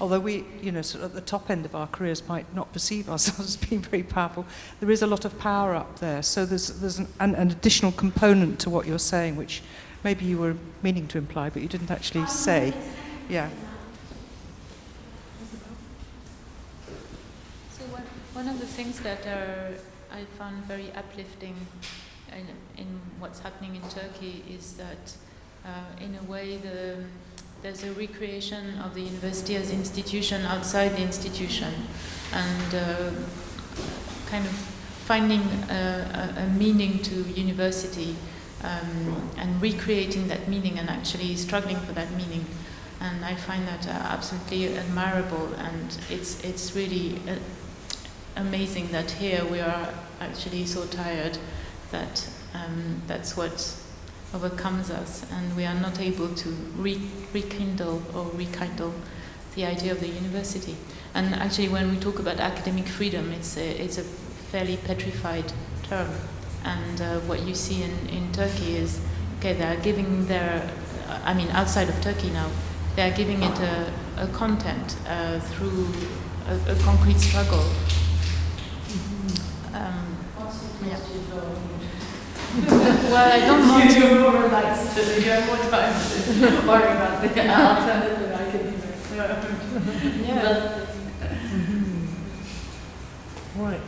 Although we, sort of at the top end of our careers might not perceive ourselves as being very powerful, there is a lot of power up there. So there's an additional component to what you're saying, which maybe you were meaning to imply, but you didn't actually say. Yeah. So one of the things that I found very uplifting in what's happening in Turkey is that, in a way, there's a recreation of the university as institution outside the institution, and kind of finding a meaning to university and recreating that meaning and actually struggling for that meaning. And I find that absolutely admirable, and it's really amazing that here we are actually so tired that that's what overcomes us, and we are not able to rekindle the idea of the university. And actually, when we talk about academic freedom, it's a fairly petrified term. And what you see in Turkey is, okay, they are giving outside of Turkey now, they are giving it a content through a concrete struggle. Well, I don't want to more relaxed, so you have more time to worry about the alternative academics. Yeah. Right.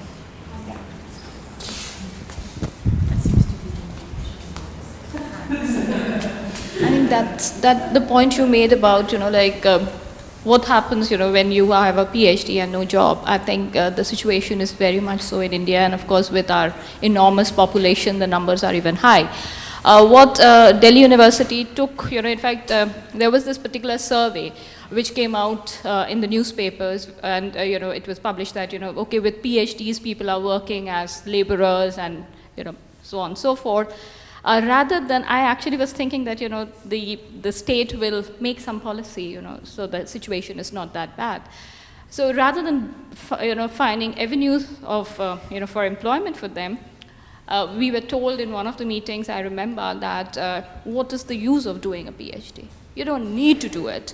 That seems to be that the point you made about, what happens, when you have a PhD and no job. I think the situation is very much so in India, and of course with our enormous population, the numbers are even high. What Delhi University took, in fact, there was this particular survey which came out in the newspapers, and it was published that, okay, with PhDs, people are working as laborers and, so on and so forth. Rather than, I actually was thinking that, the state will make some policy, so the situation is not that bad. So rather than, finding avenues of, for employment for them, we were told in one of the meetings, I remember, that what is the use of doing a PhD? You don't need to do it.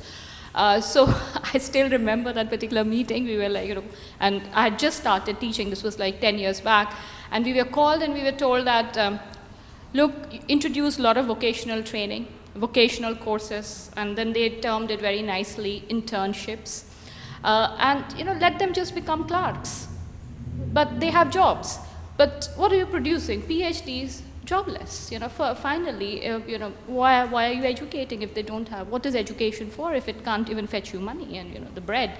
So I still remember that particular meeting. We were like, and I had just started teaching. This was like 10 years back. And we were called and we were told that, look, introduce a lot of vocational training, vocational courses, and then they termed it very nicely, internships. And, let them just become clerks. But they have jobs. But what are you producing? PhDs, jobless. Finally, why are you educating if they don't have? What is education for if it can't even fetch you money and the bread?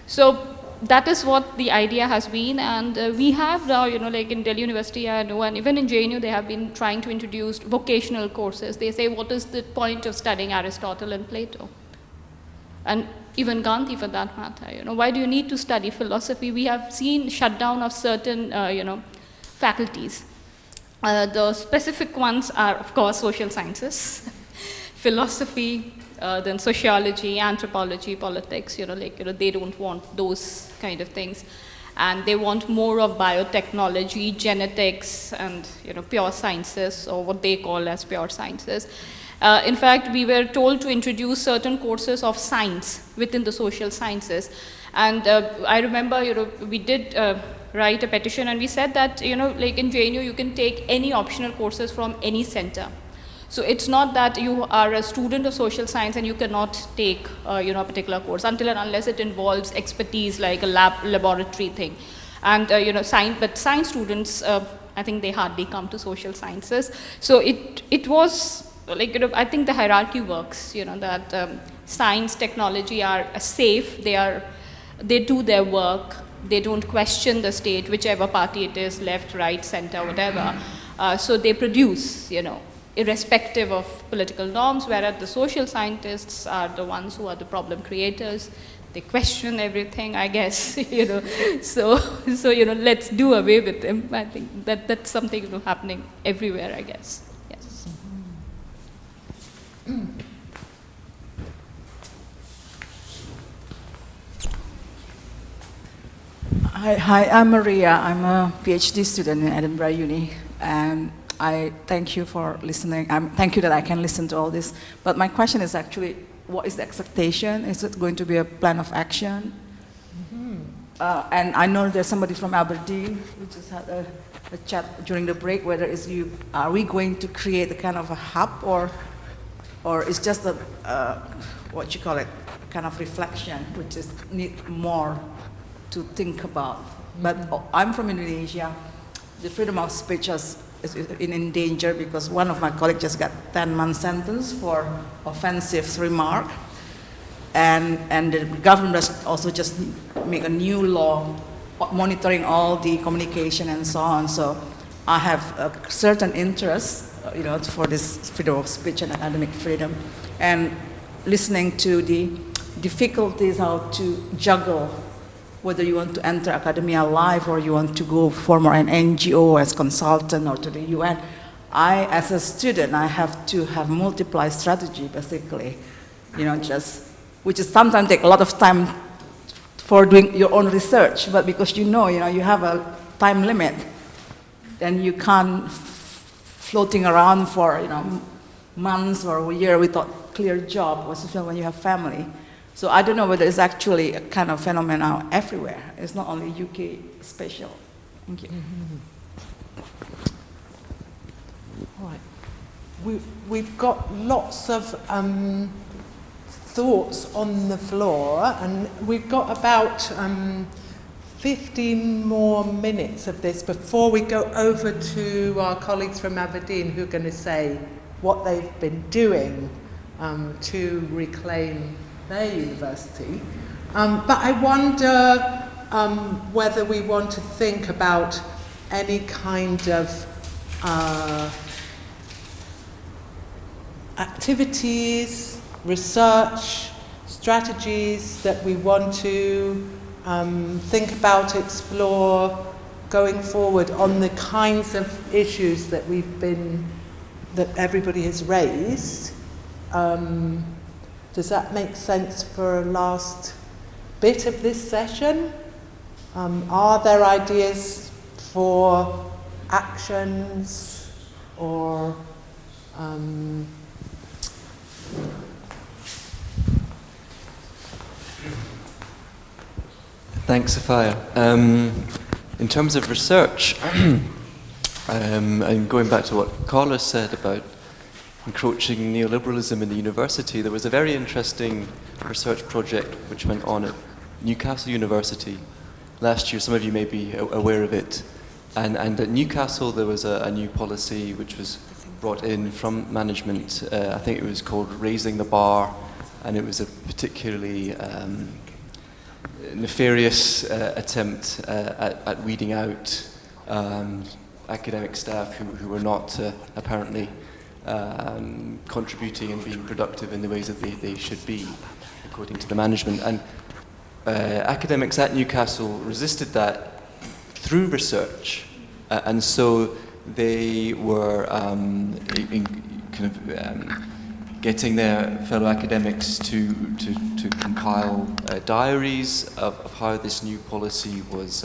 So that is what the idea has been, and we have now, like in Delhi University, I know, and even in JNU, they have been trying to introduce vocational courses. They say, what is the point of studying Aristotle and Plato? And even Gandhi, for that matter. Why do you need to study philosophy? We have seen shutdown of certain, faculties. The specific ones are, of course, social sciences, philosophy, then sociology, anthropology, politics, they don't want those kind of things. And they want more of biotechnology, genetics, and, pure sciences, or what they call as pure sciences. In fact, we were told to introduce certain courses of science within the social sciences. And I remember, we did write a petition, and we said that, like in JNU, you can take any optional courses from any center. So it's not that you are a student of social science and you cannot take, a particular course until and unless it involves expertise like a laboratory thing. And, but science students, I think they hardly come to social sciences. So it was like, I think the hierarchy works, that science, technology are safe, they do their work, they don't question the state, whichever party it is, left, right, center, whatever. So they produce, irrespective of political norms, whereas the social scientists are the ones who are the problem creators. They question everything, I guess, So let's do away with them. I think that's something happening everywhere, I guess. Yes. Hi, I'm Maria. I'm a PhD student in Edinburgh Uni, and I thank you for listening. Thank you that I can listen to all this. But my question is actually, what is the expectation? Is it going to be a plan of action? And I know there's somebody from Aberdeen. We just had a chat during the break. Whether are we going to create a kind of a hub, or it's just a what you call it, kind of reflection, which is need more to think about. But I'm from Indonesia. The freedom of speech is in danger because one of my colleagues just got 10-month sentence for offensive remark, and the government also just make a new law monitoring all the communication and so on. So I have a certain interest, for this freedom of speech and academic freedom, and listening to the difficulties how to juggle whether you want to enter academia life or you want to go form an NGO as consultant or to the UN. As a student, I have to have multiply strategy, basically, which is sometimes take a lot of time for doing your own research, but because you have a time limit, then you can't floating around for, months or a year without clear job, especially when you have family. So I don't know whether it's actually a kind of phenomenon everywhere. It's not only UK special. Thank you. All right. We've got lots of thoughts on the floor, and we've got about 15 more minutes of this before we go over to our colleagues from Aberdeen who are going to say what they've been doing to reclaim their university. But I wonder whether we want to think about any kind of activities, research, strategies that we want to think about, explore going forward on the kinds of issues that that everybody has raised. Does that make sense for a last bit of this session? Are there ideas for actions or Thanks, Sophia. In terms of research, and going back to what Carlos said about encroaching neoliberalism in the university, there was a very interesting research project which went on at Newcastle University last year. Some of you may be aware of it. And at Newcastle there was a new policy which was brought in from management. I think it was called Raising the Bar, and it was a particularly nefarious attempt at weeding out academic staff who were not apparently contributing and being productive in the ways that they should be, according to the management. And academics at Newcastle resisted that through research, and so they were getting their fellow academics to compile diaries of how this new policy was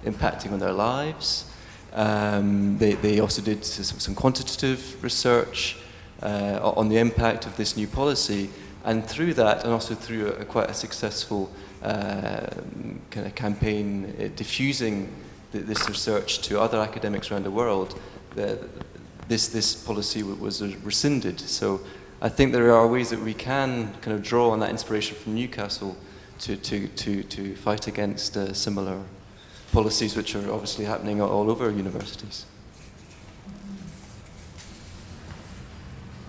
impacting on their lives. They also did some quantitative research on the impact of this new policy, and through that, and also through quite a successful kind of campaign diffusing this research to other academics around the world, this policy was rescinded. So I think there are ways that we can kind of draw on that inspiration from Newcastle to fight against similar policies which are obviously happening all over universities.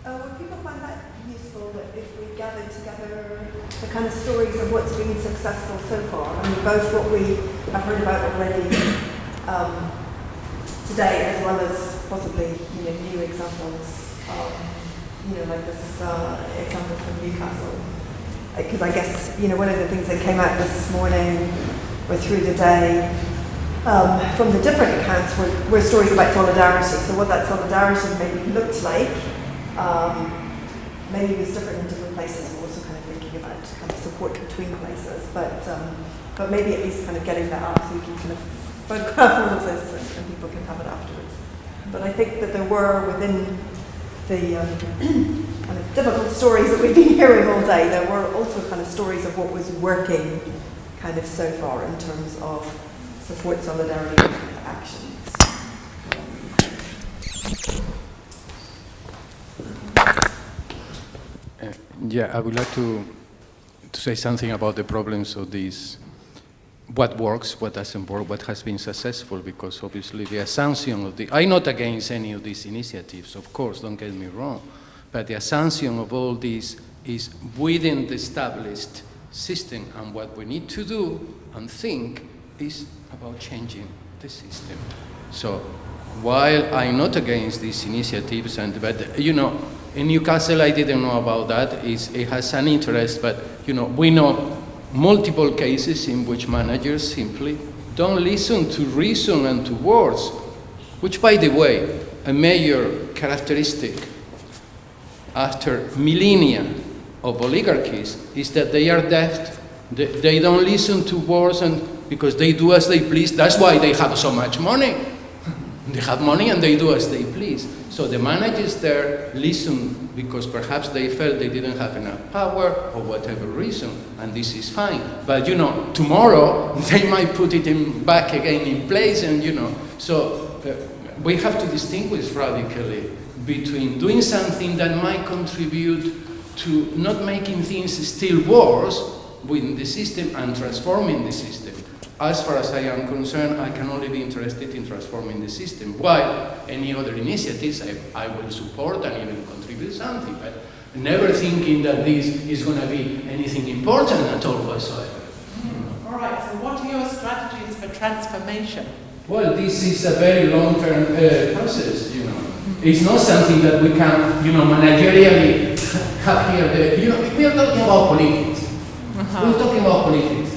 Would people find that useful, that if we gathered together the kind of stories of what's been successful so far? I mean, both what we have heard about already today, as well as possibly new examples, like this example from Newcastle. Because I guess one of the things that came out this morning or through the day from the different accounts were stories about solidarity. So what that solidarity maybe looked like, maybe it was different in different places. We're also kind of thinking about kind of support between places, but maybe at least kind of getting that up so you can kind of photograph all of this and people can have it afterwards. But I think that there were within the kind of difficult stories that we've been hearing all day, there were also kind of stories of what was working kind of so far in terms of support, solidarity, and actions. Yeah, I would like to say something about the problems of these, what works, what doesn't work, what has been successful, because obviously the assumption of I'm not against any of these initiatives, of course, don't get me wrong, but the assumption of all this is within the established system, and what we need to do and think is about changing the system. So while I'm not against these initiatives, but in Newcastle I didn't know about that, it has an interest, but we know multiple cases in which managers simply don't listen to reason and to words, which, by the way, a major characteristic after millennia of oligarchies is that they are deaf. They don't listen to words, and because they do as they please. That's why they have so much money. They have money and they do as they please. So the managers there listen because perhaps they felt they didn't have enough power or whatever reason, and this is fine. But tomorrow they might put it back again in place, and so we have to distinguish radically between doing something that might contribute to not making things still worse within the system and transforming the system. As far as I am concerned, I can only be interested in transforming the system. While any other initiatives I will support and even contribute something. But never thinking that this is going to be anything important at all whatsoever. All right, so what are your strategies for transformation? Well, this is a very long-term process, you know. It's not something that we can, you know, managerially have here. You know, we are talking about politics. We're talking about politics.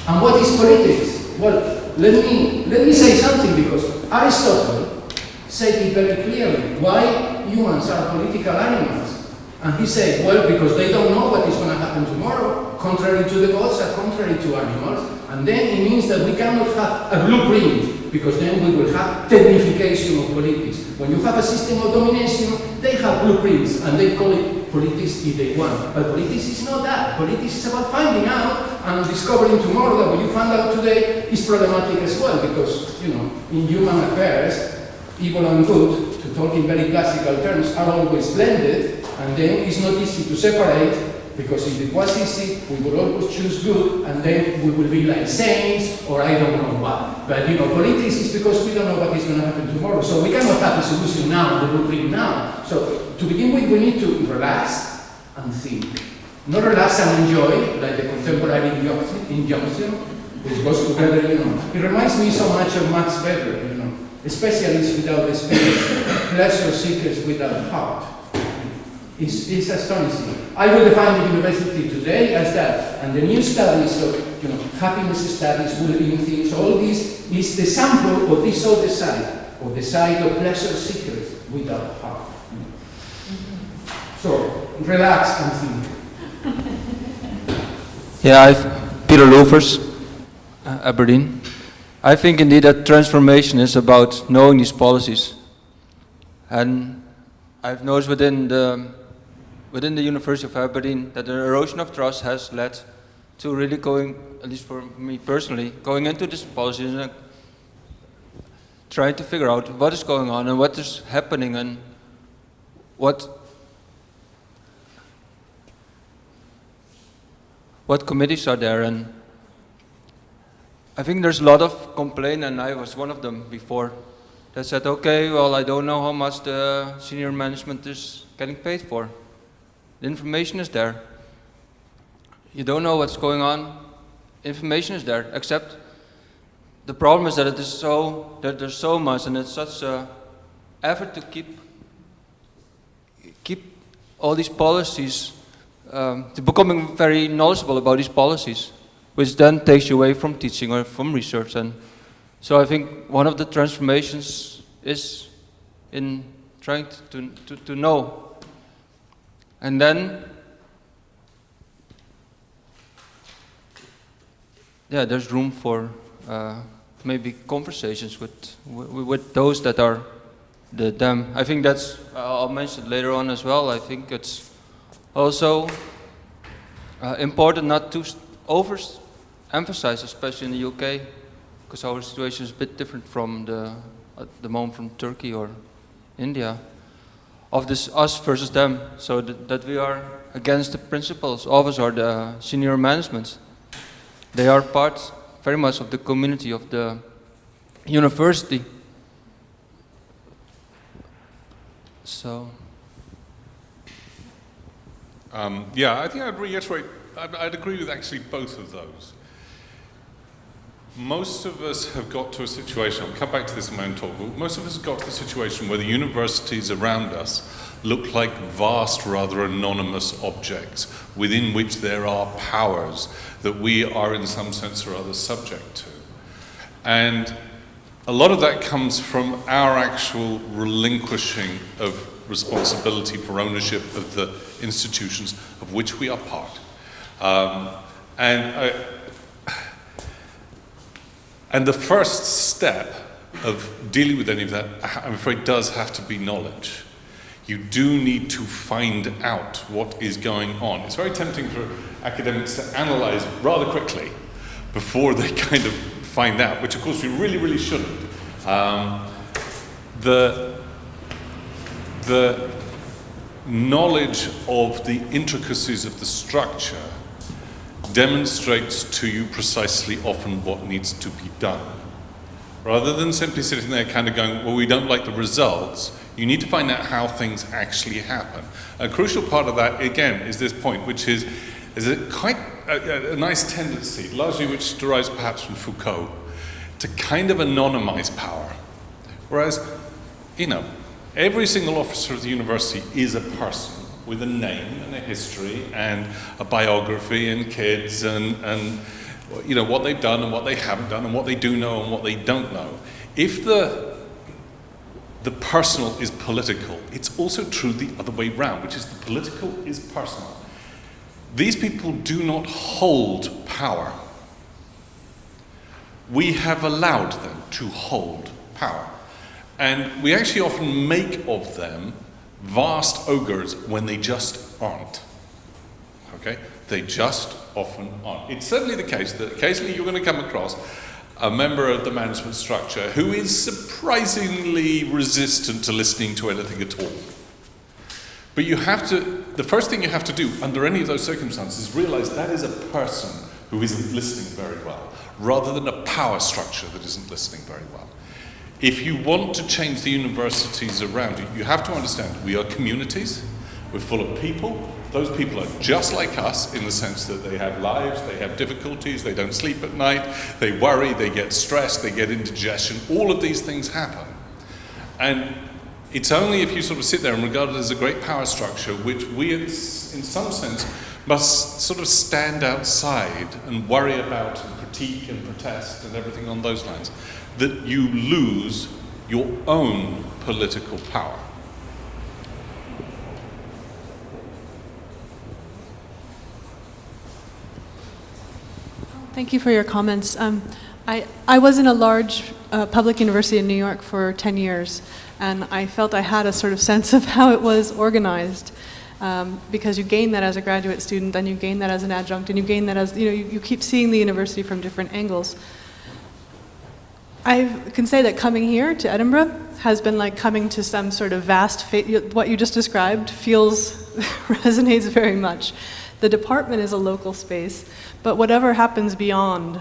And what is politics? Well, let me say something, because Aristotle said it very clearly. Why humans are political animals? And he said, well, because they don't know what is going to happen tomorrow, contrary to the gods and contrary to animals. And then it means that we cannot have a blueprint, because then we will have technification of politics. When you have a system of domination, they have blueprints, and they call it politics if they want. But politics is not that. Politics is about finding out and discovering tomorrow that what you found out today is problematic as well, because, you know, in human affairs, evil and good, to talk in very classical terms, are always blended, and then it's not easy to separate. Because if it was easy, we would always choose good, and then we will be like saints, or I don't know what. But you know, politics is because we don't know what is going to happen tomorrow. So we cannot have a solution now, the blueprint now. So to begin with, we need to relax and think. Not relax and enjoy, like the contemporary injunction, which goes together, you know. It reminds me so much of Max Weber, you know. Specialists without space, pleasure seekers without heart. It's astonishing. I will define the university today as that, and the new studies of, you know, happiness studies, well-being things, all this is the sample of this other side, of the side of pleasure seekers without heart. So relax and think. Yeah, Peter Lovers, Aberdeen. I think indeed that transformation is about knowing these policies, and I've noticed within the University of Aberdeen that the erosion of trust has led to really going, at least for me personally, going into this policy and trying to figure out what is going on and what is happening and what committees are there. And I think there's a lot of complaint, and I was one of them before, that said, okay, well, I don't know how much the senior management is getting paid for. The information is there. You don't know what's going on. Information is there, except the problem is that it is so, that there's so much, and it's such an effort to keep all these policies, to becoming very knowledgeable about these policies, which then takes you away from teaching or from research. And so I think one of the transformations is in trying to know. And then, yeah, there's room for maybe conversations with those that are them. I think that's, I'll mention it later on as well. I think it's also important not to overemphasize, especially in the UK, because our situation is a bit different from at the moment from Turkey or India, of this us versus them, so that we are against the principals of us or the senior management. They are part very much of the community of the university. So. Yeah, I think I'd reiterate, I'd agree with actually both of those. Most of us have got to a situation, I'll come back to this in my own talk, but most of us have got to a situation where the universities around us look like vast, rather anonymous objects within which there are powers that we are in some sense or other subject to. And a lot of that comes from our actual relinquishing of responsibility for ownership of the institutions of which we are part. And the first step of dealing with any of that, I'm afraid, does have to be knowledge. You do need to find out what is going on. It's very tempting for academics to analyze rather quickly before they kind of find out, which of course we really, really shouldn't. The knowledge of the intricacies of the structure demonstrates to you precisely often what needs to be done. Rather than simply sitting there kind of going, well, we don't like the results, you need to find out how things actually happen. A crucial part of that, again, is this point, which is it quite a nice tendency, largely which derives perhaps from Foucault, to kind of anonymize power. Whereas, you know, every single officer of the university is a person with a name and a history and a biography and kids and you know, what they've done and what they haven't done and what they do know and what they don't know. If the personal is political, it's also true the other way round, which is the political is personal. These people do not hold power. We have allowed them to hold power. And we actually often make of them vast ogres when they just aren't. Okay? They just often aren't. It's certainly the case that occasionally you're going to come across a member of the management structure who is surprisingly resistant to listening to anything at all. But you have to, the first thing you have to do under any of those circumstances is realize that is a person who isn't listening very well, rather than a power structure that isn't listening very well. If you want to change the universities around you, you have to understand we are communities, we're full of people. Those people are just like us in the sense that they have lives, they have difficulties, they don't sleep at night, they worry, they get stressed, they get indigestion. All of these things happen. And it's only if you sort of sit there and regard it as a great power structure, which we in some sense must sort of stand outside and worry about and critique and protest and everything on those lines, that you lose your own political power. Thank you for your comments. I was in a large public university in New York for 10 years, and I felt I had a sort of sense of how it was organized, because you gain that as a graduate student, then you gain that as an adjunct, and you gain that as, you know, you keep seeing the university from different angles. I can say that coming here to Edinburgh has been like coming to some sort of vast, what you just described resonates very much. The department is a local space, but whatever happens beyond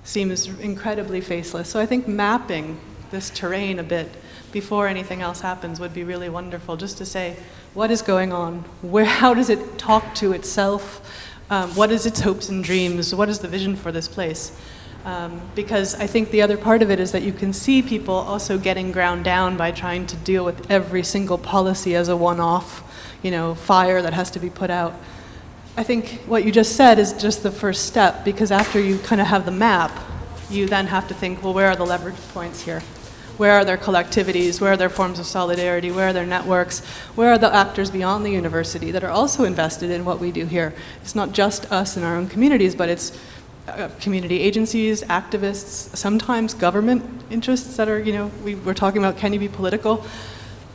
seems incredibly faceless. So I think mapping this terrain a bit before anything else happens would be really wonderful, just to say, what is going on? How does it talk to itself? What is its hopes and dreams? What is the vision for this place? Because I think the other part of it is that you can see people also getting ground down by trying to deal with every single policy as a one-off, you know, fire that has to be put out. I think what you just said is just the first step, because after you kind of have the map, you then have to think, well, where are the leverage points here? Where are their collectivities? Where are their forms of solidarity? Where are their networks? Where are the actors beyond the university that are also invested in what we do here? It's not just us in our own communities, but it's community agencies, activists, sometimes government interests that are, you know, we're talking about, can you be political?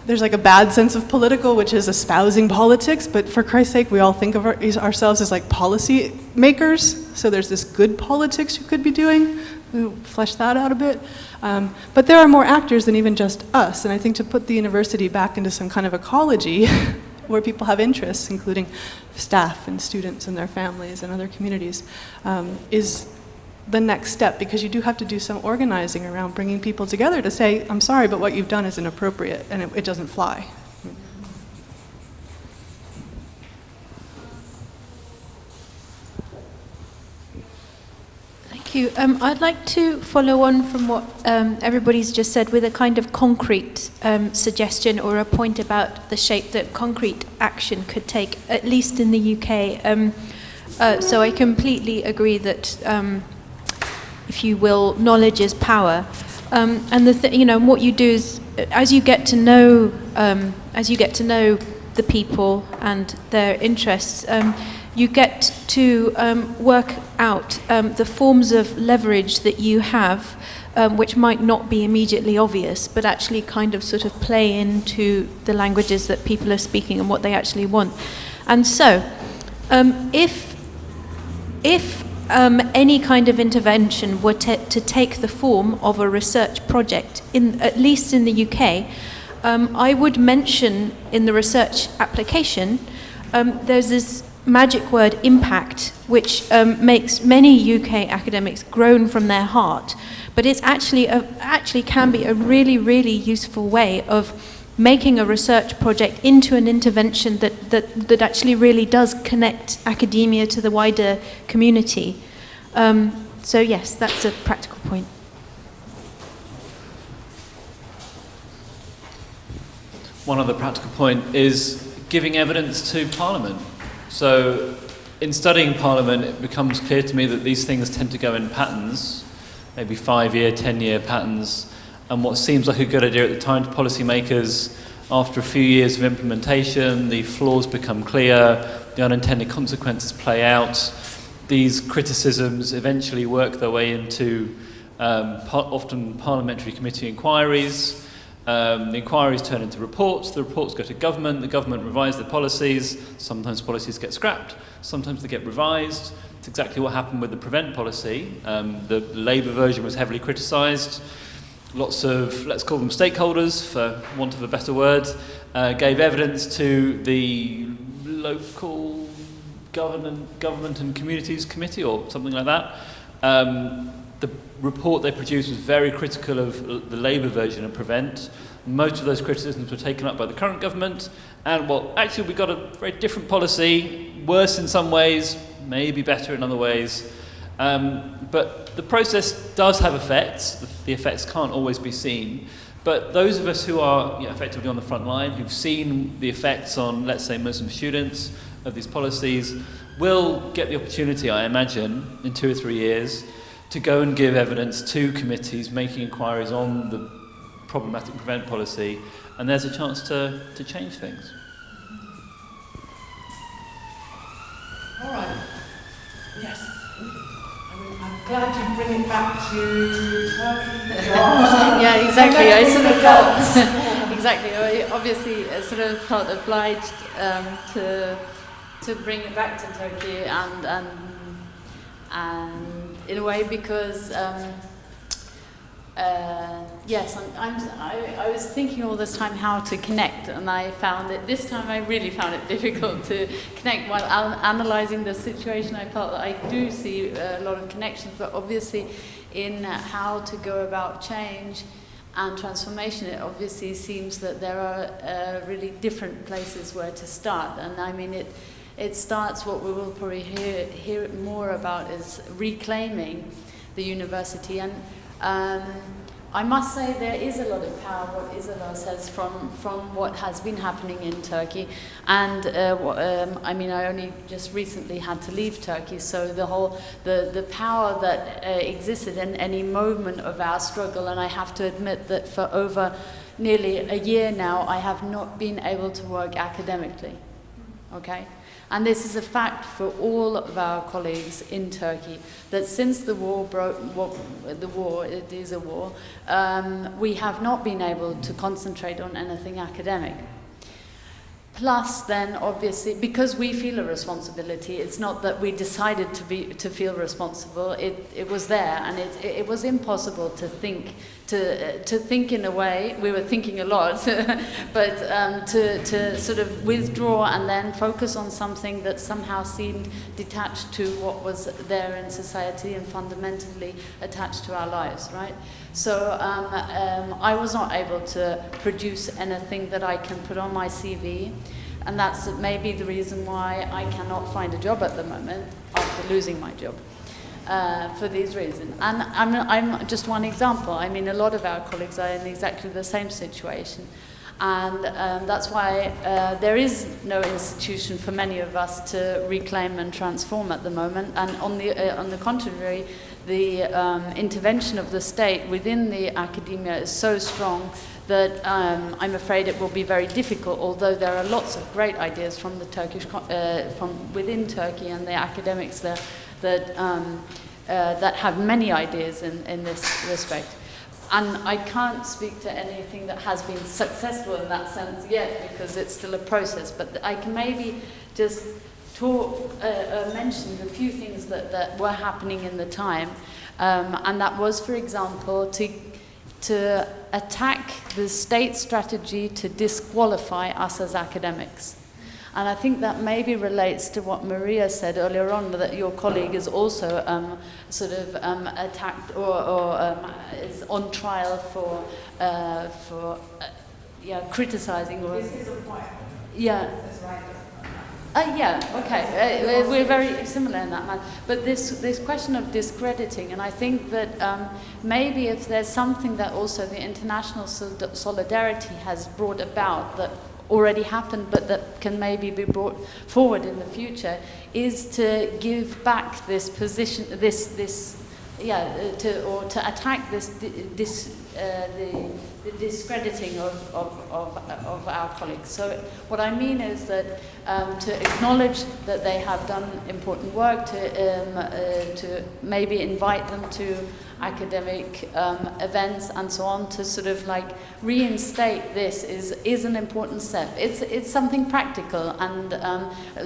There's like a bad sense of political, which is espousing politics, but for Christ's sake, we all think of ourselves as like policy makers. So there's this good politics you could be doing. We'll flesh that out a bit. But there are more actors than even just us. And I think to put the university back into some kind of ecology where people have interests, including staff and students and their families and other communities, is the next step, because you do have to do some organizing around bringing people together to say, I'm sorry, but what you've done is inappropriate and it doesn't fly. Thank you. I'd like to follow on from what everybody's just said with a kind of concrete suggestion or a point about the shape that concrete action could take, at least in the UK. So I completely agree that if you will, knowledge is power, and you know, what you do is, as you get to know the people and their interests, you get to work out the forms of leverage that you have, which might not be immediately obvious, but actually kind of sort of play into the languages that people are speaking and what they actually want. And so, if any kind of intervention were to take the form of a research project, at least in the UK, I would mention in the research application, there's this magic word impact, which makes many UK academics groan from their heart, But it's actually can be a really, really useful way of making a research project into an intervention that actually really does connect academia to the wider community. So yes, that's a practical point. One other practical point is giving evidence to Parliament. So in studying Parliament, it becomes clear to me that these things tend to go in patterns, maybe 5-year, 10-year patterns, and what seems like a good idea at the time to policymakers, after a few years of implementation, the flaws become clear, the unintended consequences play out, these criticisms eventually work their way into often parliamentary committee inquiries. The inquiries turn into reports, the reports go to government, the government revises the policies, sometimes policies get scrapped, sometimes they get revised. It's exactly what happened with the prevent policy. The Labour version was heavily criticised. Lots of, let's call them stakeholders, for want of a better word, gave evidence to the local government and communities committee or something like that. The report they produced was very critical of the Labour version of prevent. Most of those criticisms were taken up by the current government, and well, actually we got a very different policy, worse in some ways, maybe better in other ways. But the process does have effects. The effects can't always be seen. But those of us who are effectively on the front line, who've seen the effects on, let's say, Muslim students of these policies, will get the opportunity, I imagine, in 2 or 3 years, to go and give evidence to committees making inquiries on the problematic prevent policy, and there's a chance to change things. All right. Yes. I'm glad you bring it back to Turkey. Yeah, exactly. I sort of felt exactly. I obviously sort of felt obliged to bring it back to Turkey, and in a way because yes, I was thinking all this time how to connect, and I found it this time. I really found it difficult to connect while analysing the situation. I felt that I do see a lot of connections, but obviously, in how to go about change and transformation, it obviously seems that there are really different places where to start. And I mean, it starts, what we will probably hear more about is reclaiming the university. And I must say there is a lot of power, what Isabelle says, from what has been happening in Turkey. And I mean, I only just recently had to leave Turkey, so the power that existed in any moment of our struggle, and I have to admit that for over nearly a year now, I have not been able to work academically, okay? And this is a fact for all of our colleagues in Turkey, that since the war broke, it is a war, we have not been able to concentrate on anything academic. Plus, then, obviously, because we feel a responsibility, it's not that we decided to feel responsible. It was there, and it was impossible to think in a way. We were thinking a lot, but to sort of withdraw and then focus on something that somehow seemed detached to what was there in society and fundamentally attached to our lives, right? So I was not able to produce anything that I can put on my CV, and that's maybe the reason why I cannot find a job at the moment after losing my job. For these reasons. And I'm just one example. I mean, a lot of our colleagues are in exactly the same situation. And that's why there is no institution for many of us to reclaim and transform at the moment. And on the contrary, the intervention of the state within the academia is so strong that I'm afraid it will be very difficult, although there are lots of great ideas from the Turkish, from within Turkey and the academics there, that have many ideas in this respect. And I can't speak to anything that has been successful in that sense yet, because it's still a process, but I can maybe just mention a few things that were happening in the time, and that was, for example, to attack the state strategy to disqualify us as academics. And I think that maybe relates to what Maria said earlier on, that your colleague is also attacked or is on trial for criticizing. Or, this is a point. Yeah. That's right. We're very similar in that matter. But this question of discrediting, and I think that maybe if there's something that also the international solidarity has brought about that already happened, but that can maybe be brought forward in the future, is to give back this position, to attack the discrediting of our colleagues. So what I mean is that to acknowledge that they have done important work, to maybe invite them to academic events and so on, to sort of like reinstate this is an important step. It's something practical and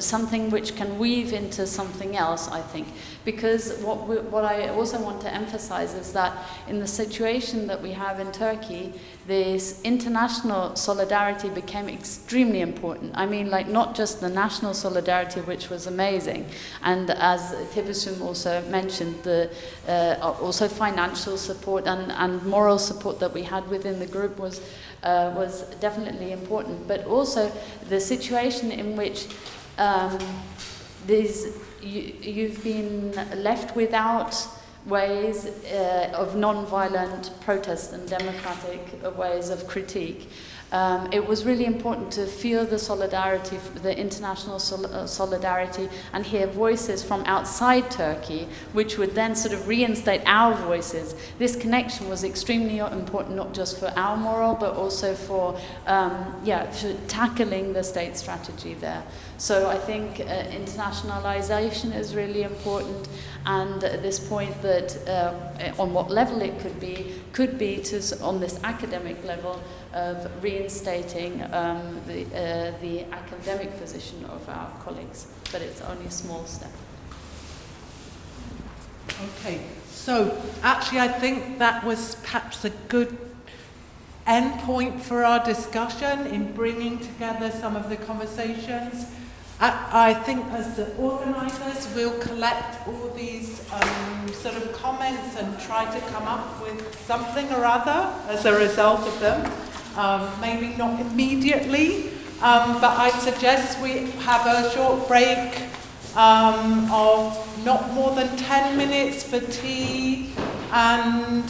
something which can weave into something else, I think. Because what I also want to emphasize is that in the situation that we have in Turkey, this international solidarity became extremely important. I mean, like, not just the national solidarity, which was amazing, and as Tebessum also mentioned, the also financial support and moral support that we had within the group was definitely important. But also the situation in which you've been left without ways of non-violent protest and democratic ways of critique. It was really important to feel the solidarity, the international solidarity, and hear voices from outside Turkey, which would then sort of reinstate our voices. This connection was extremely important, not just for our moral, but also for tackling the state strategy there. So I think internationalization is really important, and this point that on what level it could be to, on this academic level, of reinstating the academic position of our colleagues, but it's only a small step. Okay, so actually I think that was perhaps a good end point for our discussion in bringing together some of the conversations. I think as the organisers will collect all these sort of comments and try to come up with something or other as a result of them. Maybe not immediately, but I suggest we have a short break of not more than 10 minutes for tea and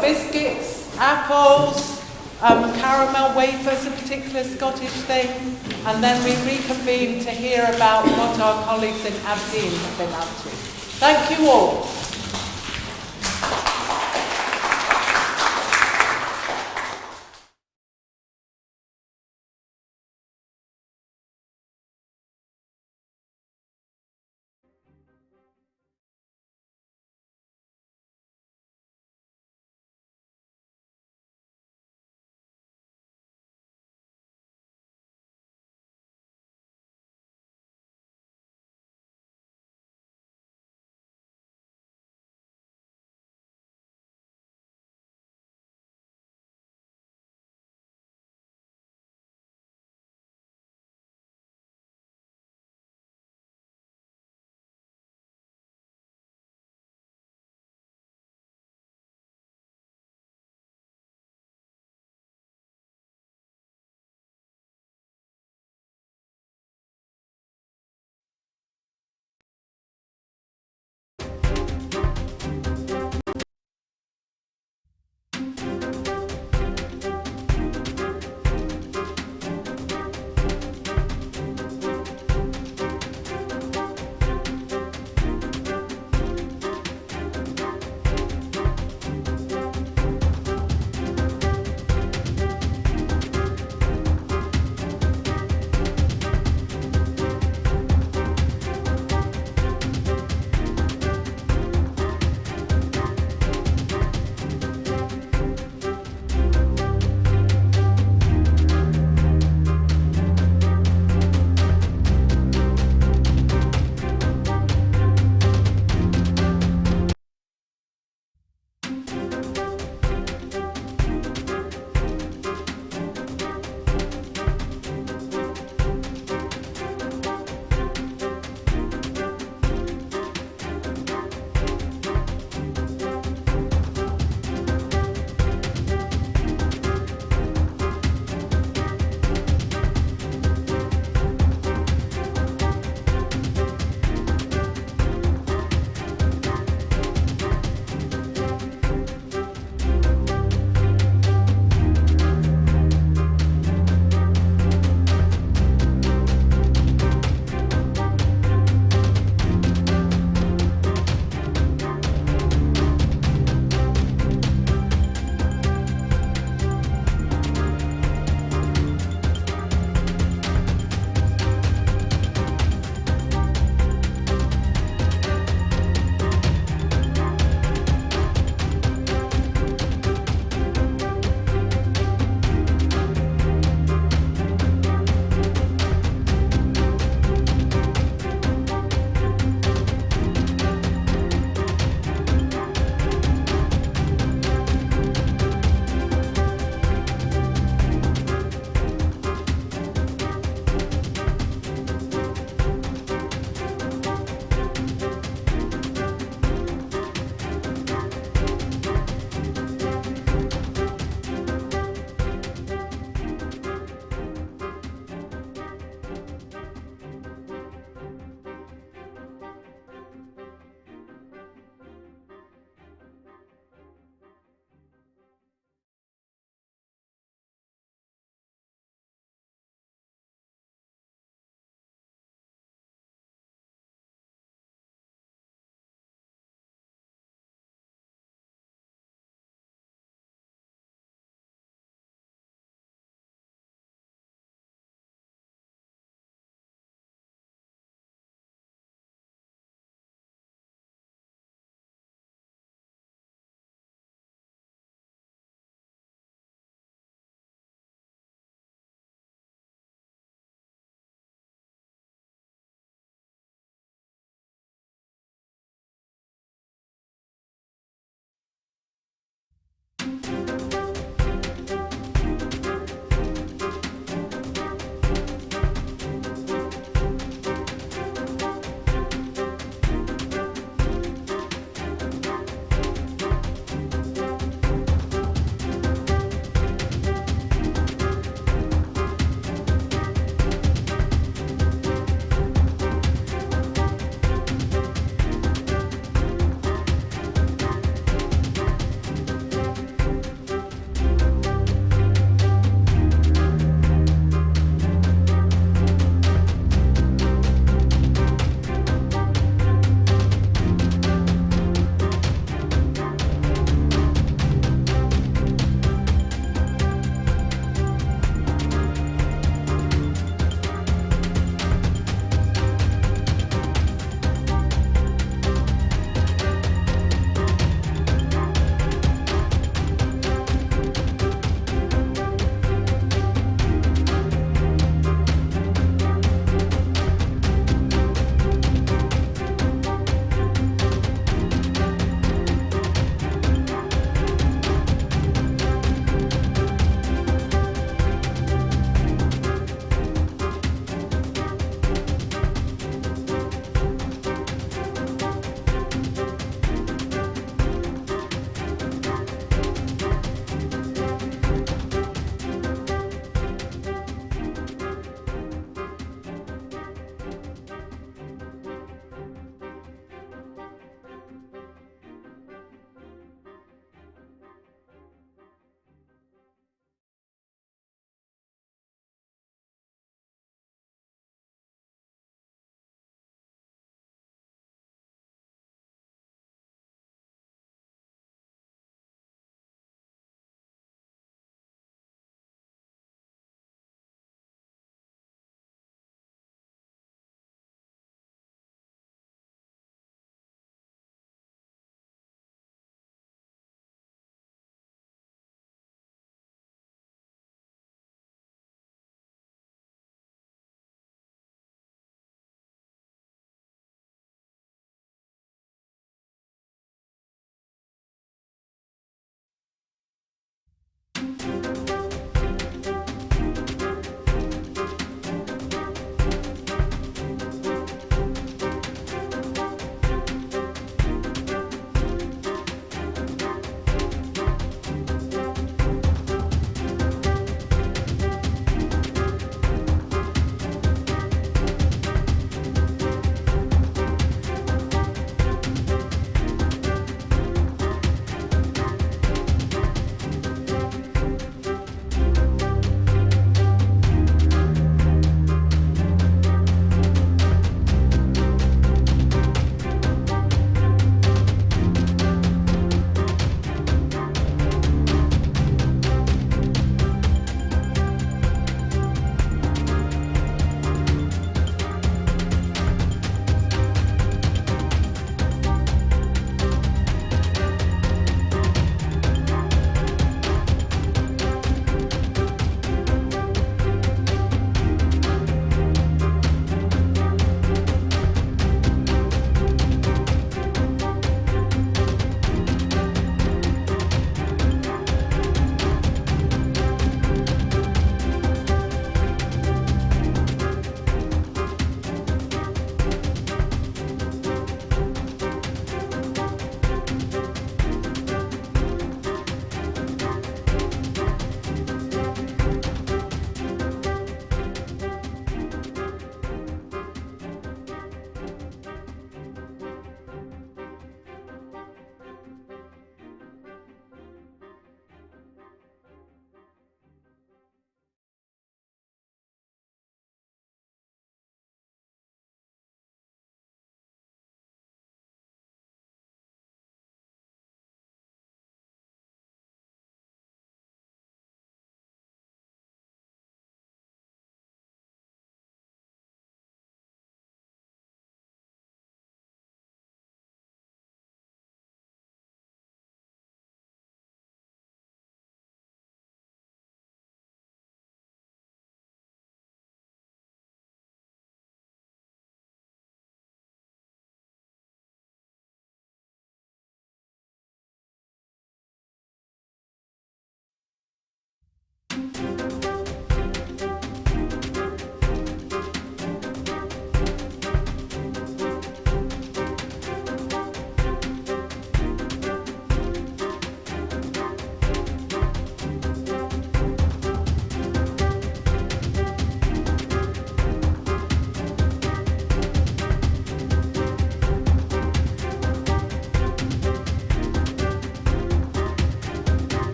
biscuits, apples, caramel wafers, a particular Scottish thing, and then we reconvene to hear about what our colleagues in Aberdeen have been up to. Thank you all.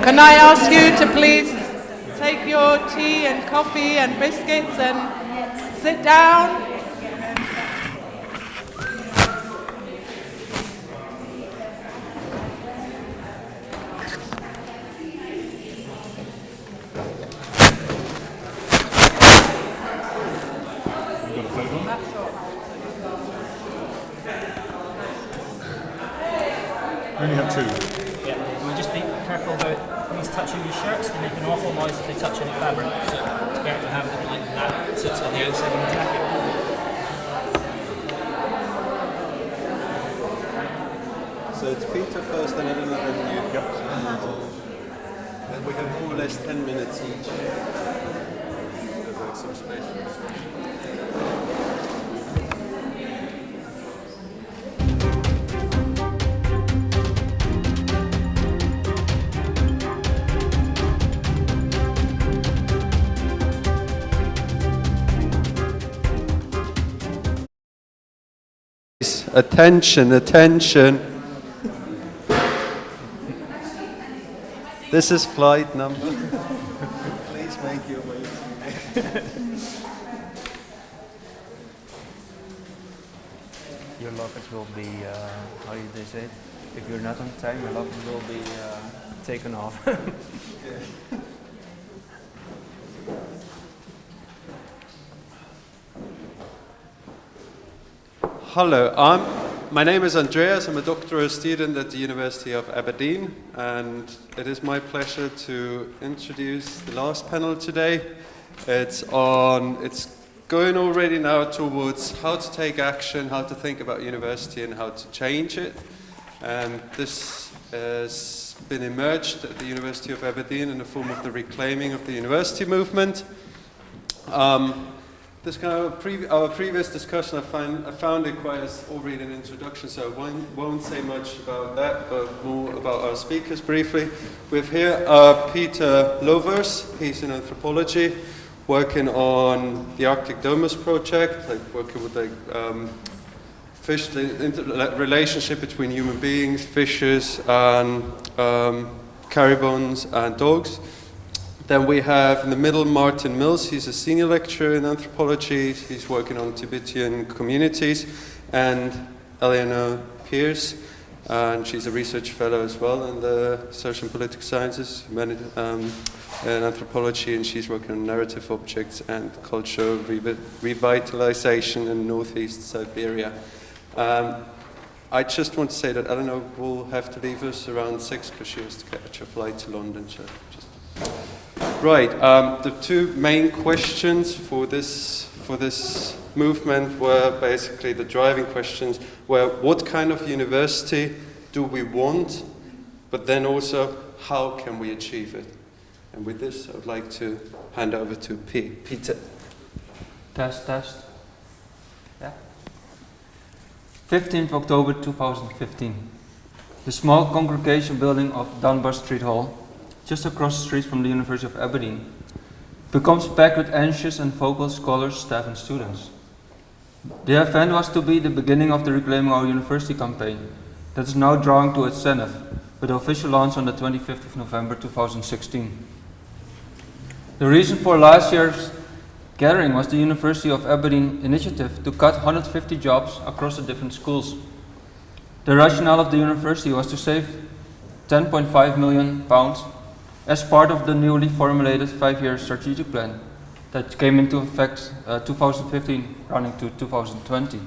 Can I ask you to please take your tea and coffee and biscuits and sit down? We only have two. Yeah, we'll just be careful about these touching your shirts. They make an awful noise if they touch any fabric, so it's better to have it like that, so it's on the outside of the jacket. So it's Peter first, then Eleanor, then you. Yep. And we have more or less 10 minutes each. There's like some space for discussion. Attention, attention. This is flight number. Please make your way. Your luggage will be, how do they say it? If you're not on time, your luggage will be taken off. Hello, my name is Andreas. I'm a doctoral student at the University of Aberdeen, and it is my pleasure to introduce the last panel today. It's going already now towards how to take action, how to think about university, and how to change it. And this has been emerged at the University of Aberdeen in the form of the reclaiming of the university movement. This kind of our previous discussion, I found it quite as already an introduction, so I won't say much about that, but more about our speakers briefly. We have here Peter Lovers. He's in anthropology, working on the Arctic Domus project, like working with like fish, the relationship between human beings, fishes, and caribous and dogs. Then we have in the middle Martin Mills. He's a senior lecturer in anthropology. He's working on Tibetan communities. And Eleanor Pierce, and she's a research fellow as well in the social and political sciences and anthropology, and she's working on narrative objects and cultural revitalization in northeast Siberia. I just want to say that Eleanor will have to leave us around 6 because she has to catch a flight to London. So just right. The two main questions for this movement were basically the driving questions were what kind of university do we want, but then also how can we achieve it? And with this, I would like to hand over to Peter. Test. Yeah. 15th October 2015. The small congregation building of Dunbar Street Hall, just across the street from the University of Aberdeen, becomes packed with anxious and vocal scholars, staff and students. The event was to be the beginning of the Reclaiming Our University campaign that is now drawing to its zenith, with the official launch on the 25th of November 2016. The reason for last year's gathering was the University of Aberdeen initiative to cut 150 jobs across the different schools. The rationale of the university was to save £10.5 million as part of the newly formulated 5-year strategic plan that came into effect 2015 running to 2020.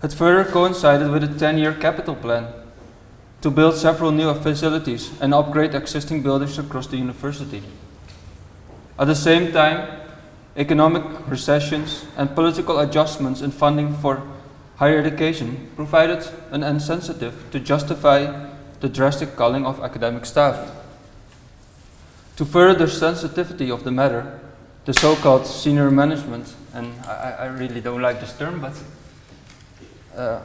It further coincided with a 10-year capital plan to build several new facilities and upgrade existing buildings across the university. At the same time, economic recessions and political adjustments in funding for higher education provided an incentive to justify the drastic culling of academic staff. To further the sensitivity of the matter, the so-called senior management, and I really don't like this term, but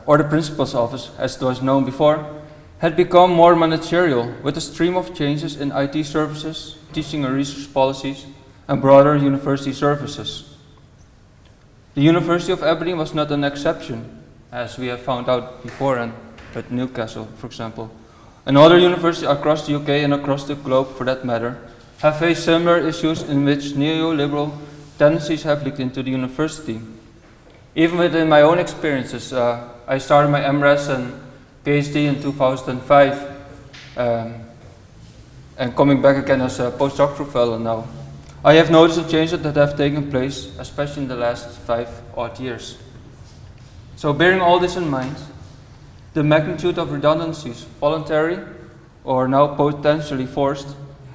or the principal's office, as it was known before, had become more managerial with a stream of changes in IT services, teaching and research policies, and broader university services. The University of Aberdeen was not an exception, as we have found out before, and at Newcastle, for example, and other universities across the UK and across the globe for that matter, have faced similar issues in which neoliberal tendencies have leaked into the university. Even within my own experiences, I started my MRes and PhD in 2005, and coming back again as a postdoctoral fellow now. I have noticed the changes that have taken place, especially in the last 5 odd years. So bearing all this in mind, the magnitude of redundancies, voluntary or now potentially forced,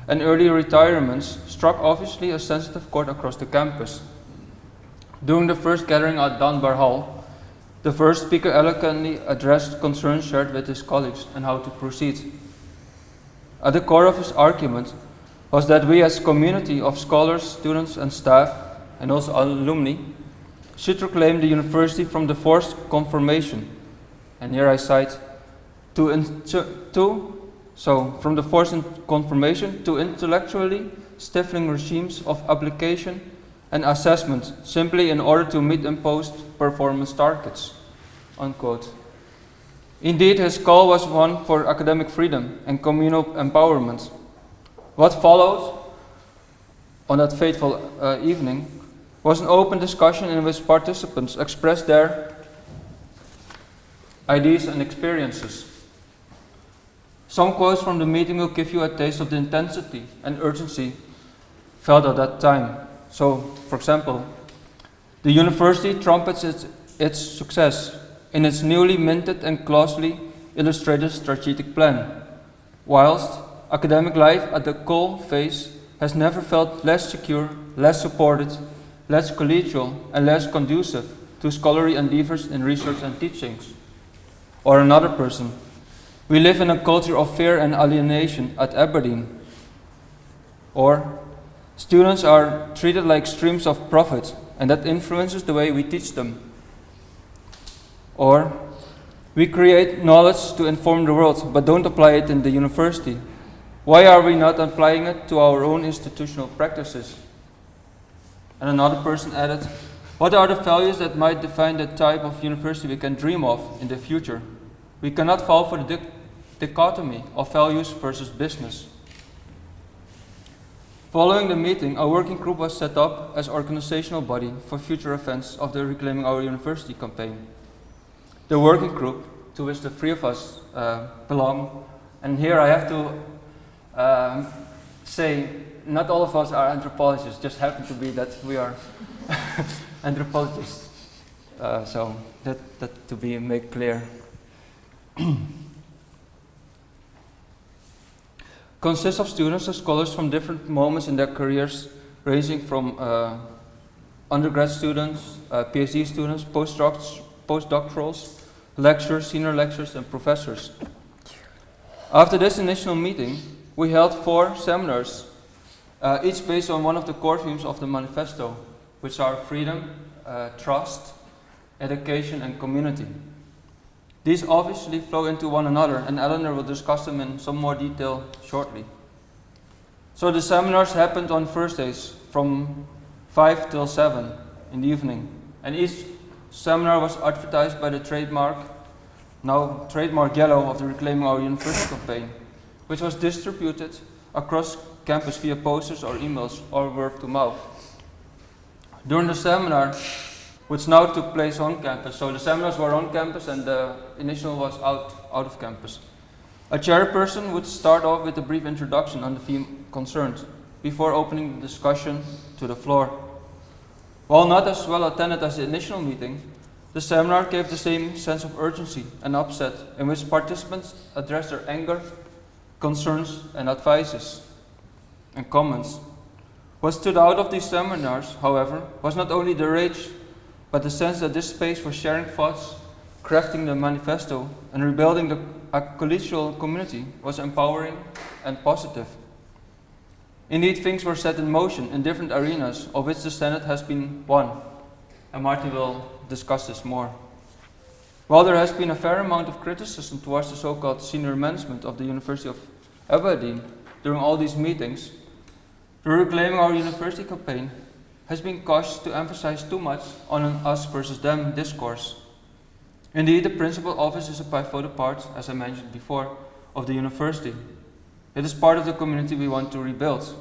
and early retirements struck obviously a sensitive chord across the campus. During the first gathering at Dunbar Hall, the first speaker eloquently addressed concerns shared with his colleagues and how to proceed. At the core of his argument was that we as a community of scholars, students and staff, and also alumni, should reclaim the university from the forced conformation, and here I cite, from the forced conformation to intellectually stifling regimes of application and assessment simply in order to meet imposed performance targets, unquote. Indeed, his call was one for academic freedom and communal empowerment. What followed on that fateful evening was an open discussion in which participants expressed their ideas and experiences. Some quotes from the meeting will give you a taste of the intensity and urgency felt at that time. So, for example, the university trumpets its success in its newly minted and closely illustrated strategic plan, whilst academic life at the coal face has never felt less secure, less supported, less collegial, and less conducive to scholarly endeavors in research and teachings. Or another person, we live in a culture of fear and alienation at Aberdeen. Or, students are treated like streams of profit, and that influences the way we teach them. Or, we create knowledge to inform the world, but don't apply it in the university. Why are we not applying it to our own institutional practices? And another person added, what are the values that might define the type of university we can dream of in the future? We cannot fall for the dichotomy of values versus business. Following the meeting, a working group was set up as organizational body for future events of the Reclaiming Our University campaign. The working group, to which the 3 of us belong, and here I have to say, not all of us are anthropologists, just happen to be that we are anthropologists. So that to be made clear. Consists of students and scholars from different moments in their careers, ranging from undergrad students, PhD students, postdoctorals, lecturers, senior lecturers, and professors. After this initial meeting, we held 4 seminars, each based on one of the core themes of the manifesto, which are freedom, trust, education, and community. These obviously flow into one another, and Eleanor will discuss them in some more detail shortly. So the seminars happened on Thursdays from 5 till 7 in the evening, and each seminar was advertised by the trademark, now trademark yellow, of the Reclaiming Our University campaign, which was distributed across campus via posters or emails or word to mouth. During the seminar, which now took place on campus, so the seminars were on campus and the initial was out of campus, a chairperson would start off with a brief introduction on the theme concerned, before opening the discussion to the floor. While not as well attended as the initial meeting, the seminar gave the same sense of urgency and upset, in which participants addressed their anger, concerns, and advices and comments. What stood out of these seminars, however, was not only the rage, but the sense that this space for sharing thoughts, crafting the manifesto, and rebuilding the collegial community was empowering and positive. Indeed, things were set in motion in different arenas, of which the Senate has been one, and Martin will discuss this more. While there has been a fair amount of criticism towards the so-called senior management of the University of Aberdeen during all these meetings, the Reclaiming Our University campaign has been cautious to emphasize too much on an us versus them discourse. Indeed, the principal office is by far the part, as I mentioned before, of the university. It is part of the community we want to rebuild.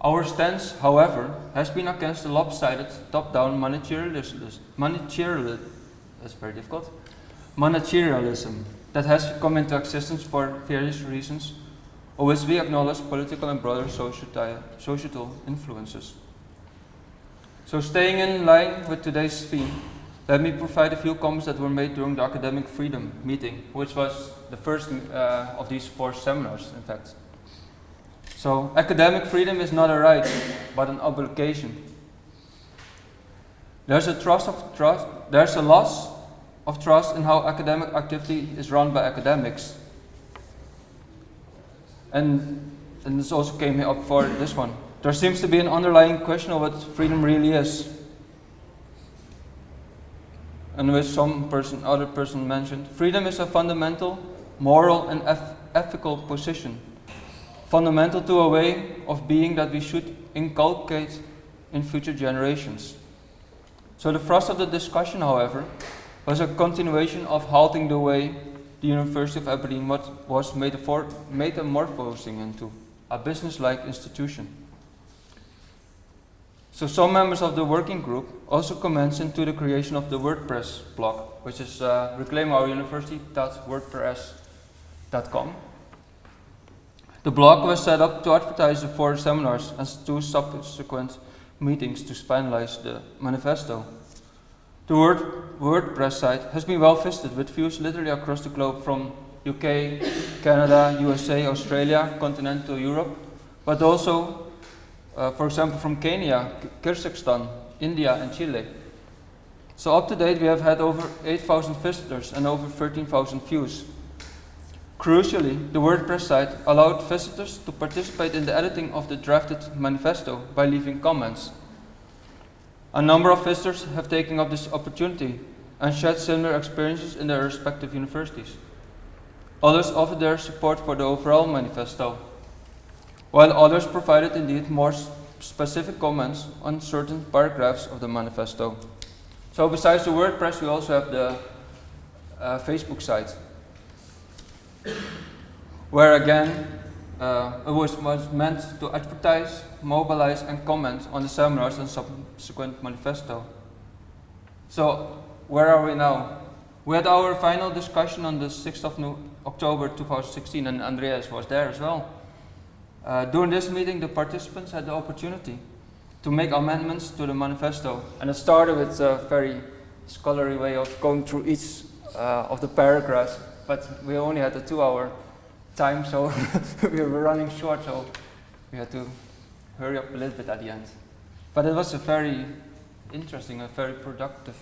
Our stance, however, has been against the lopsided top-down managerialism that has come into existence for various reasons, of which we acknowledge political and broader societal influences. So staying in line with today's theme, let me provide a few comments that were made during the Academic Freedom meeting, which was the first of these 4 seminars, in fact. So, academic freedom is not a right, but an obligation. There's a loss of trust in how academic activity is run by academics. And this also came up for this one. There seems to be an underlying question of what freedom really is. And which other person mentioned, freedom is a fundamental, moral and ethical position, fundamental to a way of being that we should inculcate in future generations. So the thrust of the discussion, however, was a continuation of halting the way the University of Aberdeen was metamorphosing into a business-like institution. So some members of the working group also commenced into the creation of the WordPress blog, which is reclaimouruniversity.wordpress.com. The blog was set up to advertise the 4 seminars and 2 subsequent meetings to finalize the manifesto. The WordPress site has been well visited with views literally across the globe from UK, Canada, USA, Australia, continental Europe, but also for example, from Kenya, Kyrgyzstan, India and Chile. So up to date we have had over 8,000 visitors and over 13,000 views. Crucially, the WordPress site allowed visitors to participate in the editing of the drafted manifesto by leaving comments. A number of visitors have taken up this opportunity and shared similar experiences in their respective universities. Others offered their support for the overall manifesto, while others provided indeed more specific comments on certain paragraphs of the manifesto. So besides the WordPress, we also have the Facebook site, where again it was meant to advertise, mobilize and comment on the seminars and subsequent manifesto. So where are we now? We had our final discussion on the 6th of October 2016 and Andreas was there as well. During this meeting, the participants had the opportunity to make amendments to the manifesto, and it started with a very scholarly way of going through each of the paragraphs, but we only had a 2-hour time, so we were running short, so we had to hurry up a little bit at the end. But it was a very interesting, a very productive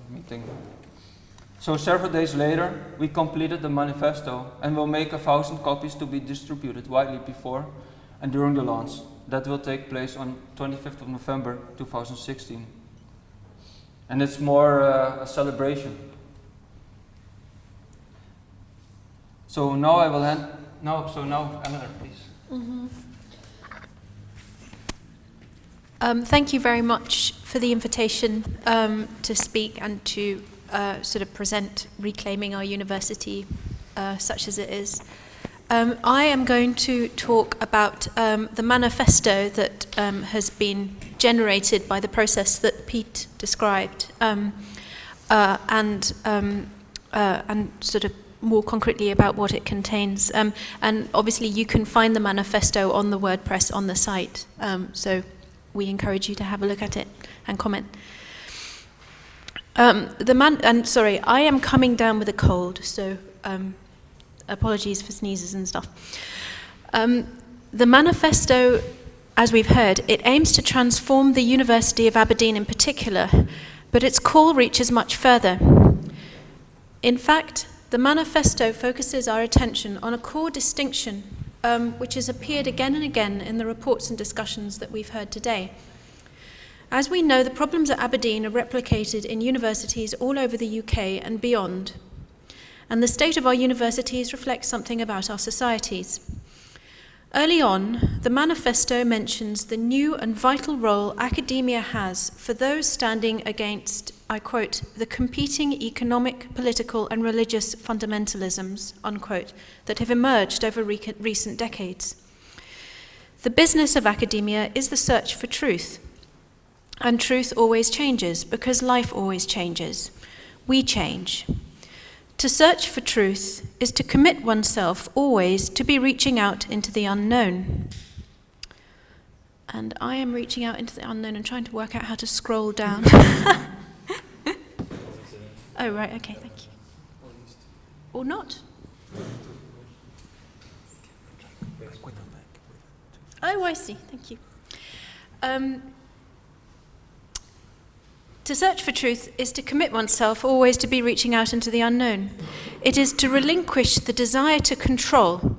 meeting. So several days later, we completed the manifesto and will make 1,000 copies to be distributed widely before and during the launch. That will take place on 25th of November 2016. And it's more a celebration. So now I will now Eleanor, please. Mm-hmm. Thank you very much for the invitation to speak and to sort of present Reclaiming Our University such as it is. I am going to talk about the manifesto that has been generated by the process that Pete described, and sort of more concretely about what it contains. And obviously you can find the manifesto on the WordPress on the site, so we encourage you to have a look at it and comment. Sorry, I am coming down with a cold, so apologies for sneezes and stuff. The manifesto, as we've heard, it aims to transform the University of Aberdeen in particular, but its call reaches much further. In fact, the manifesto focuses our attention on a core distinction which has appeared again and again in the reports and discussions that we've heard today. As we know, the problems at Aberdeen are replicated in universities all over the UK and beyond. And the state of our universities reflects something about our societies. Early on, the manifesto mentions the new and vital role academia has for those standing against I quote, the competing economic, political and religious fundamentalisms, unquote, that have emerged over recent decades. The business of academia is the search for truth. And truth always changes because life always changes. We change. To search for truth is to commit oneself always to be reaching out into the unknown. And I am reaching out into the unknown and trying to work out how to scroll down. Oh, right, okay, thank you. Or not? Oh, I see, thank you. To search for truth is to commit oneself always to be reaching out into the unknown. It is to relinquish the desire to control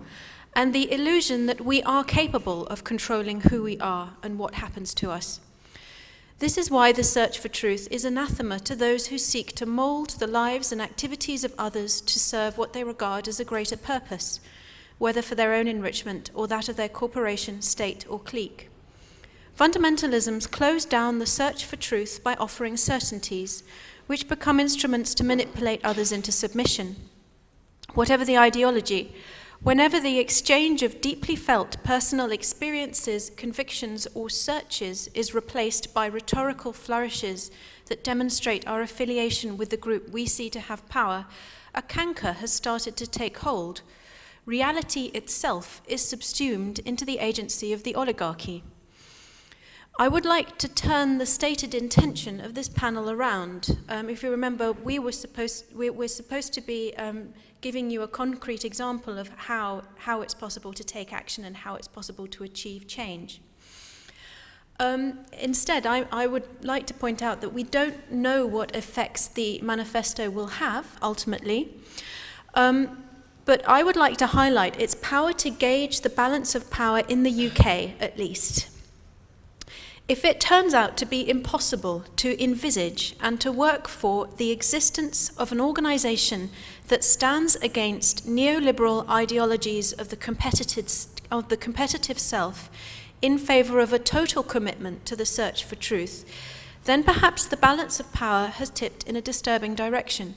and the illusion that we are capable of controlling who we are and what happens to us. This is why the search for truth is anathema to those who seek to mold the lives and activities of others to serve what they regard as a greater purpose, whether for their own enrichment or that of their corporation, state, or clique. Fundamentalisms close down the search for truth by offering certainties, which become instruments to manipulate others into submission. Whatever the ideology, whenever the exchange of deeply felt personal experiences, convictions, or searches is replaced by rhetorical flourishes that demonstrate our affiliation with the group we see to have power, a canker has started to take hold. Reality itself is subsumed into the agency of the oligarchy. I would like to turn the stated intention of this panel around. If you remember, we're supposed to be giving you a concrete example of how it's possible to take action and how it's possible to achieve change. Instead, I would like to point out that we don't know what effects the manifesto will have, ultimately, but I would like to highlight its power to gauge the balance of power in the UK, at least. If it turns out to be impossible to envisage and to work for the existence of an organisation that stands against neoliberal ideologies of the competitive self in favour of a total commitment to the search for truth, then perhaps the balance of power has tipped in a disturbing direction.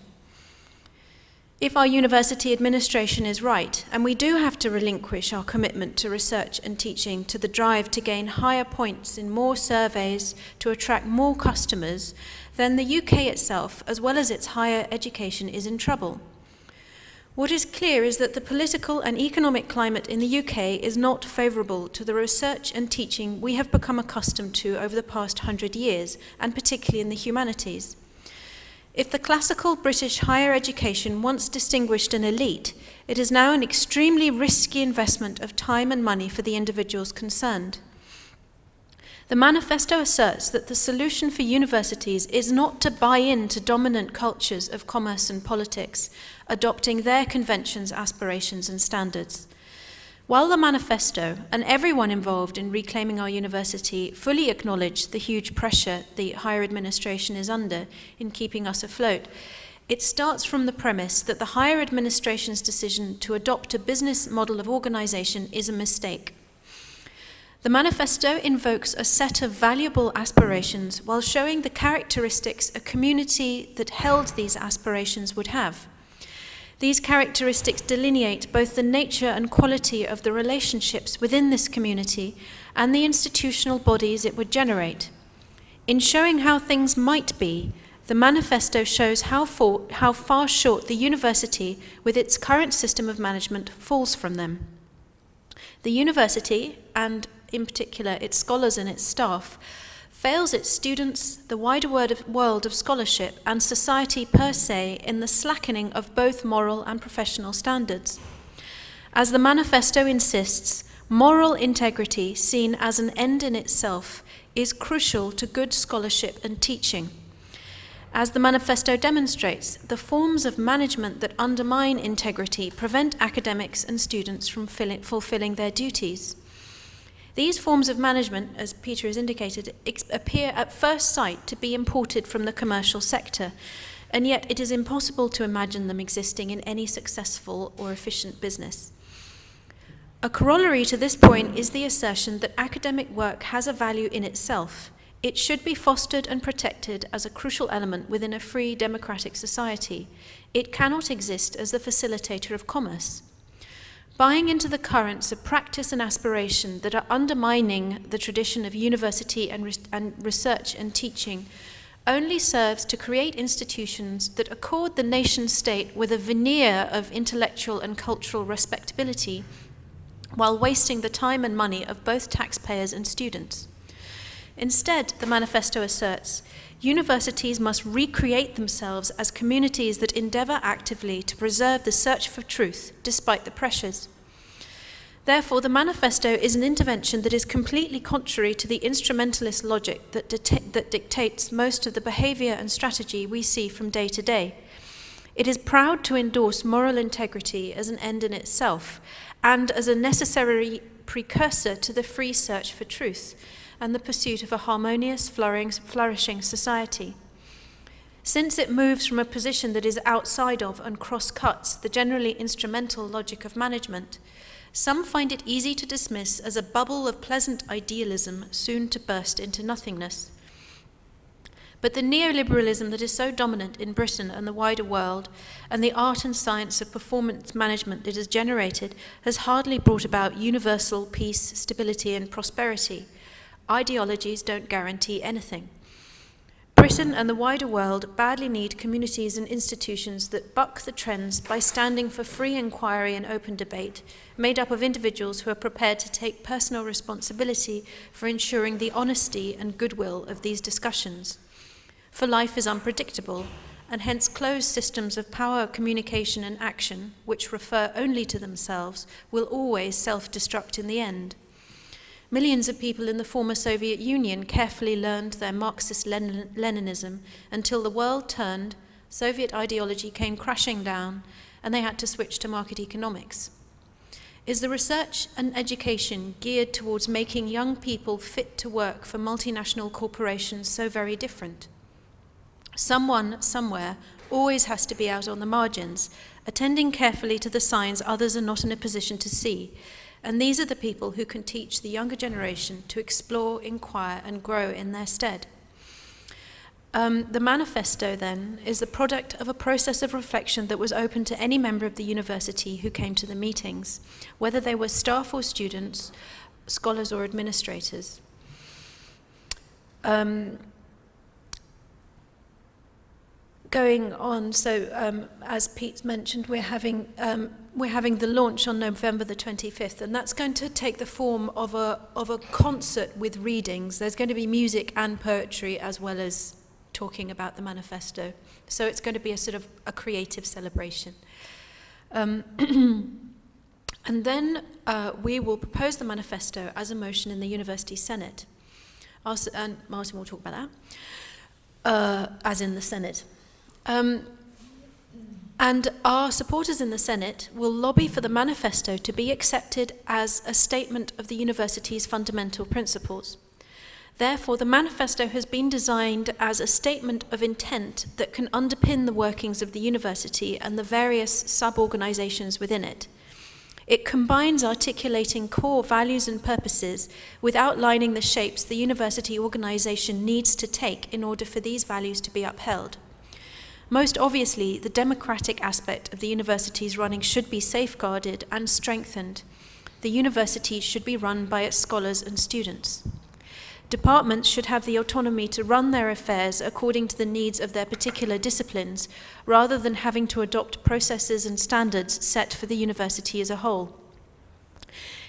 If our university administration is right, and we do have to relinquish our commitment to research and teaching to the drive to gain higher points in more surveys to attract more customers, then the UK itself, as well as its higher education, is in trouble. What is clear is that the political and economic climate in the UK is not favourable to the research and teaching we have become accustomed to over the past 100 years, and particularly in the humanities. If the classical British higher education once distinguished an elite, it is now an extremely risky investment of time and money for the individuals concerned. The manifesto asserts that the solution for universities is not to buy into dominant cultures of commerce and politics, adopting their conventions, aspirations, and standards. While the manifesto and everyone involved in reclaiming our university fully acknowledge the huge pressure the higher administration is under in keeping us afloat, it starts from the premise that the higher administration's decision to adopt a business model of organisation is a mistake. The manifesto invokes a set of valuable aspirations while showing the characteristics a community that held these aspirations would have. These characteristics delineate both the nature and quality of the relationships within this community and the institutional bodies it would generate. In showing how things might be, the manifesto shows how far short the university, with its current system of management, falls from them. The university, and in particular its scholars and its staff, fails its students, the wider world of scholarship, and society per se in the slackening of both moral and professional standards. As the manifesto insists, moral integrity, seen as an end in itself, is crucial to good scholarship and teaching. As the manifesto demonstrates, the forms of management that undermine integrity prevent academics and students from fulfilling their duties. These forms of management, as Peter has indicated, appear at first sight to be imported from the commercial sector, and yet it is impossible to imagine them existing in any successful or efficient business. A corollary to this point is the assertion that academic work has a value in itself, It should be fostered and protected as a crucial element within a free democratic society. It cannot exist as the facilitator of commerce. Buying into the currents of practice and aspiration that are undermining the tradition of university and research and teaching only serves to create institutions that accord the nation-state with a veneer of intellectual and cultural respectability while wasting the time and money of both taxpayers and students. Instead, the manifesto asserts, universities must recreate themselves as communities that endeavour actively to preserve the search for truth despite the pressures. Therefore, the manifesto is an intervention that is completely contrary to the instrumentalist logic that dictates most of the behaviour and strategy we see from day to day. It is proud to endorse moral integrity as an end in itself and as a necessary precursor to the free search for truth and the pursuit of a harmonious, flourishing society. Since it moves from a position that is outside of and cross-cuts the generally instrumental logic of management, some find it easy to dismiss as a bubble of pleasant idealism soon to burst into nothingness. But the neoliberalism that is so dominant in Britain and the wider world, and the art and science of performance management it has generated, has hardly brought about universal peace, stability, and prosperity. Ideologies don't guarantee anything. Britain and the wider world badly need communities and institutions that buck the trends by standing for free inquiry and open debate, made up of individuals who are prepared to take personal responsibility for ensuring the honesty and goodwill of these discussions. For life is unpredictable, and hence closed systems of power, communication, and action, which refer only to themselves, will always self-destruct in the end. Millions of people in the former Soviet Union carefully learned their Marxist-Leninism until the world turned, Soviet ideology came crashing down, and they had to switch to market economics. Is the research and education geared towards making young people fit to work for multinational corporations so very different? Someone, somewhere, always has to be out on the margins, attending carefully to the signs others are not in a position to see. And these are the people who can teach the younger generation to explore, inquire, and grow in their stead. The manifesto, then, is the product of a process of reflection that was open to any member of the university who came to the meetings, whether they were staff or students, scholars or administrators. Going on, so as Pete mentioned, we're having the launch on November the 25th, and that's going to take the form of a concert with readings. There's going to be music and poetry as well as talking about the manifesto. So it's going to be a sort of a creative celebration. And then we will propose the manifesto as a motion in the University Senate. And Martin will talk about that, as in the Senate. And our supporters in the Senate will lobby for the manifesto to be accepted as a statement of the university's fundamental principles. Therefore, the manifesto has been designed as a statement of intent that can underpin the workings of the university and the various sub-organizations within it. It combines articulating core values and purposes with outlining the shapes the university organization needs to take in order for these values to be upheld. Most obviously, the democratic aspect of the university's running should be safeguarded and strengthened. The university should be run by its scholars and students. Departments should have the autonomy to run their affairs according to the needs of their particular disciplines, rather than having to adopt processes and standards set for the university as a whole.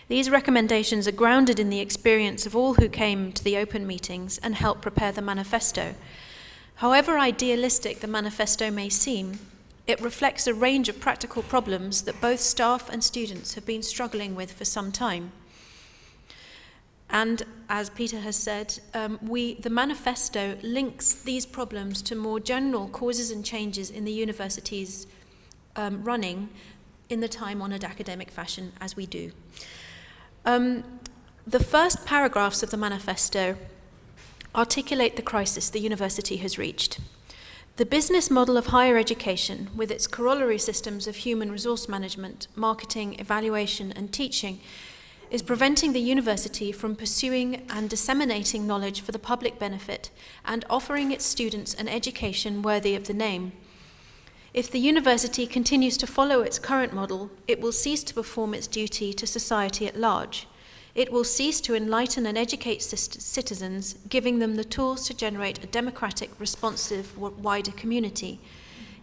These recommendations are grounded in the experience of all who came to the open meetings and helped prepare the manifesto. However idealistic the manifesto may seem, it reflects a range of practical problems that both staff and students have been struggling with for some time. And as Peter has said, the manifesto links these problems to more general causes and changes in the university's running in the time-honoured academic fashion, as we do. The first paragraphs of the manifesto articulate the crisis the university has reached. The business model of higher education, with its corollary systems of human resource management, marketing, evaluation, and teaching, is preventing the university from pursuing and disseminating knowledge for the public benefit and offering its students an education worthy of the name. If the university continues to follow its current model, it will cease to perform its duty to society at large. It will cease to enlighten and educate citizens, giving them the tools to generate a democratic, responsive, wider community.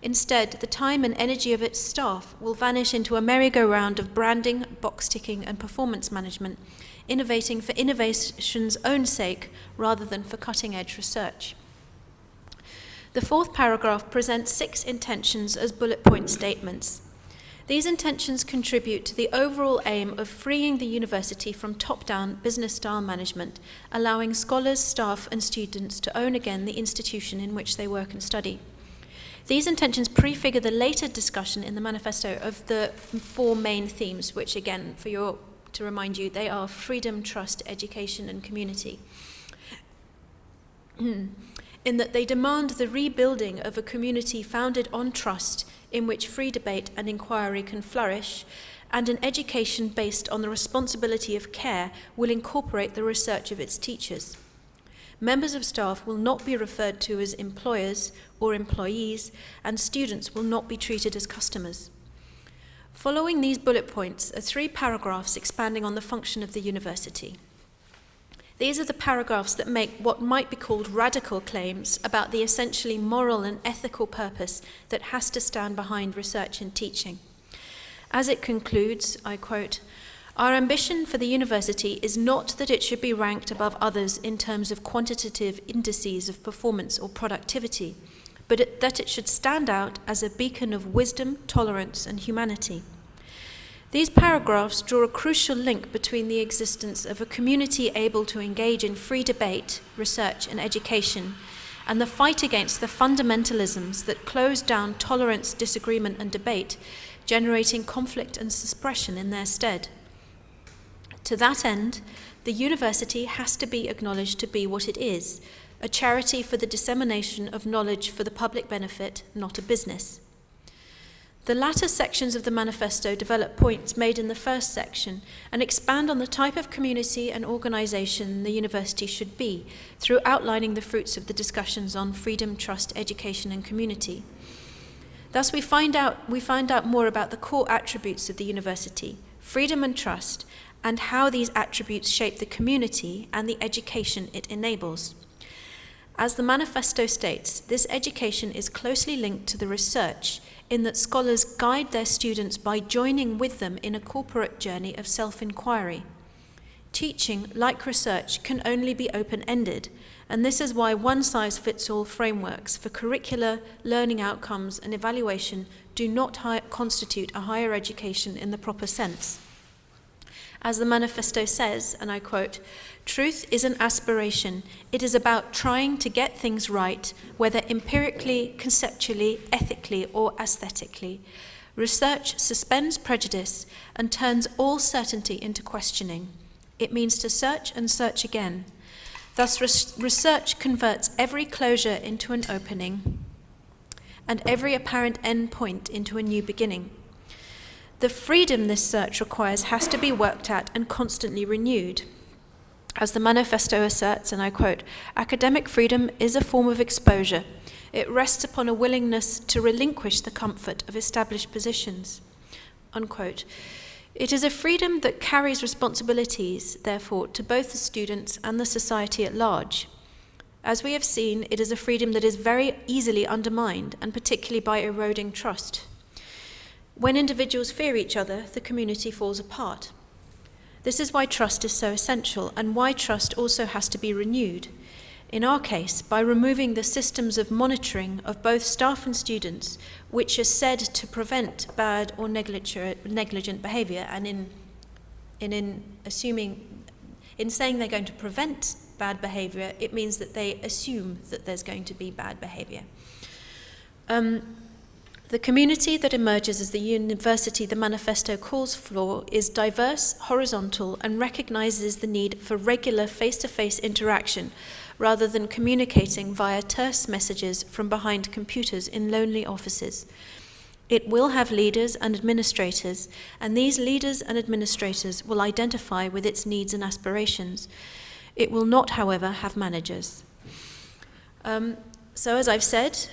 Instead, the time and energy of its staff will vanish into a merry-go-round of branding, box-ticking, and performance management, innovating for innovation's own sake rather than for cutting-edge research. The fourth paragraph presents 6 intentions as bullet point statements. These intentions contribute to the overall aim of freeing the university from top-down business-style management, allowing scholars, staff, and students to own again the institution in which they work and study. These intentions prefigure the later discussion in the manifesto of the 4 main themes, which again, to remind you, they are freedom, trust, education, and community. In that they demand the rebuilding of a community founded on trust, in which free debate and inquiry can flourish, and an education based on the responsibility of care will incorporate the research of its teachers. Members of staff will not be referred to as employers or employees, and students will not be treated as customers. Following these bullet points are 3 paragraphs expanding on the function of the university. These are the paragraphs that make what might be called radical claims about the essentially moral and ethical purpose that has to stand behind research and teaching. As it concludes, I quote, "Our ambition for the university is not that it should be ranked above others in terms of quantitative indices of performance or productivity, but that it should stand out as a beacon of wisdom, tolerance, and humanity." These paragraphs draw a crucial link between the existence of a community able to engage in free debate, research, and education, and the fight against the fundamentalisms that close down tolerance, disagreement, and debate, generating conflict and suppression in their stead. To that end, the university has to be acknowledged to be what it is, a charity for the dissemination of knowledge for the public benefit, not a business. The latter sections of the manifesto develop points made in the first section and expand on the type of community and organisation the university should be, through outlining the fruits of the discussions on freedom, trust, education, and community. Thus, we find out more about the core attributes of the university, freedom and trust, and how these attributes shape the community and the education it enables. As the manifesto states, this education is closely linked to the research, in that scholars guide their students by joining with them in a corporate journey of self-inquiry. Teaching, like research, can only be open-ended, and this is why one-size-fits-all frameworks for curricular, learning outcomes, and evaluation do not constitute a higher education in the proper sense. As the manifesto says, and I quote, "Truth is an aspiration. It is about trying to get things right, whether empirically, conceptually, ethically, or aesthetically. Research suspends prejudice and turns all certainty into questioning. It means to search and search again. Thus, research converts every closure into an opening, and every apparent end point into a new beginning. The freedom this search requires has to be worked at and constantly renewed. As the manifesto asserts, and I quote, academic freedom is a form of exposure. It rests upon a willingness to relinquish the comfort of established positions." Unquote. It is a freedom that carries responsibilities, therefore, to both the students and the society at large. As we have seen, it is a freedom that is very easily undermined, and particularly by eroding trust. When individuals fear each other, the community falls apart. This is why trust is so essential, and why trust also has to be renewed. In our case, by removing the systems of monitoring of both staff and students, which are said to prevent bad or negligent behaviour, and in saying they're going to prevent bad behaviour, it means that they assume that there's going to be bad behaviour. The community that emerges as the university the manifesto calls for is diverse, horizontal, and recognises the need for regular face-to-face interaction rather than communicating via terse messages from behind computers in lonely offices. It will have leaders and administrators, and these leaders and administrators will identify with its needs and aspirations. It will not, however, have managers. So as I've said,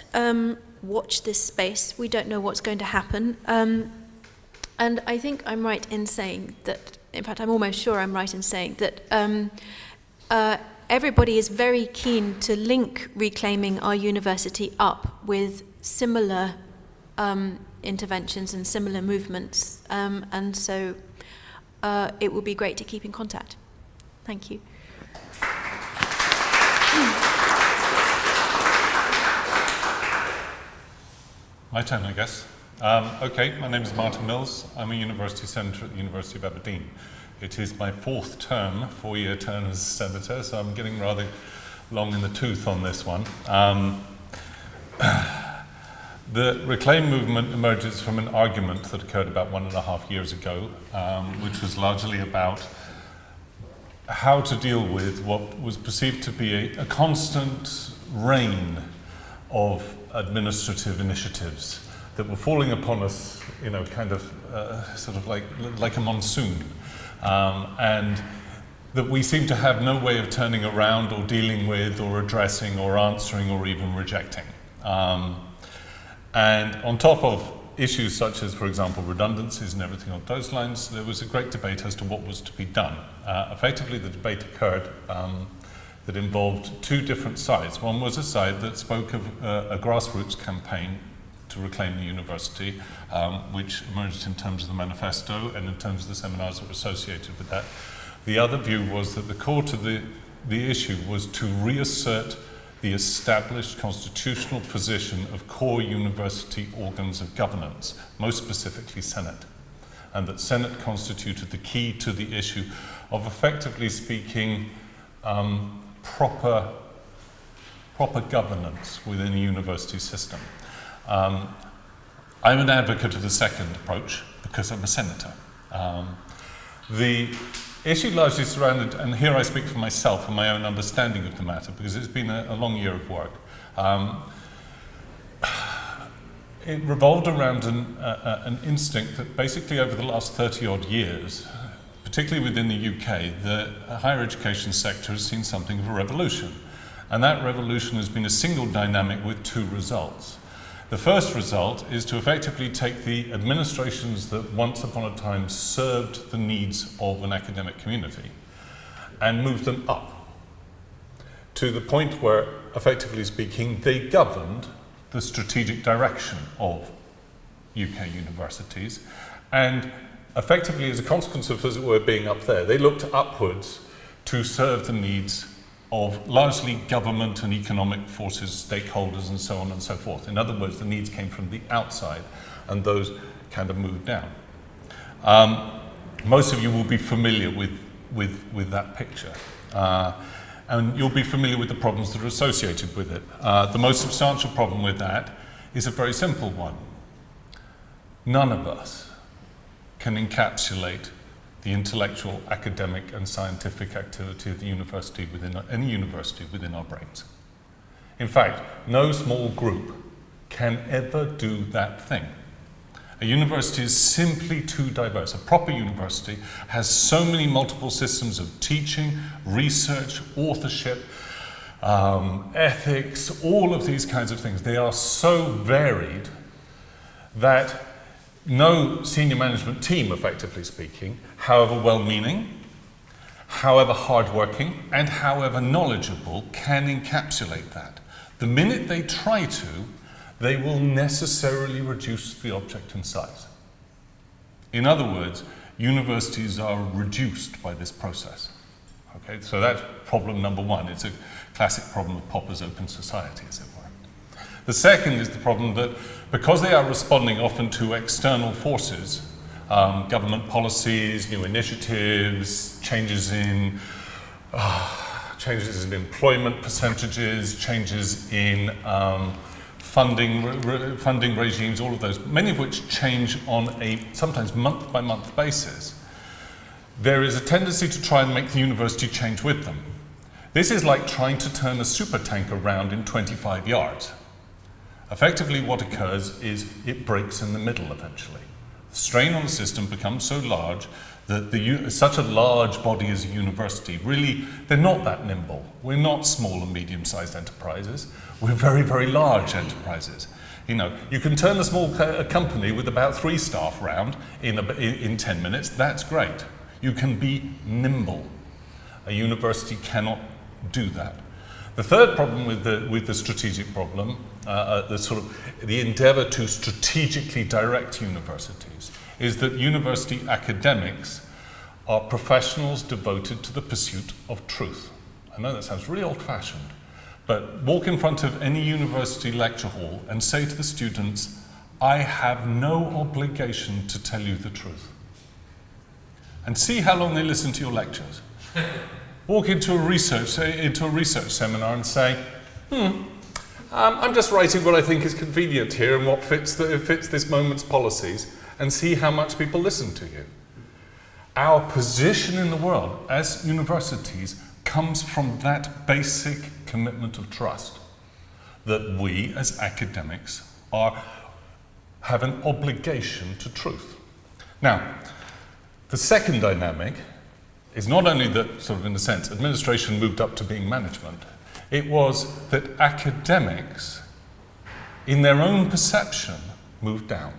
watch this space. We don't know what's going to happen. And I think I'm right in saying that, in fact, I'm almost sure I'm right in saying that everybody is very keen to link reclaiming our university up with similar interventions and similar movements. And so it would be great to keep in contact. Thank you. My turn, I guess. Okay, my name is Martin Mills. I'm a University Senator at the University of Aberdeen. It is my fourth term, four-year term as Senator, so I'm getting rather long in the tooth on this one. The Reclaim movement emerges from an argument that occurred about 1.5 years ago, which was largely about how to deal with what was perceived to be a constant rain of administrative initiatives that were falling upon us, you know, kind of sort of like a monsoon, and that we seem to have no way of turning around or dealing with or addressing or answering or even rejecting. And on top of issues such as, for example, redundancies and everything on those lines, there was a great debate as to what was to be done. Effectively, the debate occurred that involved two different sides. One was a side that spoke of a grassroots campaign to reclaim the university, which emerged in terms of the manifesto and in terms of the seminars that were associated with that. The other view was that the core to the issue was to reassert the established constitutional position of core university organs of governance, most specifically Senate, and that Senate constituted the key to the issue of, effectively speaking, proper governance within a university system. I'm an advocate of the second approach because I'm a senator. The issue largely surrounded, and here I speak for myself and my own understanding of the matter because it's been a long year of work. It revolved around an instinct that basically over the last 30-odd years, particularly within the UK, the higher education sector has seen something of a revolution. And that revolution has been a single dynamic with two results. The first result is to effectively take the administrations that once upon a time served the needs of an academic community and move them up to the point where, effectively speaking, they governed the strategic direction of UK universities, and effectively, as a consequence of, as it were, being up there, they looked upwards to serve the needs of largely government and economic forces, stakeholders, and so on and so forth. In other words, the needs came from the outside, and those kind of moved down. Most of you will be familiar with that picture, and you'll be familiar with the problems that are associated with it. The most substantial problem with that is a very simple one. None of us can encapsulate the intellectual, academic, and scientific activity of the university within any university within our brains. In fact, no small group can ever do that thing. A university is simply too diverse. A proper university has so many multiple systems of teaching, research, authorship, ethics, all of these kinds of things. They are so varied that no senior management team, effectively speaking, however well-meaning, however hardworking, and however knowledgeable, can encapsulate that. The minute they try to, they will necessarily reduce the object in size. In other words, universities are reduced by this process. Okay, so that's problem number one. It's a classic problem of Popper's open society, as it were. The second is the problem that because they are responding often to external forces, government policies, new initiatives, changes in employment percentages, changes in funding regimes, all of those, many of which change on a sometimes month-by-month basis, there is a tendency to try and make the university change with them. This is like trying to turn a supertanker around in 25 yards. Effectively what occurs is it breaks in the middle eventually. The strain on the system becomes so large that such a large body as a university, really, they're not that nimble. We're not small and medium-sized enterprises. We're very, very large enterprises. You know, you can turn a small company with about 3 staff round in 10 minutes. That's great. You can be nimble. A university cannot do that. The third problem with the strategic problem, the endeavour to strategically direct universities, is that university academics are professionals devoted to the pursuit of truth. I know that sounds really old-fashioned, but walk in front of any university lecture hall and say to the students, I have no obligation to tell you the truth. And see how long they listen to your lectures. Walk into a research seminar and say, I'm just writing what I think is convenient here and what fits this moment's policies, and see how much people listen to you. Our position in the world as universities comes from that basic commitment of trust, that we as academics have an obligation to truth. Now, the second dynamic is not only that, sort of in a sense, administration moved up to being management, it was that academics, in their own perception, moved down.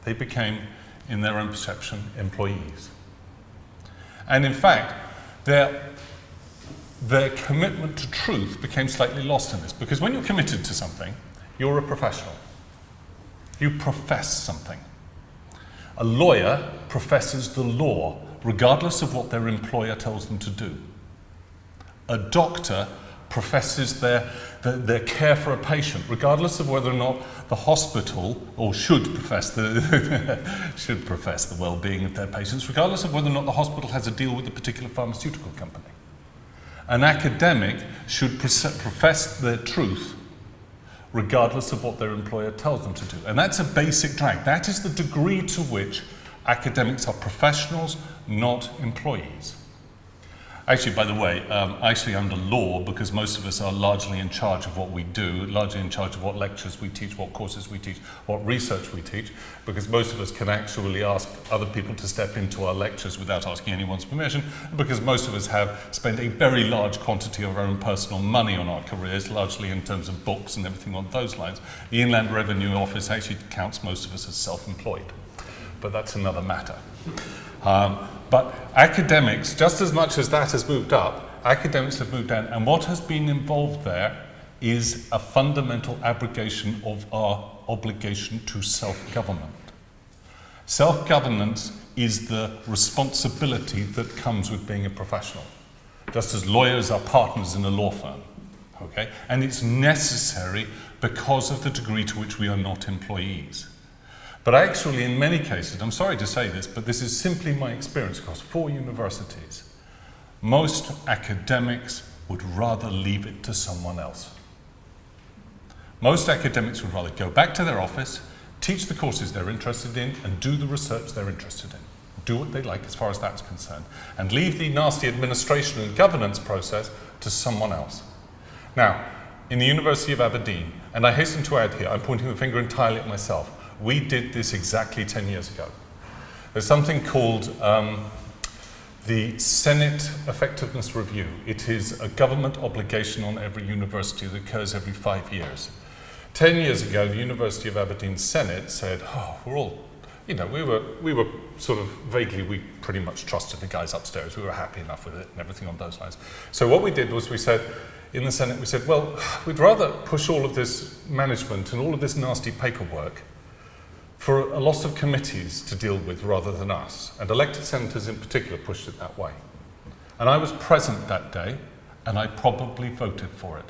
They became, in their own perception, employees. And in fact, their commitment to truth became slightly lost in this, because when you're committed to something, you're a professional. You profess something. A lawyer professes the law, regardless of what their employer tells them to do. A doctor professes their care for a patient, regardless of whether or not the hospital, or should profess the well-being of their patients, regardless of whether or not the hospital has a deal with a particular pharmaceutical company. An academic should profess their truth, regardless of what their employer tells them to do. And that's a basic drag. That is the degree to which academics are professionals, not employees. Actually, by the way, actually under law, because most of us are largely in charge of what we do, largely in charge of what lectures we teach, what courses we teach, what research we teach, because most of us can actually ask other people to step into our lectures without asking anyone's permission, because most of us have spent a very large quantity of our own personal money on our careers, largely in terms of books and everything on those lines. The Inland Revenue Office actually counts most of us as self-employed, but that's another matter. But academics, just as much as that has moved up, academics have moved down, and what has been involved there is a fundamental abrogation of our obligation to self-government. Self-governance is the responsibility that comes with being a professional, just as lawyers are partners in a law firm, okay? And it's necessary because of the degree to which we are not employees. But actually, in many cases, I'm sorry to say this, but this is simply my experience across 4 universities, most academics would rather leave it to someone else. Most academics would rather go back to their office, teach the courses they're interested in, and do the research they're interested in. Do what they like as far as that's concerned, and leave the nasty administration and governance process to someone else. Now, in the University of Aberdeen, and I hasten to add here, I'm pointing the finger entirely at myself, we did this exactly 10 years ago. There's something called the Senate Effectiveness Review. It is a government obligation on every university that occurs every 5 years. 10 years ago, the University of Aberdeen Senate said, we're all, we were sort of vaguely, we pretty much trusted the guys upstairs. We were happy enough with it and everything on those lines. So what we did was we said, in the Senate, we said, well, we'd rather push all of this management and all of this nasty paperwork for a lot of committees to deal with rather than us. And elected senators in particular pushed it that way. And I was present that day, and I probably voted for it,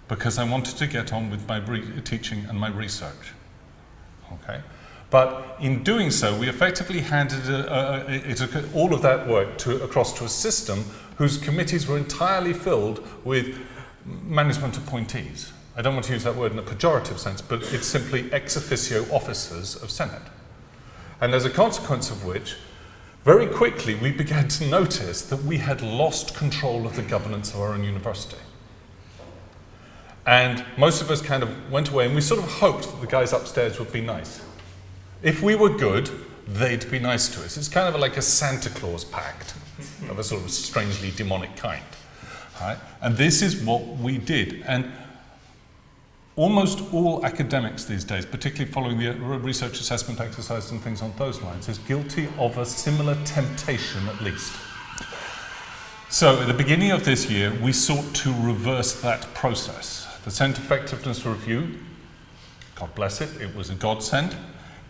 because I wanted to get on with my teaching and my research. Okay? But in doing so, we effectively handed all of that work across to a system whose committees were entirely filled with management appointees. I don't want to use that word in a pejorative sense, but it's simply ex officio officers of Senate. And as a consequence of which, very quickly we began to notice that we had lost control of the governance of our own university. And most of us kind of went away, and we sort of hoped that the guys upstairs would be nice. If we were good, they'd be nice to us. It's kind of like a Santa Claus pact of a sort of strangely demonic kind. Right? And this is what we did. And almost all academics these days, particularly following the research assessment exercise and things on those lines, is guilty of a similar temptation at least. So at the beginning of this year, we sought to reverse that process. The Senate Effectiveness Review, God bless it, it was a godsend,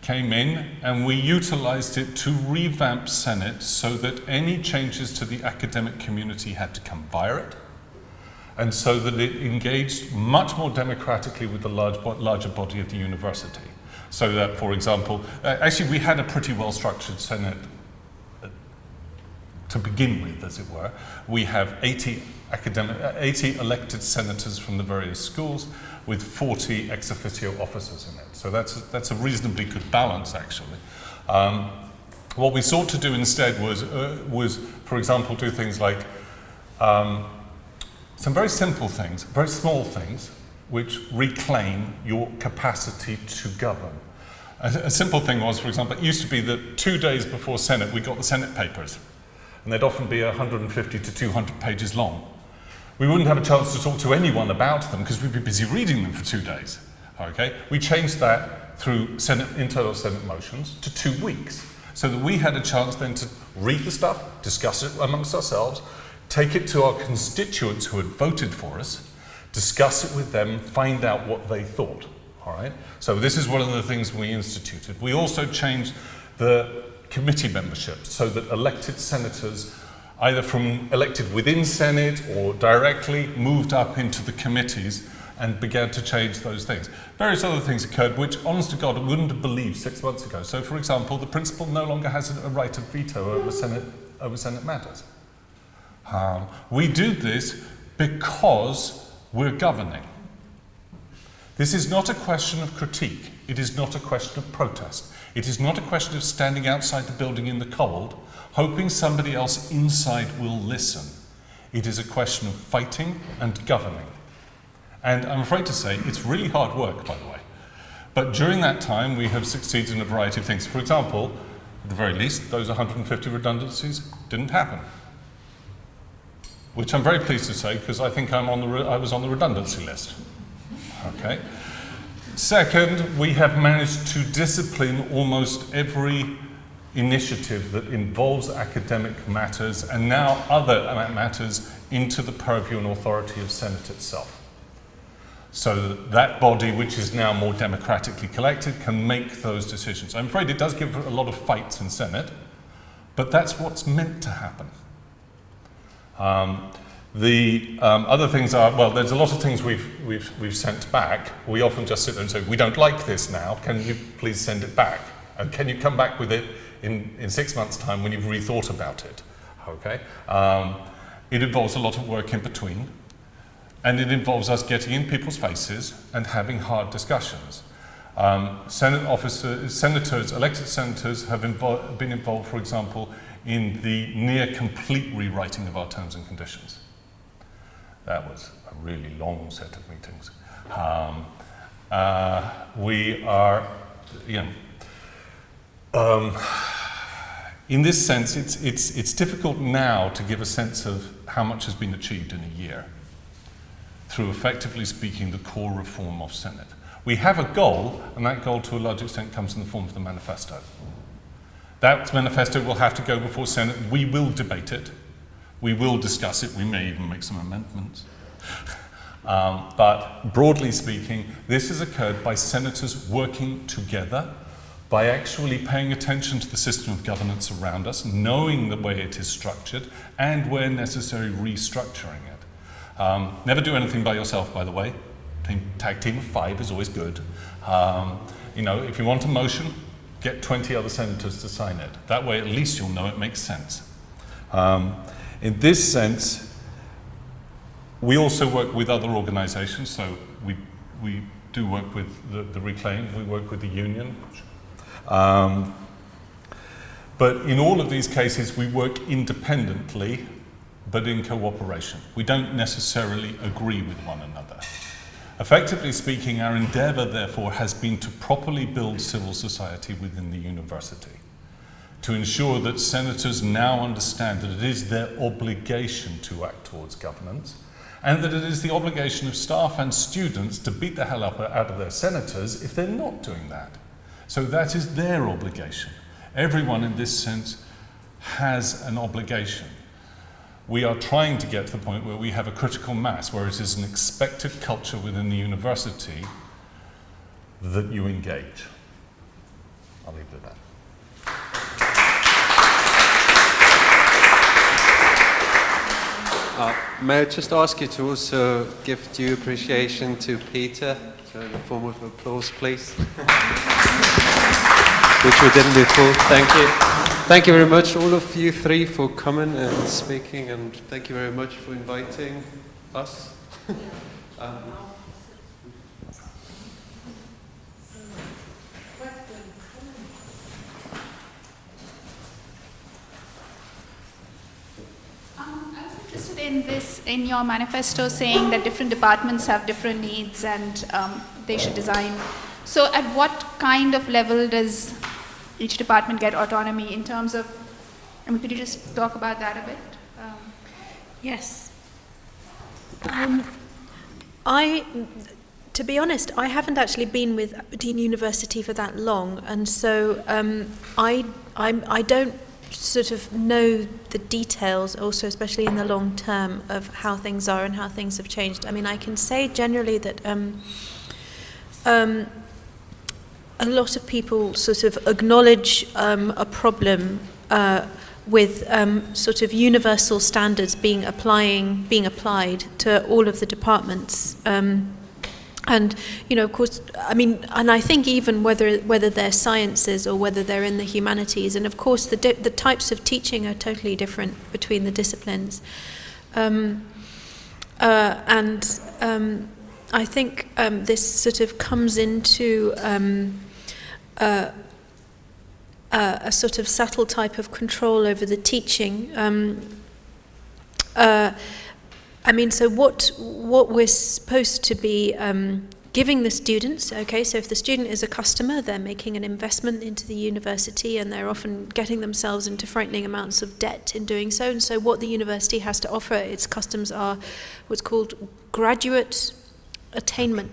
came in, and we utilized it to revamp Senate so that any changes to the academic community had to come via it, and so that it engaged much more democratically with the larger body of the university. So that, for example, actually we had a pretty well-structured Senate to begin with, as it were. We have 80 elected senators from the various schools with 40 ex officio officers in it. So that's a reasonably good balance, actually. What we sought to do instead was, for example, do things like some very simple things, very small things, which reclaim your capacity to govern. A simple thing was, for example, it used to be that 2 days before Senate, we got the Senate papers, and they'd often be 150 to 200 pages long. We wouldn't have a chance to talk to anyone about them because we'd be busy reading them for 2 days. Okay? We changed that through internal Senate motions to 2 weeks, so that we had a chance then to read the stuff, discuss it amongst ourselves, take it to our constituents who had voted for us, discuss it with them, find out what they thought. All right? So this is one of the things we instituted. We also changed the committee membership so that elected senators, either from elected within Senate or directly, moved up into the committees and began to change those things. Various other things occurred which, honest to God, I wouldn't have believed 6 months ago. So, for example, the principal no longer has a right of veto over Senate matters. We do this because we're governing. This is not a question of critique. It is not a question of protest. It is not a question of standing outside the building in the cold, hoping somebody else inside will listen. It is a question of fighting and governing. And I'm afraid to say, it's really hard work, by the way. But during that time, we have succeeded in a variety of things. For example, at the very least, those 150 redundancies didn't happen. Which I'm very pleased to say, because I think I was on the redundancy list. Okay. Second, we have managed to discipline almost every initiative that involves academic matters and now other matters into the purview and authority of Senate itself. So that body, which is now more democratically collected, can make those decisions. I'm afraid it does give a lot of fights in Senate, but that's what's meant to happen. The other things are, well, there's a lot of things we've sent back. We often just sit there and say, we don't like this now, can you please send it back? And can you come back with it in 6 months' time when you've rethought about it? Okay. It involves a lot of work in between, and it involves us getting in people's faces and having hard discussions. Senators, elected senators, have been involved, for example, in the near complete rewriting of our terms and conditions. That was a really long set of meetings. We are, in this sense, it's difficult now to give a sense of how much has been achieved in a year through, effectively speaking, the core reform of Senate. We have a goal, and that goal to a large extent comes in the form of the manifesto. That manifesto will have to go before Senate. We will debate it. We will discuss it. We may even make some amendments. But broadly speaking, this has occurred by senators working together, by actually paying attention to the system of governance around us, knowing the way it is structured, and where necessary, restructuring it. Never do anything by yourself, by the way. Tag team of 5 is always good. If you want a motion, get 20 other senators to sign it. That way, at least you'll know it makes sense. In this sense, we also work with other organizations, so we do work with the Reclaim, we work with the union. But in all of these cases, we work independently, but in cooperation. We don't necessarily agree with one another. Effectively speaking, our endeavour, therefore, has been to properly build civil society within the university, to ensure that senators now understand that it is their obligation to act towards governance, and that it is the obligation of staff and students to beat the hell out of their senators if they're not doing that. So that is their obligation. Everyone in this sense has an obligation. We are trying to get to the point where we have a critical mass, where it is an expected culture within the university that you engage. I'll leave it at that. May I just ask you to also give due appreciation to Peter, so in the form of applause, please. Which we didn't before. Thank you. Thank you very much, all of you three, for coming and speaking, and thank you very much for inviting us. In your manifesto, saying that different departments have different needs and they should design. So at what kind of level does each department get autonomy in terms of, could you just talk about that a bit? Yes. To be honest, I haven't actually been with Aberdeen University for that long, and so I don't sort of know the details, also especially in the long term, of how things are and how things have changed. I mean, I can say generally that a lot of people sort of acknowledge a problem with sort of universal standards being applied to all of the departments. And, you know, of course, I mean, and I think even whether they're sciences or whether they're in the humanities, and of course the types of teaching are totally different between the disciplines. I think this sort of comes into a sort of subtle type of control over the teaching. I mean, so what we're supposed to be giving the students, okay, so if the student is a customer, they're making an investment into the university and they're often getting themselves into frightening amounts of debt in doing so, and so what the university has to offer its customers are what's called graduate attainment,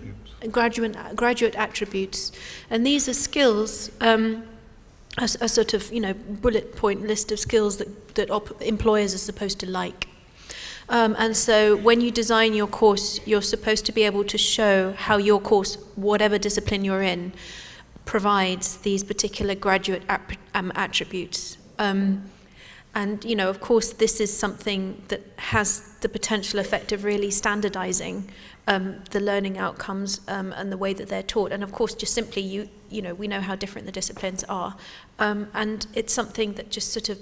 graduate attributes, and these are skills, a sort of, you know, bullet point list of skills that employers are supposed to like. And so when you design your course, you're supposed to be able to show how your course, whatever discipline you're in, provides these particular graduate attributes. And, you know, of course, this is something that has the potential effect of really standardizing the learning outcomes and the way that they're taught. And, of course, just simply, you know, we know how different the disciplines are. And it's something that just sort of,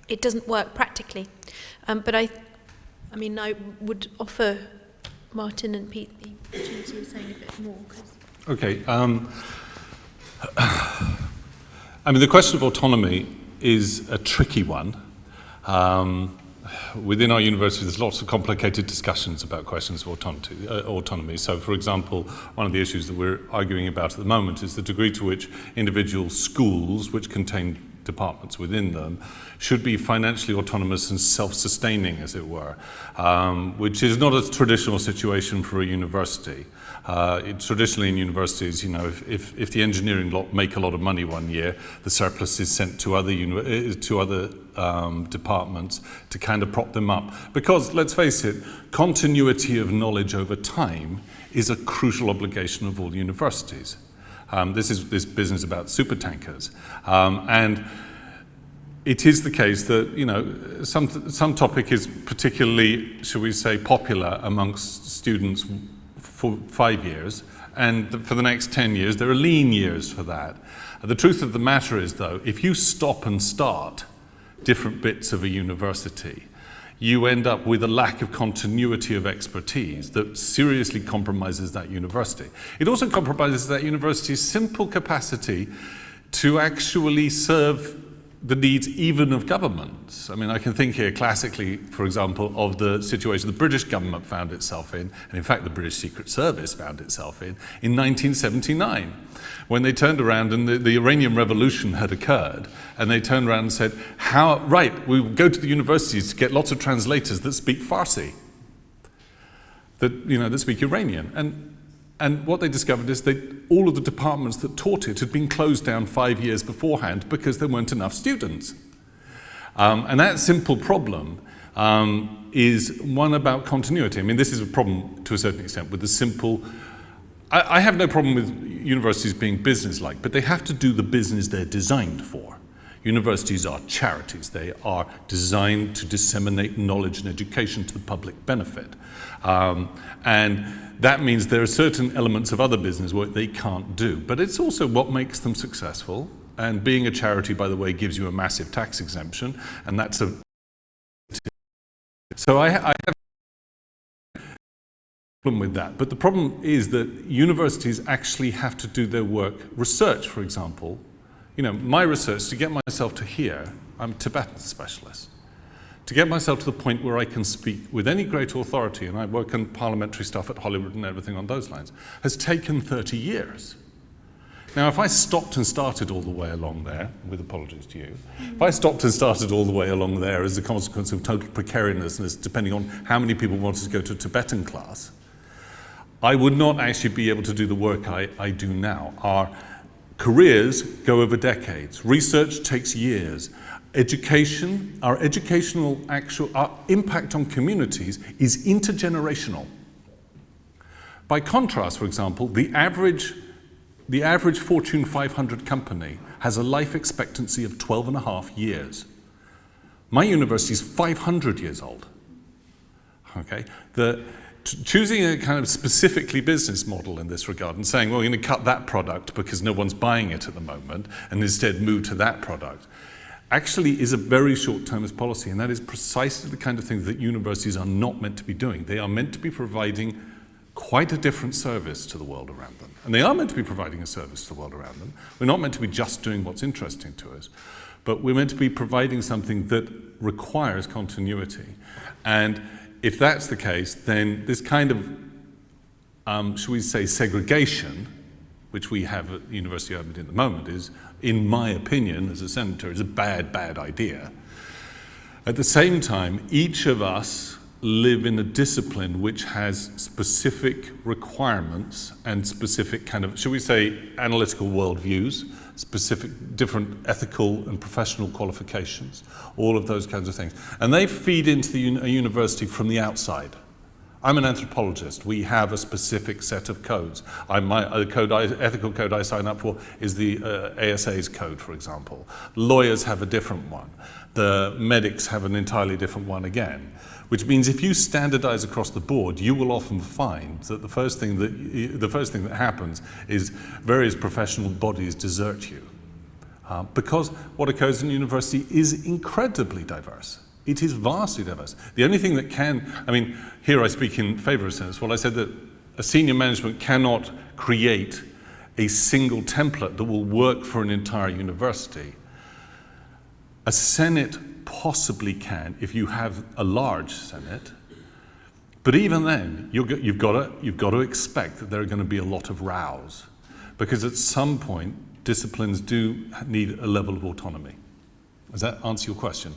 it doesn't work practically. But I mean, I would offer Martin and Pete the opportunity of saying a bit more. Okay. I mean, the question of autonomy is a tricky one. Within our university, there's lots of complicated discussions about questions of autonomy. So, for example, one of the issues that we're arguing about at the moment is the degree to which individual schools, which contain departments within them, should be financially autonomous and self-sustaining, as it were, which is not a traditional situation for a university. Traditionally in universities, you know, if the engineering lot make a lot of money one year, the surplus is sent to other departments to kind of prop them up. Because, let's face it, continuity of knowledge over time is a crucial obligation of all universities. This is this business about supertankers. And it is the case that, you know, some topic is particularly, shall we say, popular amongst students for 5 years, and for the next 10 years, there are lean years for that. The truth of the matter is, though, if you stop and start different bits of a university, you end up with a lack of continuity of expertise that seriously compromises that university. It also compromises that university's simple capacity to actually serve the needs even of governments. I mean, I can think here classically, for example, of the situation the British government found itself in, and in fact the British Secret Service found itself in 1979, when they turned around and the Iranian Revolution had occurred, and they turned around and said, we go to the universities to get lots of translators that speak Farsi, that speak Iranian. And what they discovered is that all of the departments that taught it had been closed down 5 years beforehand because there weren't enough students. And that simple problem is one about continuity. I mean, this is a problem to a certain extent with the simple... I have no problem with universities being business-like, but they have to do the business they're designed for. Universities are charities. They are designed to disseminate knowledge and education to the public benefit. And that means there are certain elements of other business work they can't do. But it's also what makes them successful. And being a charity, by the way, gives you a massive tax exemption. And that's a... So I have a problem with that. But the problem is that universities actually have to do their work. Research, for example. My research, to get myself to here, I'm a Tibetan specialist. To get myself to the point where I can speak with any great authority, and I work on parliamentary stuff at Hollywood and everything on those lines, has taken 30 years. Now, if I stopped and started all the way along there, with apologies to you, if I stopped and started all the way along there as a consequence of total precariousness, depending on how many people wanted to go to a Tibetan class, I would not actually be able to do the work I do now. Our careers go over decades. Research takes years. Education, our impact on communities is intergenerational. By contrast, for example, the average Fortune 500 company has a life expectancy of 12.5 years. My university is 500 years old. Okay? Choosing a kind of specifically business model in this regard and saying, well, we're going to cut that product because no one's buying it at the moment, and instead move to that product, actually is a very short-termist policy, and that is precisely the kind of thing that universities are not meant to be doing. They are meant to be providing quite a different service to the world around them. And they are meant to be providing a service to the world around them. We're not meant to be just doing what's interesting to us, but we're meant to be providing something that requires continuity. And if that's the case, then this kind of, shall we say, segregation, which we have at the University of Aberdeen at the moment, is, in my opinion, as a senator, is a bad, bad idea. At the same time, each of us live in a discipline which has specific requirements and specific kind of, shall we say, analytical worldviews, specific different ethical and professional qualifications, all of those kinds of things. And they feed into a university from the outside. I'm an anthropologist. We have a specific set of codes. Ethical code I sign up for is the ASA's code, for example. Lawyers have a different one. The medics have an entirely different one again. Which means if you standardize across the board, you will often find that the first thing that happens is various professional bodies desert you. Because what occurs in university is incredibly diverse. It is vastly diverse. The only thing that here I speak in favor of Senates. Well, I said that a senior management cannot create a single template that will work for an entire university. A Senate possibly can if you have a large Senate, but even then you've got to expect that there are going to be a lot of rows, because at some point disciplines do need a level of autonomy. Does that answer your question?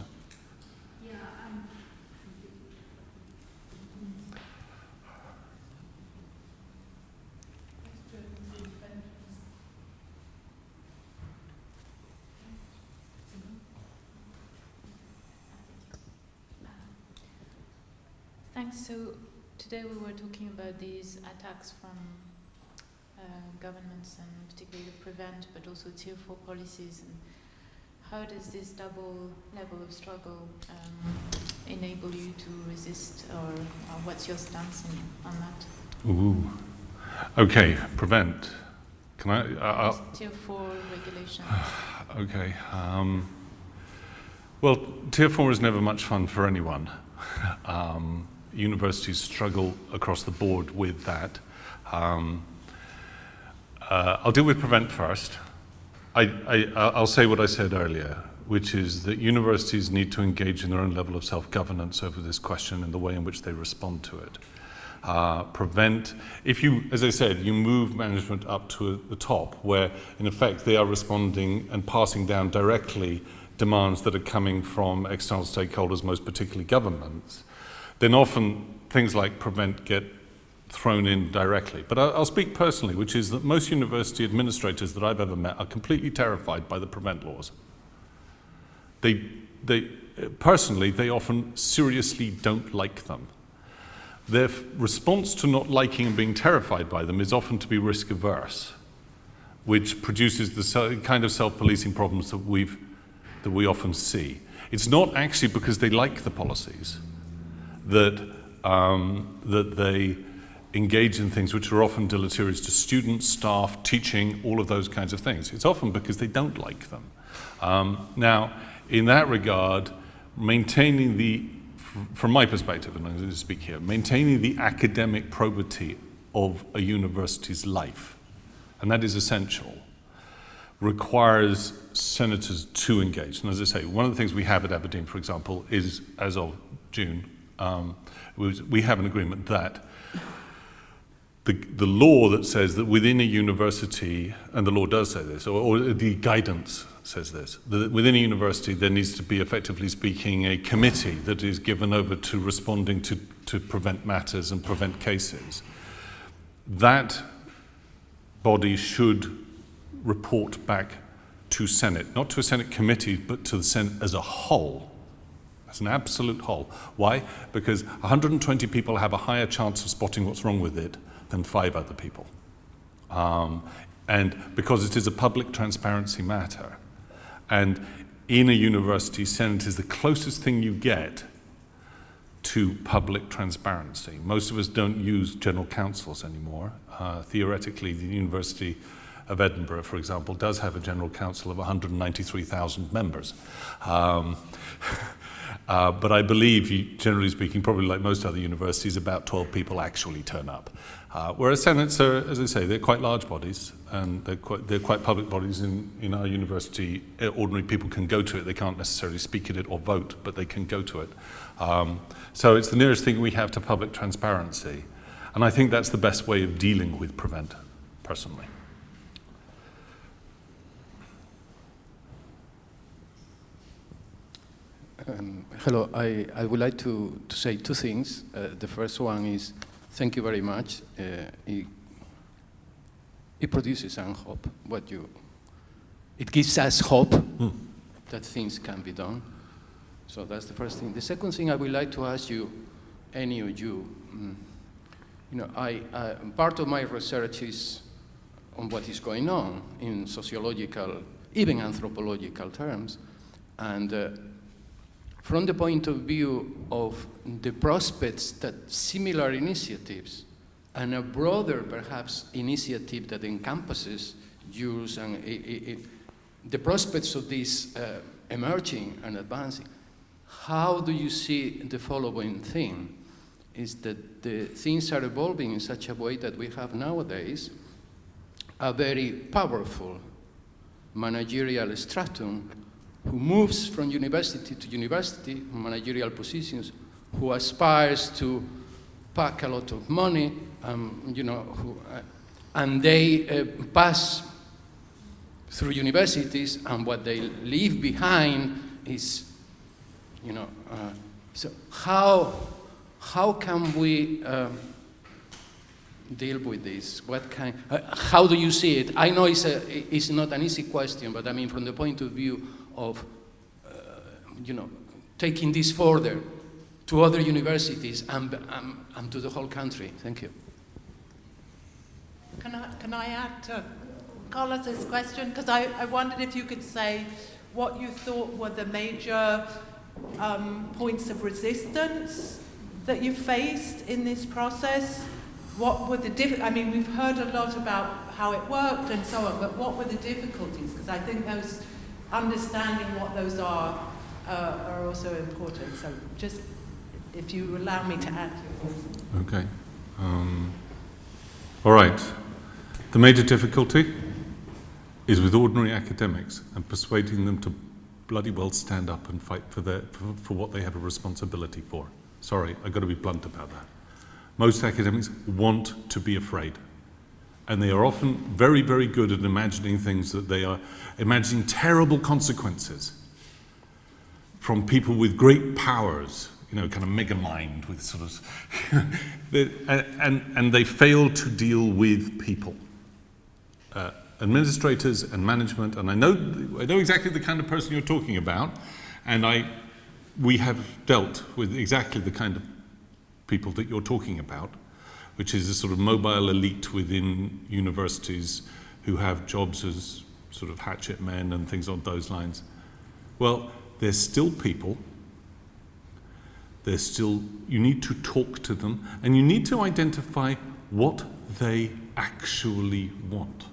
Thanks. So today we were talking about these attacks from governments, and particularly the prevent, but also tier 4 policies. And how does this double level of struggle enable you to resist, or what's your stance on that? Ooh. Okay, prevent. Can I? Tier 4 regulation. Okay. Well, tier 4 is never much fun for anyone. Universities struggle across the board with that. I'll deal with prevent first. I'll say what I said earlier. which is that universities need to engage in their own level of self-governance over this question and the way in which they respond to it. If you, as I said, you move management up to the top, where in effect they are responding and passing down directly demands that are coming from external stakeholders, most particularly governments, then often things like prevent get thrown in directly. But I'll speak personally, which is that most university administrators that I've ever met are completely terrified by the prevent laws. Personally, they often seriously don't like them. Their response to not liking and being terrified by them is often to be risk averse, which produces the kind of self-policing problems that we often see. It's not actually because they like the policies that they engage in things which are often deleterious to students, staff, teaching, all of those kinds of things. It's often because they don't like them. Now, in that regard, maintaining from my perspective, and I'm going to speak here, maintaining the academic probity of a university's life, and that is essential, requires senators to engage. And as I say, one of the things we have at Aberdeen, for example, is, as of June, we have an agreement that the law that says that within a university, and the law does say this, or the guidance says this, that within a university there needs to be, effectively speaking, a committee that is given over to responding to prevent matters and prevent cases. That body should report back to Senate, not to a Senate committee, but to the Senate as a whole, as an absolute whole. Why? Because 120 people have a higher chance of spotting what's wrong with it than 5 other people. And because it is a public transparency matter. And in a university, Senate is the closest thing you get to public transparency. Most of us don't use general councils anymore. Theoretically, the University of Edinburgh, for example, does have a general council of 193,000 members. But I believe, generally speaking, probably like most other universities, about 12 people actually turn up. Whereas Senates are, as I say, they're quite large bodies, and they're quite public bodies. In our university, ordinary people can go to it. They can't necessarily speak at it or vote, but they can go to it. So it's the nearest thing we have to public transparency. And I think that's the best way of dealing with prevent, personally. Hello, I would like to say 2 things. The first one is, thank you very much. It produces some hope. It gives us hope that things can be done. So that's the first thing. The second thing I would like to ask you, any of you, part of my research is on what is going on in sociological, even anthropological terms, and from the point of view of the prospects that similar initiatives and a broader, perhaps, initiative that encompasses yours and the prospects of this emerging and advancing, how do you see the following thing? Is that the things are evolving in such a way that we have nowadays a very powerful managerial stratum who moves from university to university, managerial positions, who aspires to pack a lot of money, and they pass through universities, and what they leave behind is, so how can we deal with this? How do you see it? I know it's not an easy question, but I mean from the point of view of, taking this further to other universities and to the whole country. Thank you. Can I add to Carlos's question? Because I wondered if you could say what you thought were the major points of resistance that you faced in this process. What were the I mean, we've heard a lot about how it worked and so on, but what were the difficulties? Because I think those understanding what those are also important. So just if you allow me to add to it. Okay. All right. The major difficulty is with ordinary academics and persuading them to bloody well stand up and fight for what they have a responsibility for. Sorry, I've got to be blunt about that. Most academics want to be afraid. And they are often very, very good at imagining things that they are imagining terrible consequences from people with great powers, you know, kind of mega mind with sort of, and they fail to deal with people. Administrators and management, and I know exactly the kind of person you're talking about, and we have dealt with exactly the kind of people that you're talking about, which is a sort of mobile elite within universities who have jobs as sort of hatchet men and things on those lines. Well, there's still people. You need to talk to them, and you need to identify what they actually want.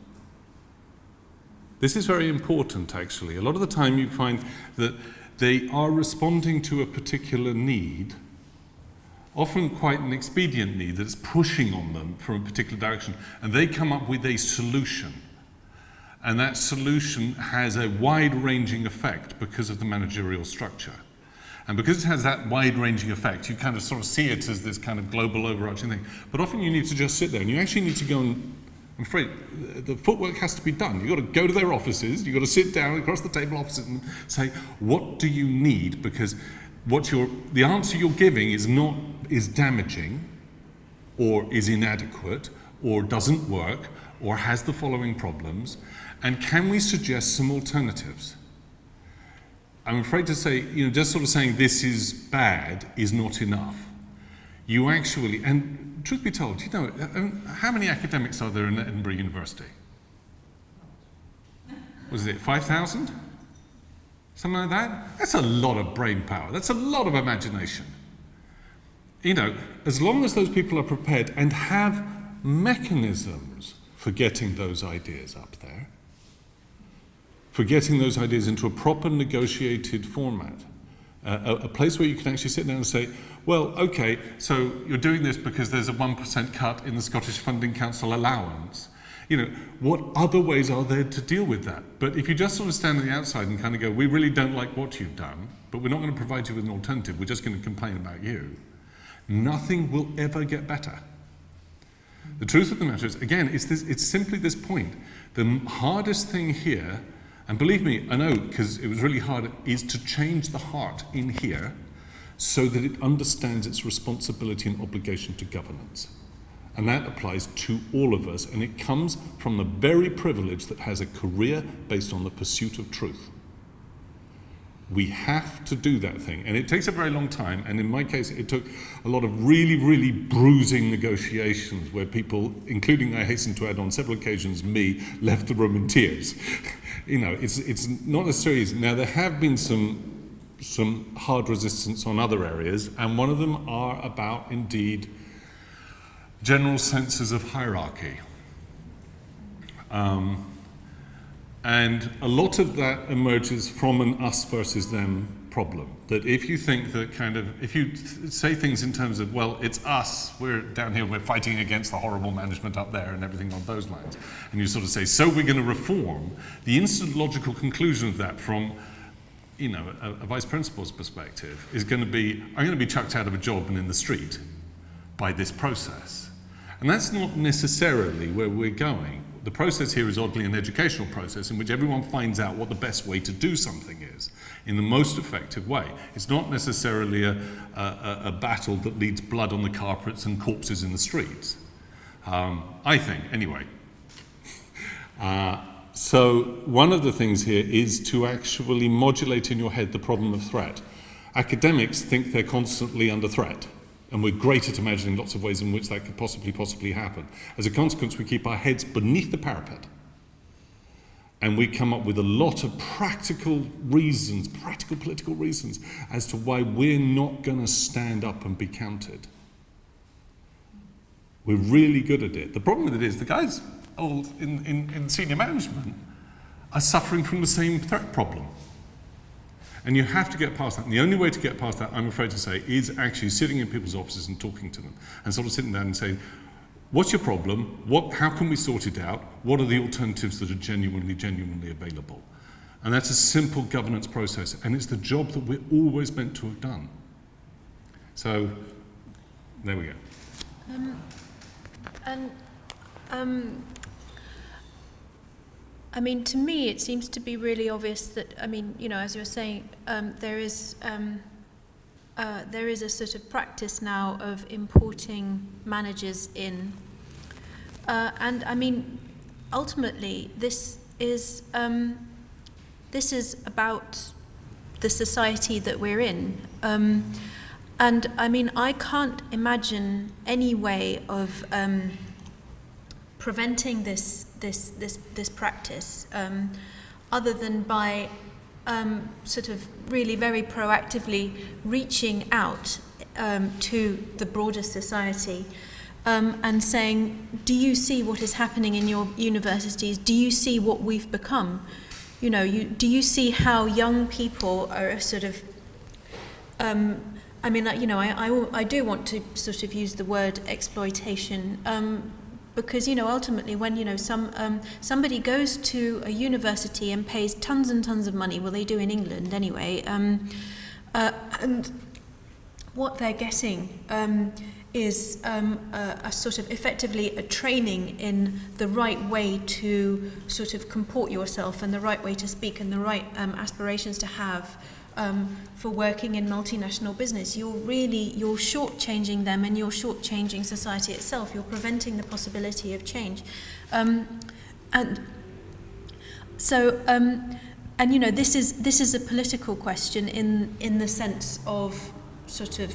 This is very important, actually. A lot of the time you find that they are responding to a particular need, often quite an expedient need that's pushing on them from a particular direction, and they come up with a solution. And that solution has a wide-ranging effect because of the managerial structure. And because it has that wide-ranging effect, you kind of sort of see it as this kind of global overarching thing. But often you need to just sit there, and you actually need to go and, I'm afraid, the footwork has to be done. You've got to go to their offices, you've got to sit down across the table opposite and say, what do you need? Because the answer you're giving is damaging, or is inadequate, or doesn't work, or has the following problems, and can we suggest some alternatives? I'm afraid to say, just sort of saying this is bad is not enough. You actually, and truth be told, how many academics are there in Edinburgh University? Was it 5,000? Something like that? That's a lot of brain power. That's a lot of imagination. As long as those people are prepared and have mechanisms for getting those ideas up there, for getting those ideas into a proper negotiated format, a place where you can actually sit down and say, well, okay, so you're doing this because there's a 1% cut in the Scottish Funding Council allowance. What other ways are there to deal with that? But if you just sort of stand on the outside and kind of go, we really don't like what you've done, but we're not going to provide you with an alternative, we're just going to complain about you, nothing will ever get better. The truth of the matter is, again, it's simply this point. The hardest thing here, and believe me, I know, because it was really hard, is to change the heart in here so that it understands its responsibility and obligation to governance. And that applies to all of us, and it comes from the very privilege that has a career based on the pursuit of truth. We have to do that thing, and it takes a very long time, and in my case it took a lot of really, really bruising negotiations where people, including, I hasten to add, on several occasions me, left the room in tears. It's not necessarily easy. Now there have been some hard resistance on other areas, and one of them are about, indeed, general senses of hierarchy. And a lot of that emerges from an us versus them problem. That if you think that if you say things in terms of, well, it's us, we're down here, we're fighting against the horrible management up there and everything on those lines, and you sort of say, so we're going to reform, the instant logical conclusion of that from a vice principal's perspective is going to be, I'm going to be chucked out of a job and in the street by this process. And that's not necessarily where we're going. The process here is oddly an educational process in which everyone finds out what the best way to do something is in the most effective way. It's not necessarily a battle that leads blood on the carpets and corpses in the streets. I think, anyway. So one of the things here is to actually modulate in your head the problem of threat. Academics think they're constantly under threat. And we're great at imagining lots of ways in which that could possibly happen. As a consequence, we keep our heads beneath the parapet. And we come up with a lot of practical political reasons, as to why we're not going to stand up and be counted. We're really good at it. The problem with it is the guys in senior management are suffering from the same threat problem. And you have to get past that. And the only way to get past that, I'm afraid to say, is actually sitting in people's offices and talking to them. And sort of sitting down and saying, what's your problem? How can we sort it out? What are the alternatives that are genuinely available? And that's a simple governance process, and it's the job that we're always meant to have done. So, there we go. I mean, to me, it seems to be really obvious that, I mean, you know, as you were saying, there is a sort of practice now of importing managers in. And I mean, ultimately, this is about the society that we're in. And I mean, I can't imagine any way of preventing this practice other than by sort of really very proactively reaching out to the broader society and saying, do you see what is happening in your universities? Do you see what we've become? You know, do you see how young people are sort of I mean, you know, I do want to sort of use the word exploitation because, you know, ultimately when, you know, somebody goes to a university and pays tons and tons of money, well, they do in England anyway, and what they're getting is a sort of effectively a training in the right way to sort of comport yourself and the right way to speak and the right aspirations to have for working in multinational business. You're shortchanging them and you're shortchanging society itself. You're preventing the possibility of change. And so, and you know, this is a political question in the sense of sort of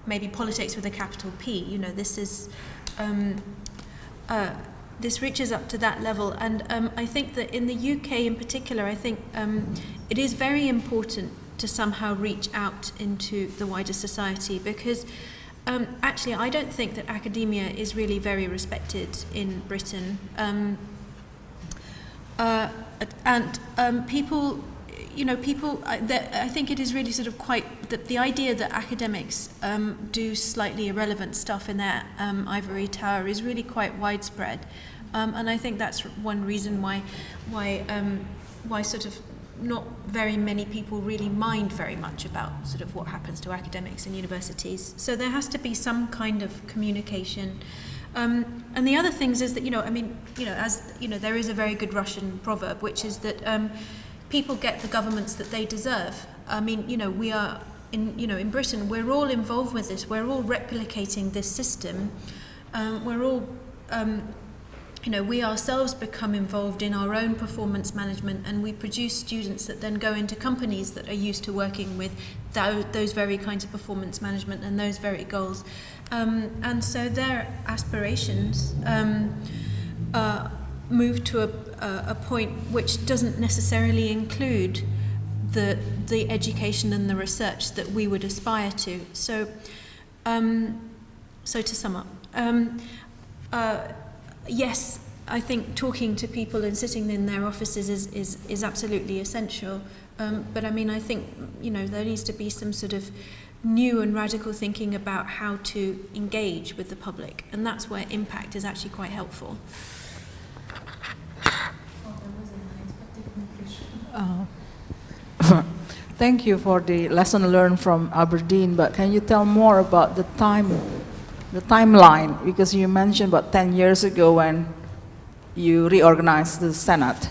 maybe politics with a capital P. You know, this is this reaches up to that level, and I think that in the UK in particular, I think it is very important to somehow reach out into the wider society, because actually I don't think that academia is really very respected in Britain, and people, you know, I think it is really sort of quite the idea that academics do slightly irrelevant stuff in their ivory tower is really quite widespread, and I think that's one reason why sort of not very many people really mind very much about sort of what happens to academics in universities. So there has to be some kind of communication. And the other things is that, you know, I mean, you know, as you know, there is a very good Russian proverb, which is that people get the governments that they deserve. I mean, you know, we are in Britain, we're all involved with this. We're all replicating this system. We're all, you know, we ourselves become involved in our own performance management, and we produce students that then go into companies that are used to working with those very kinds of performance management and those very goals. And so their aspirations move to a point which doesn't necessarily include the education and the research that we would aspire to. So, so to sum up, yes, I think talking to people and sitting in their offices is absolutely essential. But I mean, I think, you know, there needs to be some sort of new and radical thinking about how to engage with the public, and that's where impact is actually quite helpful. Thank you for the lesson learned from Aberdeen, but can you tell more about the timeline? Because you mentioned about 10 years ago when you reorganized the Senate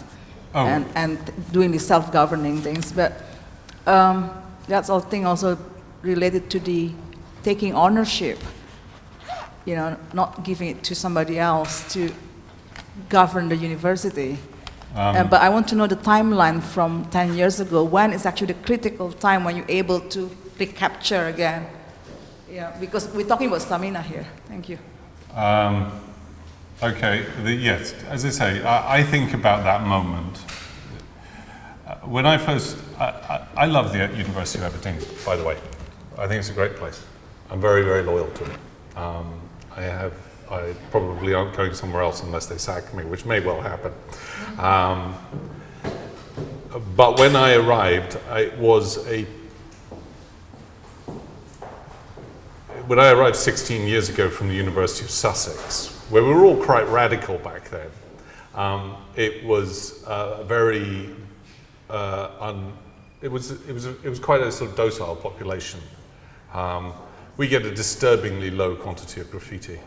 and doing the self-governing things, but that's all thing also related to the taking ownership, you know, not giving it to somebody else to govern the university. But I want to know the timeline from 10 years ago. When is actually the critical time when you're able to recapture again? Yeah, because we're talking about stamina here. Thank you. Okay, yes, as I say, I think about that moment. When I first, I love the University of Aberdeen, by the way. I think it's a great place. I'm very, very loyal to it. I probably aren't going somewhere else unless they sack me, which may well happen. But when I arrived, when I arrived 16 years ago from the University of Sussex, where we were all quite radical back then, It was it was quite a sort of docile population. We get a disturbingly low quantity of graffiti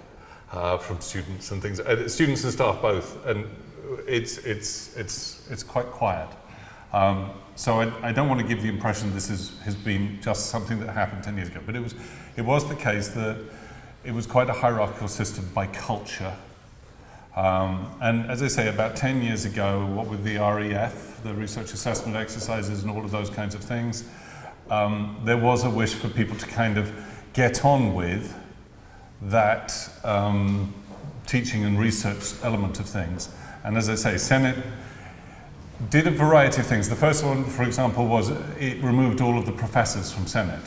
from students and things, students and staff both, and it's quite quiet. So I don't want to give the impression this has been just something that happened 10 years ago, but it was the case that it was quite a hierarchical system by culture. And as I say, about 10 years ago, what with the REF, the research assessment exercises and all of those kinds of things, there was a wish for people to kind of get on with that teaching and research element of things. And as I say, Senate did a variety of things. The first one, for example, was it removed all of the professors from Senate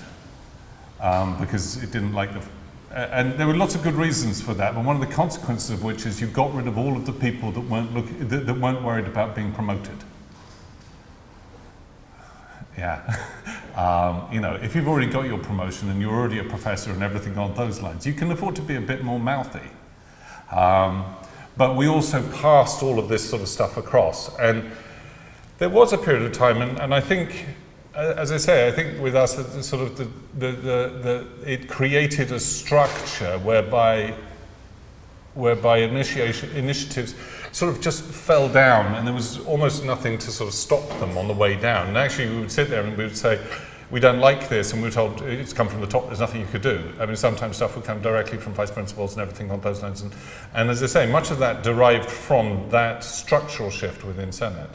because it didn't like the... And there were lots of good reasons for that, but one of the consequences of which is you got rid of all of the people that weren't worried about being promoted. Yeah. You know, if you've already got your promotion and you're already a professor and everything on those lines, you can afford to be a bit more mouthy. But we also passed all of this sort of stuff across. And there was a period of time, and I think, as I say, I think with us, it created a structure whereby initiatives sort of just fell down, and there was almost nothing to sort of stop them on the way down. And actually, we would sit there and we would say, we don't like this, and we were told it's come from the top, there's nothing you could do. I mean, sometimes stuff would come directly from vice principals and everything on those lines. And as I say, much of that derived from that structural shift within Senate.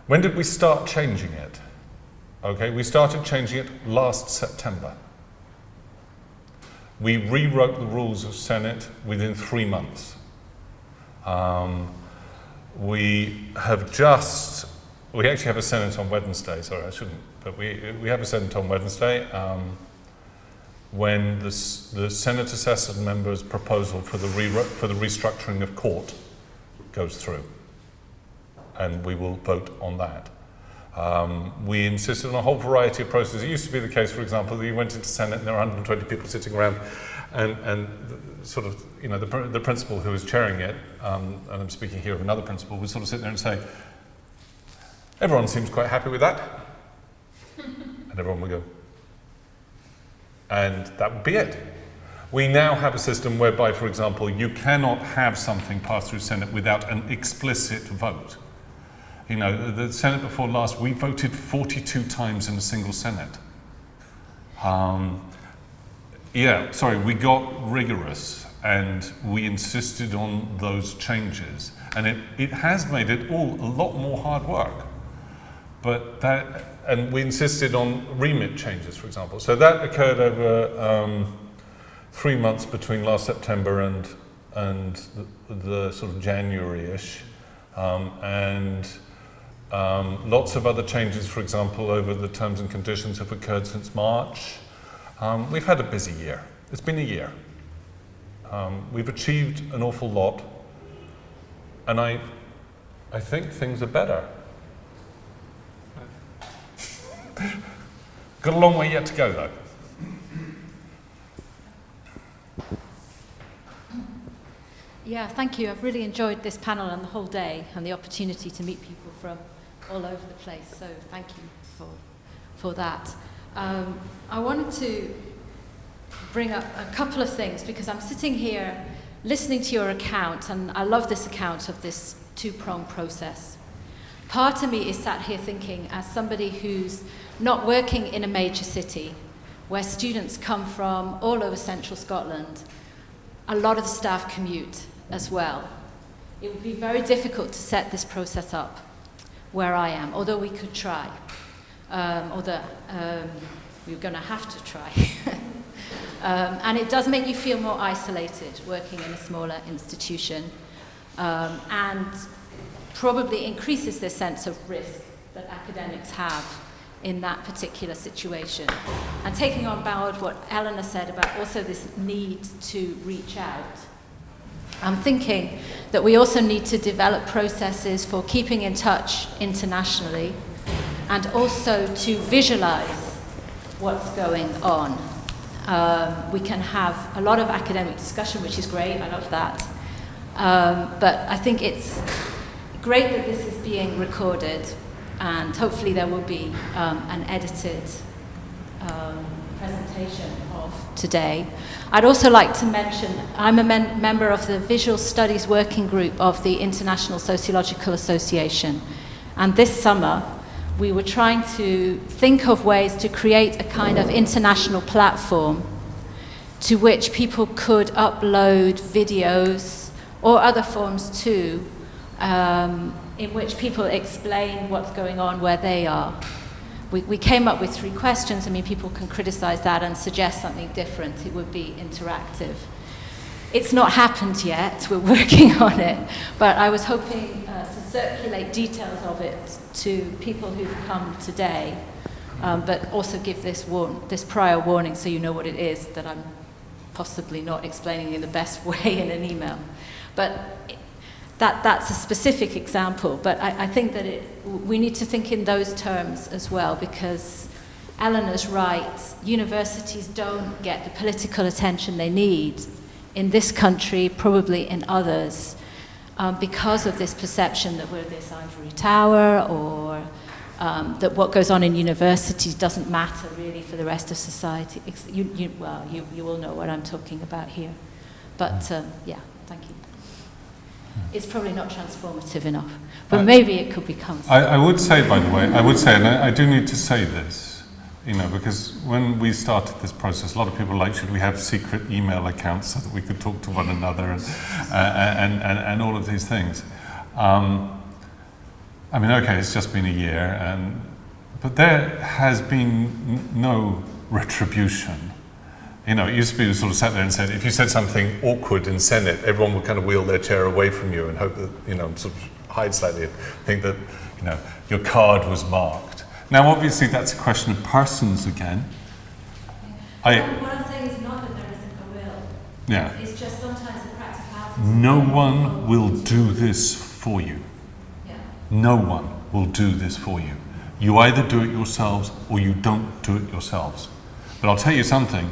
When did we start changing it? Okay, we started changing it last September. We rewrote the rules of Senate within 3 months. We actually have a Senate on Wednesday, sorry I shouldn't, but we have a Senate on Wednesday when the Senate assessor members' proposal for the restructuring of court goes through, and we will vote on that. We insisted on a whole variety of processes. It used to be the case, for example, that you went into Senate and there were 120 people sitting around, and sort of, you know, the principal who was chairing it, and I'm speaking here of another principal, would sort of sit there and say, everyone seems quite happy with that. And everyone would go. And that would be it. We now have a system whereby, for example, you cannot have something pass through Senate without an explicit vote. You know, the Senate before last, we voted 42 times in a single Senate. We got rigorous and we insisted on those changes. And it has made it all a lot more hard work. And we insisted on remit changes, for example. So that occurred over 3 months between last September and the sort of January-ish. Lots of other changes, for example, over the terms and conditions have occurred since March. We've had a busy year. It's been a year. We've achieved an awful lot, and I think things are better. Got a long way yet to go, though. Yeah, thank you. I've really enjoyed this panel and the whole day and the opportunity to meet people from all over the place. So thank you for that. I wanted to bring up a couple of things because I'm sitting here listening to your account, and I love this account of this two-pronged process. Part of me is sat here thinking, as somebody who's not working in a major city, where students come from all over central Scotland, a lot of the staff commute as well. It would be very difficult to set this process up where I am, although we could try. We're going to have to try. And it does make you feel more isolated working in a smaller institution, and probably increases the sense of risk that academics have in that particular situation. And taking on board what Eleanor said about also this need to reach out, I'm thinking that we also need to develop processes for keeping in touch internationally and also to visualize what's going on. We can have a lot of academic discussion, which is great, I love that. But I think it's great that this is being recorded, and hopefully there will be an edited presentation of today. I'd also like to mention, I'm a member of the Visual Studies Working Group of the International Sociological Association, and this summer we were trying to think of ways to create a kind of international platform to which people could upload videos or other forms too, in which people explain what's going on where they are. We came up with 3 questions. I mean, people can criticize that and suggest something different. It would be interactive. It's not happened yet. We're working on it. But I was hoping to circulate details of it to people who've come today, but also give this prior warning so you know what it is that I'm possibly not explaining in the best way in an email. But that's a specific example, but I think that we need to think in those terms as well, because Eleanor's right, universities don't get the political attention they need in this country, probably in others, because of this perception that we're this ivory tower, or that what goes on in universities doesn't matter really for the rest of society. You will know what I'm talking about here. But yeah, thank you. It's probably not transformative enough, but maybe it could become. I would say, by the way, and I do need to say this, because when we started this process, a lot of people were like, should we have secret email accounts so that we could talk to one another and all of these things. I mean, okay, it's just been a year, but there has been no retribution. It used to be sort of sat there and said, if you said something awkward in Senate, everyone would kind of wheel their chair away from you and hope that, sort of hide slightly, think that, your card was marked. Now, obviously, that's a question of persons again. What I'm saying is not that there isn't a will. Yeah. It's just sometimes the practicality. No one will do this for you. Yeah. No one will do this for you. You either do it yourselves or you don't do it yourselves. But I'll tell you something.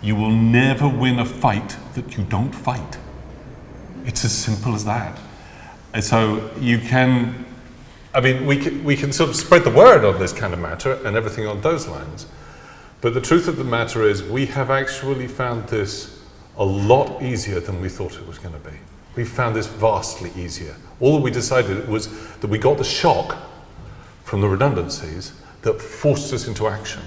You will never win a fight that you don't fight. It's as simple as that. And so you can, we can sort of spread the word on this kind of matter and everything on those lines. But the truth of the matter is we have actually found this a lot easier than we thought it was going to be. We found this vastly easier. All that we decided was that we got the shock from the redundancies that forced us into action.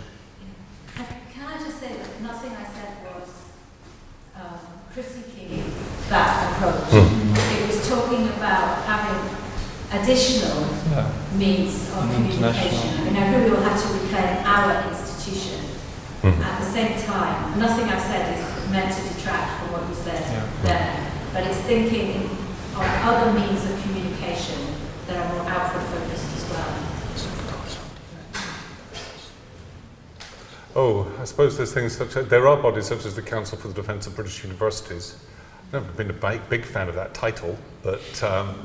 Critiquing that approach. It was talking about having additional means of communication. I agree we will have to reclaim our institution. At the same time, nothing I've said is meant to detract from what you said there, but it's thinking of other means of communication that are more outward focused as well. I suppose there's things there are bodies such as the Council for the Defence of British Universities. I've never been a big fan of that title, but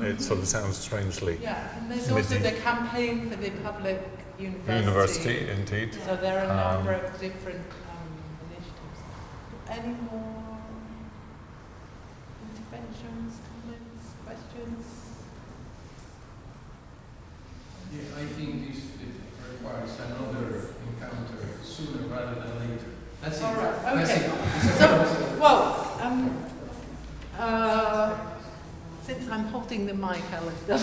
it sort of sounds strangely. Yeah, and there's also the Campaign for the Public University. University, indeed. So there are a number of different initiatives. Any more interventions, comments, questions? Yeah, I think this requires another encounter sooner rather than later. That's it. All right. Okay. Since I'm holding the mic, Alistair,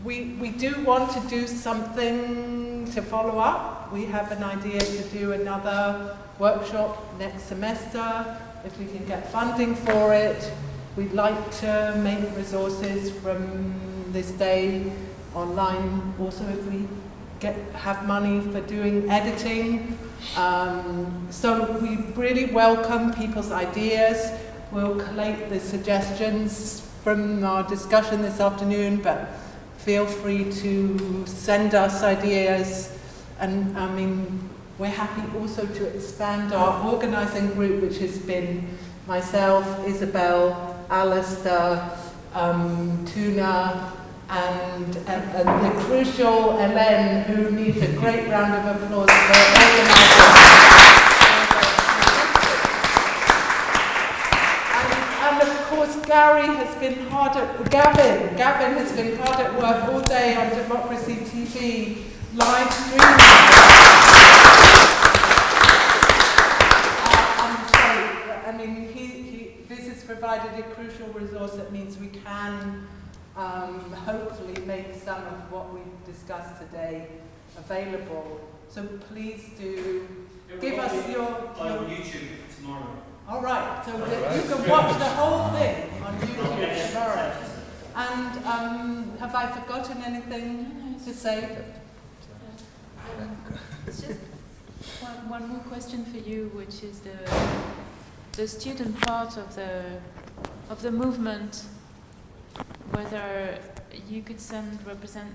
we do want to do something to follow up. We have an idea to do another workshop next semester. If we can get funding for it, we'd like to make resources from this day online. Also, if we have money for doing editing. So we really welcome people's ideas. We'll collate the suggestions from our discussion this afternoon, but feel free to send us ideas. And we're happy also to expand our organising group, which has been myself, Isabelle, Alistair, Tuna, and the crucial Hélène, who needs a great round of applause for organising. Gavin has been hard at work all day on Democracy TV, live streaming. This has provided a crucial resource that means we can hopefully make some of what we've discussed today available. So please do give us your on YouTube tomorrow. All right, so that you can watch the whole thing on YouTube tomorrow. And have I forgotten anything to say? It's just one more question for you, which is the student part of the movement. Whether you could send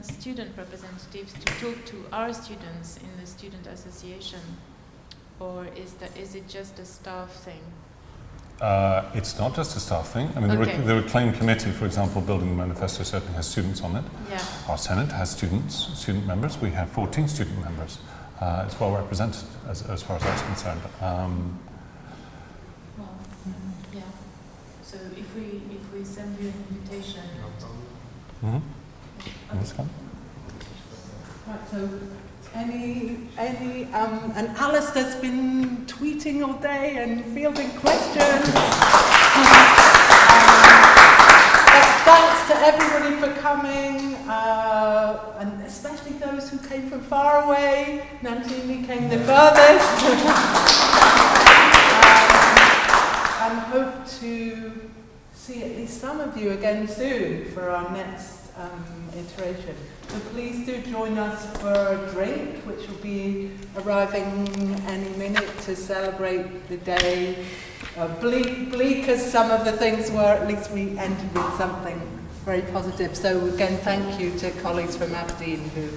student representatives to talk to our students in the student association, or is it just a staff thing? It's not just a staff thing. I mean, Okay. the Reclaim Committee, for example, building the manifesto certainly has students on it. Yeah. Our Senate has student members. We have 14 student members. It's well represented as far as that's concerned. Yeah. So if we send you an invitation. Right, so and Alistair's been tweeting all day and fielding questions. Thanks to everybody for coming, and especially those who came from far away. Nandini came the furthest. And hope to see at least some of you again soon for our next iteration. So please do join us for a drink, which will be arriving any minute to celebrate the day. Bleak as some of the things were, at least we ended with something very positive. So again, thank you to colleagues from Aberdeen who